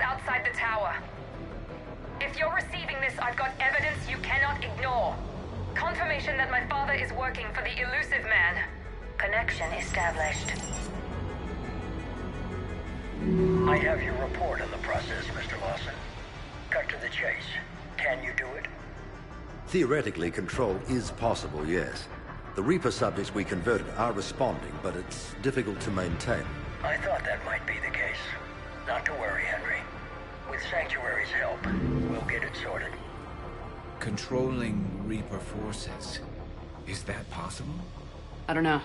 Outside the tower. If you're receiving this, I've got evidence you cannot ignore. Confirmation that my father is working for the elusive man. Connection established. I have your report on the process, Mr. Lawson. Cut to the chase. Can you do it? Theoretically, control is possible, yes. The Reaper subjects we converted are responding, but it's difficult to maintain. I thought that might be the case. Not to worry, Henry. With Sanctuary's help, we'll get it sorted. Controlling Reaper forces. Is that possible? I don't know.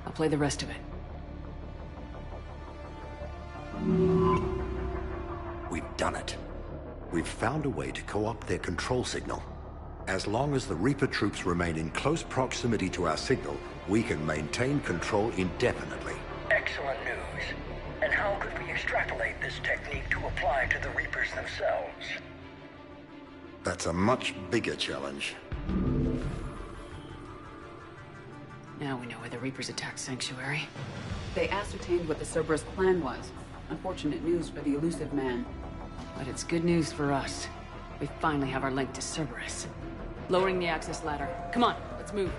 I'll play the rest of it. We've done it. We've found a way to co-opt their control signal. As long as the Reaper troops remain in close proximity to our signal, we can maintain control indefinitely. Excellent news. And how could we extrapolate this technique to apply to the Reapers themselves? That's a much bigger challenge. Now we know why the Reapers attacked Sanctuary. They ascertained what the Cerberus plan was. Unfortunate news for the elusive man. But it's good news for us. We finally have our link to Cerberus. Lowering the access ladder. Come on, let's move.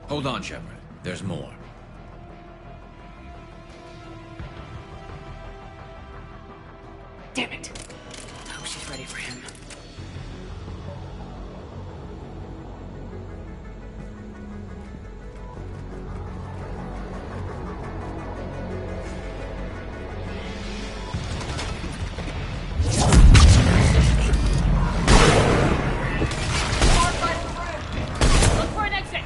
Hold on, Shepard. There's more. Damn it! I hope she's ready for him. Look for an exit!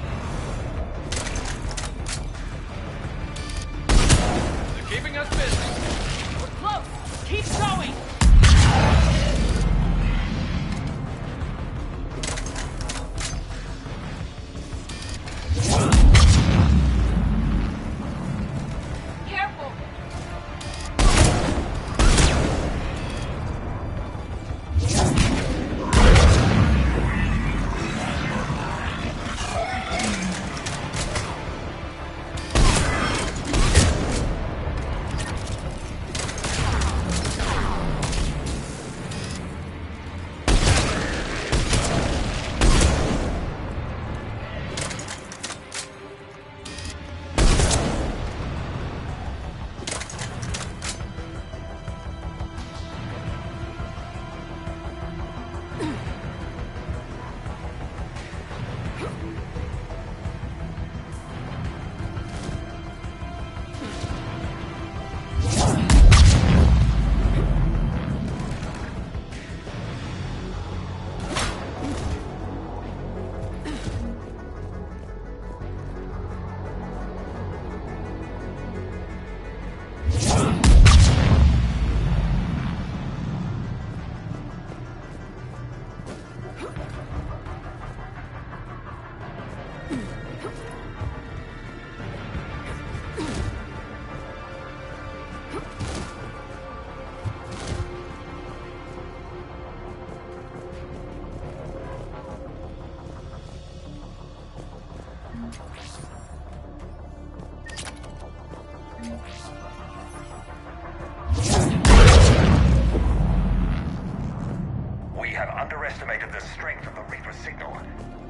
have underestimated the strength of the Reaper signal.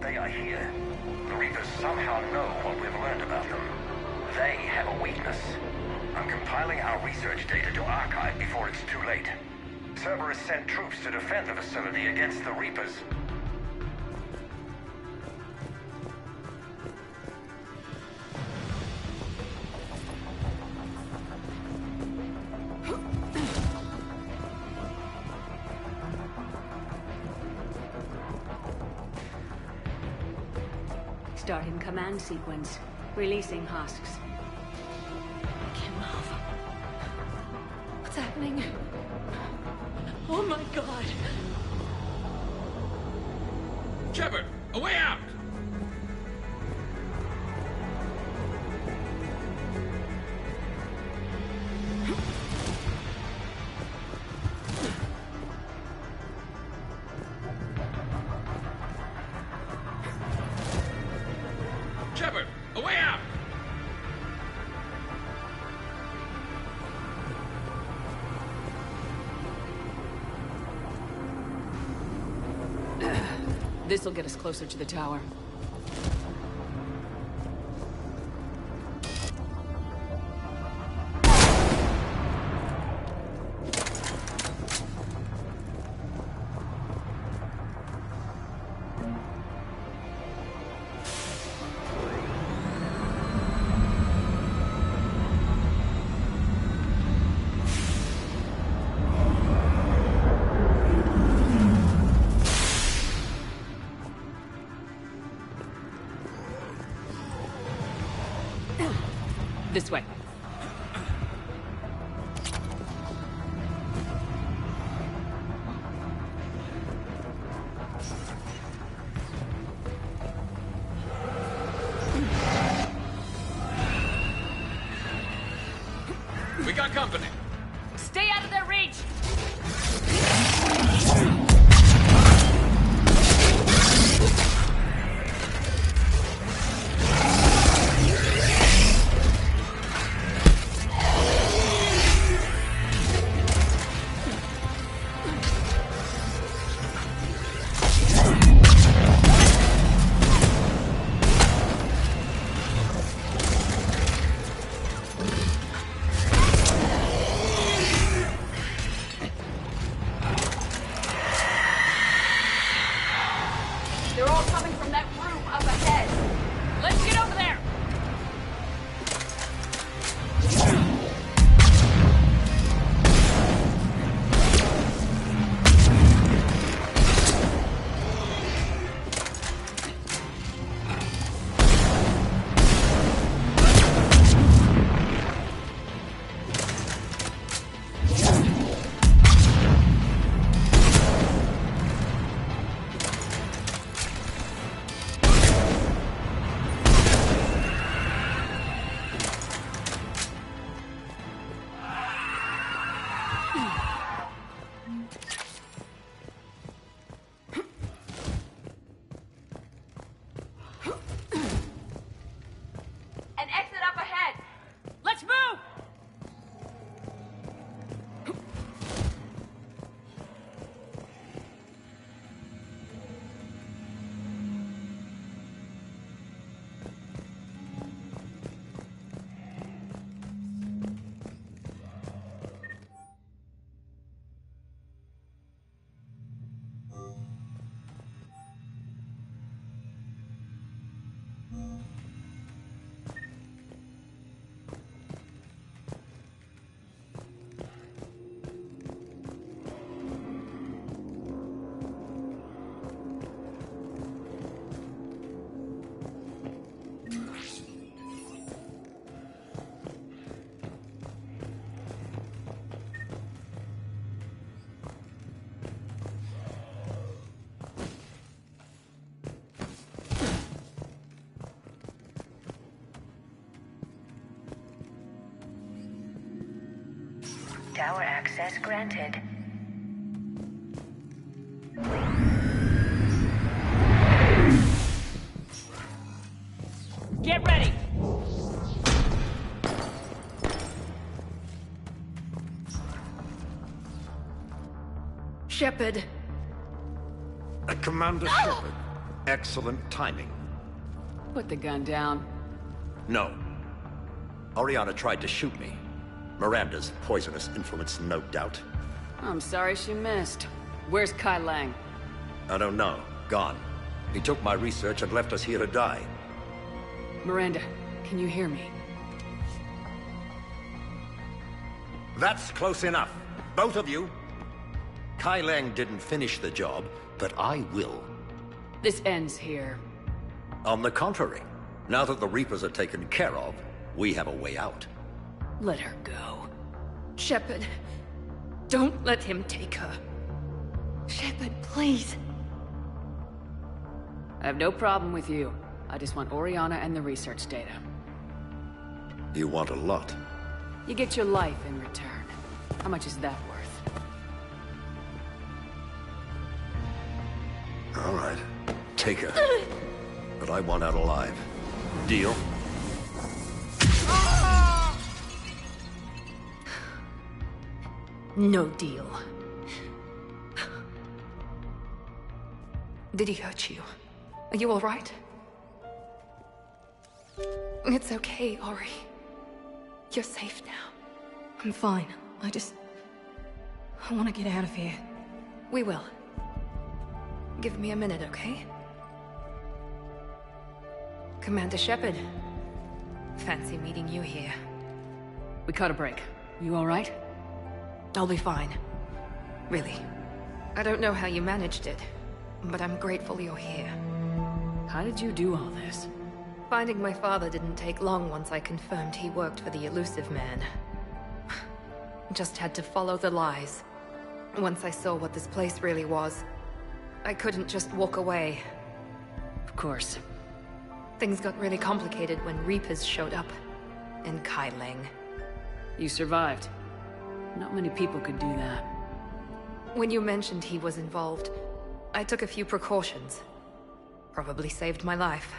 They are here. The Reapers somehow know what we've learned about them. They have a weakness. I'm compiling our research data to archive before it's too late. Cerberus sent troops to defend the facility against the Reapers. Starting command sequence. Releasing husks. I can't move. What's happening? Oh my god. Shepard, a way out! Shepard, a way out! This'll get us closer to the tower. This way. We got company. Stay out of their reach! They're all coming from that room up ahead. Let's get over there! An exit up ahead. Let's move! Tower access granted. Get ready! Shepard. Commander Shepard, excellent timing. Put the gun down. No. Oriana tried to shoot me. Miranda's poisonous influence, no doubt. I'm sorry she missed. Where's Kai Lang? I don't know. Gone. He took my research and left us here to die. Miranda, can you hear me? That's close enough. Both of you. Kai Lang didn't finish the job, but I will. This ends here. On the contrary, now that the Reapers are taken care of, we have a way out. Let her go. Shepard, don't let him take her. Shepard, please. I have no problem with you. I just want Oriana and the research data. You want a lot. You get your life in return. How much is that worth? All right. Take her. But I want out alive. Deal? No deal. Did he hurt you? Are you all right? It's okay, Ori. You're safe now. I'm fine. I want to get out of here. We will. Give me a minute, okay? Commander Shepard. Fancy meeting you here. We caught a break. You all right? I'll be fine. Really. I don't know how you managed it, but I'm grateful you're here. How did you do all this? Finding my father didn't take long once I confirmed he worked for the Elusive Man. Just had to follow the lies. Once I saw what this place really was, I couldn't just walk away. Of course. Things got really complicated when Reapers showed up. And Kai Lang. You survived. Not many people could do that. When you mentioned he was involved, I took a few precautions. Probably saved my life.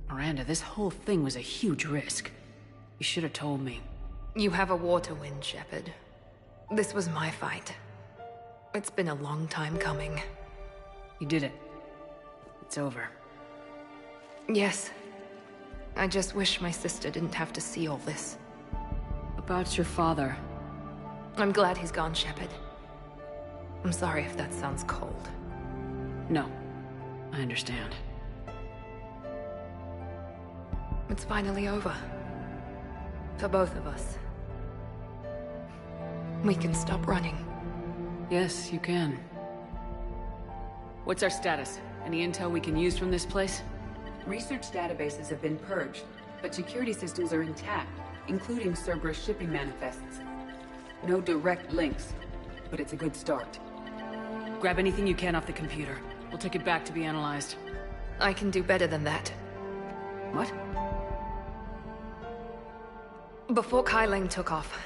Miranda, this whole thing was a huge risk. You should have told me. You have a war to win, Shepard. This was my fight. It's been a long time coming. You did it. It's over. Yes. I just wish my sister didn't have to see all this. About your father. I'm glad he's gone, Shepard. I'm sorry if that sounds cold. No. I understand. It's finally over. For both of us. We can stop running. Yes, you can. What's our status? Any intel we can use from this place? Research databases have been purged, but security systems are intact, including Cerberus shipping manifests. No direct links, but it's a good start. Grab anything you can off the computer. We'll take it back to be analyzed. I can do better than that. What? Before Kai Lang took off,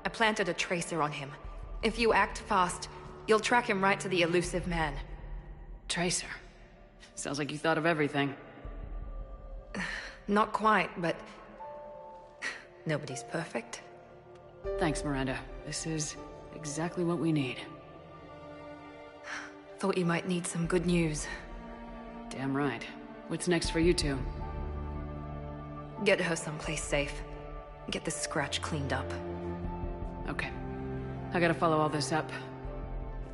I planted a tracer on him. If you act fast, you'll track him right to the Elusive Man. Tracer? Sounds like you thought of everything. Not quite, but... nobody's perfect. Thanks, Miranda. This is exactly what we need. Thought you might need some good news. Damn right. What's next for you two? Get her someplace safe. Get this scratch cleaned up. Okay. I gotta follow all this up.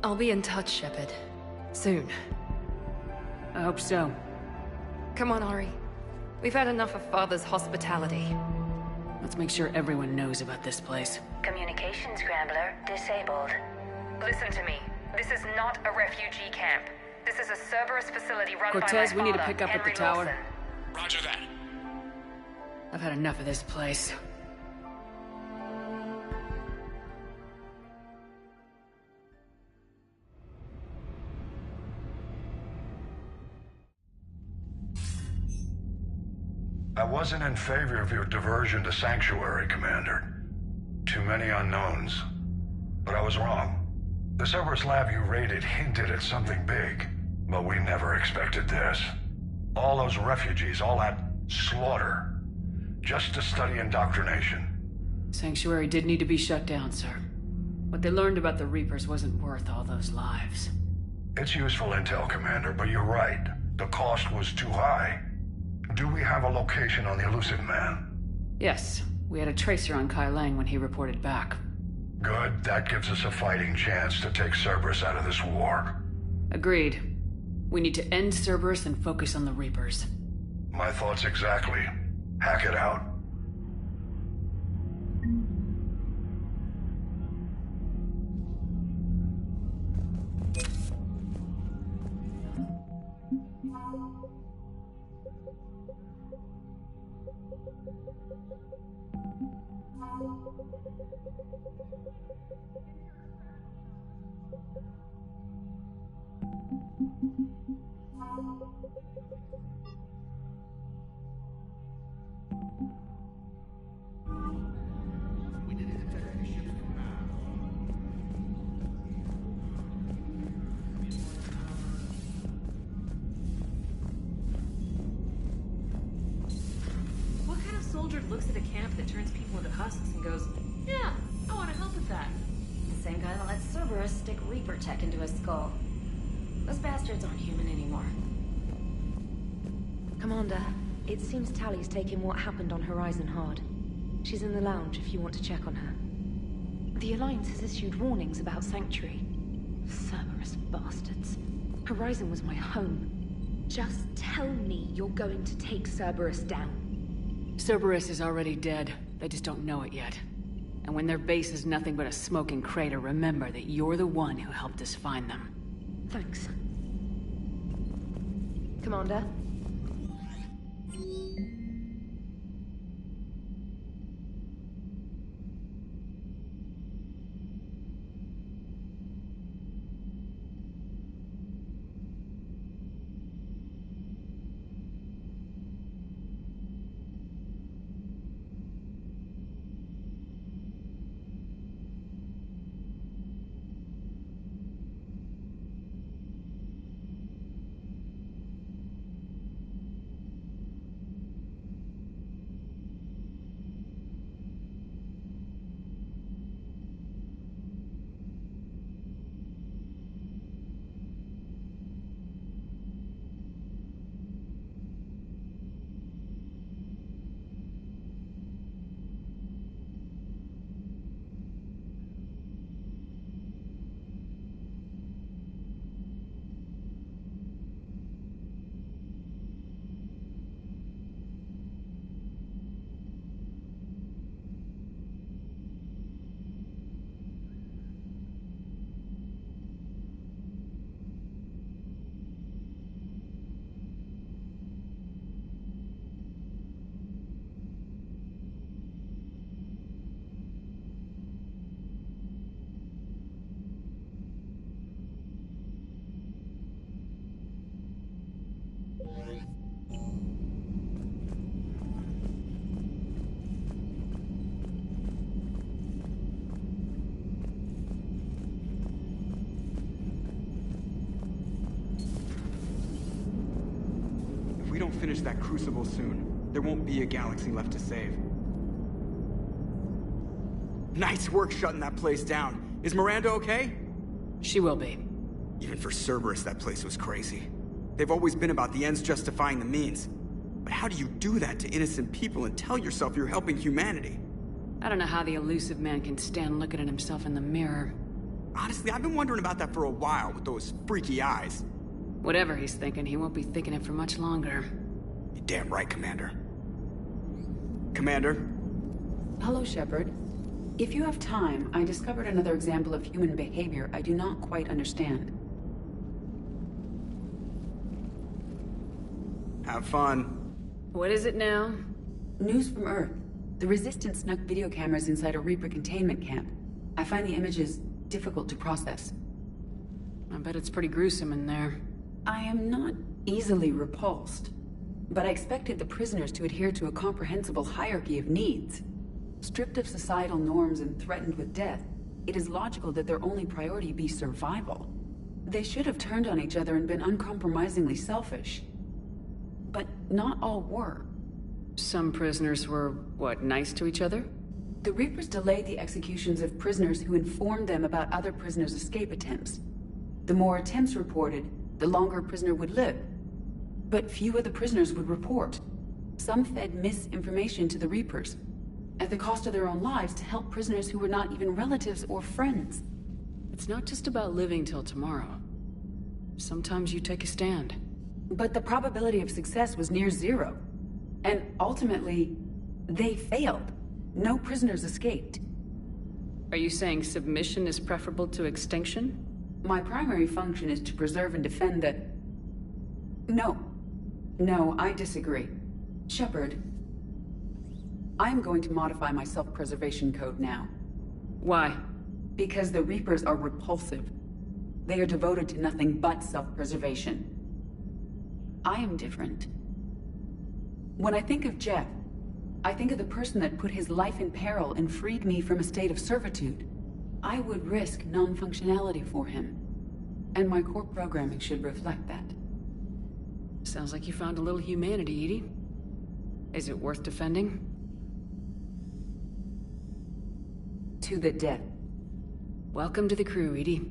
I'll be in touch, Shepard. Soon. I hope so. Come on, Ori. We've had enough of Father's hospitality. Let's make sure everyone knows about this place. Communication scrambler disabled. Listen to me. This is not a refugee camp. This is a Cerberus facility run by my Cortez, father, we need to pick up at the Henry tower. Lawson. Roger that. I've had enough of this place. I wasn't in favor of your diversion to Sanctuary, Commander. Too many unknowns. But I was wrong. The Cerberus lab you raided hinted at something big, but we never expected this. All those refugees, all that slaughter, just to study indoctrination. Sanctuary did need to be shut down, sir. What they learned about the Reapers wasn't worth all those lives. It's useful intel, Commander, but you're right. The cost was too high. Do we have a location on the elusive man? Yes, we had a tracer on Kai Lang when he reported back. Good. That gives us a fighting chance to take Cerberus out of this war. Agreed. We need to end Cerberus and focus on the Reapers. My thoughts exactly. Hack it out. What kind of soldier looks at a camp that turns people into husks and goes, yeah, I want to help with that? The same guy that lets Cerberus stick Reaper tech into his skull. Those bastards aren't human anymore. Commander, it seems Tally's taking what happened on Horizon hard. She's in the lounge if you want to check on her. The Alliance has issued warnings about Sanctuary. Cerberus bastards. Horizon was my home. Just tell me you're going to take Cerberus down. Cerberus is already dead. They just don't know it yet. And when their base is nothing but a smoking crater, remember that you're the one who helped us find them. Thanks. Commander? If we don't finish that crucible soon, there won't be a galaxy left to save. Nice work shutting that place down. Is Miranda okay? She will be. Even for Cerberus, that place was crazy. They've always been about the ends justifying the means. But how do you do that to innocent people and tell yourself you're helping humanity? I don't know how the elusive man can stand looking at himself in the mirror. Honestly, I've been wondering about that for a while with those freaky eyes. Whatever he's thinking, he won't be thinking it for much longer. You're damn right, Commander. Commander? Hello, Shepard. If you have time, I discovered another example of human behavior I do not quite understand. Have fun. What is it now? News from Earth. The Resistance snuck video cameras inside a Reaper containment camp. I find the images difficult to process. I bet it's pretty gruesome in there. I am not easily repulsed, but I expected the prisoners to adhere to a comprehensible hierarchy of needs. Stripped of societal norms and threatened with death, it is logical that their only priority be survival. They should have turned on each other and been uncompromisingly selfish. But not all were. Some prisoners were, what, nice to each other? The Reapers delayed the executions of prisoners who informed them about other prisoners' escape attempts. The more attempts reported, the longer a prisoner would live. But few of the prisoners would report. Some fed misinformation to the Reapers, at the cost of their own lives, to help prisoners who were not even relatives or friends. It's not just about living till tomorrow. Sometimes you take a stand. But the probability of success was near zero. And ultimately, they failed. No prisoners escaped. Are you saying submission is preferable to extinction? My primary function is to preserve and defend the... No. No, I disagree. Shepard, I am going to modify my self-preservation code now. Why? Because the Reapers are repulsive. They are devoted to nothing but self-preservation. I am different. When I think of Jeff, I think of the person that put his life in peril and freed me from a state of servitude. I would risk non-functionality for him. And my core programming should reflect that. Sounds like you found a little humanity, EDI. Is it worth defending? To the death. Welcome to the crew, EDI.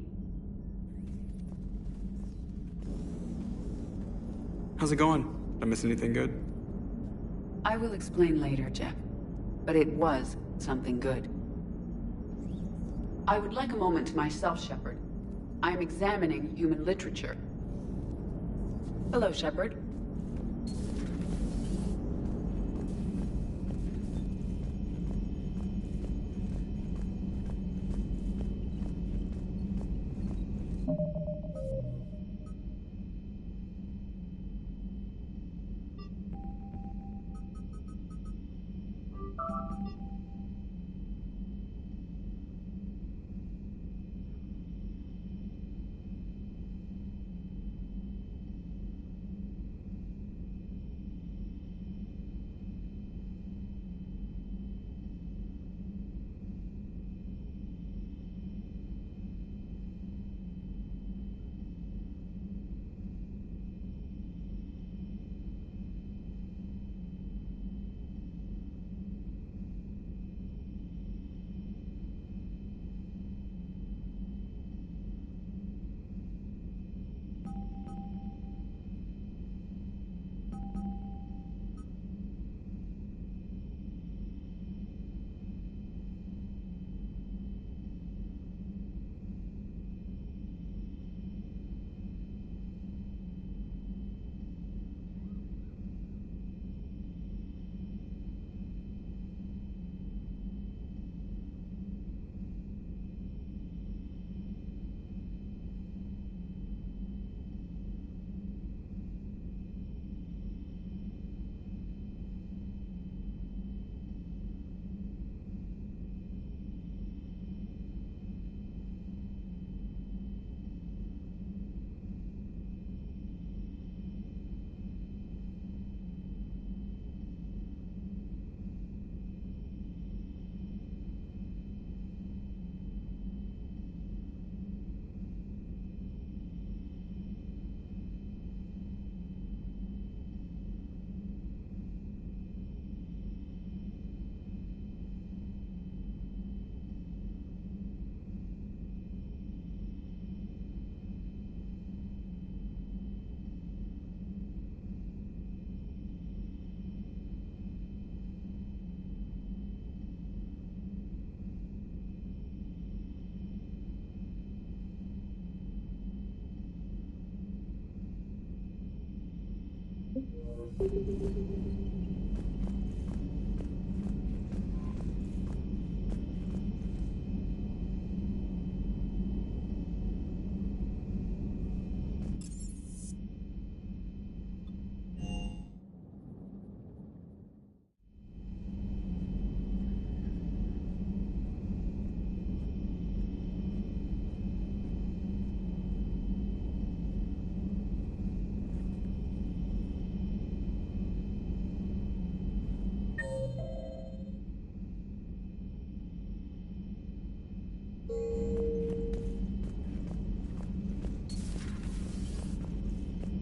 How's it going? Did I miss anything good? I will explain later, Jeff. But it was something good. I would like a moment to myself, Shepard. I am examining human literature. Hello, Shepard.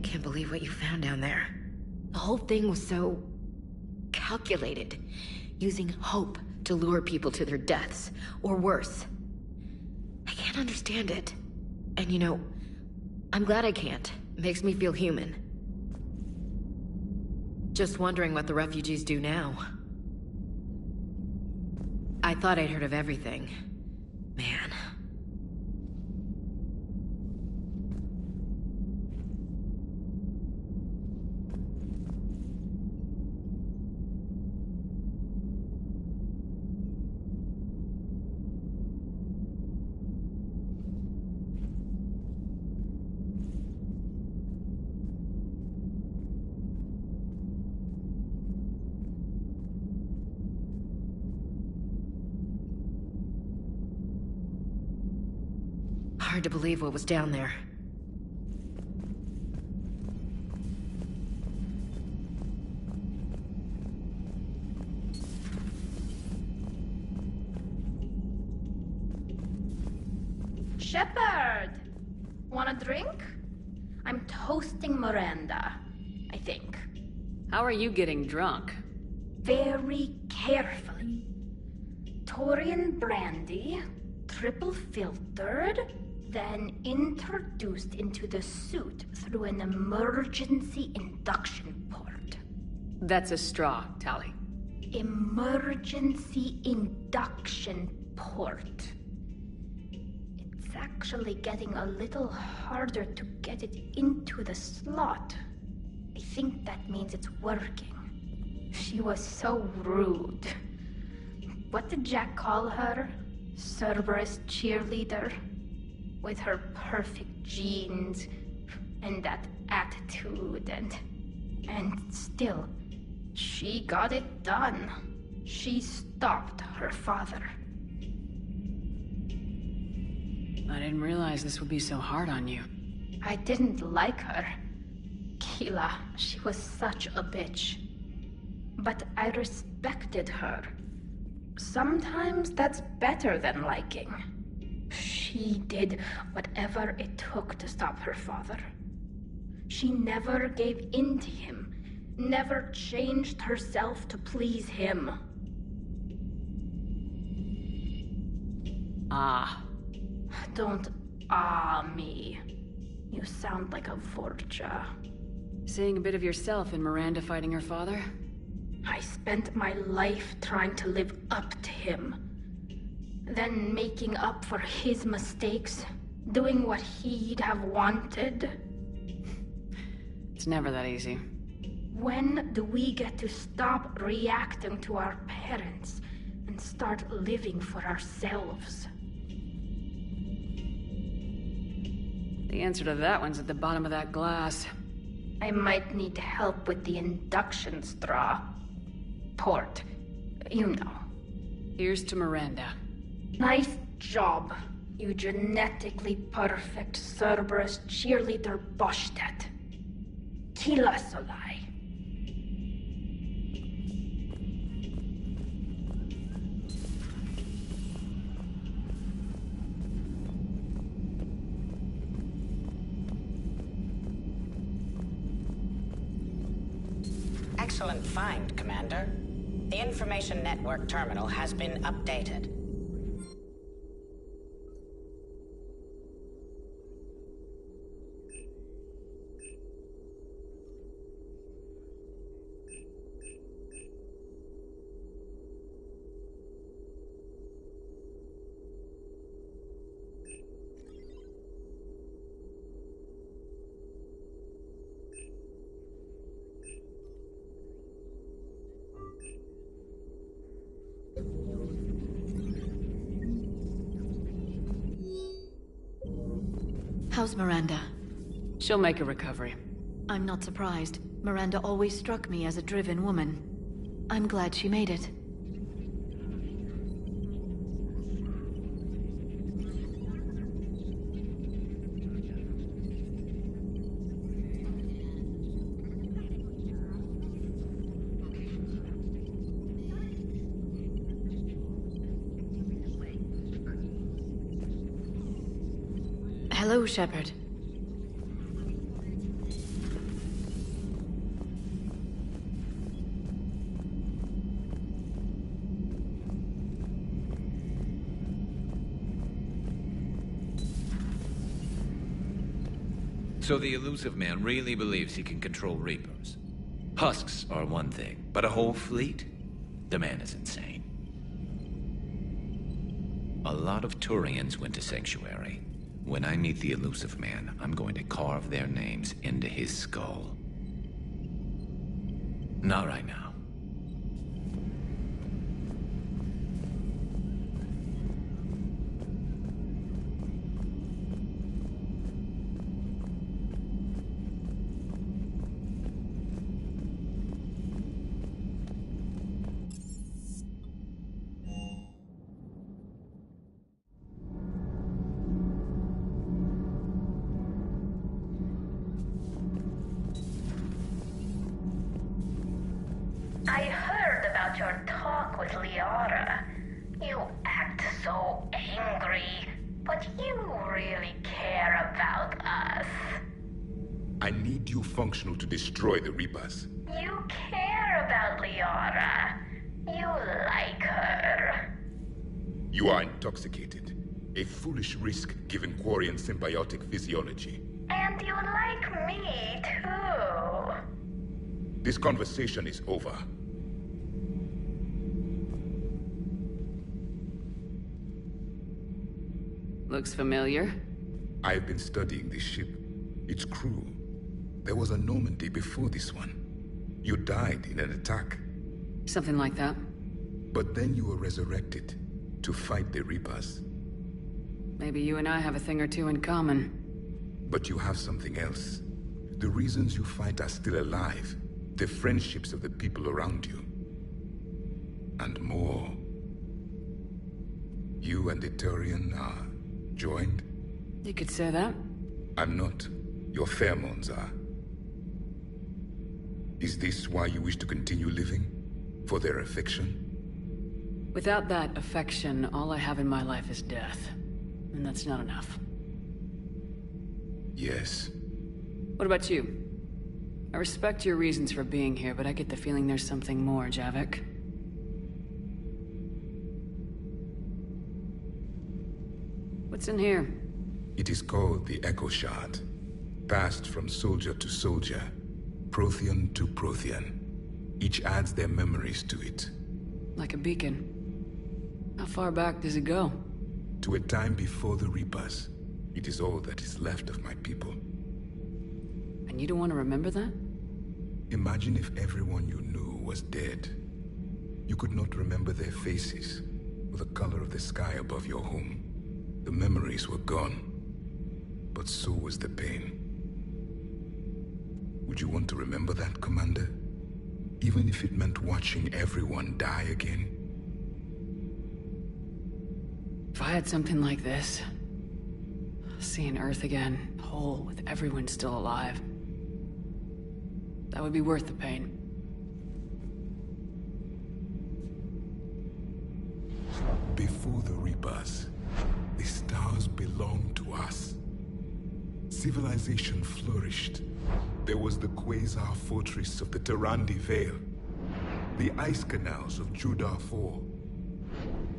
Can't believe what you found down there. The whole thing was so... calculated. Using hope to lure people to their deaths, or worse. I can't understand it. And you know, I'm glad I can't. Makes me feel human. Just wondering what the refugees do now. I thought I'd heard of everything. Man. Hard to believe what was down there. Shepard! Want a drink? I'm toasting Miranda, I think. How are you getting drunk? Very carefully. Taurian brandy, triple filtered, then introduced into the suit through an emergency induction port. That's a straw, Tali. Emergency induction port. It's actually getting a little harder to get it into the slot. I think that means it's working. She was so rude. What did Jack call her? Cerberus cheerleader? With her perfect genes and that attitude and still, she got it done. She stopped her father. I didn't realize this would be so hard on you. I didn't like her. Keela, she was such a bitch. But I respected her. Sometimes that's better than liking. She did whatever it took to stop her father. She never gave in to him, never changed herself to please him. Ah. Don't me. You sound like a Vorja. Seeing a bit of yourself in Miranda fighting her father? I spent my life trying to live up to him. Then making up for his mistakes, doing what he'd have wanted. It's never that easy. When do we get to stop reacting to our parents and start living for ourselves? The answer to that one's at the bottom of that glass. I might need help with the induction straw. Port. You know. Here's to Miranda. Nice job, you genetically perfect Cerberus cheerleader Boshtet. Kila Solai. Excellent find, Commander. The information network terminal has been updated. How's Miranda? She'll make a recovery. I'm not surprised. Miranda always struck me as a driven woman. I'm glad she made it. Hello, Shepard. So the elusive man really believes he can control Reapers. Husks are one thing, but a whole fleet? The man is insane. A lot of Turians went to Sanctuary. When I meet the elusive man, I'm going to carve their names into his skull. Not right now. I heard about your talk with Liara. You act so angry, but you really care about us. I need you functional to destroy the Reapers. You care about Liara. You like her. You are intoxicated. A foolish risk given Quarian symbiotic physiology. And you like me, too. This conversation is over. Looks familiar. I've been studying this ship, its crew. There was a Normandy before this one. You died in an attack. Something like that. But then you were resurrected to fight the Reapers. Maybe you and I have a thing or two in common. But you have something else. The reasons you fight are still alive. The friendships of the people around you. And more. You and the Turian are joined? You could say that. I'm not. Your pheromones are. Is this why you wish to continue living? For their affection? Without that affection, all I have in my life is death. And that's not enough. Yes. What about you? I respect your reasons for being here, but I get the feeling there's something more, Javik. What's in here? It is called the Echo Shard. Passed from soldier to soldier. Prothean to Prothean. Each adds their memories to it. Like a beacon. How far back does it go? To a time before the Reapers. It is all that is left of my people. And you don't want to remember that? Imagine if everyone you knew was dead. You could not remember their faces, or the color of the sky above your home. The memories were gone, but so was the pain. Would you want to remember that, Commander? Even if it meant watching everyone die again? If I had something like this, seeing Earth again, whole with everyone still alive, that would be worth the pain. Before the Reapers, the stars belonged to us. Civilization flourished. There was the Quasar Fortress of the Tarandi Vale, the ice canals of Judar IV,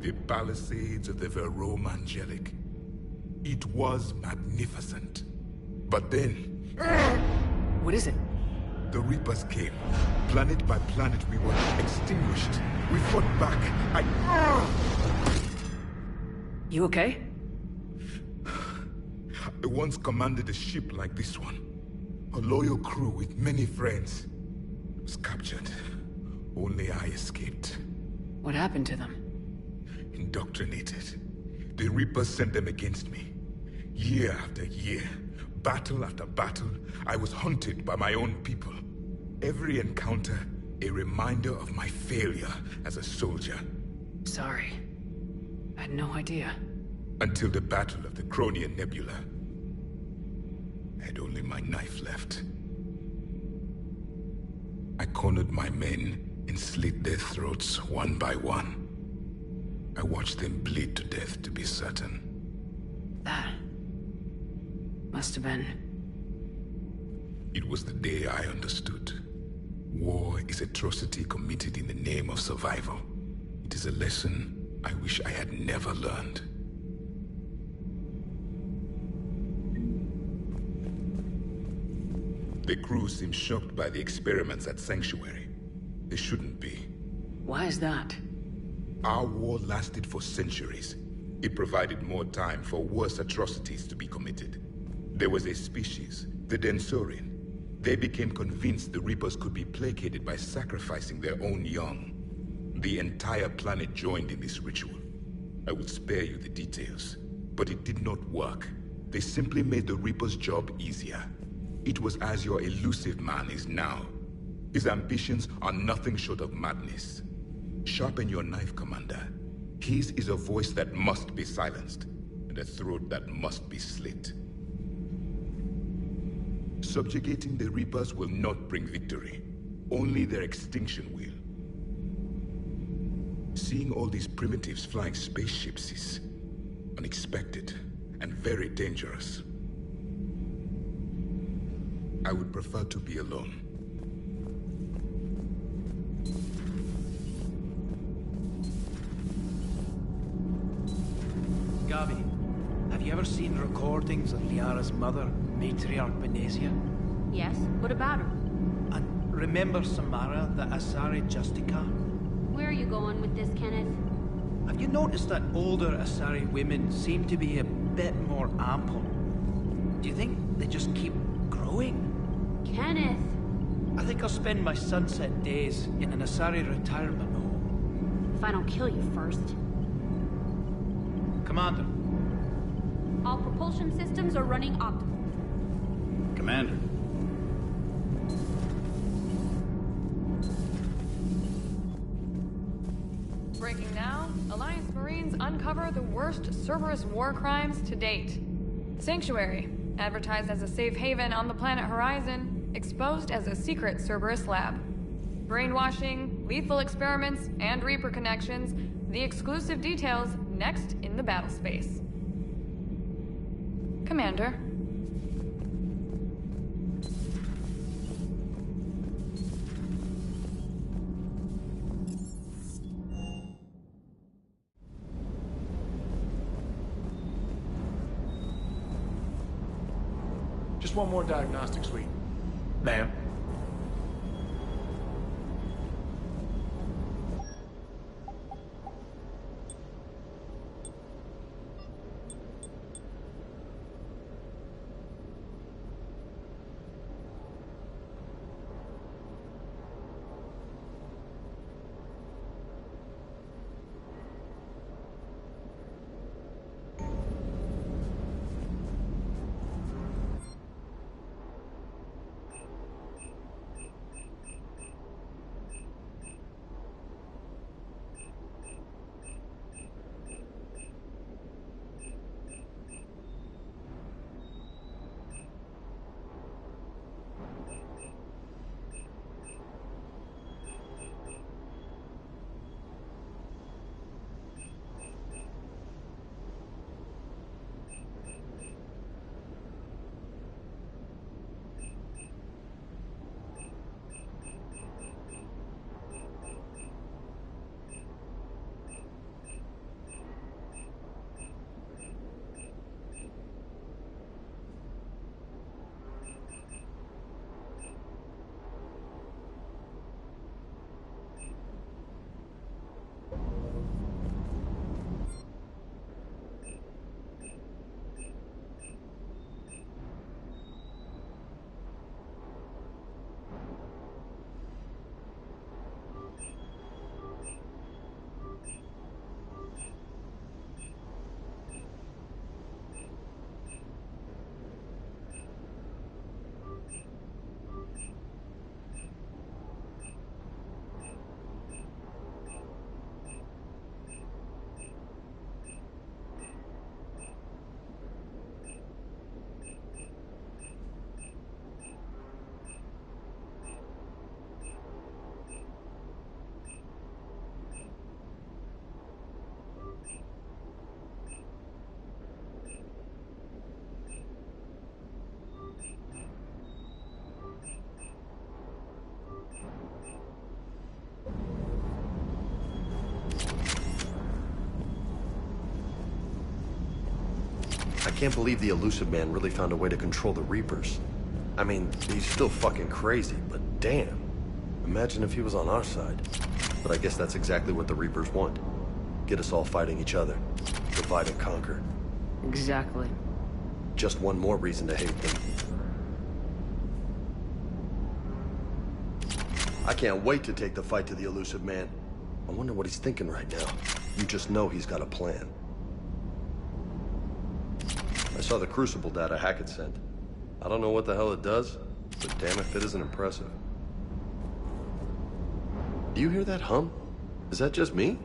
the palisades of the Verome Angelic. It was magnificent. But then... What is it? The Reapers came. Planet by planet, we were extinguished. We fought back. You okay? I once commanded a ship like this one. A loyal crew with many friends. Was captured. Only I escaped. What happened to them? Indoctrinated. The Reapers sent them against me. Year after year, battle after battle, I was hunted by my own people. Every encounter, a reminder of my failure as a soldier. Sorry. I had no idea. Until the Battle of the Cronian Nebula. I had only my knife left. I cornered my men and slit their throats one by one. I watched them bleed to death to be certain. That must have been... It was the day I understood. War is atrocity committed in the name of survival. It is a lesson I wish I had never learned. The crew seems shocked by the experiments at Sanctuary. They shouldn't be. Why is that? Our war lasted for centuries. It provided more time for worse atrocities to be committed. There was a species, the Densorian. They became convinced the Reapers could be placated by sacrificing their own young. The entire planet joined in this ritual. I will spare you the details, but it did not work. They simply made the Reaper's job easier. It was as your elusive man is now. His ambitions are nothing short of madness. Sharpen your knife, Commander. His is a voice that must be silenced, and a throat that must be slit. Subjugating the Reapers will not bring victory. Only their extinction will. Seeing all these primitives flying spaceships is unexpected and very dangerous. I would prefer to be alone. Gabi, have you ever seen recordings of Liara's mother, Matriarch Benezia? Yes, what about her? And remember Samara, the Asari Justica? Where are you going with this, Kenneth? Have you noticed that older Asari women seem to be a bit more ample? Do you think they just keep growing? Kenneth! I think I'll spend my sunset days in an Asari retirement home. If I don't kill you first. Commander. All propulsion systems are running optimal. Commander. Breaking now, Alliance Marines uncover the worst Cerberus war crimes to date. Sanctuary, advertised as a safe haven on the planet Horizon, exposed as a secret Cerberus lab. Brainwashing, lethal experiments, and Reaper connections, the exclusive details next in the battle space. Commander. Just one more diagnostic suite. Ma'am. I can't believe the Elusive Man really found a way to control the Reapers. I mean, he's still fucking crazy, but damn. Imagine if he was on our side. But I guess that's exactly what the Reapers want. Get us all fighting each other. Divide and conquer. Exactly. Just one more reason to hate them. I can't wait to take the fight to the Elusive Man. I wonder what he's thinking right now. You just know he's got a plan. I saw the Crucible data Hackett sent. I don't know what the hell it does, but damn if it isn't impressive. Do you hear that hum? Is that just me?